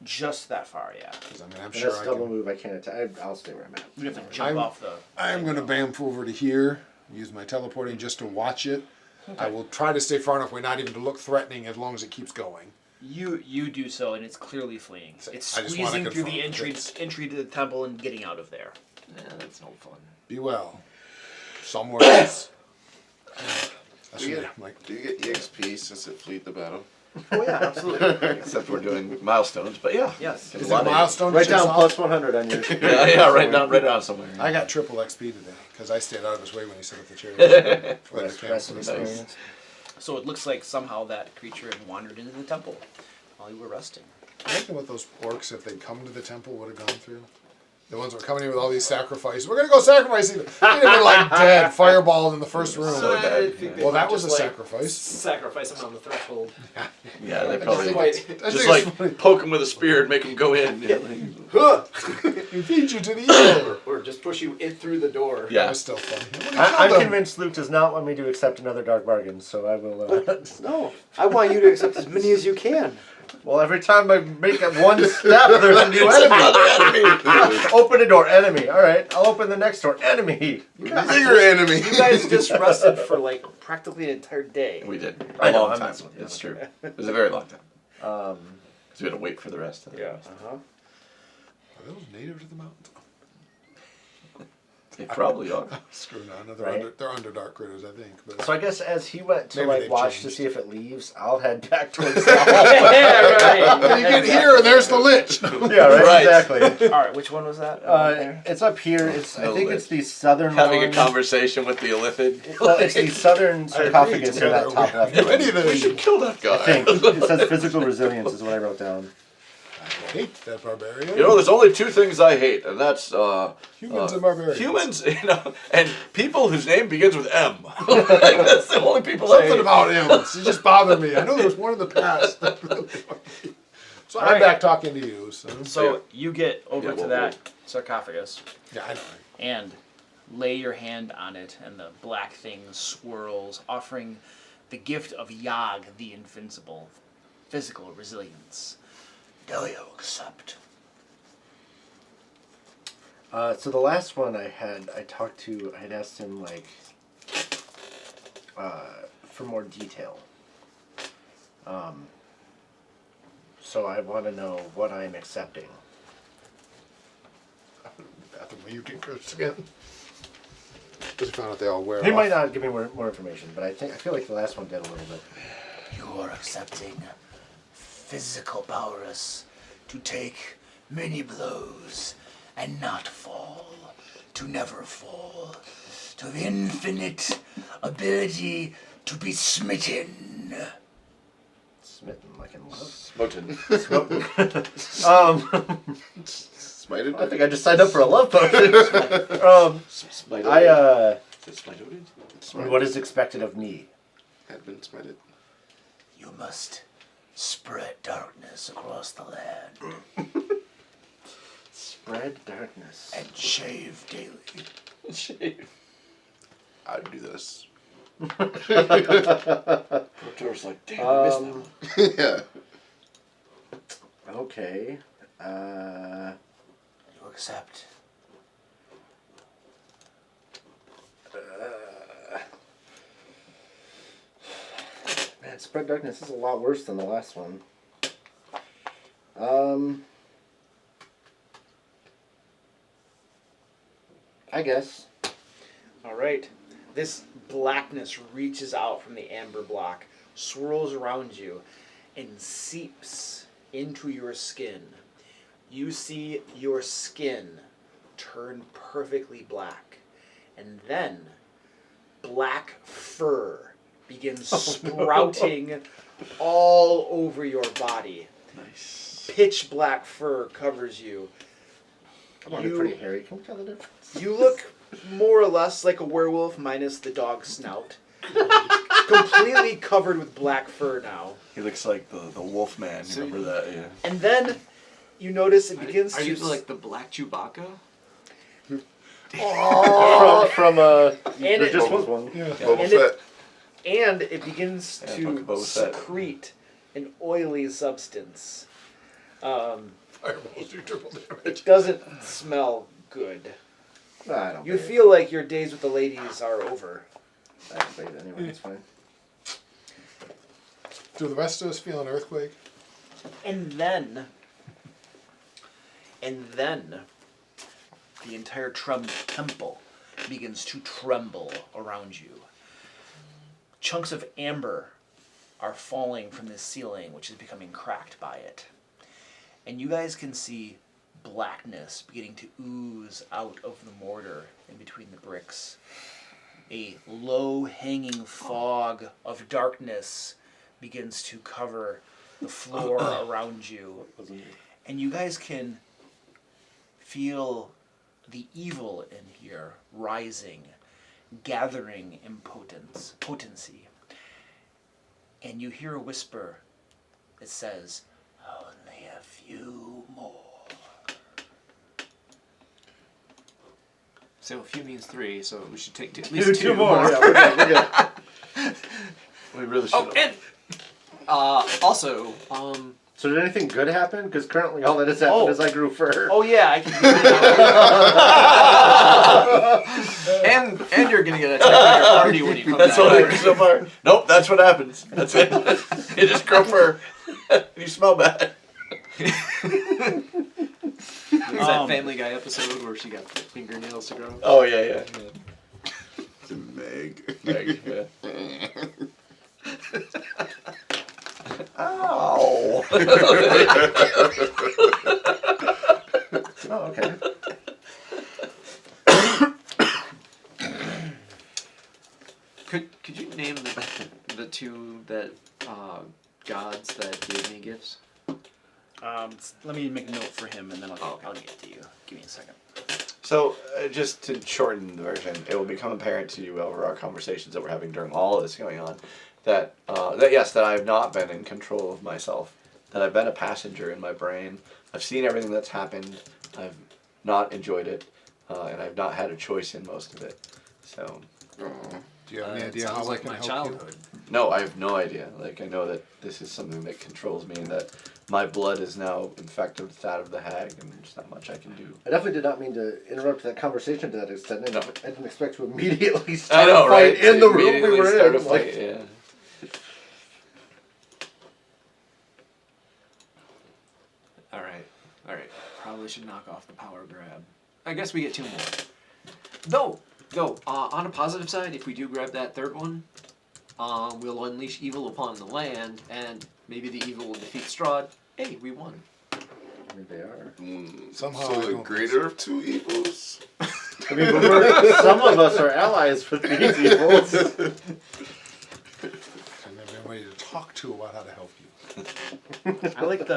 Just that far, yeah. Because I mean, I'm And sure that's I double can. move, I can't attack. I'll stay where I'm at. We have to jump off the... I'm going to bamf over to here, use my teleporting just to watch it. I will try to stay far enough away, not even to look threatening, as long as it keeps going. You do so, and it's clearly fleeing. It's I just wanna squeezing through the confirm entry to the temple and getting out of there. Yeah, that's no fun. Be well. Somewhere else. That's Do you what get- I'm like. Do you get EXP since it fled the battle? Oh yeah, absolutely. Except we're doing milestones, but yeah. Yes. Get Is a it lot a of- milestone? Write to chase down off? plus 100 on your... Yeah, write down somewhere. I got triple XP today because I stayed out of his way when he set up the chariot. Rest of experience. So it looks like somehow that creature had wandered into the temple while you were resting. I reckon what those orcs, if they'd come to the temple, would have gone through. The ones that were coming in with all these sacrifices. We're going to go sacrifice. They'd have been like dead, fireballed in the first room. So dead. Well, that was a sacrifice. Sacrifice him on the threshold. Yeah, they probably I just think like it's funny. poke him with a spear and make him go in. Yeah, He feeds you to the evil. Or just push you in through the door. yeah. That's still funny. I'm convinced Luke does not want me to accept another dark bargain, so I will... No, I want you to accept as many as you can. Well, every time I make one step, there's a new enemy. Open a door, enemy. All right, I'll open the next door, enemy. Bigger enemy. You guys just rested for like practically an entire day. We did. I A know, long I'm time. messing with you. It's true. It was a very long time. Um, So we had to wait for the rest of it. yeah. Are those native to the mountains? They probably are. Screw on. They're, Right. they're underdark critters, I think. But So I guess as he went to Maybe like they've watch to changed. see if it leaves, I'll head back towards the hall. Yeah, right. then you get here, and there's the lich. Yeah, right, Right. exactly. All right, which one was that? It's up here. It's I No think lich. it's the southern Having a one. conversation with the illithid. Well, it's the southern sarcophagus in that top left. If any of We those, should kill that guy. I think it says physical resilience is what I wrote down. I hate that barbarian. You know, there's only 2 things I hate, and that's Humans and barbarians. humans, and people whose name begins with M. Like, that's the only people I Something hate. about him. It just bothered me. I know there was one in the past. that really bothered me. So I'm back talking to you. So you get over Yeah, to well, that sarcophagus Yeah, I know. and lay your hand on it, and the black thing swirls, offering the gift of Yag the Invincible, physical resilience. Do you accept? So the last one I had asked him like for more detail. So I want to know what I'm accepting. Bathroom where you get cursed again. Because I found out they all wear He off. might not give me more information, but I feel like the last one did a little bit. You are accepting physical powers to take many blows and not fall, to never fall, to the infinite ability to be smitten. Smitten like in love. Smoten. Smited? I think I just signed up for a love potion. Smited. Is it smited? What is expected of me? Had been smited. You must spread darkness across the land Spread darkness. and shave daily. Shave. I'd do this. Door's like, damn, I missed that one. Yeah. Okay. You accept. Man, spread darkness is a lot worse than the last one. I guess. All right. This blackness reaches out from the amber block, swirls around you, and seeps into your skin. You see your skin turn perfectly black, and then black fur begins sprouting all over your body. Nice. Pitch black fur covers you. I'm already pretty hairy. Can we tell the difference? You look more or less like a werewolf minus the dog snout. Completely covered with black fur now. He looks like the wolf man. You remember that? Yeah. And then you notice it begins Are to... you like the black Chewbacca? From and there it, just was one. Boba And Fett. and it begins Yeah, to Book of Boba Fett. secrete an oily substance. It doesn't smell good. I don't You bathe. feel like your days with the ladies are over. I don't bathe anyway, it's fine. Do the rest of us feel an earthquake? And then the entire temple begins to tremble around you. Chunks of amber are falling from the ceiling, which is becoming cracked by it. And you guys can see blackness beginning to ooze out of the mortar in between the bricks. A low-hanging fog of darkness begins to cover the floor around you. And you guys can feel the evil in here rising, gathering in potency. And you hear a whisper that says, "Only a few more." So a few means 3, so we should take at Do least 2 more. Yeah, we're good. We really should. Oh, and also, So did anything good happen? Because currently all that has happened is I grew fur. Oh yeah, I can do that. and you're gonna get attacked by your party when you come That's back. what I heard so far. Nope, that's what happens. That's it. You just grow fur. You smell bad. There's that Family Guy episode where she got fingernails to grow. Oh yeah. It's a Meg. Meg, yeah. Ow. Oh, okay. Could you name the 2 that gods that gave me gifts? Let me make a note for him, and then I'll get to you. Give me a second. So, just to shorten the version, it will become apparent to you over our conversations that we're having during all of this going on that yes, that I have not been in control of myself, that I've been a passenger in my brain. I've seen everything that's happened. I've not enjoyed it, and I've not had a choice in most of it. So, Do you have any idea how sounds I like can my help childhood. no, I have no idea. Like, I know that this is something that controls me, and that my blood is now infected with that of the hag, and there's not much I can do. I definitely did not mean to interrupt that conversation to that extent. I didn't expect to immediately I start know, a fight right? in the room we Immediately were start in. a fight, yeah. Alright. Probably should knock off the power grab. I guess we get 2 more. Though, on a positive side, if we do grab that 3rd one, we'll unleash evil upon the land, and maybe the evil will defeat Strahd. Hey, we won. I mean, they are. Somehow I So the don't greater of two evils. I mean, but some of us are allies with these evils. I've never been ready to talk to about how to help you. I like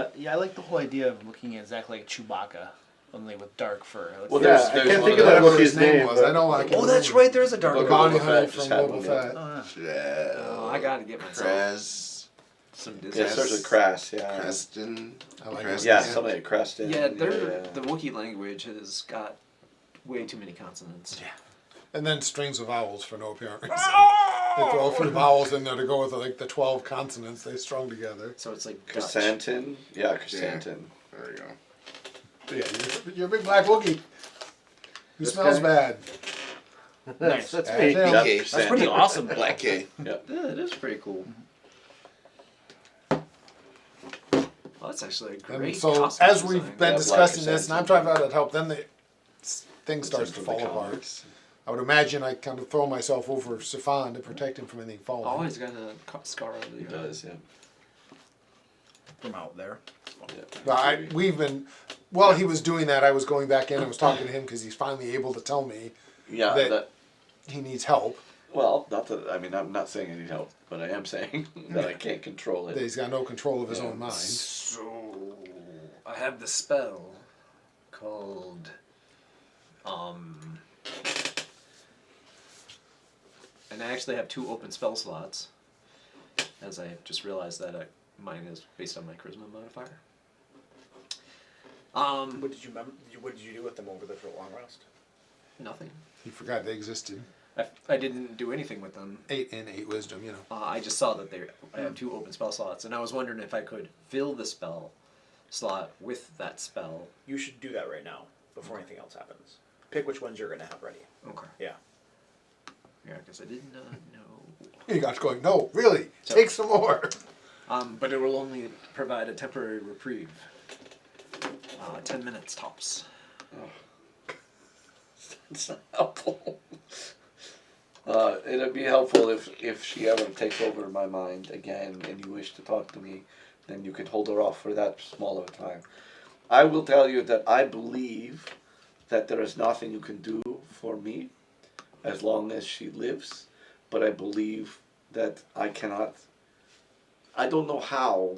the whole idea of looking at Zack like Chewbacca, only with dark fur. Well, Yeah, there's I can't think of Whatever that Wookiee's name. was. I know I can Oh, that's remember. right. There's a dark The Book one. of bounty Boba hunter Fett from just had Boba one, Fett. Yeah. I gotta get myself Kraz. some Yeah, it Disney. starts with Crass, yeah. Creston. I like Creston. Yeah, something like Creston. Yeah, the Wookiee language has got way too many consonants. Yeah. And then strings of vowels for no apparent reason. They throw a few vowels in there to go with like the 12 consonants they strung together. So it's like Dutch. Chrysanthemum? Yeah, chrysanthemum. There you go. Yeah, you're a big black Wookiee. Who smells bad. Nice. That's Yeah, me. yeah. BK. That's pretty awesome. Black K. Yeah, it is pretty cool. Well, that's actually a great And so costume as we've design. been Yeah, discussing black this, and I'm trying to help, then the thing It's starts to from the fall apart. comics. I would imagine I kind of throw myself over Sifan to protect him from anything falling. Oh, he's got a scar on He the does, yeah. From out there. But we've been, while he was doing that, I was going back in and was talking to him because he's finally able to tell me Yeah, that he needs help, well, not that, I mean, I'm not saying I need help, but I am saying that I can't control that it. he's got no control of his own mind. So I have the spell called and I actually have 2 open spell slots, as I just realized that mine is based on my charisma modifier. What did you do with them over the long rest? Nothing. He forgot they existed. I didn't do anything with them. 8 and 8 wisdom, you know. I just saw that I have 2 open spell slots, and I was wondering if I could fill the spell slot with that spell. You should do that right now before anything else happens. Pick which ones you're going to have ready. Okay. Yeah. Yeah, because I did not know. He got going, no, really, So- take some more. But it will only provide a temporary reprieve. 10 minutes tops. It's not helpful. It'd be helpful if she ever takes over my mind again and you wish to talk to me, then you could hold her off for that small of a time. I will tell you that I believe that there is nothing you can do for me as long as she lives, but I believe that I cannot. I don't know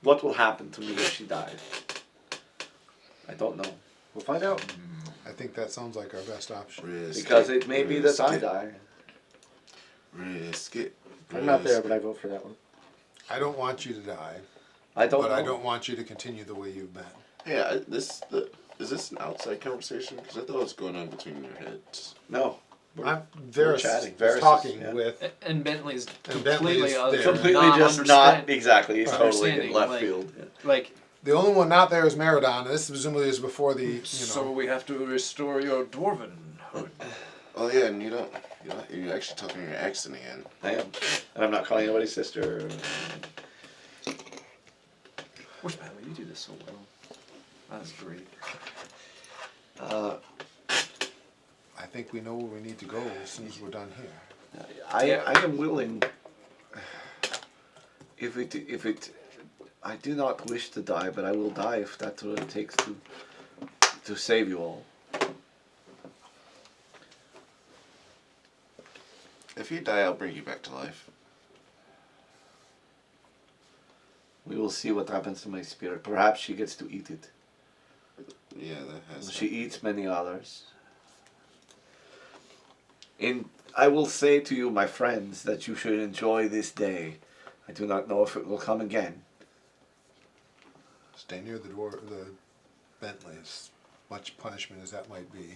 what will happen to me if she dies. I don't know. We'll find out. I think that sounds like our best option. Because it may be that I die. Risk it. I'm not there, but I vote for that one. I don't want you to die, I don't but know. I don't want you to continue the way you've been. Yeah, is this an outside conversation? Because I thought it was going on between your heads. No. Varys chatting. was Varys is- talking yeah. with, And Bentley's and Bentley completely is other, there. Completely just not exactly. He's totally in Understanding, left like- field. Yeah. like. The only one not there is Meridon, and this presumably is before the, So we have to restore your dwarvenhood. Oh yeah, and you're actually talking your accent again. I am. And I'm not calling anybody sister. Which, by the way, you do this so well. That's great. I think we know where we need to go as soon as we're done here. I am willing. I do not wish to die, but I will die if that's what it takes to save you all. If you die, I'll bring you back to life. We will see what happens to my spirit. Perhaps she gets to eat it. Yeah, that has. She eats many others. I will say to you, my friends, that you should enjoy this day. I do not know if it will come again. Stay near the Bentley, as much punishment as that might be.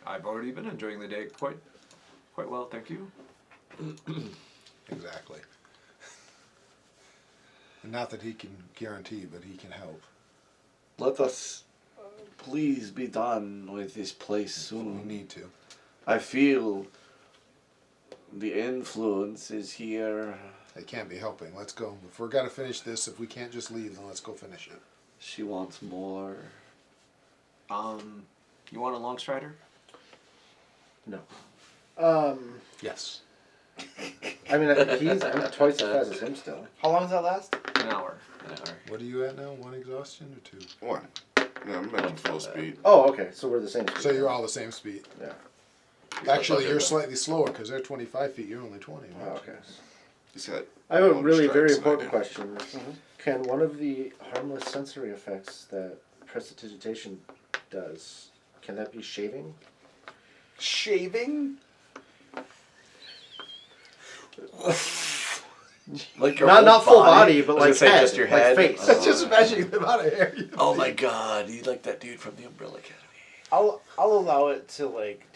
I've already been enjoying the day quite well, thank you. Exactly. And not that he can guarantee, but he can help. Let us please be done with this place We soon. need to. I feel the influence is here. It can't be helping. Let's go. If we're gonna finish this, if we can't just leave, then let's go finish it. She wants more. You want a long strider? No. Yes. I mean, I'm twice as fast as him still. How long does that last? An hour. What are you at now? 1 exhaustion or 2? 1. Yeah, I'm at full speed. Oh, okay. So we're the same speed. So you're all the same speed. Yeah. Actually, you're slightly slower because they're 25 feet. You're only 20. Right? Oh, okay. He's got I have a more really very strikes than I important do. question. Can one of the harmless sensory effects that prestidigitation does, can that be shaving? Shaving? Like your Not whole full body, but I like was gonna say head, just your like head. face. Just imagining the amount of hair you Oh my god, you like that dude from the Umbrella Academy. I'll allow it to like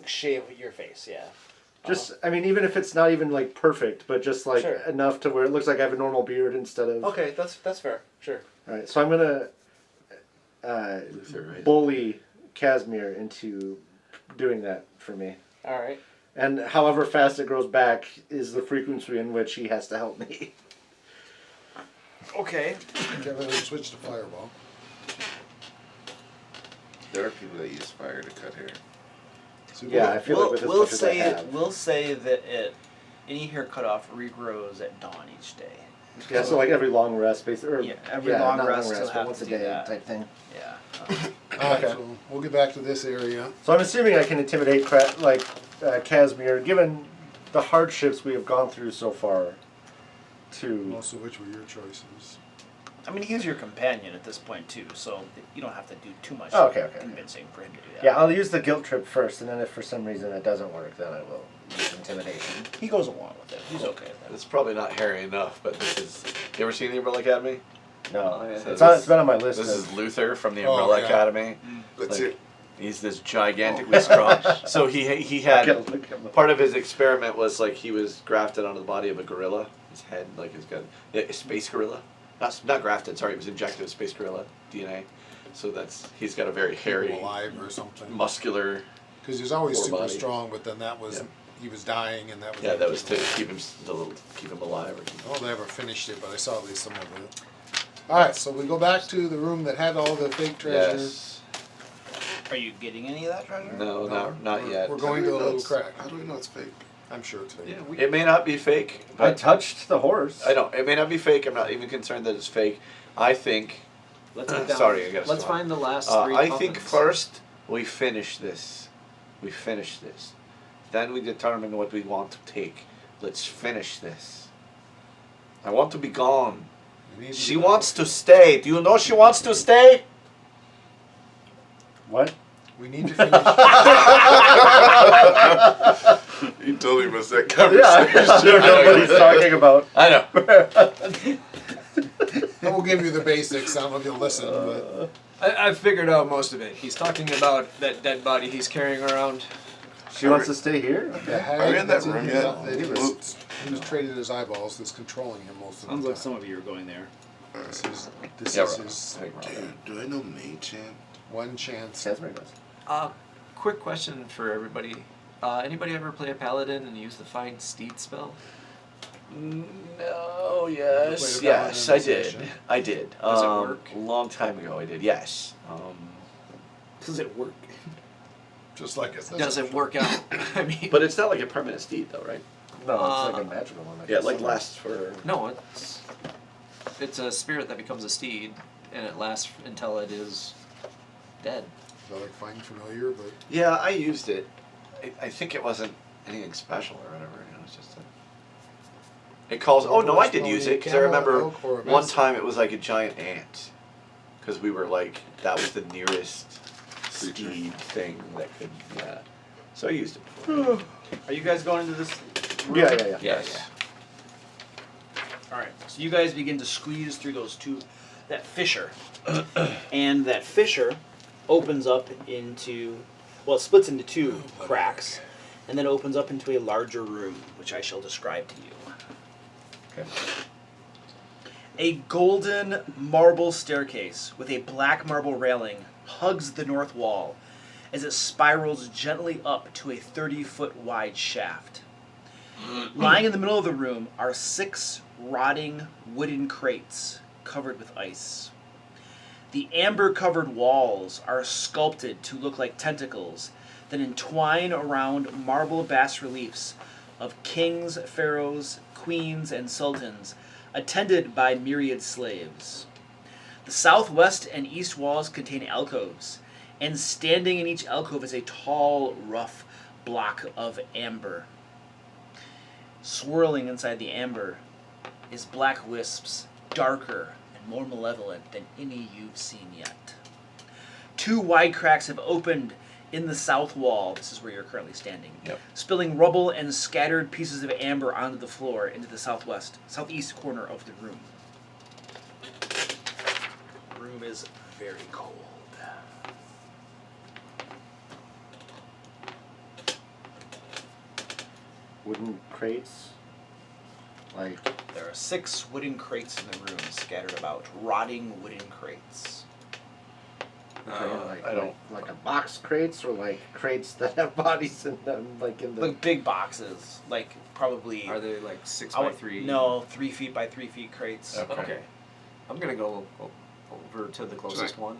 shave your face. Yeah. Just, I mean, even if it's not even like perfect, but just like Sure. enough to where it looks like I have a normal beard instead of. Okay, that's fair. Sure. All right, so I'm gonna bully Casimir into doing that for me. All right. And however fast it grows back is the frequency in which he has to help me. Okay. Kevin, switch to fireball. There are people that use fire to cut hair. So Yeah, I feel like with as much as I have. We'll say that any hair cut off regrows at dawn each day. Yeah, so like every long rest, basically. Or, Yeah, every long not rest long you'll rest, have but once to a do day that. type thing. Yeah. All right, Okay. so we'll get back to this area. So I'm assuming I can intimidate Casimir, given the hardships we have gone through so far. Also, which were your choices? I mean, he's your companion at this point too, so you don't have to do too much Okay. convincing for him to do that. Yeah, I'll use the guilt trip first, and then if for some reason that doesn't work, then I will use intimidation. He goes along with it. He's okay with that. It's probably not hairy enough, but this is. You ever seen the Umbrella Academy? No, So it's been on my list. This is Luther from the Oh, Umbrella yeah. Academy. That's Like, it. He's this gigantically strong. So he had part of his experiment was like he was grafted onto the body of a gorilla. His head, like, he's got a space gorilla. Not grafted. Sorry, it was injected with space gorilla DNA. So he's got a very hairy, alive or something. muscular. Because he was always poor super body. strong, but then that was he was dying, and that was Yeah, that was to keep him alive. Or Oh, they never finished it, but I saw at least some of it. All right, so we go back to the room that had all the fake treasure. Yes. Are you getting any of that treasure? No, not yet. We're going to a little crack. How do we know it's fake? I'm sure it's fake. Yeah, It may not be fake. I But touched the horse. I know it may not be fake. I'm not even concerned that it's fake. I think. Let's get down. Sorry, I gotta Let's stop. find the last three. I think puffins. first we finish this. Then we determine what we want to take. Let's finish this. I want to be gone. We need to She get wants to stay. Do you know she wants to stay? What? We need to finish. You totally missed that Yeah, I conversation. don't know what he's talking about. I know. I will give you the basics. I don't know if you'll listen, but I figured out most of it. He's talking about that dead body he's carrying around. She wants to stay here? the hag Are we in that that's room his- yet? that he was traded his eyeballs. That's controlling him most of Sounds the like time. some of you are going there. This is Yeah, his Dude, do I know Mage Hand? one chance. Casimir does. Quick question for everybody. Anybody ever play a paladin and use the find steed spell? No, You yes, played a paladin yes, in I this did. session? I did. Does it work? A long time ago, I did. Yes. Does it work? Just like it says. Does it work out? I mean, But it's not like a permanent steed, though, right? No, it's like a magical one. Yeah, it like lasts for. no, it's a spirit that becomes a steed, and it lasts until it is dead. Is that like find familiar, but Yeah, I used it. I think it wasn't anything special or whatever. You know, it's just a. It calls. Oh no, I did use it because I remember one time it was like a giant ant, because we were like that was the nearest steed thing that could. Yeah. So I used it before. Are you guys going into this room? Yeah. Yes. Alright, so you guys begin to squeeze through that fissure. And that fissure opens up into, well, it splits into two cracks, and then opens up into a larger room, which I shall describe to you. Okay. A golden marble staircase with a black marble railing hugs the north wall as it spirals gently up to a 30-foot wide shaft. Lying in the middle of the room are 6 rotting wooden crates covered with ice. The amber-covered walls are sculpted to look like tentacles that entwine around marble bas-reliefs of kings, pharaohs, queens, and sultans, attended by myriad slaves. The southwest and east walls contain alcoves, and standing in each alcove is a tall, rough block of amber. Swirling inside the amber is black wisps, darker and more malevolent than any you've seen yet. 2 wide cracks have opened in the south wall, this is where you're currently standing, spilling rubble and scattered pieces of amber onto the floor into the southeast corner of the room. The room is very cold. Wooden crates. Like, There are 6 wooden crates in the room scattered about, rotting wooden crates. I don't like a box crates or like crates that have bodies in them, like in the. Like big boxes, like probably. Are they like 6 I by would- 3? No, 3 feet by 3 feet crates. Okay. I'm gonna go over to the closest one.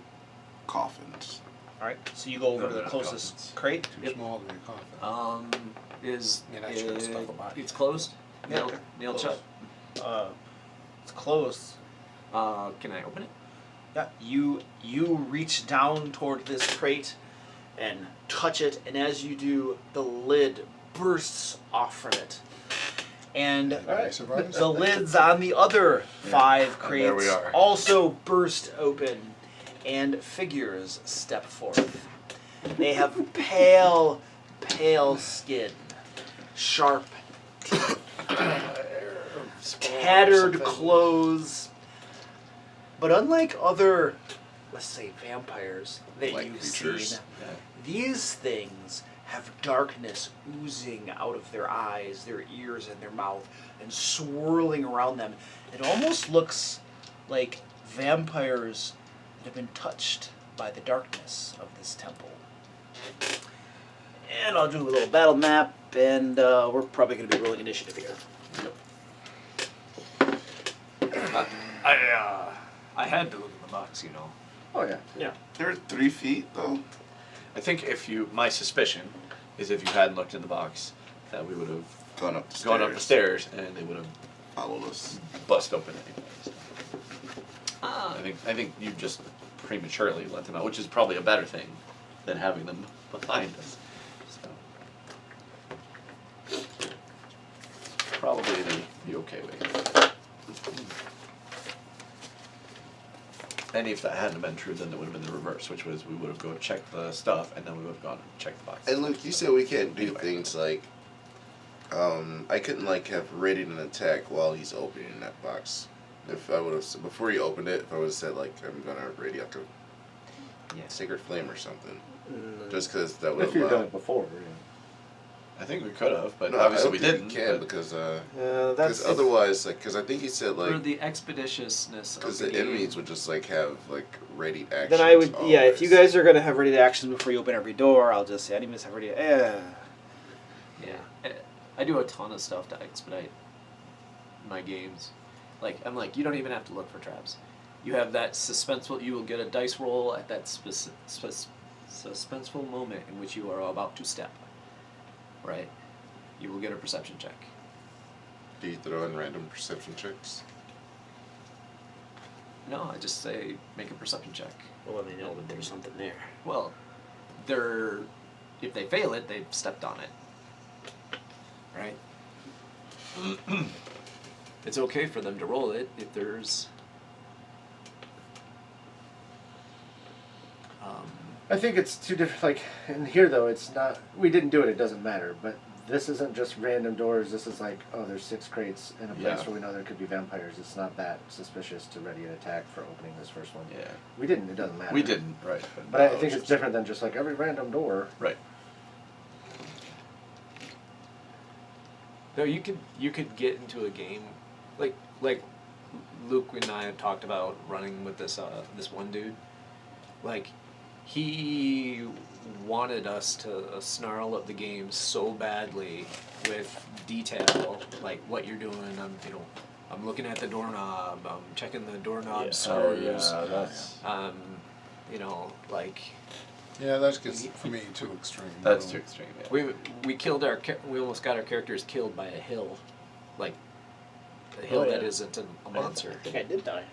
Coffins. All right, so you go over No, to the no, closest coffins. crate. Too small to be a coffin. Is You're not sure to stuff a body. it's closed? Yeah. Nailed shut. It's closed. Can I open it? Yeah, you reach down toward this crate and touch it, and as you do, the lid bursts off from it. And Surprise? the lids on the other 5 crates there we are. also burst open, and figures step forth. They have pale skin, sharp teeth, tattered clothes. But unlike other, let's say, vampires that Like you've creatures. seen, these things have darkness oozing out of their eyes, their ears, and their mouth, and swirling around them. It almost looks like vampires that have been touched by the darkness of this temple. And I'll do a little battle map, and we're probably going to be rolling initiative here. I had to look in the box, you know. Oh yeah. Yeah. They're 3 feet though. I think my suspicion is if you hadn't looked in the box, that we would have Gone up the stairs. gone up the stairs and they would have Followed us. bust open anyways. I think you just prematurely let them out, which is probably a better thing than having them behind us. So. Probably the okay way. And if that hadn't been true, then it would have been the reverse, which was we would have gone check the stuff and then we would have gone and checked the box. And look, you said we can't do Anyway. things like, I couldn't like have readied an attack while he's opening that box. If I would have, before he opened it, if I would have said like, I'm gonna ready up to Sacred Flame or something. Just because that would If you've have done it before. I think we could have, but no, obviously I we don't didn't. think you can but- because That's otherwise, like, because I think he said For like, the expeditiousness of because the the game. enemies would just like have like ready actions. Then I would, yeah, if you always. guys are going to have ready actions before you open every door, I'll just say enemies have ready. Yeah. I do a ton of stuff to expedite my games. Like, I'm like, you don't even have to look for traps. You have that suspenseful, you will get a dice roll at that suspenseful moment in which you are about to step. Right? You will get a perception check. Do you throw in random perception checks? No, I just say, make a perception check. Well, they know that there's something there. Well, if they fail it, they've stepped on it. Right? It's okay for them to roll it if there's... I think it's two different. Like in here though, it's not. We didn't do it. It doesn't matter. But this isn't just random doors. This is like, oh, there's 6 crates in a place Yeah. where we know there could be vampires. It's not that suspicious to ready an attack for opening this first one. Yeah. We didn't. It doesn't matter. We didn't, right. But I think it's different than just like every random door. Right. No, you could get into a game, like Luke and I had talked about running with this one dude. Like, he wanted us to snarl up the game so badly with detail, like what you're doing. I'm looking at the doorknob. I'm checking the doorknob screws. that's... Like Yeah, that gets for me too extreme. That's too extreme. Yeah. We killed we almost got our characters killed by a hill, like a hill that isn't a monster. I think I did die.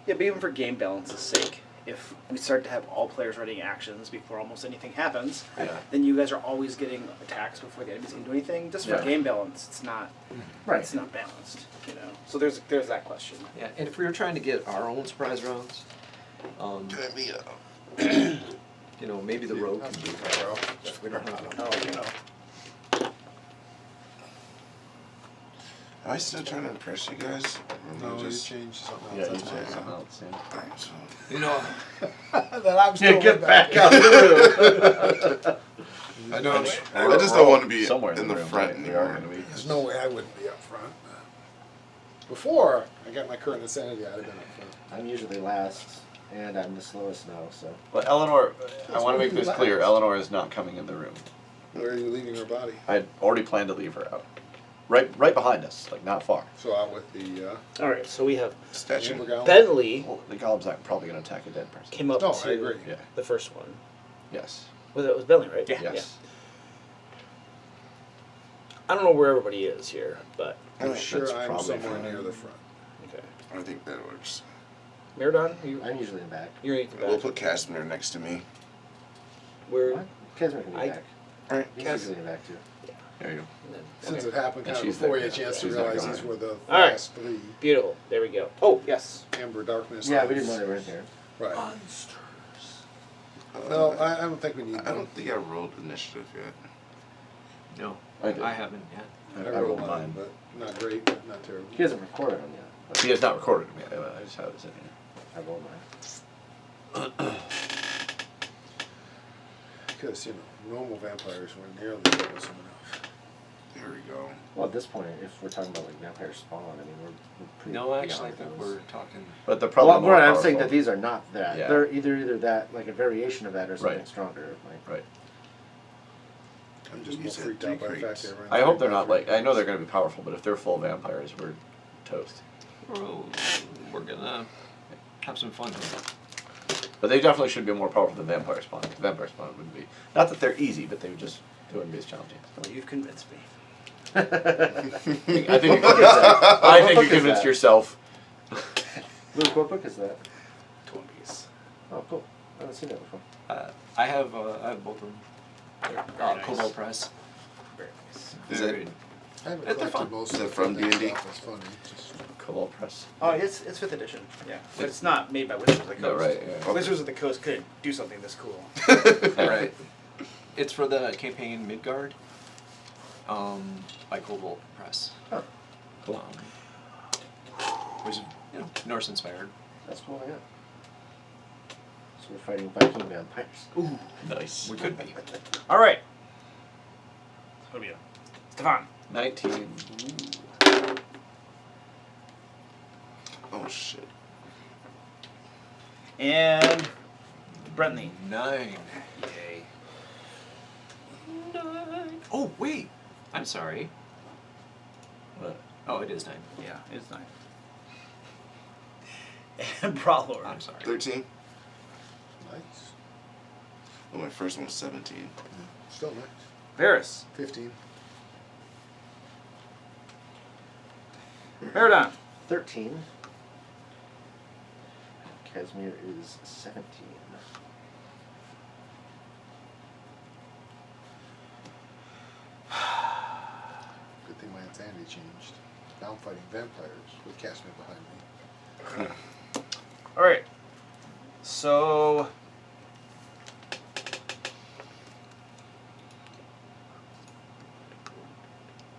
Yeah, but even for game balance's sake, if we start to have all players writing actions before almost anything happens, then you guys are always getting attacks before the enemies can do anything. Just for game balance, it's not it's not balanced, you know. So there's that question. Yeah, and if we were trying to get our own surprise rounds, you know, maybe the rogue can do that. We don't have to. Am I still trying to impress you guys? No, you changed something Yeah, else. you changed something else. Yeah. Alright, so You know, That I'm still Get back out of the room. I don't. I just don't want to be somewhere in the room, front right? We are anymore. gonna be. There's no way I wouldn't be up front. Before I got my current insanity, I'd have been up front. I'm usually last, and I'm the slowest now, so. But Eleanor, I want to make this clear. Eleanor is not coming in the room. Where are you leaving her body? I had already planned to leave her out. Right behind us, like not far. So out with the All right, so we have Statue. amber gown? Bentley Well, the goblin's not probably going to attack a dead person. came up No, to I agree. Yeah. the first one. Yes. It was Bentley, right? Yes. I don't know where everybody is here, but I'm sure That's I'm probably somewhere fine. near the front. okay. I think that works. Miradon, I'm usually in back. you're in the We'll back. put Casimir next to me. Where? What? Casimir can be I- back. Alright, He's usually in back too. There you go. Since it happened And kind of she's before there, you had a yeah. chance to She's not realize going. these were the All right. last three. Beautiful. There we go. Oh yes. Amber darkness. Yeah, we lights. didn't know they were in here. Right. Monsters. No, I don't think we need I don't think I rolled initiative yet. no, I did. I haven't yet. I I rolled rolled mine, mine. but not great, but not terrible. He hasn't recorded them yet. But He has not recorded them yet. I just have this in here. I rolled mine. Because, normal vampires weren't nearly troublesome enough. There we go. Well, at this point, if we're talking about like vampire spawn, I mean, we're pretty. No, actually, I beyond think those. we're talking. But they're probably Well, more right, I'm powerful. saying that these are not that. Yeah. They're either that, like a variation of that, or something Right. stronger. Like, Right. I'm just You more said freaked 3 out by the fact crates. they were in I hope three they're not by like. three. I know they're going to be powerful, but if they're full vampires, we're toast. We're gonna have some fun here. But they definitely should be more powerful than vampire spawn. Vampire spawn wouldn't be. Not that they're easy, but they wouldn't be as challenging. Well, you've convinced me. I think you convinced that? yourself. Luke, what book is that? Twin Peaks. Oh, cool. I haven't seen that before. I have both of them. Very nice. Cobalt Press. Very nice. Is Very- it I haven't They're collected fun. most Is of it from that D&D? stuff. It's funny. Just, Cobalt Press. Oh, it's 5th edition. Yeah, but it's not made by Wizards of the Coast. No, right. Yeah. Wizards of the Coast couldn't do something this cool. Right. It's for the campaign Midgard. By Cobalt Press. Oh, cool. Which is, Norse inspired. That's cool, yeah. So we're fighting Viking vampires. Ooh. Nice. We could be. All right. What do we do? Stefan. 19. Oh shit. And Brentley. 9. Yay. 9. Oh wait. I'm sorry. What? Oh, it is 9. Yeah, it's 9. And Brawlord. I'm sorry. 13? nice. Oh, my first one was 17. Still nice. Varys. 15. Miradon. 13. Casimir is 17. Good thing my insanity changed. Now I'm fighting vampires with Casimir behind me. All right. So.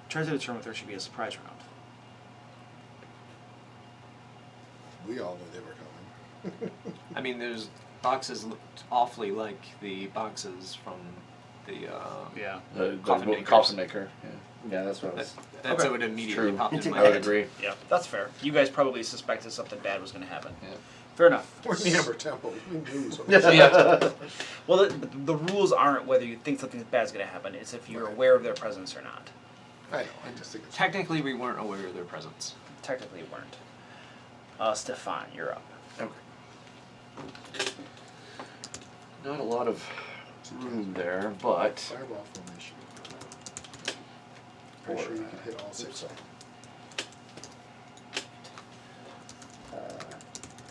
Try to determine if there should be a surprise round. We all knew they were coming. I mean, there's boxes looked awfully like the boxes from the. Yeah. The Coffin makers. coffin maker. Yeah. Yeah, that's what I was. That's Okay. what immediately True. popped into my I would head. agree. Yeah, that's fair. You guys probably suspected something bad was going to happen. Yeah. Fair enough. We're in the Amber Temple. We knew something. Yeah. Well, the rules aren't whether you think something bad is going to happen. It's if you're aware of their presence or not. I know. I just think it's Technically, we weren't aware of their presence. Technically, you weren't. Stefan, you're up. Okay. Not a lot of room there, but Fireball formation. Pretty sure you can hit all 6 of them.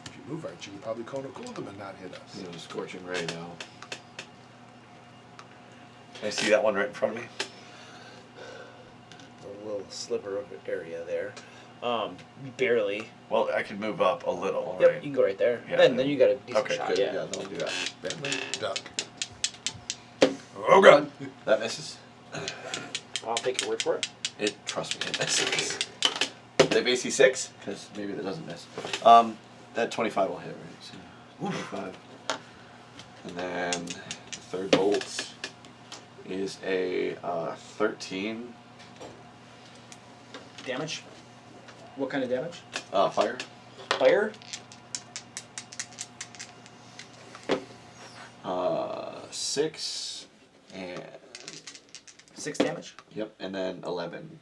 If you move right, you can probably 𝐂𝐄𝐒𝐿 them and not hit us. you know, scorching ray now. Can I see that one right in front of me? A little sliver of area there. Barely. Well, I could move up a little, Yep, right? you can go right there. Yeah. Then you got a decent Okay, shot. good. Yeah. Yeah, then I'll do that. Duck. Oh god! That misses. I'll take your word for it. Trust me, it misses. They have AC 6? Because maybe that doesn't miss. That 25 will hit, right? So 25. And then the third bolt is a 13 Damage? What kind of damage? fire. Fire? 6 and 6 damage? yep, and then 11.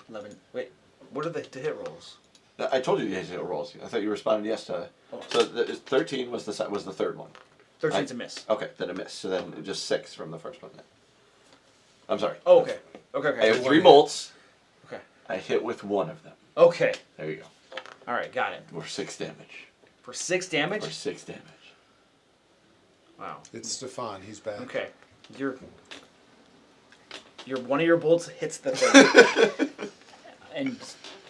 11. Wait, what are the hit rolls? I told you the hit rolls. I thought you responded yes to. Oh. So 13 was the third one. 13's a miss. Okay, then a miss. So then just 6 from the first one. Then. I'm sorry. Oh, okay. Okay. I have 3 bolts. Okay. I hit with 1 of them. Okay. There you go. Alright, got it. For 6 damage. For 6 damage? For 6 damage. Wow. It's Stefan. He's back. Okay. Your one of your bolts hits the thing and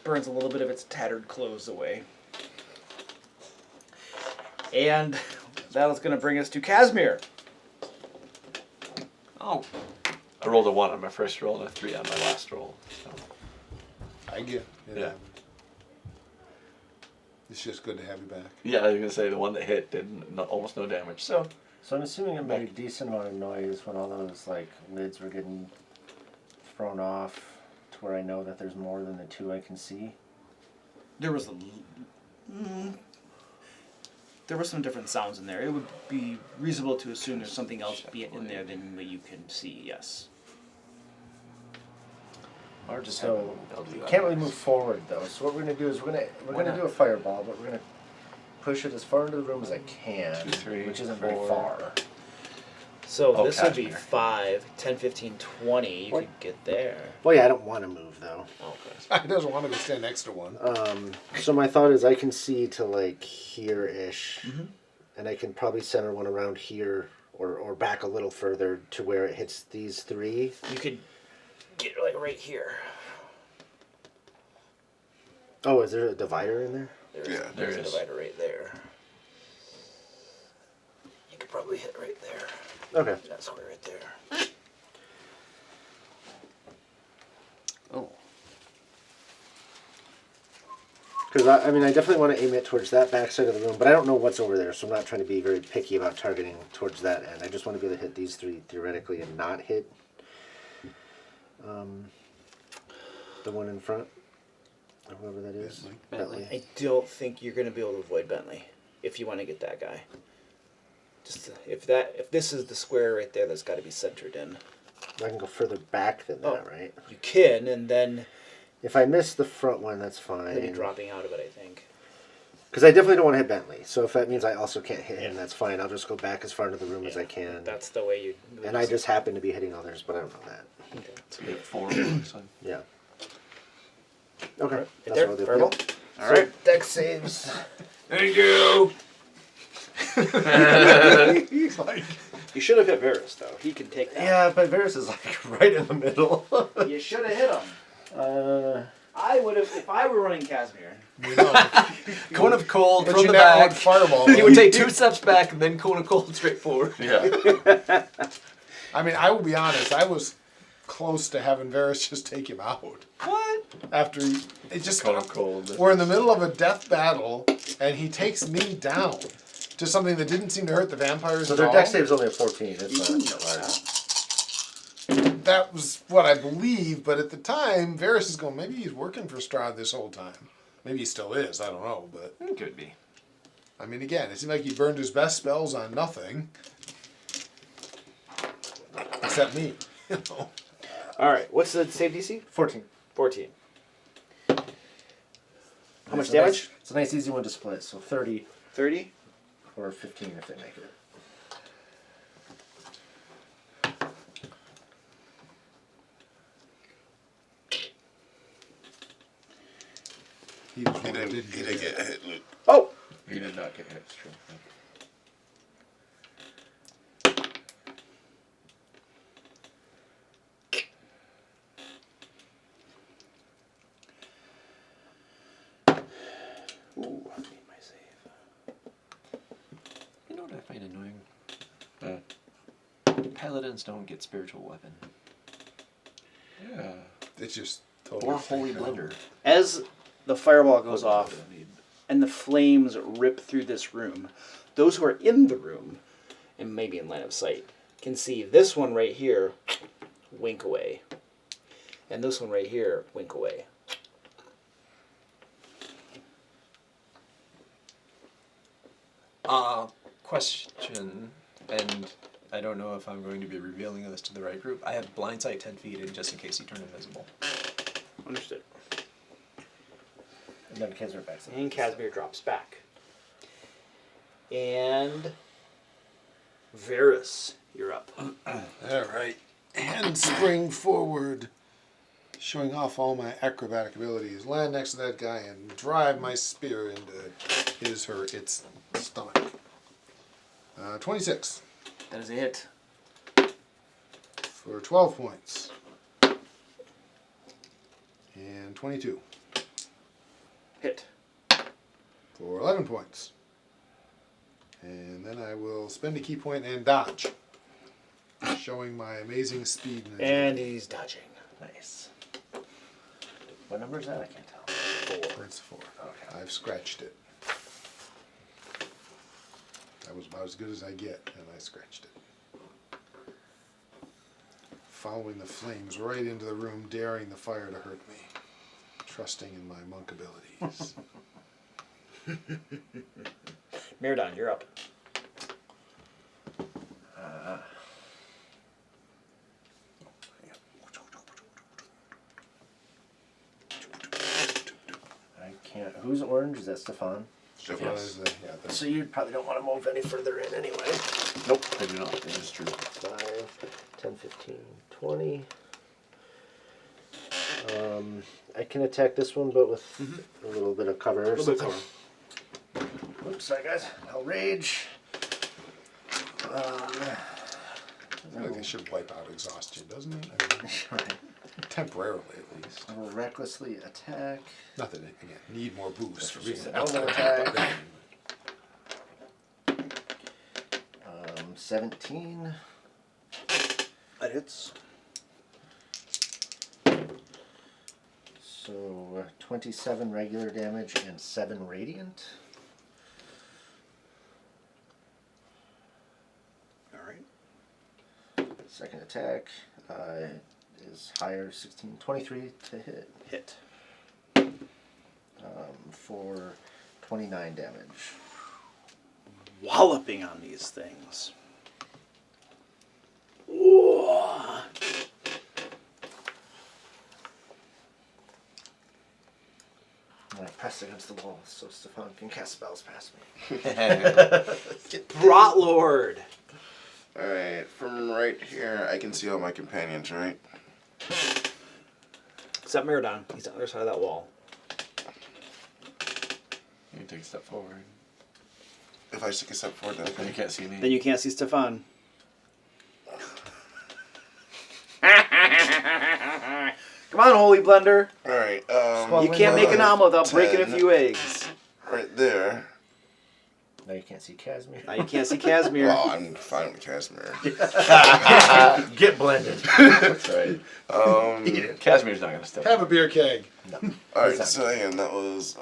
burns a little bit of its tattered clothes away. And that is going to bring us to Casimir. Oh. I rolled a 1 on my first roll and a 3 on my last roll. So. I get it. Yeah. It's just good to have you back. Yeah, I was going to say the one that hit did almost no damage. So I'm assuming it made a decent amount of noise when all those like lids were getting thrown off to where I know that there's more than the 2 I can see. There was there were some different sounds in there. It would be reasonable to assume there's something else in there than what you can see. Yes. or just So I'll do we that. can't really move forward though. So what we're gonna do is we're gonna do a fireball, but we're gonna push it as far into the room as I can, 2, 3, which isn't 4. very far. So Oh, this would be Casimir. 5, 10, 15, 20. You What? could get there. Well, yeah, I don't want to move though. Okay. He doesn't want to go stand next to one. So my thought is I can see to like here-ish, and I can probably center one around here or back a little further to where it hits these 3. You could get like right here. Oh, is there a divider in there? There's there a is. divider right there. You could probably hit right there. Okay. That square right there. Oh. Because I mean, I definitely want to aim it towards that back side of the room, but I don't know what's over there, so I'm not trying to be very picky about targeting towards that end. I just want to be able to hit these 3 theoretically and not hit the one in front, or whoever that is. Bentley. I don't think you're going to be able to avoid Bentley if you want to get that guy. Just if this is the square right there, that's got to be centered in. I can go further back than that, right? You can, and then If I miss the front one, that's fine. he'll be dropping out of it, I think. Because I definitely don't want to hit Bentley. So if that means I also can't hit him, that's fine. I'll just go back as far into the room as I can. That's the way you. And I just happen to be hitting others, but I don't know that. Okay. So we have 4 rolls. Yeah. Okay. Right That's there, what I'll do. Verbal. Yep. All right. So, deck saves. Thank you. He's like, You should have hit Varus though. He can take that. Yeah, but Varus is like right in the middle. You should have hit him. I would have if I were running Casimir. you know, Cone of cold but from you the never want back. fireball. He would take 2 steps back and then cone of cold straight forward. Yeah. I mean, I will be honest. I was close to having Varus just take him out. What? After it just Cone of cold. we're in the middle of a death battle, and he takes me down to something that didn't seem to hurt the vampires So at their all. deck save is only a 14. It's not hard. That was what I believe, but at the time, Varus is going, maybe he's working for Strahd this whole time. Maybe he still is, I don't know, but Could be. I mean, again, it seemed like he burned his best spells on nothing. Except me, you know. All right. What's the save DC? 14. 14. How much It's a damage? nice- it's a nice easy one to split. So 30 30. or 15 if they make it. He was He one that didn't didn't get hit, Luke. Oh! He did not get hit. It's true. Ooh, I need my save. You know what I find annoying? Paladins don't get spiritual weapon. Yeah. It's just totally. Or holy fake. blender. As the fireball goes off and the flames rip through this room, those who are in the room, and maybe in line of sight, can see this one right here wink away. And this one right here wink away. Question, and I don't know if I'm going to be revealing this to the right group. I have blind sight 10 feet in just in case you turn invisible. Understood. And then Casimir backs up. And Casimir drops back. And Varys, you're up. All right, and spring forward, showing off all my acrobatic abilities. Land next to that guy and drive my spear into its stomach. 26 That is a hit. for 12 points. And 22 Hit. for 11 points. And then I will spend a key point and dodge, showing my amazing speed and agility. And he's dodging. Nice. What number is that? I can't tell. 4. It's 4. Okay. I've scratched it. That was about as good as I get, and I scratched it. Following the flames right into the room, daring the fire to hurt me. Trusting in my monk abilities. Miradon, you're up. I can't. Who's orange? Is that Stefan? Stefan is the, yeah, the So you probably don't want to move any further in anyway. Nope, I do not. That is true. 5, 10, 15, 20. I can attack this one, but with a little bit of cover. A little bit of cover. Oops, sorry guys. I'll rage. I feel like it should wipe out exhaustion, doesn't it? I mean, Right. temporarily, at least. I will recklessly attack. Nothing, again, need more boost. For Just being a normal attack. 17. That hits. So 27 regular damage and 7 radiant. Alright. Second attack is higher, 16, 23 to hit. Hit. For 29 damage. Walloping on these things. Whoa. I'm going to press against the wall so Stefan can cast spells past me. Brotlord. Alright, from right here, I can see all my companions, right? Except Miradon. He's on the other side of that wall. You can take a step forward. If I stick a step forward, then I Then you can. can't see me. Then you can't see Stefan. Come on, Holy Blender. Alright, You can't make an omelet without breaking a 10. few eggs. right there. Now you can't see Casimir. Now you can't see Casimir. Well, I'm fine with Casimir. Get blended. That's right. Casimir's not going to step. Have a beer keg. No. Alright, so hang on, that was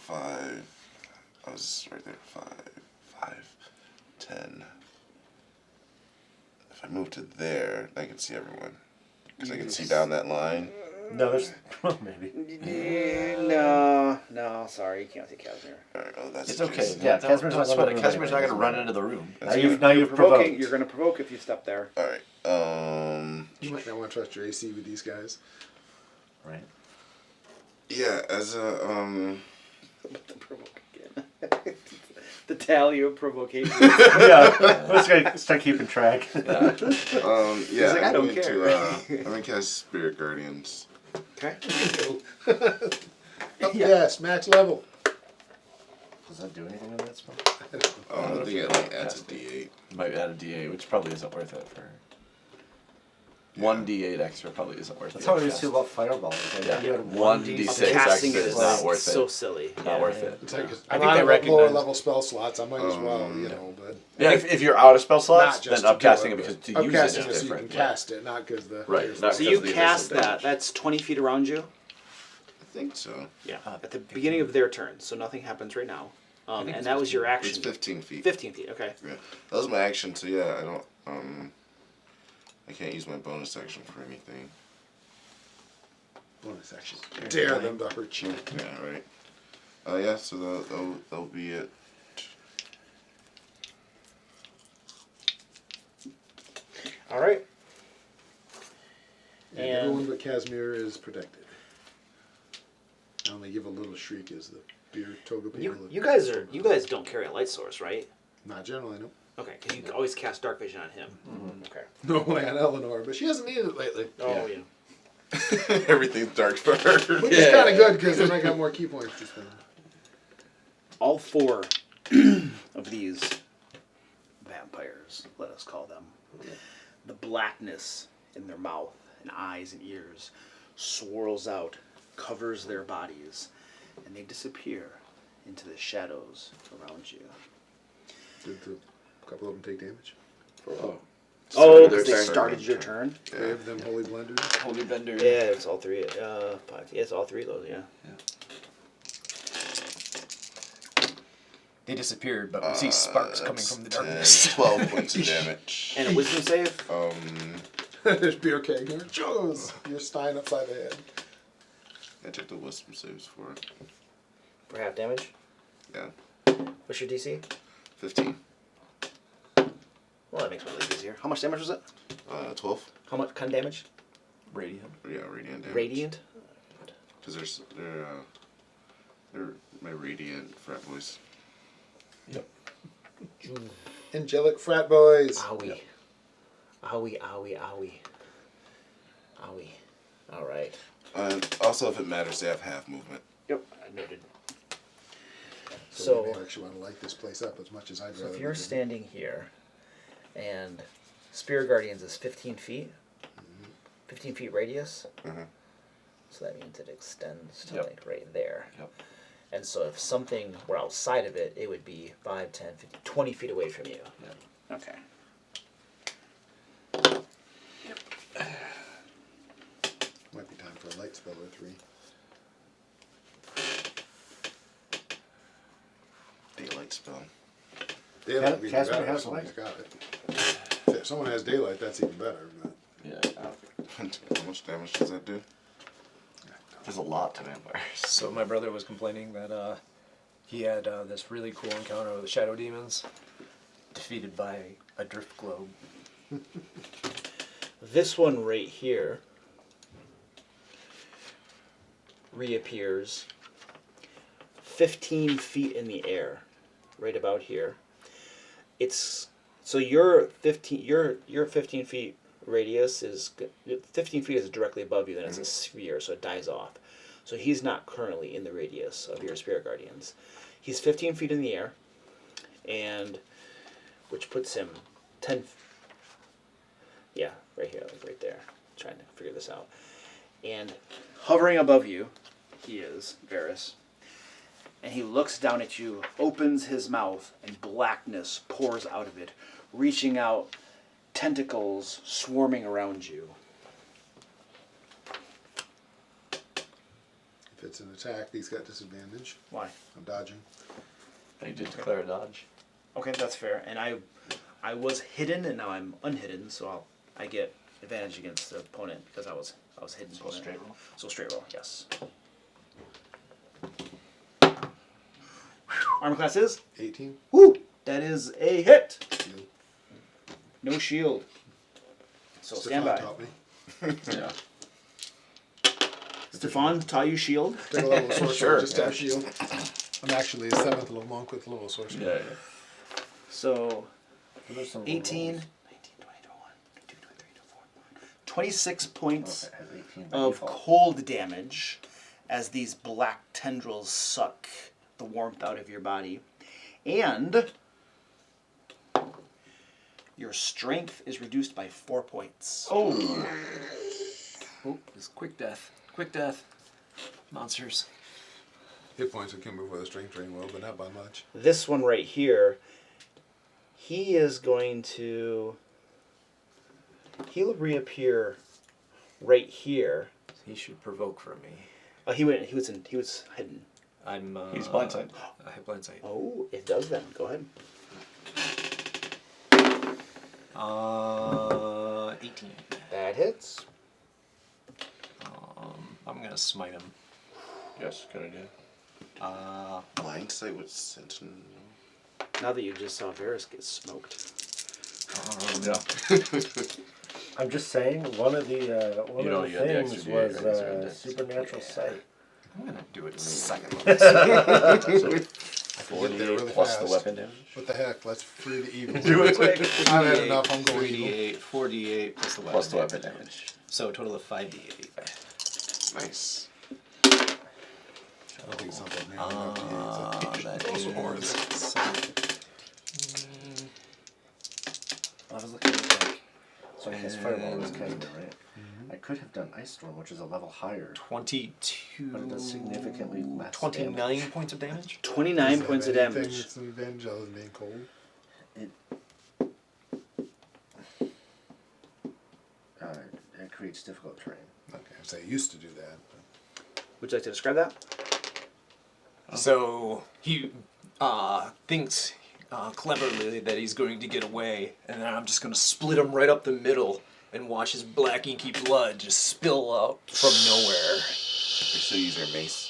5. I was right there. 5, 10. If I move to there, I can see everyone. Because I can see down that line. No, there's maybe. No, sorry, you can't see Casimir. Alright, oh, that's It's the okay. case. Yeah, Don't Casimir's not sweat gonna it. move Casimir's not anyway. going to run into the room. Now you've Provoking, provoked. you're gonna provoke if you step there. Alright, You might not want to trust your AC with these guys. Right. yeah, as a, Provoke again. The tally of provocation. Yeah, let's go start keeping track. yeah, like, I don't care. I'm gonna cast Spirit Guardians. Okay. Upcast, max level. Does that do anything on that spell? I think it like adds a D8. Might add a D8, which probably isn't worth it for. 1 D8 extra probably isn't worth That's it. how it is too about fireball. Yeah. You had 1 D6 Casting extra it is not worth so it. silly. Not worth it. It's like, I I'm think out they of recognize- lower level spell slots. I might as well, you know. But Yeah, if you're out of spell slots, not then just to do upcasting it, it because but to use it upcasting is so you can different. cast it, not because the Right, here's not So the- you because of the cast additional that. damage. That's 20 feet around you. I think so. Yeah. At the beginning of their turn, so nothing happens right now. And that was your It's action. 15 feet. 15 feet. Okay. Yeah, that was my action. So yeah, I don't. I can't use my bonus action for anything. bonus action. Dare them to hurt you. Yeah, right. Yeah, so that'll be it. All right. And everyone but Casimir is protected. I only give a little shriek as the beer toga people. You guys don't carry a light source, right? Not generally, no. Okay, because you always cast dark vision on him. Mm-hmm. Okay. No way on Eleanor, but she hasn't needed it lately. Oh yeah. Everything's dark for her. Which is kind of good because then I got more key points to spend. All four of these vampires, let us call them, the blackness in their mouth and eyes and ears swirls out, covers their bodies, and they disappear into the shadows around you. Did a couple of them take damage? Oh, because they started your turn? Three of them holy blenders? Holy Bender. Yeah, it's all three. 5. Yeah, it's all three of those, yeah. They disappeared, but we see sparks coming from the darkness. 12 points of damage. And a wisdom save? There's beer keg. There it goes. You're Stein upside the head. I took the wisdom saves for it. For half damage? Yeah. What's your DC? 15. Well, that makes my life easier. How much damage was it? 12. How much kind of damage? Radiant. Yeah, radiant damage. Radiant? Because they're my radiant frat boys. Yep. Angelic frat boys. Owie. Yep. Owie, owie, owie. Owie. Alright. Also, if it matters, they have half movement. Yep, I noted. So we may actually want to light this place up as much as I'd So rather. if you're we didn't. standing here, and Spirit Guardians is 15 feet, 15 feet radius, so that means it extends to like right there. Yep. And so if something were outside of it, it would be 5, 10, 15, 20 feet away from you. Yep. Okay. Might be time for a light spell or 3. Daylight spell. Daylight would be Casimir better if has someone's light. got it. If someone has daylight, that's even better. But Yeah. How much damage does that do? There's a lot to vampires. So my brother was complaining that he had this really cool encounter with the shadow demons, defeated by a drift globe. This one right here reappears 15 feet in the air, right about here. It's so your 15 feet radius is 15 feet is directly above you. Then it's a sphere, so it dies off. So he's not currently in the radius of your spirit guardians. He's 15 feet in the air, and which puts him 10. Yeah, right here, like right there. Trying to figure this out. And hovering above you, he is Varys. And he looks down at you, opens his mouth, and blackness pours out of it, reaching out, tentacles swarming around you. if it's an attack, he's got disadvantage. Why? I'm dodging. You did declare a dodge. Okay, that's fair. And I was hidden, and now I'm unhidden, so I get advantage against the opponent because I was hidden. So straight roll. So straight roll, yes. Armor class is 18. woo. That is a hit. Shield. No shield. So stand by. Taught me. Yeah. Stefan, taught you shield. Take a level of sorcerer, Sure, just yeah. have shield. I'm actually a 7th level monk with level sorcerer. Yeah. So There's some 18, 19, 20, 21, 22, 23, 24, 26 points Okay, it has 18 by of default. cold damage as these black tendrils suck the warmth out of your body. And your strength is reduced by 4 points. Oh, it's quick death. Quick death. Monsters. Hit points can move with a strength drain well, but not by much. This one right here, he is going to... He'll reappear right here. He should provoke from me. He was hidden. I'm. He's blindsight. I have blindsight. Oh, it does then. Go ahead. 18. That hits. I'm gonna smite him. Yes, good idea. Blindsight with Sentinel. Now that you just saw Varys get smoked. I'm just saying, one of the You know, you had the things extra was D8, right? So index. supernatural sight. I'm gonna do it Second. I can get 48 there really plus fast. the weapon damage. What the heck? Let's free the evil. Do it. I've had enough. I'm going evil. 48 plus the weapon. Plus the weapon damage. So a total of 5d8. Nice. I don't think something near enough to use it. That Also is horns. 17. I was looking at like, so I guess Fireball was Casimir, right? I could have done Ice Storm, which is a level higher, 22. but it does significantly less 29 damage. points of damage? 29 points of Anything damage. that's an advantage other than being cold. It creates difficult terrain. Okay, so I used to do that. Would you like to describe that? So he thinks cleverly that he's going to get away, and then I'm just going to split him right up the middle and watch his black inky blood just spill out from nowhere. You still use your mace.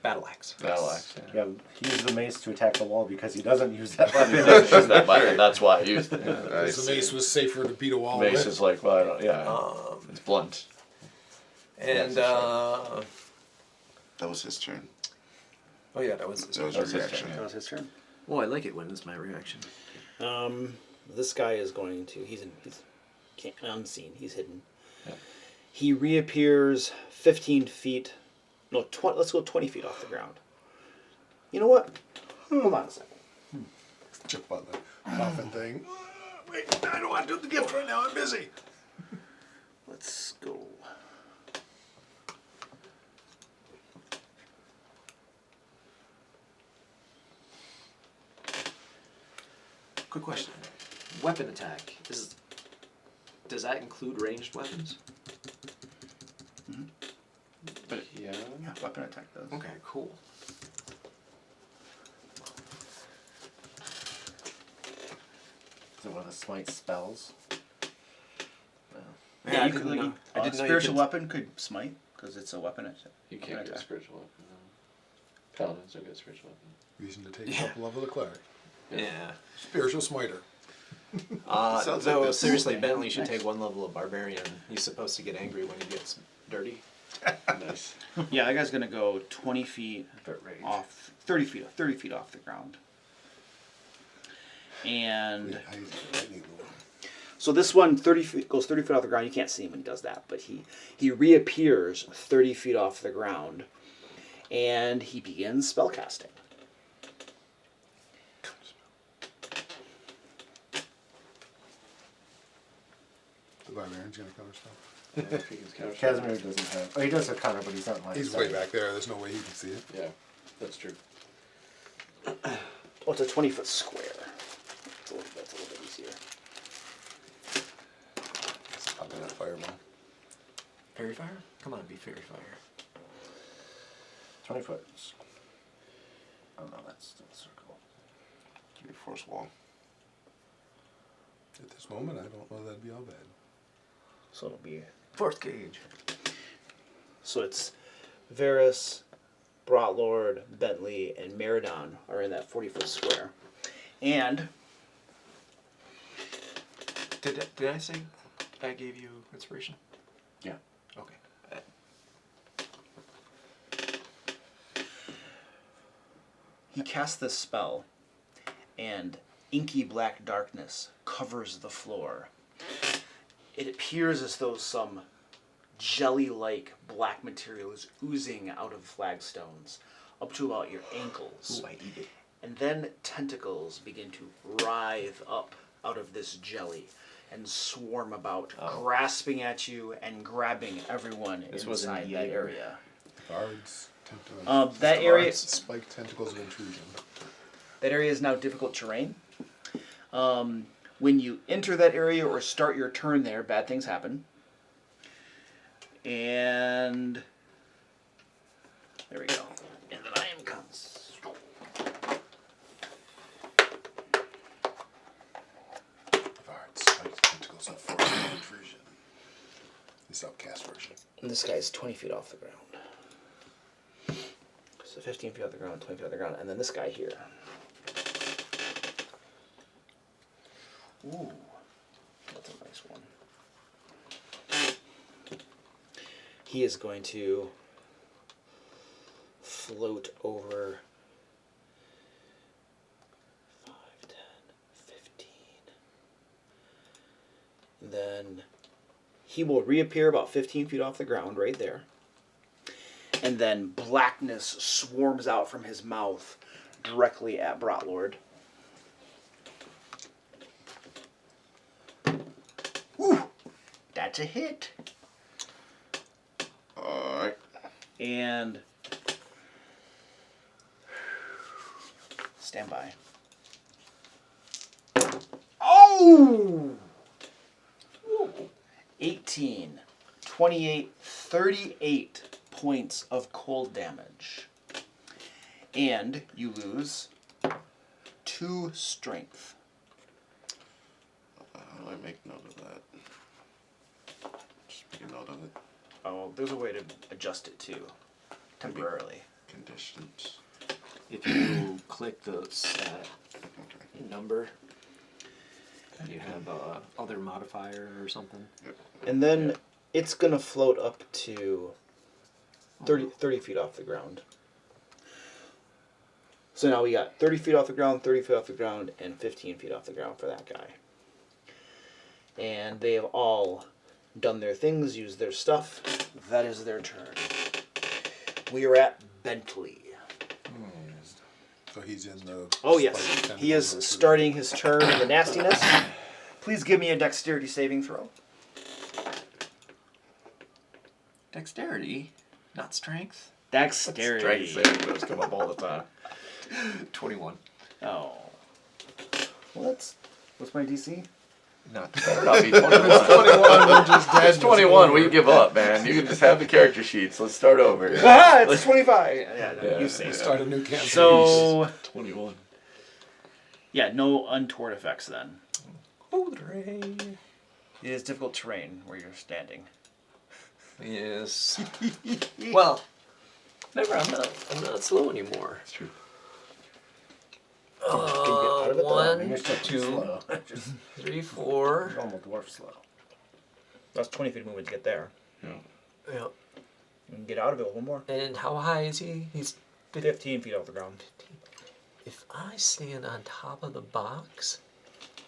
Battle axe. Battle axe. Yeah, he used the mace to attack the wall because he doesn't use that He weapon. doesn't use that button, and that's why I used it. Because the mace was safer to beat a wall Mace with. is like, well, I don't, yeah, it's blunt. And That was his turn. oh yeah, that was That was That was your his reaction. That was his turn. well, I like it when it's my reaction. This guy is going to. He's unseen. He's hidden. Yeah. He reappears 15 feet. No, let's go 20 feet off the ground. You know what? Hold on a second. Chip on the coffin thing. Wait, I don't want to do the gift right now. I'm busy. Let's go. Quick question: weapon attack does that include ranged weapons? But yeah. Yeah, weapon attack does. Okay, cool. Is it one of the smite spells? Yeah, I you could, didn't know. I a didn't know you spiritual could- weapon could smite because it's a weapon attack. You can't get a attack. spiritual weapon. No. Paladins don't get a spiritual weapon. Reason to take Yeah. up level of the cleric. Yeah. Spiritual smiter. Sounds So like this. seriously, Bentley should take one level of barbarian. He's supposed to get angry when he gets dirty. Nice. Yeah, that guy's gonna go 20 feet Dirt rage. off, 30 feet off the ground. And I use the lightning bolt. So this one 30 feet, goes 30 feet off the ground. You can't see him when he does that, but he reappears 30 feet off the ground, and he begins spellcasting. The barbarian's gonna cover stuff. Casimir doesn't have. Oh, he does have counter, but he's not in line. He's of way sight. back there. There's no way he can see it. Yeah, that's true. Oh, it's a 20-foot square. That's a little bit easier. I'll do that fireball. Fairy fire? Come on, be fairy fire. 20 foot. Oh no, that's still a circle. Give me force wall. At this moment, I don't know that'd be all bad. So it'll be. Fourth cage. So it's Varys, Brotlord, Bentley, and Meridon are in that 40-foot square. and Did I say I gave you inspiration? Yeah. Okay. he casts this spell, and inky black darkness covers the floor. It appears as though some jelly-like black material is oozing out of flagstones up to about your ankles. Ooh, I eat it. And then tentacles begin to writhe up out of this jelly and swarm about, grasping at you and grabbing everyone inside that area. Guards, tentacles. That area, Spiked tentacles of intrusion. that area is now difficult terrain. When you enter that area or start your turn there, bad things happen. And there we go. And then I am comes. Guards, spiked tentacles of force of intrusion. This outcast version. And this guy's 20 feet off the ground. So 15 feet off the ground, 20 feet off the ground, and then this guy here. Ooh, that's a nice one. He is going to float over 5, 10, 15. And then he will reappear about 15 feet off the ground right there. And then blackness swarms out from his mouth directly at Brotlord. Woo! That's a hit. Alright. And stand by. Oh! 18, 28, 38 points of cold damage. And you lose 2 strength. How do I make note of that? Just make a note of it. Oh, there's a way to adjust it too, temporarily. Conditions. If you click the stat number, you have other modifier or something. And then it's going to float up to 30 feet off the ground. So now we got 30 feet off the ground, 30 feet off the ground, and 15 feet off the ground for that guy. And they have all done their things, used their stuff. That is their turn. We are at Bentley. So he's in the... Oh yes, spiked he tentacles is version. starting his turn in the nastiness. Please give me a dexterity saving throw. Dexterity, not strength. Dexterity. Strength saving those come up all the time. 21. Oh. Well, what's my DC? Not Better not be 21. 21, we're just dead. It's 21. We give up, man. You can just have the character sheets. Let's start over. Ah, it's 25. Yeah, no, Yeah, you say Start a new campaign. So, 21. yeah, no untoward effects then. Hooray. It is difficult terrain where you're standing. Yes. Well, remember, I'm not slow anymore. That's true. Can you get out of it, though? I mean, 1, you're still 2, slow. Just 3, 4. normal dwarf slow. That's 20 feet movement to get there. Yeah. You can get out of it one more. And how high is he? He's 15 feet off the ground. If I stand on top of the box,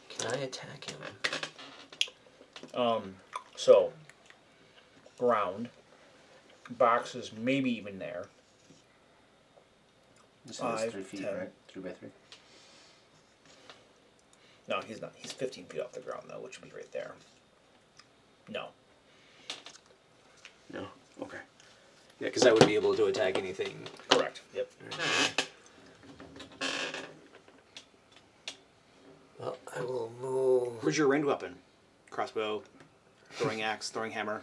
can I attack him? So, ground. Box is maybe even there. You said it's 5, 3 feet, 10. right? 3 by 3. No, he's not. He's 15 feet off the ground, though, which would be right there. No. No. Okay. Yeah, because I would be able to attack anything. Correct. Yep. Well, I will move. Where's your ranged weapon? Crossbow, throwing axe, throwing hammer.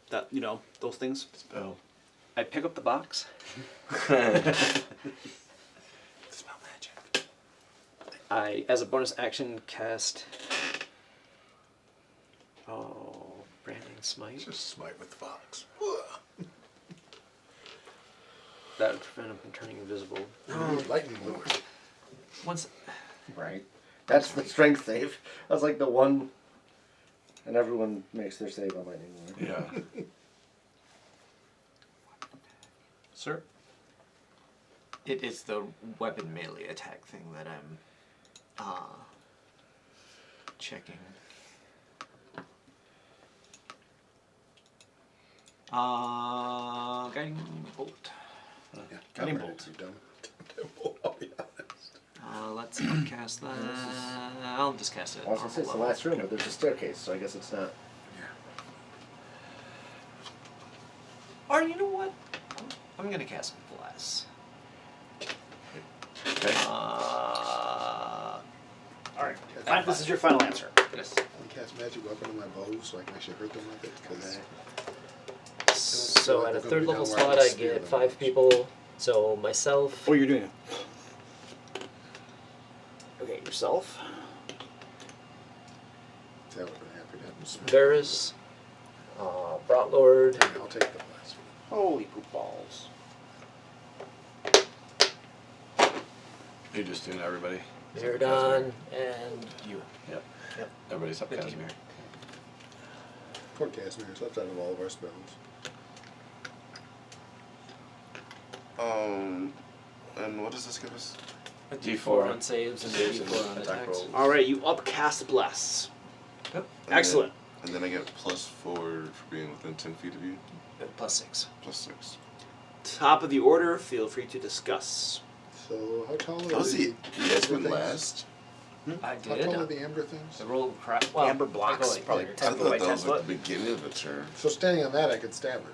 That, those things. Spell. I pick up the box. Smell magic. I, as a bonus action, cast. Branding smite. Just smite with the box. That would prevent him from turning invisible. Lightning lure. Once. Right. That's the strength save. That's like the one. And everyone makes their save on lightning lure. Yeah. Sir? It's the weapon melee attack thing that I'm checking. Guiding bolt. Guiding bolt. Let's cast that. I'll just cast it. I was gonna say it's the last room, but there's a staircase, so I guess it's not. Or you know what? I'm gonna cast Bless. Okay. Alright. This is your final answer. Yes. Can I cast magic weapon on my bow so I can actually hurt them with it? Because So at a third level slot, I get 5 people. So myself. Oh, you're doing it. Okay, yourself. that would have been happy to have them smell. Varus, Brotlord. I'll take the last one. Holy poop balls. You're just doing everybody. Miradon, and you. Yep. Everybody's up Casimir. Poor Casimir's left out of all of our spells. And what does this give us? A D4 on saves and a saves D4 on and attacks. attack rolls. Alright, you upcast Bless. Yep. Excellent. And then I get +4 for being within 10 feet of you. +6. +6. Top of the order, feel free to discuss. So how tall are How was the you guys amber went things? last? I How did. tall are the amber things? The roll crap. Well, Amber blocks, I go like probably there. 10 I foot thought by that 10 was like foot. the beginning of the turn. So standing on that, I could stab her.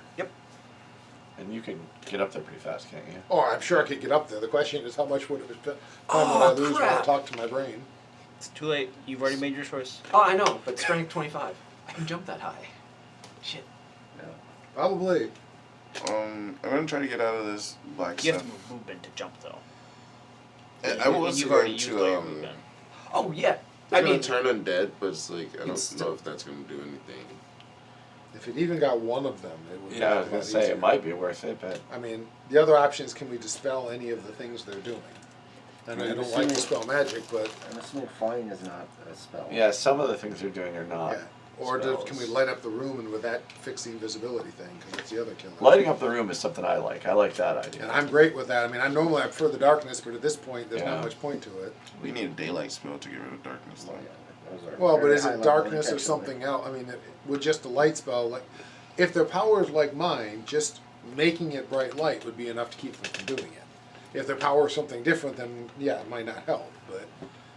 And you can get up there pretty fast, can't you? Oh, I'm sure I could get up there. The question is, how much would it time would I lose when I crap. talk to my brain? It's too late. You've already made your choice. Oh, I know, but strength 25. I can jump that high. Shit. Probably. I'm gonna try to get out of this black You have stuff. to move movement to jump, though. And I was You've already going used all your to movement. Oh yeah. I I mean, mean, turn undead, but it's like I It's don't still- know if that's gonna do anything. If it even got one of them, it would Yeah, I be a was gonna lot say easier. it might be worth it, but I mean, the other option is, can we dispel any of the things they're doing? And I don't like to spell magic, but I'm assuming flying is not a spell. yeah, some of the things they're doing are not. yeah. Or spells. can we light up the room and with that fix the invisibility thing? Because that's the other killer. Lighting up the room is something I like. I like that idea. And I'm great with that. I mean, I normally I prefer the darkness, but at this point, there's Yeah. not much point to it. We need a daylight spell to get rid of darkness, though. Well, but very is high it level darkness or detection, something else? I mean, with just a light spell, like if their power is like mine, just making it bright light would be enough to keep them from doing it. If their power is something different, then yeah, it might not help. But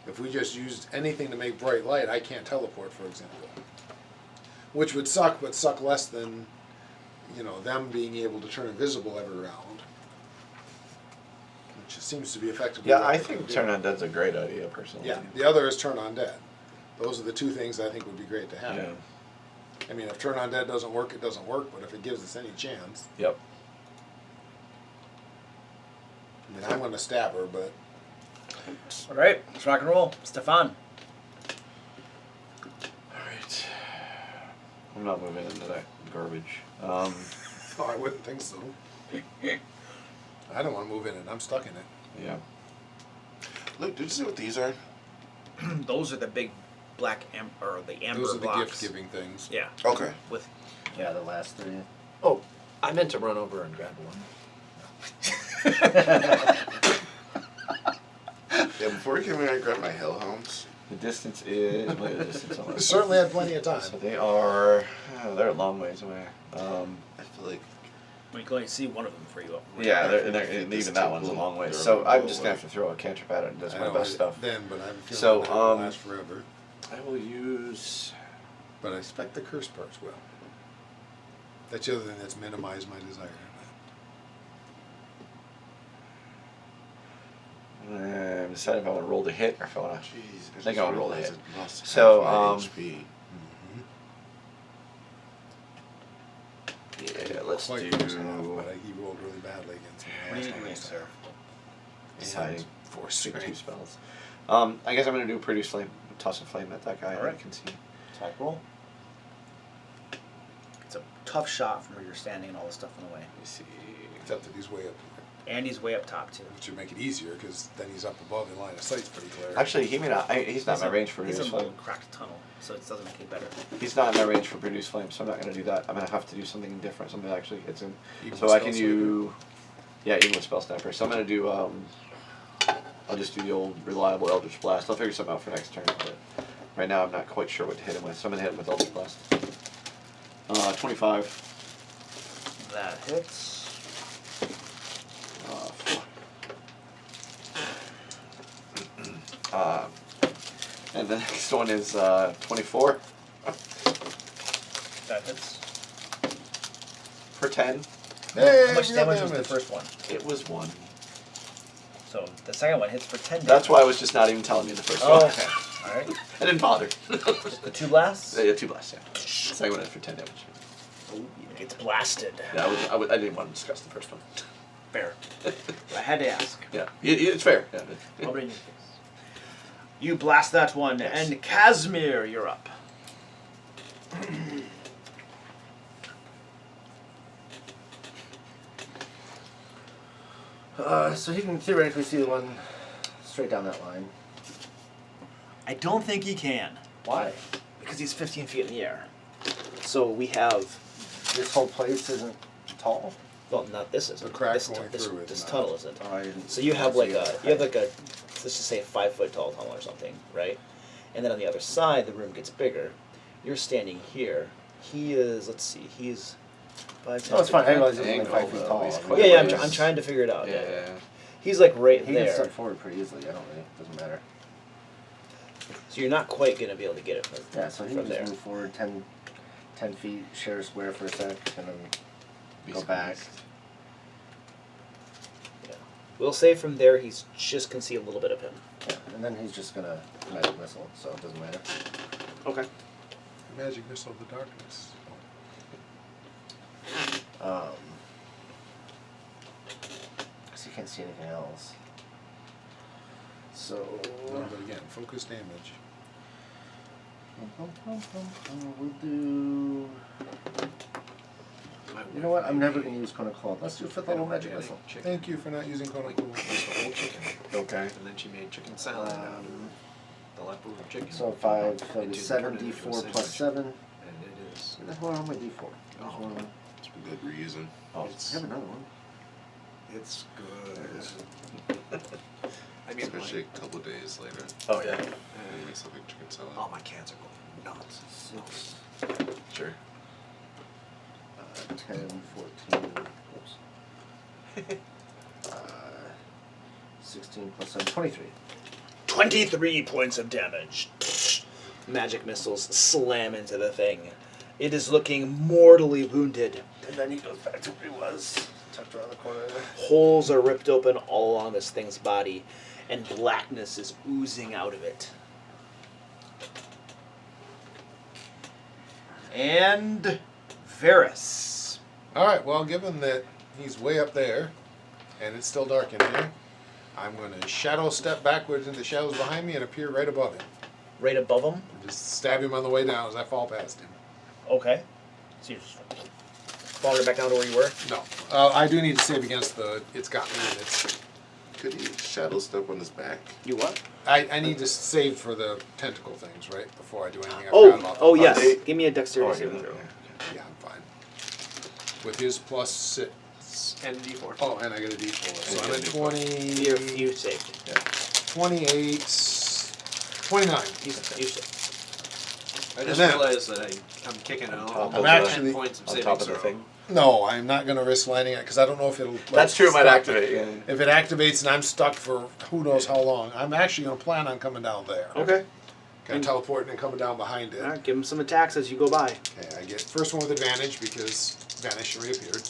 if we just used anything to make bright light, I can't teleport, for example, which would suck, but suck less than them being able to turn invisible every round, which seems to be effectively. Yeah, what I they think could do. turn undead's a great idea personally. Yeah, the other is turn on dead. Those are the two things I think would be great to have. Yeah. I mean, if turn on dead doesn't work, it doesn't work. But if it gives us any chance, Yep. I mean, I'm going to stab her, but Alright, let's rock and roll. Stefan. Alright. I'm not moving into that garbage. oh, I wouldn't think so. I don't want to move in it. I'm stuck in it. Yeah. Look, did you see what these are? Those are the big black or the amber Those are the blocks. gift-giving things. Yeah. Okay. With Yeah, the last three. oh, I meant to run over and grab one. Yeah, before we came here, I grabbed my hellhounds. The distance is. What is the distance on We that? certainly had plenty of time. So they are. They're a long ways away. I feel like we can only see one of them for you. Yeah, think this even that one's a table- long way. they're So a I'm little just gonna away. have to throw a cantrip at it and that's I my know best it stuff. Then, but I'm feeling So, that will last forever. I will use. But I expect the curse parts will. That's the other thing that's minimized my desire. I'm deciding if I want to roll the hit or if I want to. Jeez, I think I'll roll the hit. realized I lost So, half my HP. Yeah, let's Quite do. close enough, but he rolled really badly against me. What are you last time I doing, saw sir? him. Deciding. Four Pick strength. 2 spells. I guess I'm gonna do produce flame, toss a flame at that guy. Alright. I can see. Attack roll. It's a tough shot from where you're standing and all the stuff in the way. Let me see. Except that he's way up, And he's way up top too. which would make it easier because then he's up above in line of sight's pretty clear. Actually, he may not. He's not in my range for He's produce in a flame. little cracked tunnel, so it doesn't make it better. He's not in my range for produce flame, so I'm not gonna do that. I'm gonna have to do something different. Something that actually hits him. Even So with I can Spell do. Yeah, even with spell sniper. So I'm gonna do. I'll just do the old reliable Eldritch Blast. I'll figure something out for next turn. But right now I'm not quite sure what to hit him with. So I'm gonna hit him with Eldritch Blast. 25. That hits. And the next one is 24 That hits. for 10. Hey, How much real damage was the damage. first one? It was 1. So the second one hits for 10 damage. That's why I was just not even telling you the first Oh, one. okay. Alright. I didn't bother. The 2 blasts? Yeah, 2 blasts, yeah. Second one hit for 10 damage. It gets blasted. Yeah, I didn't want to discuss the first one. Fair. I had to ask. Yeah, it's fair. Yeah. I'll bring you this. You blast that one, and Casimir, you're up. So he can theoretically see the one straight down that line. I don't think he can, Why? because he's 15 feet in the air. So we have, This whole place isn't tall. well, not this isn't. The crack this, going this, through is this not. tunnel isn't. Oh, I didn't. So you have see like it. let's just say a 5 foot tall tunnel or something, right? And then on the other side, the room gets bigger. You're standing here. He is, let's see, he's 5, 10. No, it's fine. I 15. realize he's only Angle, 5 feet though, tall. he's I mean, quite Yeah, ways. I'm trying to figure it out. Yeah. He's like right He can there. step forward pretty easily. I don't really. Doesn't matter. So you're not quite going to be able to get it from, Yeah, so he from can just there. move forward 10 feet, share a square for a sec, and then Be go back. squeezed. Yeah. We'll say from there he's just going to see a little bit of him. Yeah, and then he's just gonna magic missile, so it doesn't matter. Okay. Magic missile of the darkness. Because he can't see anything else. So No, but again, focus damage. we'll do. You know what? I'm never gonna use Cone of Claw. Let's do 5th level magic missile. Thank you for not using Konoku. Just the whole chicken. Okay. And then she made chicken salad out of the leftover chicken. So 5, that'll And be she 7 turned it into a d4 plus sandwich. 7. And it is. Where the hell are my d4? There's Oh. one. It's a good reason. Oh, I have another one. It's good. I mean, Especially a couple days later. Oh, yeah. And it makes like chicken salad. all my cats are going nuts. 6, Sure. 10, 14. Oops. 16 plus 7, 23. 23 points of damage. Magic missiles slam into the thing. It is looking mortally wounded. And then he goes back to where he was, tucked around the corner there. Holes are ripped open all along this thing's body, and blackness is oozing out of it. And Varys. Alright, well, given that he's way up there, and it's still dark in here, I'm going to shadow step backwards into the shadows behind me and appear right above him. Right above him? And just stab him on the way down as I fall past him. Okay. So you're just falling back down to where you were? No. I do need to save against the it's got me and it's... Could he shadow step on his back? You what? I need to save for the tentacle things, right? Before I do anything. I forgot about Oh the yes. plus. Give me a dexterity Oh, saving yeah. throw. Yeah, I'm fine. With his plus 6. And D4. Oh, and I got a d4. So I'm at You 20... you saved. 28... 29. You saved. I And just then- realized that I'm kicking out top of I'm the- actually 10 points of On saving top of the throw. thing. No, I'm not going to risk landing it because I don't know if it'll... That's true, it might stop activate, yeah. If it activates and I'm stuck for who knows how long, I'm actually going to plan on coming down there. Okay. Kind of teleporting and coming down behind it. Alright, give him some attacks as you go by. Okay, I get first one with advantage because vanish reappeared.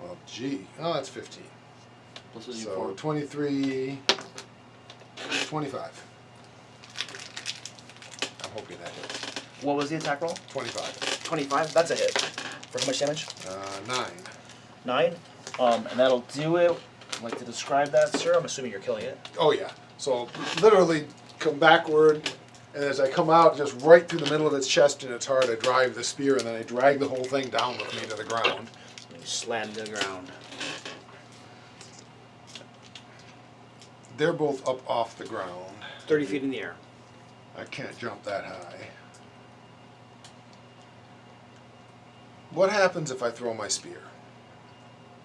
Well, gee. Oh, that's 15. This was you So for 23... 25. I'm hoping that hits. What was the attack roll? 25. 25. That's a hit. For how much damage? 9. 9. And that'll do it. I'd like to describe that, sir. I'm assuming you're killing it. Oh, yeah. So literally come backward, and as I come out, just right through the middle of its chest and its heart, I drive the spear, and then I drag the whole thing down with me to the ground. You slam to the ground. They're both up off the ground. 30 feet in the air. I can't jump that high. What happens if I throw my spear?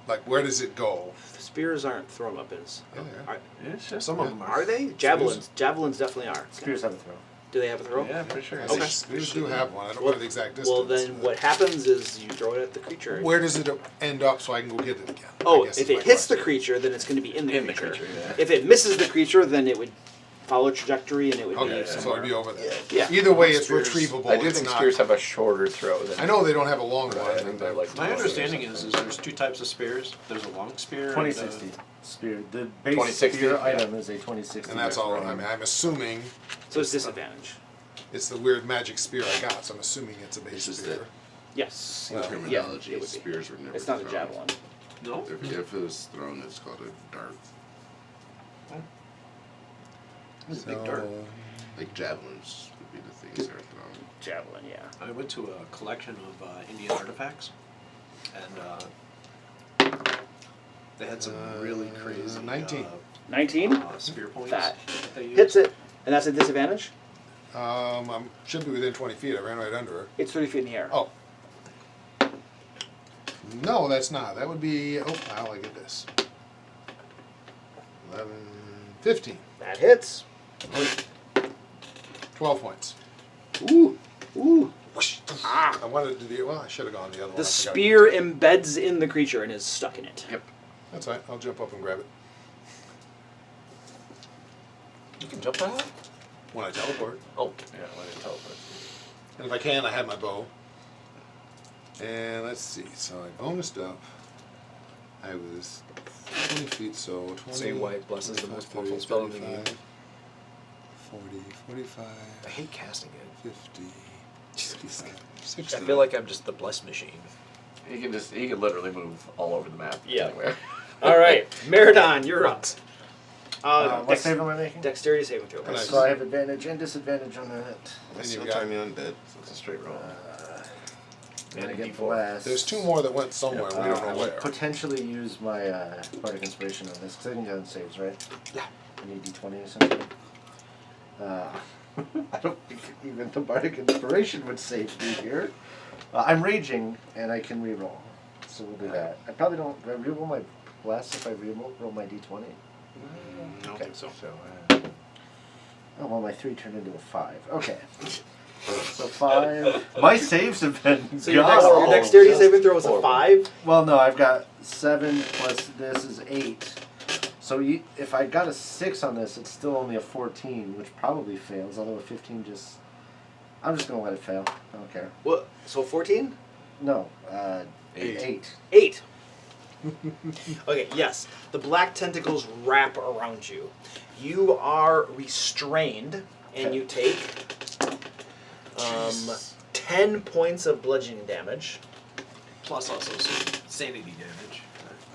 Like, where does it go? The spears aren't thrown weapons. Yeah, they are. Are, it's just Some of them are they? Javelins. Javelins definitely are. Spears have a throw. Do they have a throw? Yeah, pretty sure. I think we do have one. I don't know the exact distance. Well, then what happens is you throw it at the creature. Where does it end up so I can go get it again? Oh, I guess if is it my hits the question. creature, then it's going to be in the In the creature. creature, yeah. If it misses the creature, then it would follow trajectory and it would Okay, be so somewhere. it'd be over there. Yeah. Either way, it's Spears. retrievable. I do It's think not. spears have a shorter throw than. I know they don't have a long one. I think they're like. My understanding is there's two types of spears. There's a long spear. 2060 spear. The base 2060, spear yeah. item is a 2060. And that's all. round. I mean, I'm assuming So it's disadvantage. it's the weird magic spear I got. So I'm assuming it's a base It's just spear. Yes. In yeah, terminology, it would be. spears were never It's not a thrown. javelin. No. If it was thrown, it's called a dart. It's a big dart. Like javelins would be the things that are thrown. Javelin, yeah. I went to a collection of Indian artifacts, and they had some really crazy 19. 19? spear points. That they used. hits it, and that's a disadvantage? I should be within 20 feet. I ran right under her. It's 30 feet in the air. Oh. No, that's not. That would be. Oh, wow, I get this. 11, 15. That hits. 12 points. Ooh. Ooh. I wanted to do the. Well, I should have gone the other one. The I forgot. spear embeds in the creature and is stuck in it. Yep. That's all right. I'll jump up and grab it. You can jump that high? When I teleport. Oh, yeah, when I teleport. And if I can, I have my bow. And let's see. So I bonused up. I was 20 feet, so 20. Say white blesses the most 30, powerful spell in the 35, game. 40, 45, I hate casting it. 50, 55, 60. I feel like I'm just the bless machine. He can literally move all over the map. Yeah. Anywhere. All right, Meridon, you're up. What save am I making? Dexterity saving throw. Nice. So I have advantage and disadvantage on that. And Still you got. tiny undead. So it's a straight roll. And I And get D4. blast. There's two more that went somewhere. We don't I know will where. potentially use my Bardic Inspiration on this because I can get on saves, right? Yeah. I need D20 or something. I don't think even the Bardic Inspiration would save me here. I'm raging and I can reroll, so we'll do that. I probably don't. Do I reroll my blast if I reroll my D20? I don't think so. Oh well, my 3 turned into a 5. Okay. So 5. My saves have been So your god. dexterity saving throw is a 5? Well, no, I've got 7 plus this is 8. So if I got a 6 on this, it's still only a 14, which probably fails. Although a 15 just, I'm just gonna let it fail. I don't care. What? So 14? No, 8. 8. Okay, yes. The black tentacles wrap around you. You are restrained, and you take 10 points of bludgeoning damage. Plus also some sanity damage.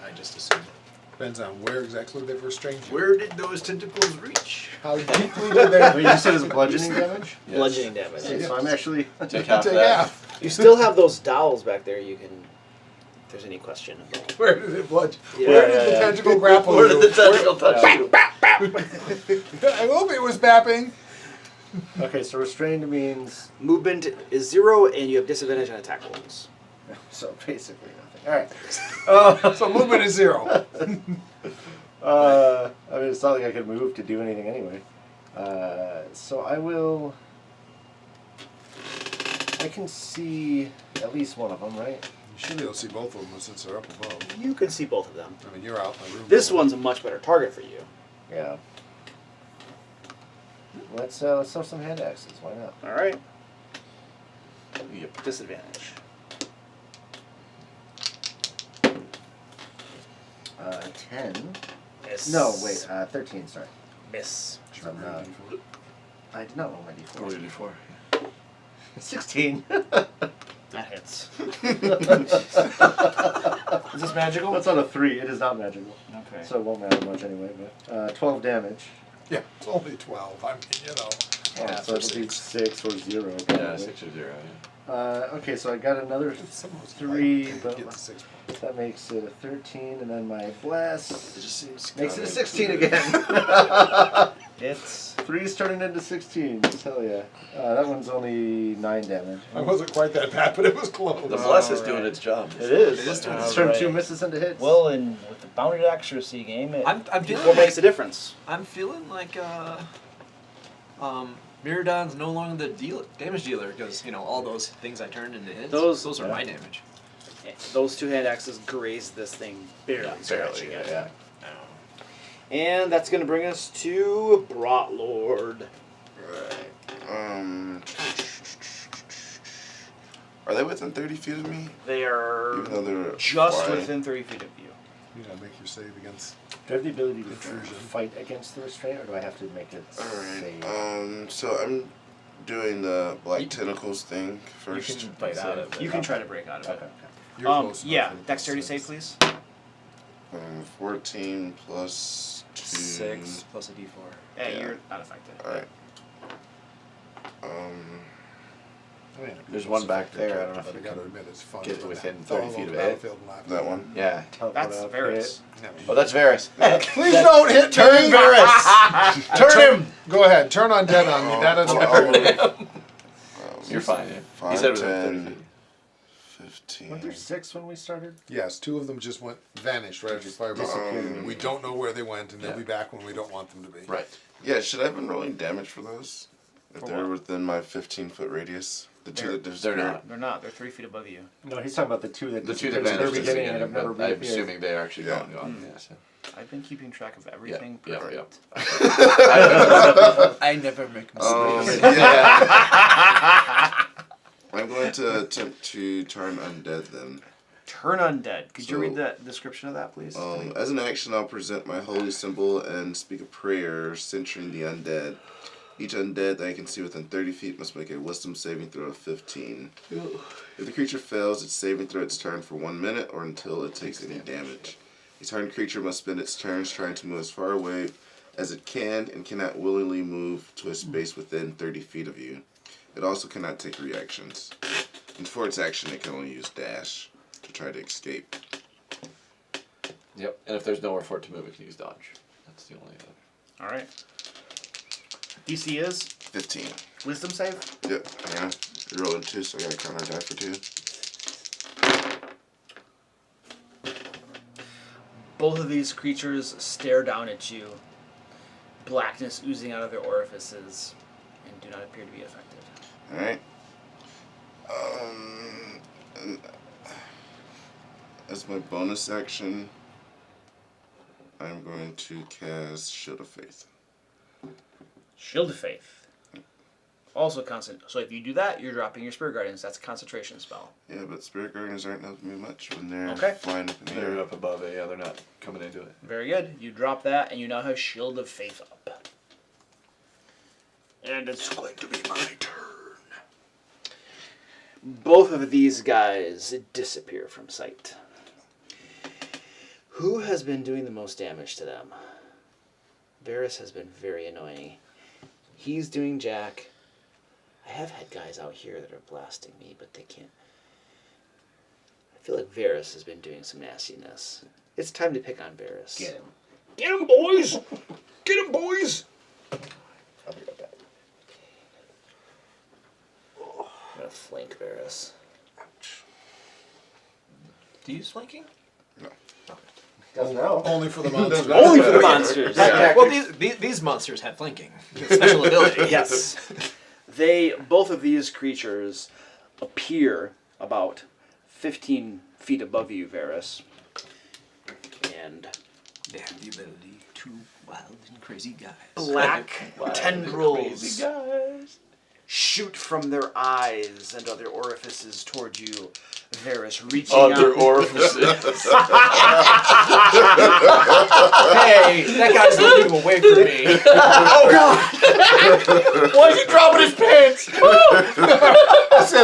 I just assumed. Depends on where exactly they've restrained you. Where did those tentacles reach? How deeply did they? Wait, you said it's bludgeoning damage? Yes. Bludgeoning damage. Okay, so I'm actually. Take half Take that. half. You still have those dowels back there. You can. If there's any question. Where did it bludgeon? Yeah, Where did the tentacle grapple Where you? did the tentacle touch you? I hope it was bapping. Okay, so restrained means. Movement is 0, and you have disadvantage on attack rolls. So basically nothing. Alright. So movement is 0. I mean, it's not like I could move to do anything anyway. So I will. I can see at least one of them, right? You should be able to see both of them since they're up above. You can see both of them. I mean, you're out my room. This one's a much better target for you. Yeah. Let's throw some hand axes. Why not? All right. Yep. Disadvantage. 10. Miss. No, wait. 13. Sorry. Miss. I did not roll my Roll d4. your D4. 16. That hits. Is this magical? That's on a 3. It is not magical. Okay. So it won't matter much anyway. But 12 damage. Yeah, it's only 12. I mean, you know. Yeah, so it'll be 6 or 0. Yeah, Probably. 6 or 0. Okay, so I got another It's almost 3, like but get to 6 points. that makes it a 13, and then my blast It just seems makes it a kinda 16 weird. again. It's 3's turning into 16. Hell yeah. That one's only 9 damage. I wasn't quite that bad, but it was close. The bless is doing its job. It is. It is doing It's its turned job. 2 misses into hits. well, and with the bounded accuracy game, it I'm feeling what makes a difference? I'm feeling like Miradon's no longer the damage dealer because, all those things I turned into his, Those- are my damage. Those two hand axes graze this thing, barely scratching Barely, it. yeah. And that's going to bring us to Brotlord. Right. Are they within 30 feet of me? They are Even though they're just flying? within 30 feet of you. You gotta make your save against. Do I have the ability to Intrusion. fight against the restraint, or do I have to make it Alright. save? So I'm doing the black tentacles thing first. You can fight out of it. You can try to break out of it. Okay. You're close enough Yeah, and dexterity close save, enough. please. 14 plus 2. 6 plus a d4. Hey, Yeah. you're not affected. Alright. I mean, There's one back there, I don't know if but you I gotta can admit, it's fun. get doing within that. 30 All feet over of the it. battlefield live. That one? Yeah. That's Varys. Oh, that's Varys. Please don't hit Turn me! Varys! Turn him! Go ahead, turn undead on me. That is You're fine, yeah. 5, He said it was within 30 10, feet. 15. Weren't there 6 when we started? Yes, 2 of them just vanished right after fireball. disappeared. We don't know where they went, and they'll Yeah. be back when we don't want them to be. Right. Yeah, should I have been rolling damage for those? If For they're what? within my 15-foot radius? The two that They're disappeared? not. They're not. They're 3 feet above you. No, he's talking about the 2 that The two that disappeared at the vanished at the beginning and have beginning, never but I'm reappeared. assuming they are actually Yeah. gone. Yeah. So. I've been keeping track of everything. Yeah, Perfect. I never make Yeah. I'm going to attempt to turn undead then. Turn undead. Could you So- read the description of that, please? As an action, I'll present my holy symbol and speak a prayer centering the undead. Each undead that I can see within 30 feet must make a wisdom saving throw of 15. If the creature fails its saving throw, its turn for 1 minute or until it takes any damage. A target creature must spend its turns trying to move as far away as it can and cannot willingly move to a space within 30 feet of you. It also cannot take reactions. And for its action, it can only use dash to try to escape. Yep. And if there's nowhere for it to move, it can use dodge. That's the only. All right. DC is 15. wisdom save. Yep, hang on. You're rolling 2, so I gotta counter die for 2. Both of these creatures stare down at you, blackness oozing out of their orifices, and do not appear to be affected. Alright. And as my bonus action, I'm going to cast Shield of Faith. Shield of Faith. Also constant. So if you do that, you're dropping your Spirit Guardians. That's a concentration spell. Yeah, but Spirit Guardians aren't helping me much when they're Okay. flying up in the They're air. up above it. Yeah, they're not coming into it. Very good. You drop that, and you now have Shield of Faith up. And it's going to be my turn. Both of these guys disappear from sight. Who has been doing the most damage to them? Varys has been very annoying. He's doing Jack. I have had guys out here that are blasting me, but they can't. I feel like Varys has been doing some nastiness. It's time to pick on Varys. Get him. Get him, boys! Get him, boys! I'll be right back. I'm gonna flank Varys. Do you use flanking? Doesn't know. Only for the monsters. Only for the monsters. Well, these monsters have flanking. Special ability. Yes. Both of these creatures appear about 15 feet above you, Varys. And They have the ability to wild and crazy guys. black Crazy tendrils guys. shoot from their eyes and other orifices toward you. Varys reaching Other out. orifices. Hey, that guy's looking away from me. Oh God! Why is he dropping his pants? I say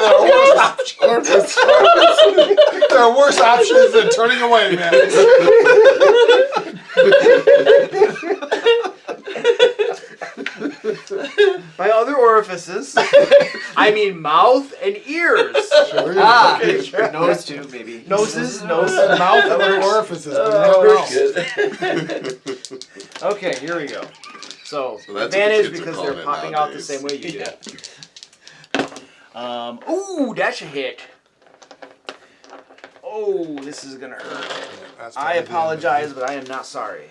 there are worse options than turning away, man. By other orifices, I mean mouth and ears. Okay, sure. Nose too, maybe. Nose, mouth, Other orifices, but never else. Okay, here we go. So, So that's what the advantage kids are because calling they're it popping out the nowadays. same way you do. Ooh, that's a hit. Oh, this is gonna hurt. That's I probably the apologize, but I am not sorry.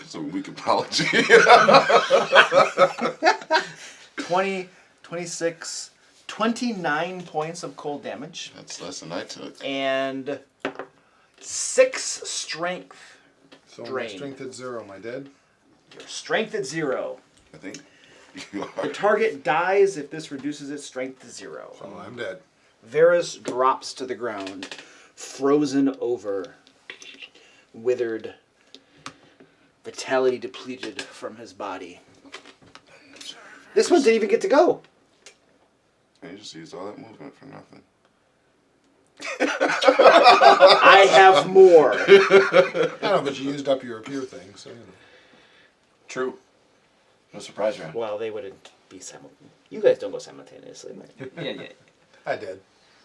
It's a weak apology. 20, 26, 29 points of cold damage. That's less than I took. And 6 strength So my drain. strength at 0. Am I dead? Your strength at 0. I think you The are. target dies if this reduces its strength to 0. So I'm dead. Varys drops to the ground, frozen over, withered, vitality depleted from his body. This one didn't even get to go. I just used all that movement for nothing. I have more. I know, but you used up your appear thing, so you know. True. No surprise round. Well, they wouldn't be simultaneous. You guys don't go simultaneously, right? Yeah. I did.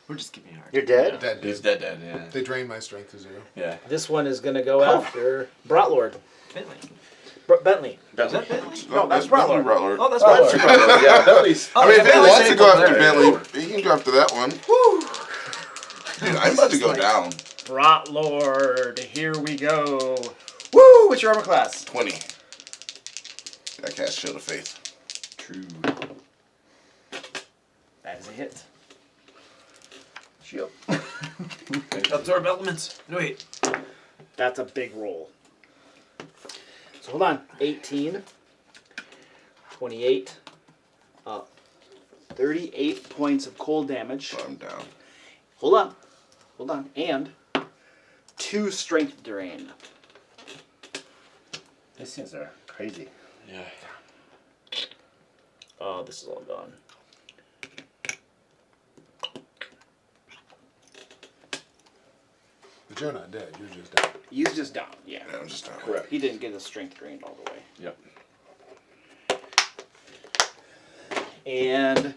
We're just giving you a hard You're dead? Dead. He's Dead. dead, yeah. They drained my strength to 0. Yeah. This one is going to go after Brotlord. Bentley. Bentley. Is that Bentley? No, that's Bentley Brawler. Oh, that's That's Bentley. probably, yeah, Bentley's. I mean, if he Bentley's wants to go safe after up there. Bentley, he can go after that one. Dude, I'm about to go down. Brotlord, here we go. Woo! What's your armor class? 20. I cast Shield of Faith. True. That is a hit. Shield. Absorb elements. No, wait. That's a big roll. So hold on. 18, 28, 38 points of cold damage. So I'm down. Hold on. Hold on. And 2 strength drain. These things are crazy. Yeah. Oh, this is all gone. But you're not dead. You're just down. He's just down. Yeah. Yeah, I'm just down. Correct. He didn't get his strength drained all the way. Yep. And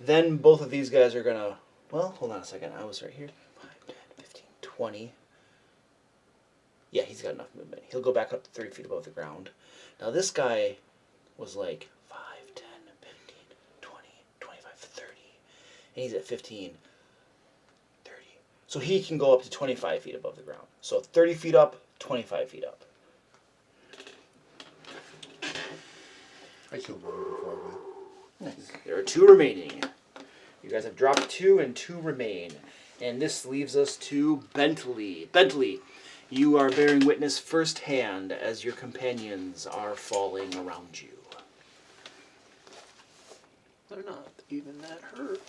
then both of these guys are gonna. Well, hold on a second. I was right here. 5, 10, 15, 20. Yeah, he's got enough movement. He'll go back up to 30 feet above the ground. Now this guy was like 5, 10, 15, 20, 25, 30. And he's at 15, 30. So he can go up to 25 feet above the ground. So 30 feet up, 25 feet up. I killed one before, man. There are 2 remaining. You guys have dropped 2 and 2 remain. And this leaves us to Bentley. Bentley, you are bearing witness firsthand as your companions are falling around you. They're not even that hurt.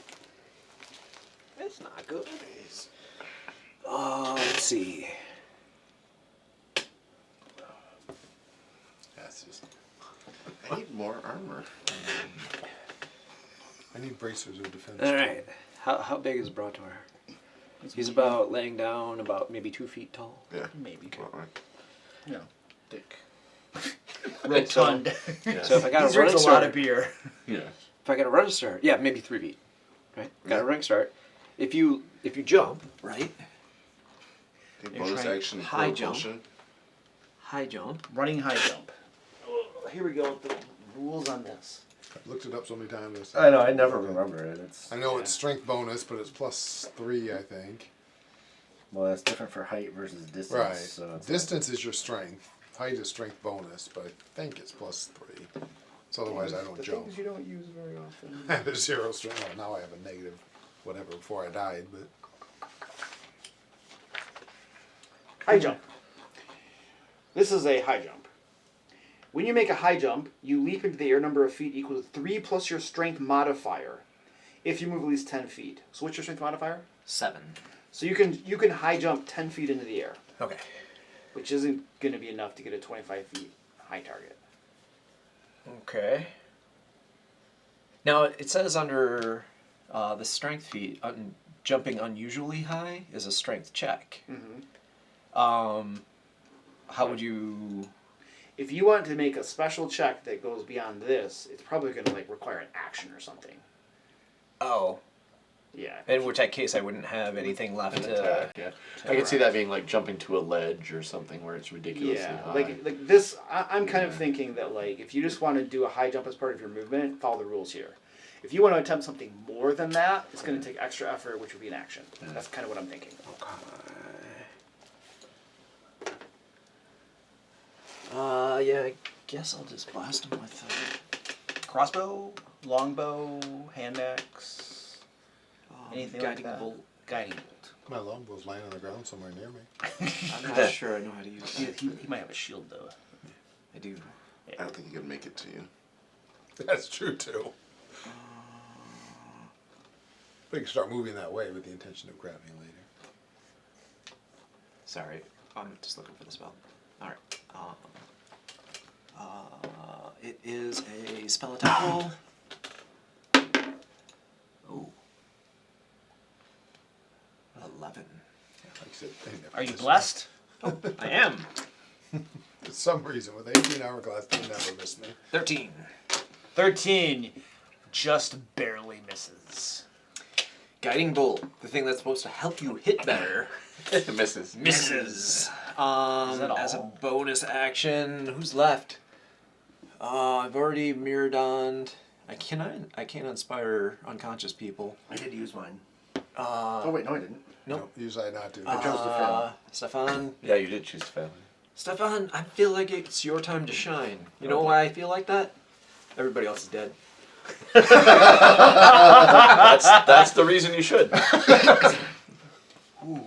That's not good. Let's see. That's just. I need more armor. I need bracers of defense. All right. How big is Brotor? He's about laying down, about maybe 2 feet tall. Yeah. Maybe. Well, No. Dick. Rotund. So if I got He a drinks running a lot start, of beer. Yeah. if I got a running start, yeah, maybe 3 feet. Right. Got a running start. If you jump, right? Take You're bonus trying action. high propulsion. jump. High jump. Running high jump. Oh, here we go with the rules on this. I've looked it up so many times. I know, I never remember it. It's I know it's strength bonus, but it's +3, I think. well, that's different for height versus distance. Right. So it's Distance is your strength. Height is strength bonus, but I think it's +3. So otherwise, I don't jump. Things you don't use very often. I have a 0 strength. Well, now I have a negative, whatever, before I died. But High jump. This is a high jump. When you make a high jump, you leap into the air number of feet equal to 3 plus your strength modifier. If you move at least 10 feet. So what's your strength modifier? 7. So you can high jump 10 feet into the air, Okay. which isn't going to be enough to get a 25 feet high target. Okay. Now it says under the strength feat, jumping unusually high is a strength check. Mm-hmm. How would you? If you want to make a special check that goes beyond this, it's probably going to require an action or something. Oh. Yeah. In which case I wouldn't have anything left to. Yeah. I could see that being like jumping to a ledge or something where it's ridiculously Yeah, high. like this. I'm kind of thinking that if you just want to do a high jump as part of your movement, follow the rules here. If you want to attempt something more than that, it's going to take extra effort, which would be an action. That's kind of what I'm thinking. guess I'll just blast him with Crossbow, longbow, hand axe, anything like guiding that. bolt. Guiding bolt. My longbow's lying on the ground somewhere near me. I'm not sure I know how to use He, it. he might have a shield though. I do. I don't think he can make it to you. That's true too. We can start moving that way with the intention of grabbing later. Sorry, I'm just looking for the spell. All right. It is a spell attack roll. Ooh. 11. Like I said, they never Are you miss blessed? I am. me. For some reason, with 18 hourglass, they never miss me. 13. 13 just barely misses. Guiding bolt, the thing that's supposed to help you hit better, Misses. misses. that As a all? bonus action, who's left? I've already mirrored on. I can't inspire unconscious people. I did use mine. Uh, Oh wait, no, I didn't. Nope. Usually I not do. I chose the front. Stefan. Yeah, you did choose to fail. Stefan, I feel like it's your time to shine. You know why I feel like that? Everybody else is dead. That's the reason you should. Ooh.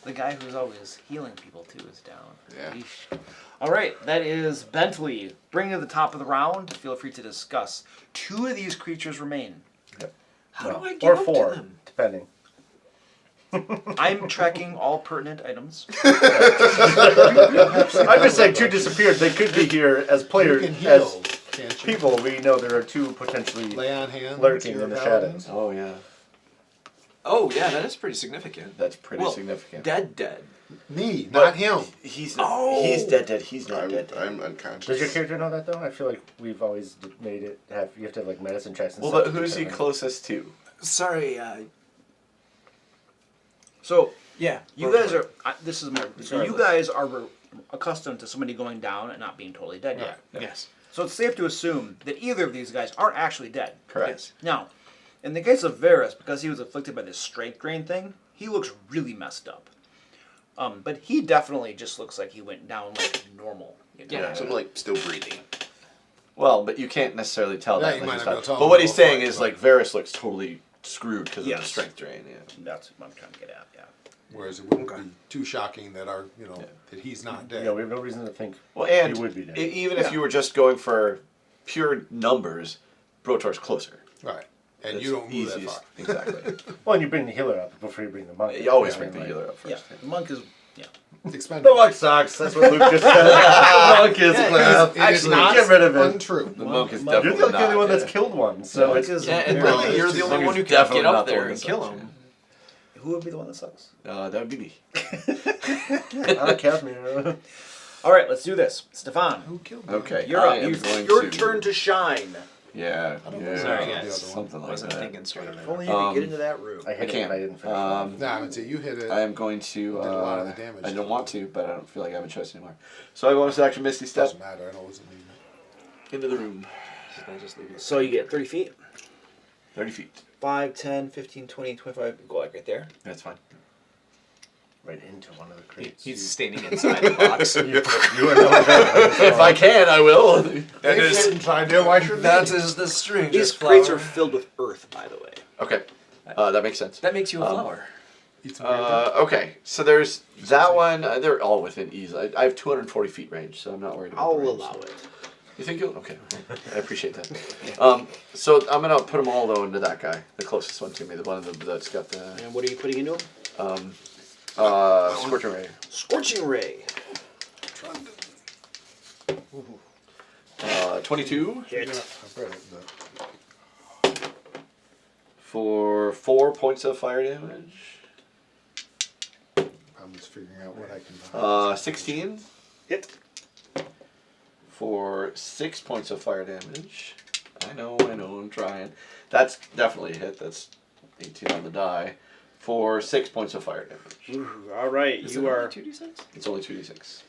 The guy who's always healing people too is down. Yeah. Yeesh. All right, that is Bentley. Bringing to the top of the round. Feel free to discuss. 2 of these creatures remain. How do I get Or up 4, to them? depending. I'm tracking all pertinent items. I'm just saying 2 disappeared. They could be here as You players, can heal, as can't you? people. We know there are 2 potentially Lay on hands. lurking your in the paladins. shadows. Oh yeah, Oh yeah, that is pretty significant. that's pretty Well, significant. Dead. Me, not him. He's Oh! he's dead. He's not I'm, dead. I'm unconscious. Does your character know that though? I feel like we've always made it have. You have to have like medicine checks. And Well, stuff but to who's he determine. closest to? Sorry. So Yeah. you guys are. This is my. So you Regardless. guys are accustomed to somebody going down and not being totally dead yet. Yes. So it's safe to assume that either of these guys aren't actually dead. Correct. Now, in the case of Varys, because he was afflicted by this strength drain thing, he looks really messed up. But he definitely just looks like he went down like normal. You know? Yeah. So I'm like still breathing. Well, but you can't necessarily tell Yeah, that. you unless might you not stop. tell But him what to he's go saying fight, is but- like Varys looks totally screwed because of Yes. the strength drain. Yeah. That's what I'm trying to get at. Yeah. Whereas it wouldn't be too shocking that that he's not dead. Yeah, we have no reason to think Well, and he would be dead. even if you were just going for pure numbers, Brotor's closer. Right. And That's you don't move that easiest. far. Exactly. Well, and you bring the healer up before you bring the monk. You always Yeah, bring the right. healer up first. Yeah. The monk is. Yeah. The Expendable. monk sucks. That's what Luke just said. The monk is crap. It is Actually, not get rid of it. untrue. The monk is Monk- definitely You're the only not, one that's yeah. killed one, so Monk it's is. Yeah, and Yeah. really, you're the As only long one as who can definitely get up not the there one and that kill sucks, him. Who would be the one that sucks? That would be me. Cashmere. All right, let's do this. Stefan, Who killed me? Okay. you're I up. am It's going your to- turn to shine. Yeah. Yeah. Sorry, the guys. other one. Something like Wasn't that. thinking straight. If only you could get into that room. I I hit it, can't. but I didn't finish Nah, I would say you hit it. I am going to. Did a lot of the damage. I don't want to, but I don't feel like I have a choice anymore. So I bonus action Misty Step Doesn't matter. I know it wasn't me. into the room. I just leave it. So you get 30 feet. 30 feet. 5, 10, 15, 20, 25. Go like right there. That's fine. Right into one of the crates. He's standing inside the box. You are no better. If I can, I will. That is inside there. Why should that is the strangest These flower. crates are filled with earth, by the way. Okay. That makes sense. That makes you a flower. Eat some berries. Okay, so there's that one. They're all within ease. I have 240 feet range, so I'm not worried about I'll the range. allow it. You think you'll? Okay, I appreciate that. So I'm gonna put them all though into that guy, the closest one to me, the one that's got the And what are you putting into him? scorching ray. Scorching Ray. 22 Hit. I've read it, but for 4 points of fire damage. I'm just figuring out what I can buy. 16 Hit. for 6 points of fire damage. I know, I'm trying. That's definitely a hit. That's 18 on the die. For 6 points of fire damage. Ooh, all right, you are 2d6? It's only 2d6.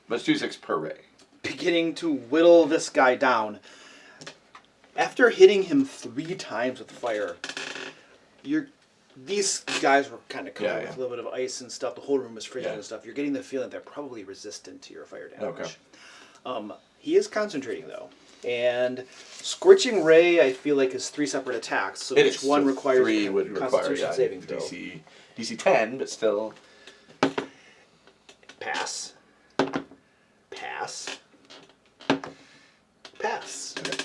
But it's 2d6 per ray. beginning to whittle this guy down. After hitting him 3 times with fire, these guys were kind of covered with a little bit of ice and stuff. The whole room was frigid and stuff. You're getting the feeling they're probably resistant to your fire damage. Okay. He is concentrating though. And Scorching Ray, I feel like, is 3 separate attacks, so each one requires 3 a would require Constitution saving throw. DC 10, but still. Pass. Pass. Pass. Okay.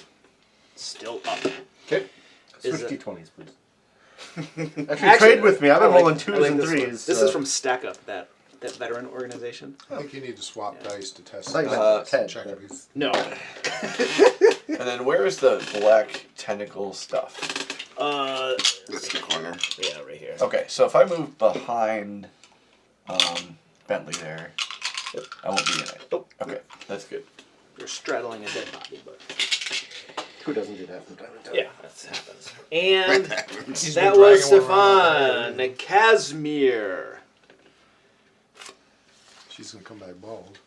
Still up. Okay. Switch Is it- D20s, please. Actually, trade with me. I've been rolling 2s and 3s. This is from Stack Up, that veteran organization. I think you need to swap dice to test Like this. that. Check these. No. And then where is the black tentacle stuff? This in the corner. Yeah, right here. Okay, so if I move behind Bentley there, I won't be in it. Nope. Okay, that's good. You're straddling a dead body, but Who doesn't do that from time to time? yeah, that happens. And He's that been was dragging one around Stefan Casimir. She's gonna come back bald.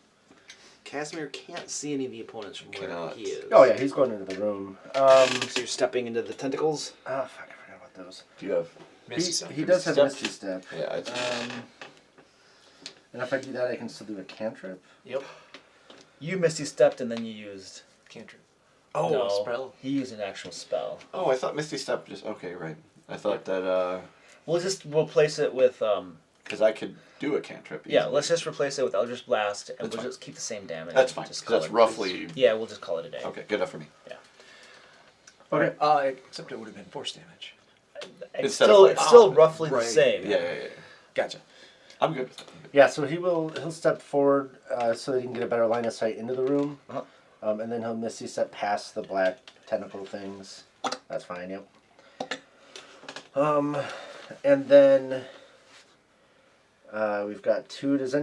Casimir can't see any of the opponents from where Cannot. he is. Oh yeah, he's going into the room. So you're stepping into the tentacles. Oh fuck, I forgot about those. Do you have? Misty Step. He does have Misty Step. Yeah, it's, And if I do that, I can still do a cantrip. Yep. You Misty stepped and then you used. Cantrip. Oh, no, spell. He used an actual spell. oh, I thought Misty Step just okay, right? I thought that We'll replace it with because I could do a cantrip. yeah. easily. Let's just replace it with Eldritch Blast, and That's we'll fine. just keep the same damage. That's fine. Just 'Cause call that's it- roughly Yeah, we'll just call it a day. okay. Good enough for me. Okay. Except it would have been force damage. It's Instead of still like- it's still Oh, roughly the right. same. Yeah. Gotcha. I'm good with that. Yeah, so he'll step forward so that he can get a better line of sight into the room, Uh-huh. and then he'll Misty Step past the black tentacle things. That's fine. Yep. And then we've got 2. Does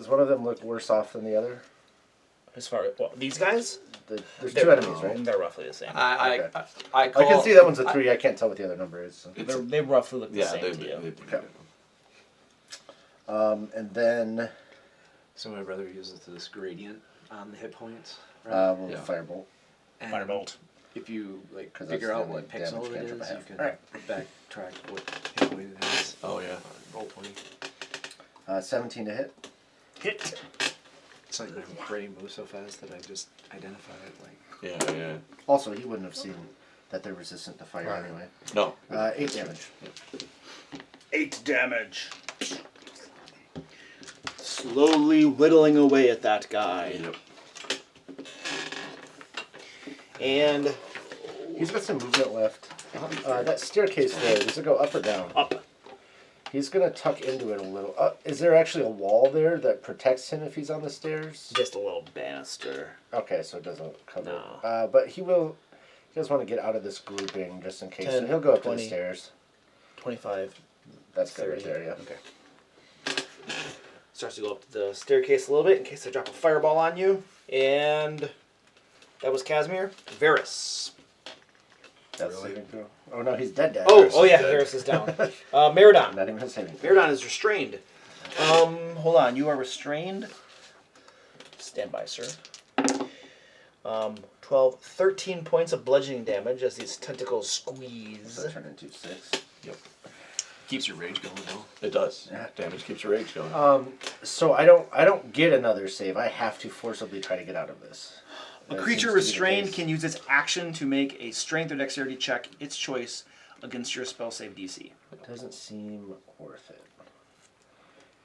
one of them look worse off than the other? As far as these guys, There's 2 enemies, right? They're roughly the same. Okay. I call, I can see that one's a 3. I can't tell what the other number is. So. They roughly look the Yeah, same they, to you. And then So my brother uses this gradient on the hit points. we'll Yeah. firebolt. And Firebolt. If you like 'Cause figure that's out the what only damage pixel it cantrip I is, you have. can Alright. backtrack what hit point it is. Oh yeah. Roll 20. 17 to hit. Hit. It's like my brain moves so fast that I just identify it like. Yeah. Also, he wouldn't have seen that they're resistant to fire Right. anyway. No. 8 damage. 8 damage. Slowly whittling away at that guy. Yep. And He's got some movement left. That staircase there, does it go up or down? up. He's going to tuck into it a little. Is there actually a wall there that protects him if he's on the stairs? Just a little banister. Okay, so it doesn't cover. No. But he does want to get out of this grouping just in case. 10, So he'll go up to 20. the stairs. 25. That's good right 30. there, yeah. Okay. Starts to go up the staircase a little bit in case I drop a fireball on you. And that was Casimir. Varys. That's Really? saving throw. Oh no, he's dead. Oh yeah, Varys is down. Meridon. Not even a saving throw. Meridon is restrained. Hold on. You are restrained. Stand by, sir. 12, 13 points of bludgeoning damage as these tentacles squeeze. So that turned into 6. Keeps your rage going though. It does. Yeah. Damage keeps your rage going. So I don't get another save. I have to forcibly try to get out of this. A That creature seems to be the restrained case. can use its action to make a strength or dexterity check, its choice, against your spell save DC. It doesn't seem worth it.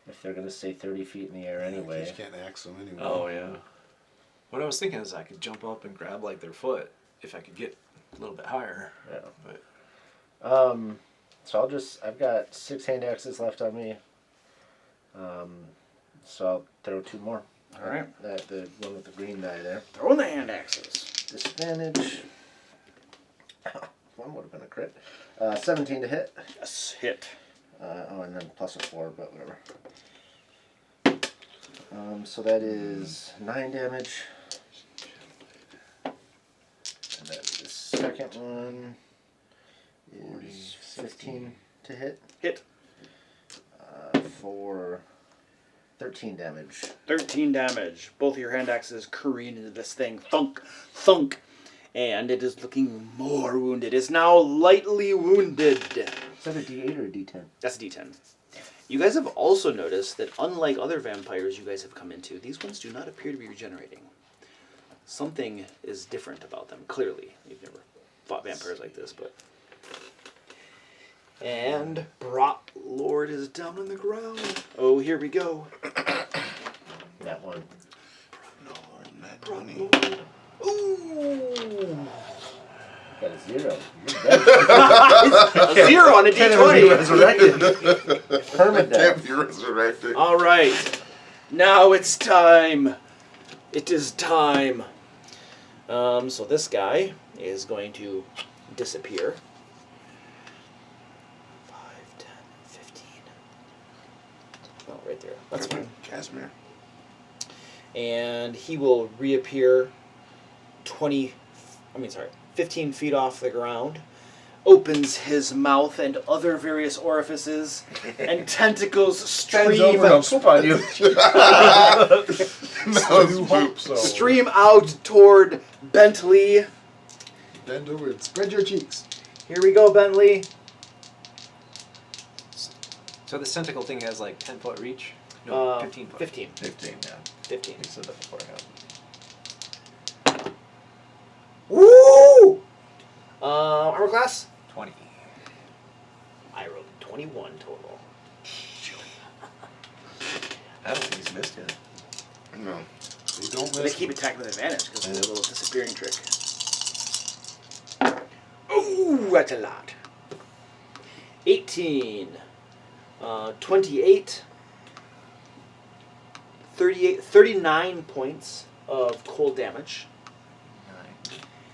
If they're gonna stay 30 feet in the air anyway. You can't axe them anyway. Oh yeah. What I was thinking is I could jump up and grab like their foot if I could get a little bit higher. Yeah. But So I've got 6 hand axes left on me. So I'll throw 2 more. All right. The one with the green die there. Throw in the hand axes. Disadvantage. One would have been a crit. 17 to hit. Yes, hit. And then plus a 4, but whatever. So that is 9 damage. And then the second one is 15 to hit. Hit. For 13 damage. 13 damage. Both of your hand axes careen into this thing. Thunk, thunk. And it is looking more wounded. It's now lightly wounded. Is that a D8 or a D10? That's a D10. You guys have also noticed that unlike other vampires you guys have come into, these ones do not appear to be regenerating. something is different about them. Clearly, you've never fought vampires like this, but. And Brat Lord is down on the ground. Oh, here we go. That one. Brat Lord. Ooh. Got a 0. You're A 0 on a D20. resurrected. Permadeath. Can't be resurrected. All right. Now it's time. It is time. So this guy is going to disappear. 5, 10, 15. Oh, right there. That's fine. Casimir. And he will reappear 15 feet off the ground, opens his mouth and other various orifices, and tentacles stream on you. stream out toward Bentley. Bend over and spread your cheeks. Here we go, Bentley. So this tentacle thing has like 10-foot reach? No, 15 foot. 15. 15, yeah. 15. You said that before, yeah. Woo! Armor class? 20. I rolled 21 total. I don't think he's missed yet. No. They don't They miss. keep attacking with advantage because of the little disappearing trick. Ooh, that's a lot. 18. 28. 38. 39 points of cold damage.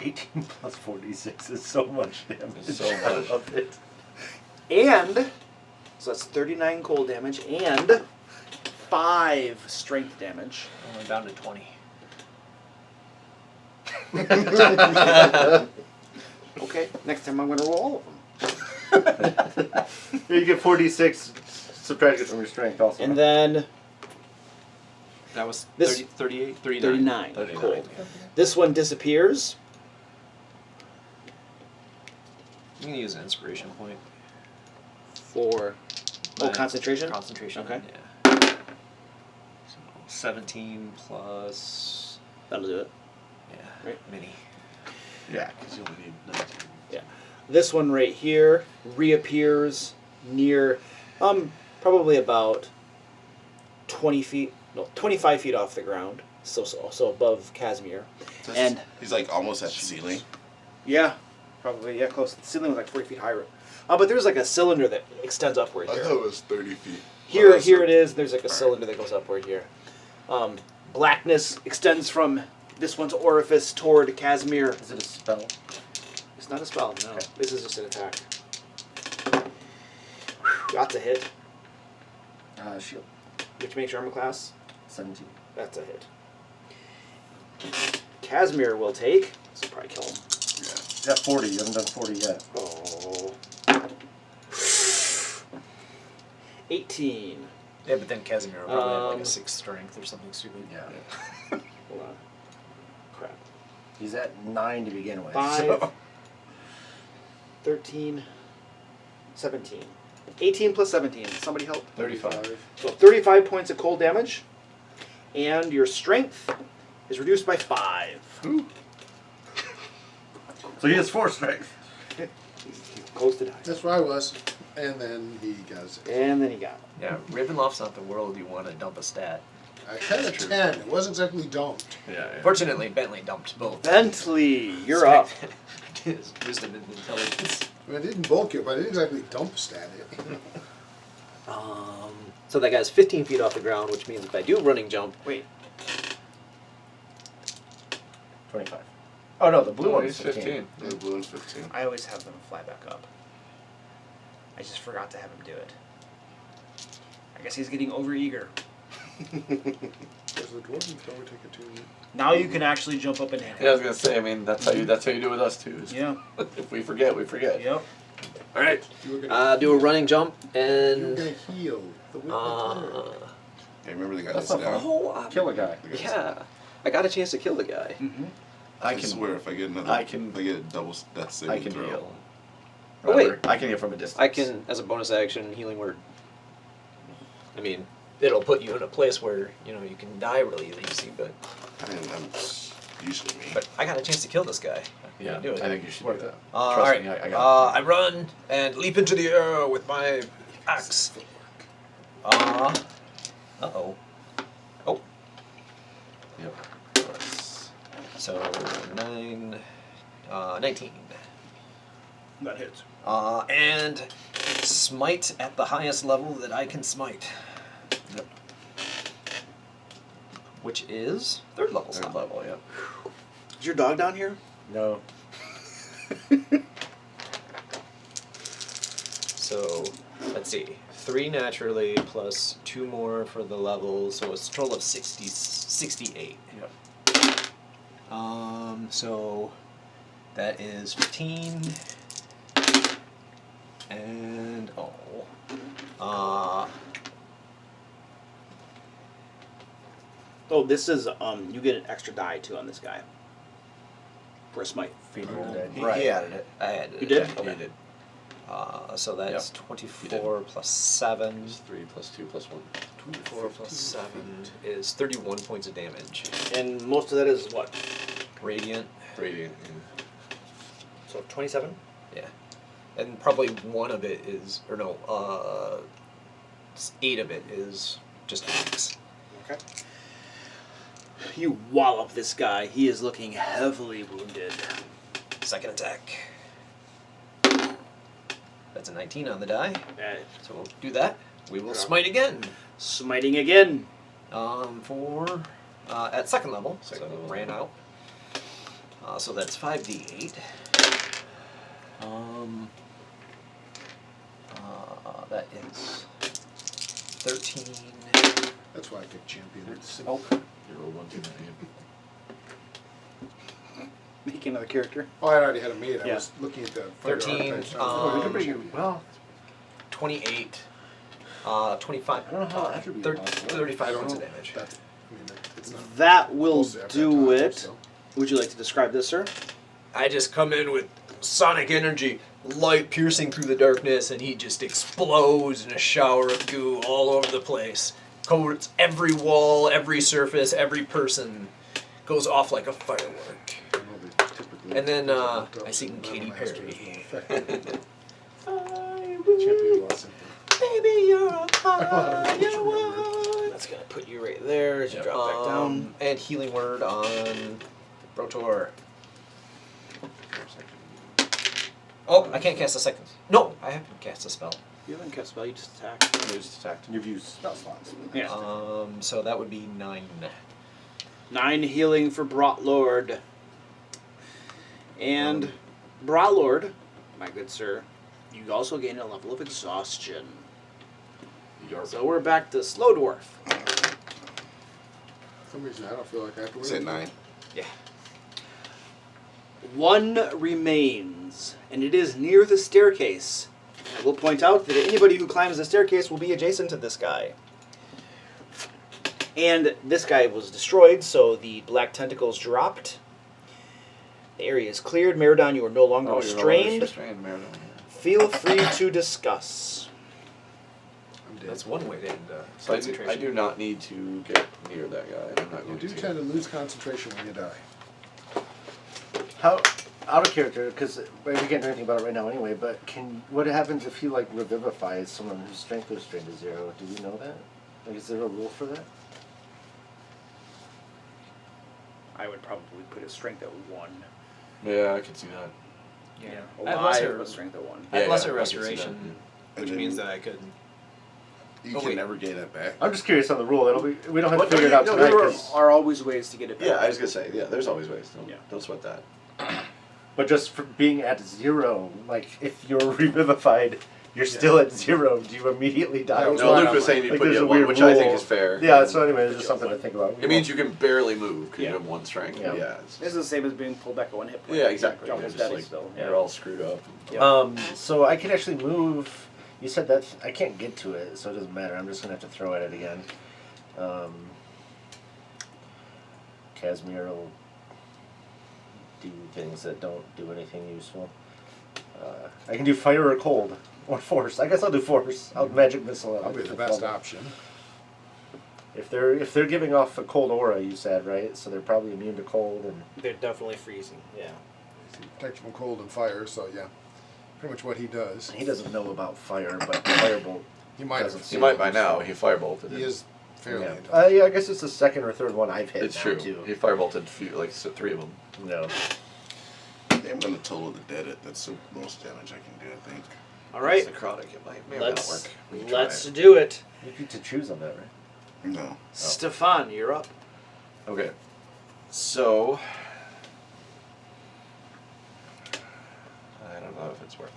18 plus 46 is so much damage. So I much. love it. And, so that's 39 cold damage and 5 strength damage. I'm down to 20. Okay, next time I'm going to roll all of them. You get 46 subtracted from your strength also. And then That was This- 38, 39. 39 cold. This one disappears. I'm going to use an inspiration point. For My concentration? Concentration. Okay. Yeah. So 17 plus. That'll do it. Yeah. Right. Mini. Yeah, because you only need 19. Yeah. This one right here reappears near, probably about 25 feet off the ground. So above Casimir. So And he's like almost at the ceiling. yeah, probably close. The ceiling was like 40 feet higher. But there's like a cylinder that extends upward I here. thought it was 30 feet. Here Oh, it is. There's like a cylinder that goes upward here. Blackness extends from this one's orifice toward Casimir. Is it a spell? It's not a spell, no. Okay. This is just an attack. That's a hit. Shield. Which makes your armor class? 17. That's a hit. Casimir will take. This will probably kill him. You got 40. You haven't done 40 yet. Oh. 18. Yeah, but then Casimir will probably have like a 6 6 strength or something stupid. Yeah. Hold on. Crap. He's at 9 to begin with. 5, so- 13, 17. 18 plus 17. Somebody help. 35. So 35 points of cold damage. And your strength is reduced by 5. So he has 4 strength. He's close to die. That's where I was. And then he goes. And then he got it. Yeah, Ravenloft's not the world you want to dump a stat. I had a 10. It wasn't exactly dumped. Yeah. Fortunately, Bentley dumped both. Bentley, you're up. His wisdom and intelligence. I mean, I didn't bulk it, but I didn't exactly dump stat it. So that guy's 15 feet off the ground, which means if I do running jump, Wait. 25. Oh no, the blue Oh, one he's is 15. 15. The blue one's 15. I always have them fly back up. I just forgot to have him do it. I guess he's getting overeager. Does the dwarven thrower take a 2? Now you can actually jump up and hit him. Yeah, I was gonna say. I mean, that's how you do it with us too. is Yeah. If we forget, we forget. Yep. all right, You were gonna, do a running jump you were and gonna heal the weak Hey, remember the guy That's that's not down? oh, Kill a guy. yeah, I got a chance to kill the guy. I swear if I get another, I can- if I get a double death saving I can throw. heal. Oh, wait. Remember, I can heal from a distance. I can, as a bonus action, healing word. I mean, it'll put you in a place where you can die really easy, but I mean, Usually me. But I got a chance to kill this guy. Yeah, do it. I think you should do that. All Trust right. me, I got I run and leap into the air with my axe. Uh-oh. Oh. Yep. So 19. That hits. And smite at the highest level that I can smite. Yep. Which is third level. Third level, yep. Is your dog down here? No. So, let's see. 3 naturally plus 2 more for the level, so it's a total of 68. Yep. So that is 15. And Oh, this is you get an extra die too on this guy. For a smite. Feeding the dead. he Right. added it. I added it. You did? Yeah, Okay. you did. So that's Yep. 24 plus 7. 3 plus 2 plus 1. 24 plus 7 is 31 points of damage. And most of that is what? Radiant. Radiant. So 27? Yeah. And probably one of it is, or no, 8 of it is just axe. Okay. You wallop this guy. He is looking heavily wounded. Second attack. That's a 19 on the die. So we'll do that. We will smite again. Smiting again. For at second level. Second so level. ran out. So that's 5d8. That is 13. That's why I picked champion. Oh. You rolled 1 too many. Make another character. Oh, I already had it made. I Yeah. was looking at the 13, archetypes. We can bring it. Well, 28. 25. I don't know how attribute 35 points of damage. That's, I mean, it's not That will supposed to have do that it. title, so. Would you like to describe this, sir? I just come in with sonic energy, light piercing through the darkness, and he just explodes in a shower of goo all over the place. Coats every wall, every surface, every person. Goes off like a firework. And then I sing Katy Perry. Baby, you're a firework. That's gonna put you right there as you drop back down. And healing word on Brotor. Oh, I can't cast a second. No, I haven't cast a spell. You haven't cast spell, you just attack. You just attacked. You've used spell slots. Yeah. So that would be 9. 9 healing for Brotlord. And Brotlord, my good sir, you also gain a level of exhaustion. So we're back to Slow Dwarf. For some reason, I don't feel like I have to Is it 9? Yeah. 1 remains, and it is near the staircase. I will point out that anybody who climbs the staircase will be adjacent to this guy. And this guy was destroyed, so the black tentacles dropped. The area is cleared. Meridon, you are no longer restrained. Feel free to discuss. That's one way to end So I concentration. do not need to get near that guy. I'm not You going do to. tend to lose concentration when you die. How out of character? Because we can't do anything about it right now anyway. But what happens if you like revivify someone whose strength goes straight to 0? Do we know that? Like, is there a rule for that? I would probably put his strength at 1. Yeah, I can see that. Yeah. Alive, I have lesser, but strength at 1. I have Yeah, lesser I can see restoration, which And means then- that I could. You Oh, can wait. never gain that back. I'm just curious on the rule. We don't have What? to figure it out No, tonight. there 'cause- Are always ways to get it back. Yeah, I was going to say, yeah, there's always ways. Yeah. Don't sweat that. But just for being at 0, like if you're revivified, you're still at 0. Do you immediately die? No, No, Luke was saying you Like, put there's you a at 1, weird which I think rule. is fair. Yeah. So anyway, it's just something to think about. It means you can barely move because Yeah. you have 1 strength. Yeah. Yeah. it's- This is the same as being pulled back at 1 hit point. yeah, exactly. Almost You're just dead like, still. you're all screwed up. So I can actually move. You said that I can't get to it, so it doesn't matter. I'm just gonna have to throw at it again. Casimir will do things that don't do anything useful. I can do fire or cold or force. I guess I'll do force. I'll magic missile. Probably the best option. If they're giving off a cold aura, you said, right? So they're probably immune to cold and. They're definitely freezing. Yeah. Protection from cold and fire. So yeah, pretty much what he does. He doesn't know about fire, but firebolt. He might doesn't have. He might by now. He firebolted. He is fairly. Yeah. Yeah, I guess it's the second or third one I've hit. It's now, true. Too. He firebolted like 3 of them. No. I'm gonna total the dead it. That's the most damage I can do, I think. All right. Necrotic. It may not work. We can try Let's it. do it. You get to choose on that, right? No. Stefan, you're up. Okay. So I don't know if it's worth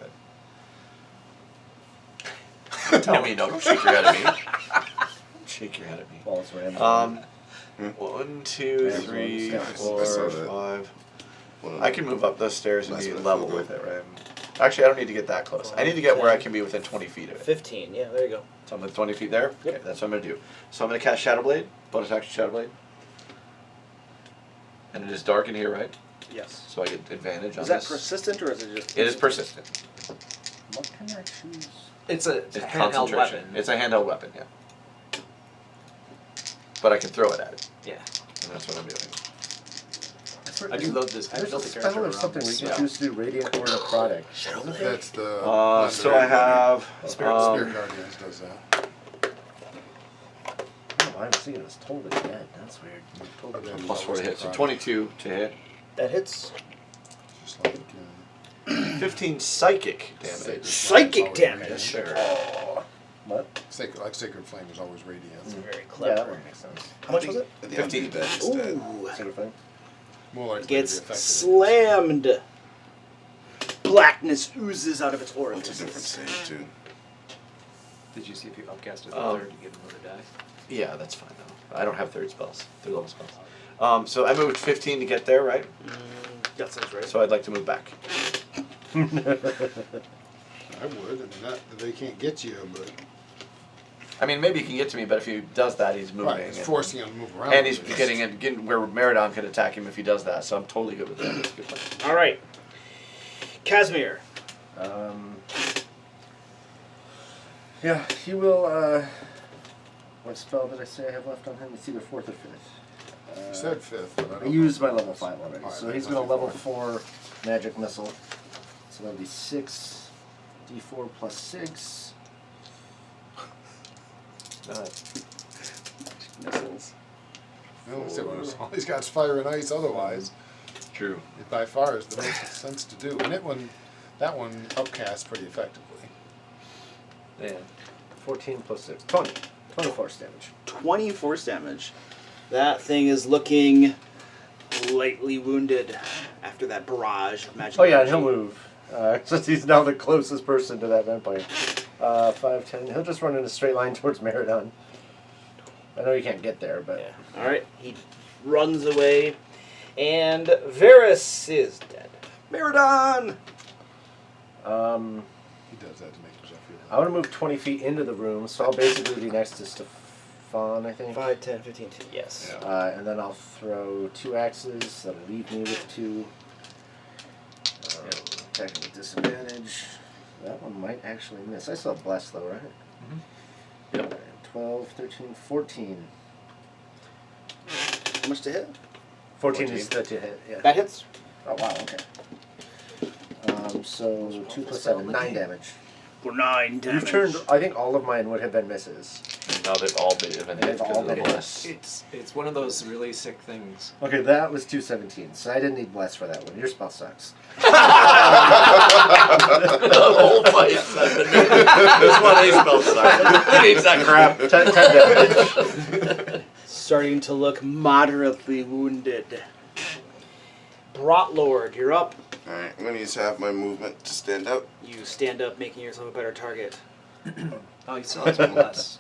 it. Tell me no. Don't shake your head at me. Don't shake your head at me. False random. 1, 2, 3, 4, saw that. 5. Well, I can move up those stairs and Last be minute level field with it, right? Actually, I don't need to get that close. I need to get where I can be within 20 feet of it. 15. Yeah, there you go. So I'm at 20 feet there? Yep. Okay, that's what I'm going to do. So I'm going to cast Shadow Blade, bonus action Shadow Blade. And it is dark in here, right? Yes. So I get advantage on Is that this. persistent or is it just? It is persistent. What can I choose? It's a It's handheld concentration. weapon. It's a handheld weapon, yeah. But I can throw it at it, Yeah. and that's what I'm doing. I do love this. I There's built a a spell character or around something we this. can Yeah. choose to do radiant or necrotic. That's the. So I have. Spirit Guardians does that. Oh, I'm seeing it's totally dead. That's weird. Totally dead. Plus 4 to hit, so 22 to hit. That hits. Just like 15 psychic damage. Psychic damage. Sure. What? Sacred Flame is always radiant. Very Yeah, clever. that would make sense. How much was it? The 15. undead instead. Ooh. Sacred flame. More likely Gets to be effective. slammed. Blackness oozes out of its It's a orifices. different save too. Did you see if you upcasted the third to get another die? Yeah, that's fine though. I don't have third level spells. So I moved 15 to get there, right? That sounds right. So I'd like to move back. I would. I mean, they can't get you, but I mean, maybe he can get to me, but if he does that, he's moving. right, it's and- forcing him to move around. And he's a bit. getting where Meridon could attack him if he does that. So I'm totally good with that. That's a good plan. All right. Casimir. Yeah, he will. What spell did I say I have left on him? It's either fourth or fifth. You said fifth, but I I don't used know. my level 5 already, Alright, so that he's must going be to level fine. 4 magic missile. So that'll be 6 d4 plus 6. Missiles. No, all he's got is fire and ice. Otherwise, True. it by far is the most sense to do. And that one upcasts pretty effectively. Yeah. 14 plus 6. 20. 20 force damage. 20 force damage. That thing is looking lightly wounded after that barrage of magic. Oh yeah, and energy. he'll move. Since he's now the closest person to that vampire. 5, 10. He'll just run in a straight line towards Meridon. I know you can't get there, but... Yeah. Alright, he runs away. And Varys is dead. Meridon! He does that to make himself feel I want to move 20 feet into the room, so I'll basically be next to Stefan, I think. 5, 10, 15, 2. Yes. And then I'll throw 2 axes. That'll leave me with 2. Attacking with disadvantage. That one might actually miss. I still have blessed though, right? Yep. 12, 13, 14. How much to hit? 14 is the to hit, yeah. That hits. Oh wow, okay. So 2 plus 7, 9 damage. For 9 damage. You've turned, I think all of mine would have been misses. Now they've all been hit They've because all of the been bless. It's one of those really sick things. Okay, that was 217, so I didn't need bless for that one. Your spell sucks. The whole fight. This one is spell sucks. Who needs that crap? 10 damage. Starting to look moderately wounded. Brotlord, you're up. Alright, I'm gonna use half my movement to stand up. You stand up, making yourself a better target. Oh, you still have one less.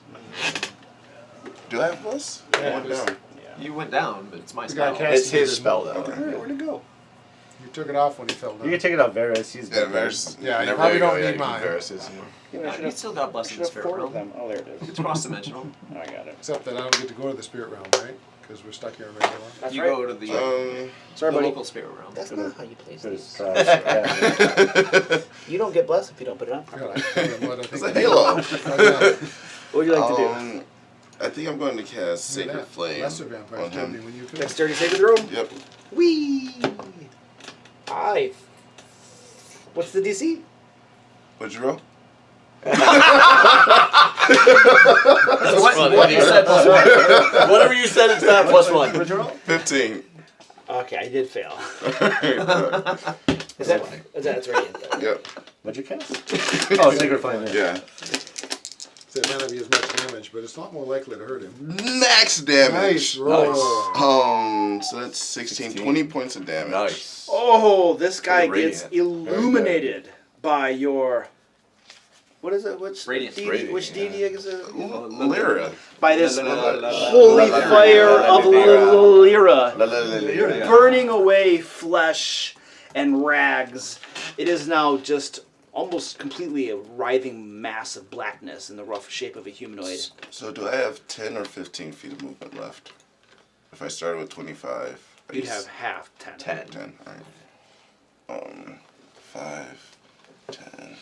Do I have plus? Yeah, One it was- down. You went down, but it's my The guy spell. cast- It's his spell though. Okay, where'd it go? You took it off when he fell down. You can take it out, Varys. He's Yeah, dead. Varys. Yeah, you never probably go, don't yeah, need you keep mine. Varys's. You still got blessed in the spirit realm. Oh, there it is. It's cross-dimensional. I got it. Except that I don't get to go to the spirit realm, right? Because we're stuck here in regular. That's You right. go to the, Sorry, the buddy. local spirit realm. That's not how you place There's, these. yeah. You don't get blessed if you don't put it on. God, I don't know what I It's think a I halo. did. What would you like to do? I think I'm going to cast Look at Sacred that. Flame Lesser vampires on told me him. when you could. Dexterity saving throw. Yep. Whee! 5. What's the DC? What'd you roll? What you said plus one. Whatever you said, it's that plus one. What'd you roll? 15. Okay, I did fail. Is That's radiant. Though. Yep. What'd you cast? Oh, Sacred Flame. Yeah. So it might not be as much damage, but it's a lot more likely to hurt him. Max damage. Nice roll. So that's 16, 20 points of damage. Nice. Oh, this guy Radiant. gets illuminated by your. What is it? Which Radiant. deity? Which deity is it? Lyra. By this La, la, la, la, holy la, la, fire la, la, of la, Lyra, La, la, la, la, la. burning away flesh and rags. It is now just almost completely a writhing mass of blackness in the rough shape of a humanoid. So do I have 10 or 15 feet of movement left? If I started with 25. You'd have half 10. 10. Alright. 5, 10.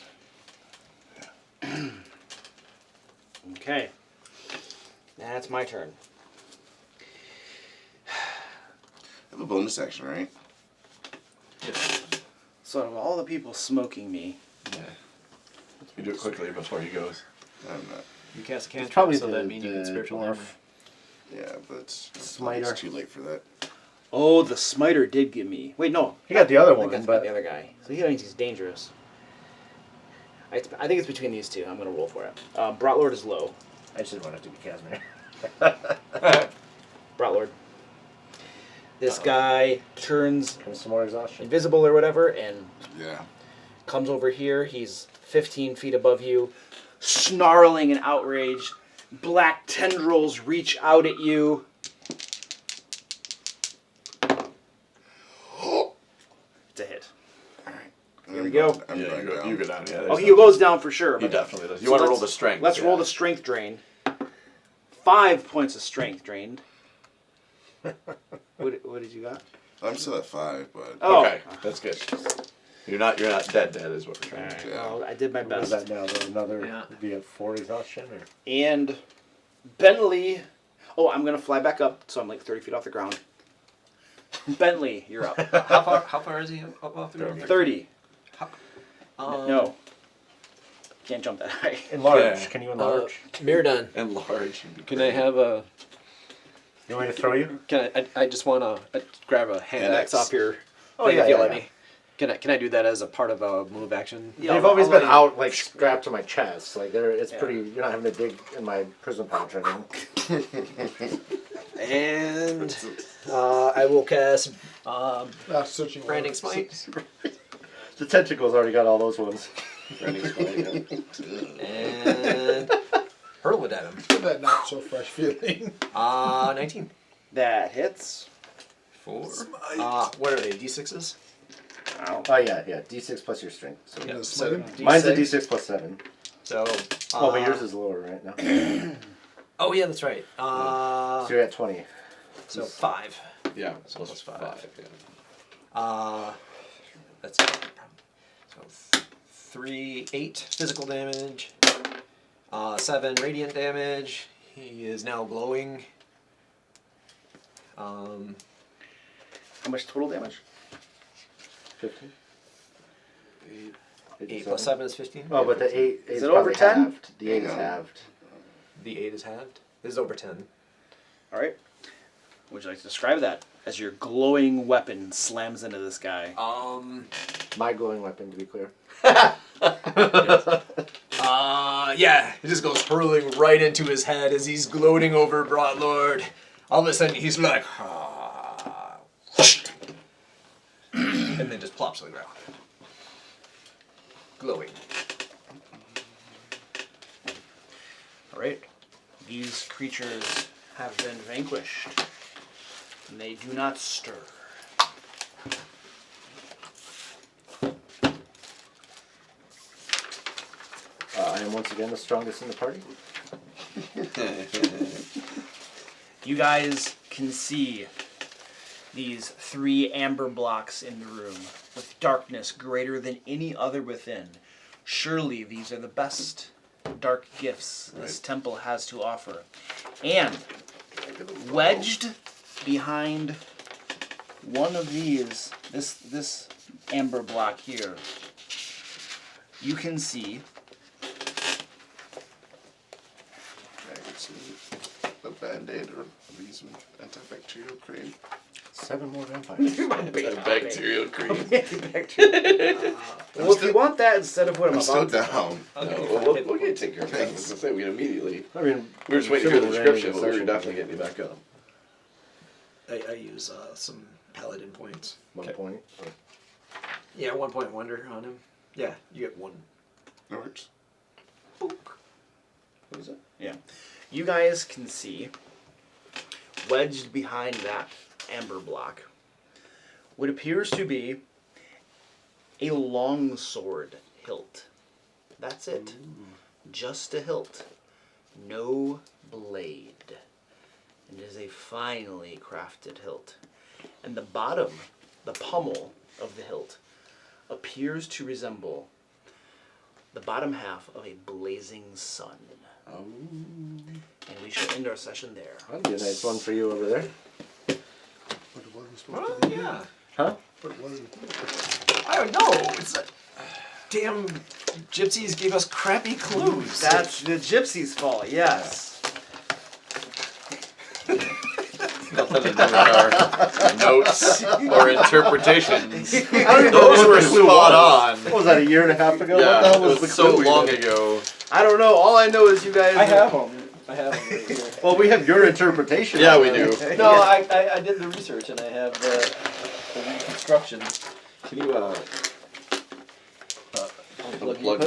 Okay. That's my turn. I have a bonus action, right? So out of all the people smoking me, Yeah. You do it quickly before he goes. I'm not. You cast a cantrip, probably so the- that means you the can spiritual dwarf. damage. Yeah, but it's Smiter. too late for that. oh, the smiter did give me. Wait, no. He got the other I think one, that's but the other guy. So he thinks he's dangerous. I think it's between these two. I'm going to roll for it. Brotlord is low. I just didn't want it to be Casimir. Brotlord. This guy turns Comes some more exhaustion. invisible or whatever and Yeah. comes over here. He's 15 feet above you, snarling in outrage. Black tendrils reach out at you. It's a hit. Alright. Here we go. I'm going down. You go down. Yeah. Oh, he goes down for sure. He but- definitely does. You So want to roll let's- the strength. Let's yeah. roll the strength drain. 5 points of strength drained. What did you got? I'm still at 5, but Oh. Okay, that's good. You're not dead is what we're trying to do. yeah. Well, I did my What is best. that now? Another Yeah. be at 4 exhaustion or And Bentley. Oh, I'm gonna fly back up, so I'm like 30 feet off the ground. Bentley, you're up. How far is he up off the ground? 30. Um, No. Can't jump that high. enlarge? Yeah. Can you enlarge? Miradon. And large. Can I have a? You want me to throw you? Can I just want to grab a hand axe off your Oh, thing yeah, if you yeah, let yeah. me. Can I do that as a part of a move action? Yeah, They've I'll always let been you- out like strapped to my chest. Like it's Yeah. pretty. You're not having to dig in my prison pouch anymore. And I will cast That's searching. Branding Smite The tentacles already got all those ones. and hurl it at him. That not so fresh feeling. 19. That hits. 4. What are they? D6s? Ow. Oh yeah. D6 plus your strength. So Yeah. The So smite? mine's a D6 plus 7. So. Oh, but yours is lower right now. Oh yeah, that's right. So you're at 20. So 5. Yeah, So plus plus 5. Yeah. That's so 3, 8 physical damage. 7 radiant damage. He is now glowing. How much total damage? 15. 8 plus 7 is 15. Oh, but the 8 Is is it over probably 10? halved. The 8 is halved. The 8 is halved. This is over 10. All right. Would you like to describe that as your glowing weapon slams into this guy? My glowing weapon, to be clear. Yeah, it just goes hurling right into his head as he's gloating over Brotlord. All of a sudden, he's like, and then just plops on the ground, glowing. All right. These creatures have been vanquished, and they do not stir. I am once again the strongest in the party. You guys can see these 3 amber blocks in the room with darkness greater than any other within. Surely these are the best dark gifts this temple has to offer. And wedged behind one of these, this amber block here, you can see a band-aid or these antibacterial cream. 7 more vampires. Bacterial cream. Well, if you want that instead of what I'm I'm still about to down. No, we'll get take care of that. I was gonna say we immediately. I mean, We were just waiting to hear the assuming we're description, but we were ending the definitely getting you back up. I use some paladin points. 1 point. Yeah, 1 point wonder on him. Yeah, you get 1. That works. what is it? Yeah. You guys can see wedged behind that amber block what appears to be a long sword hilt. That's it. Just a hilt. No blade. And it is a finely crafted hilt. And the bottom, the pommel of the hilt, appears to resemble the bottom half of a blazing sun. Oh. And we shall end our session there. That'd be a nice one for you over there. But it wasn't supposed Well, to be. yeah. Huh? But it wasn't. I don't know. It's a, damn gypsies gave us crappy clues. That's the gypsy's fault, yes. Nothing to do with our notes or interpretations. I don't even know Those what were the clue spot was. on. What was that, a year and a half ago? what the Yeah, hell it was was the so clue long even? ago. I don't know. All I know is you guys. I have them. I have them right here. Well, we have your interpretation. Yeah, of we it. do. No, I did the research and I have the reconstructions. Can you Unplug unplug me?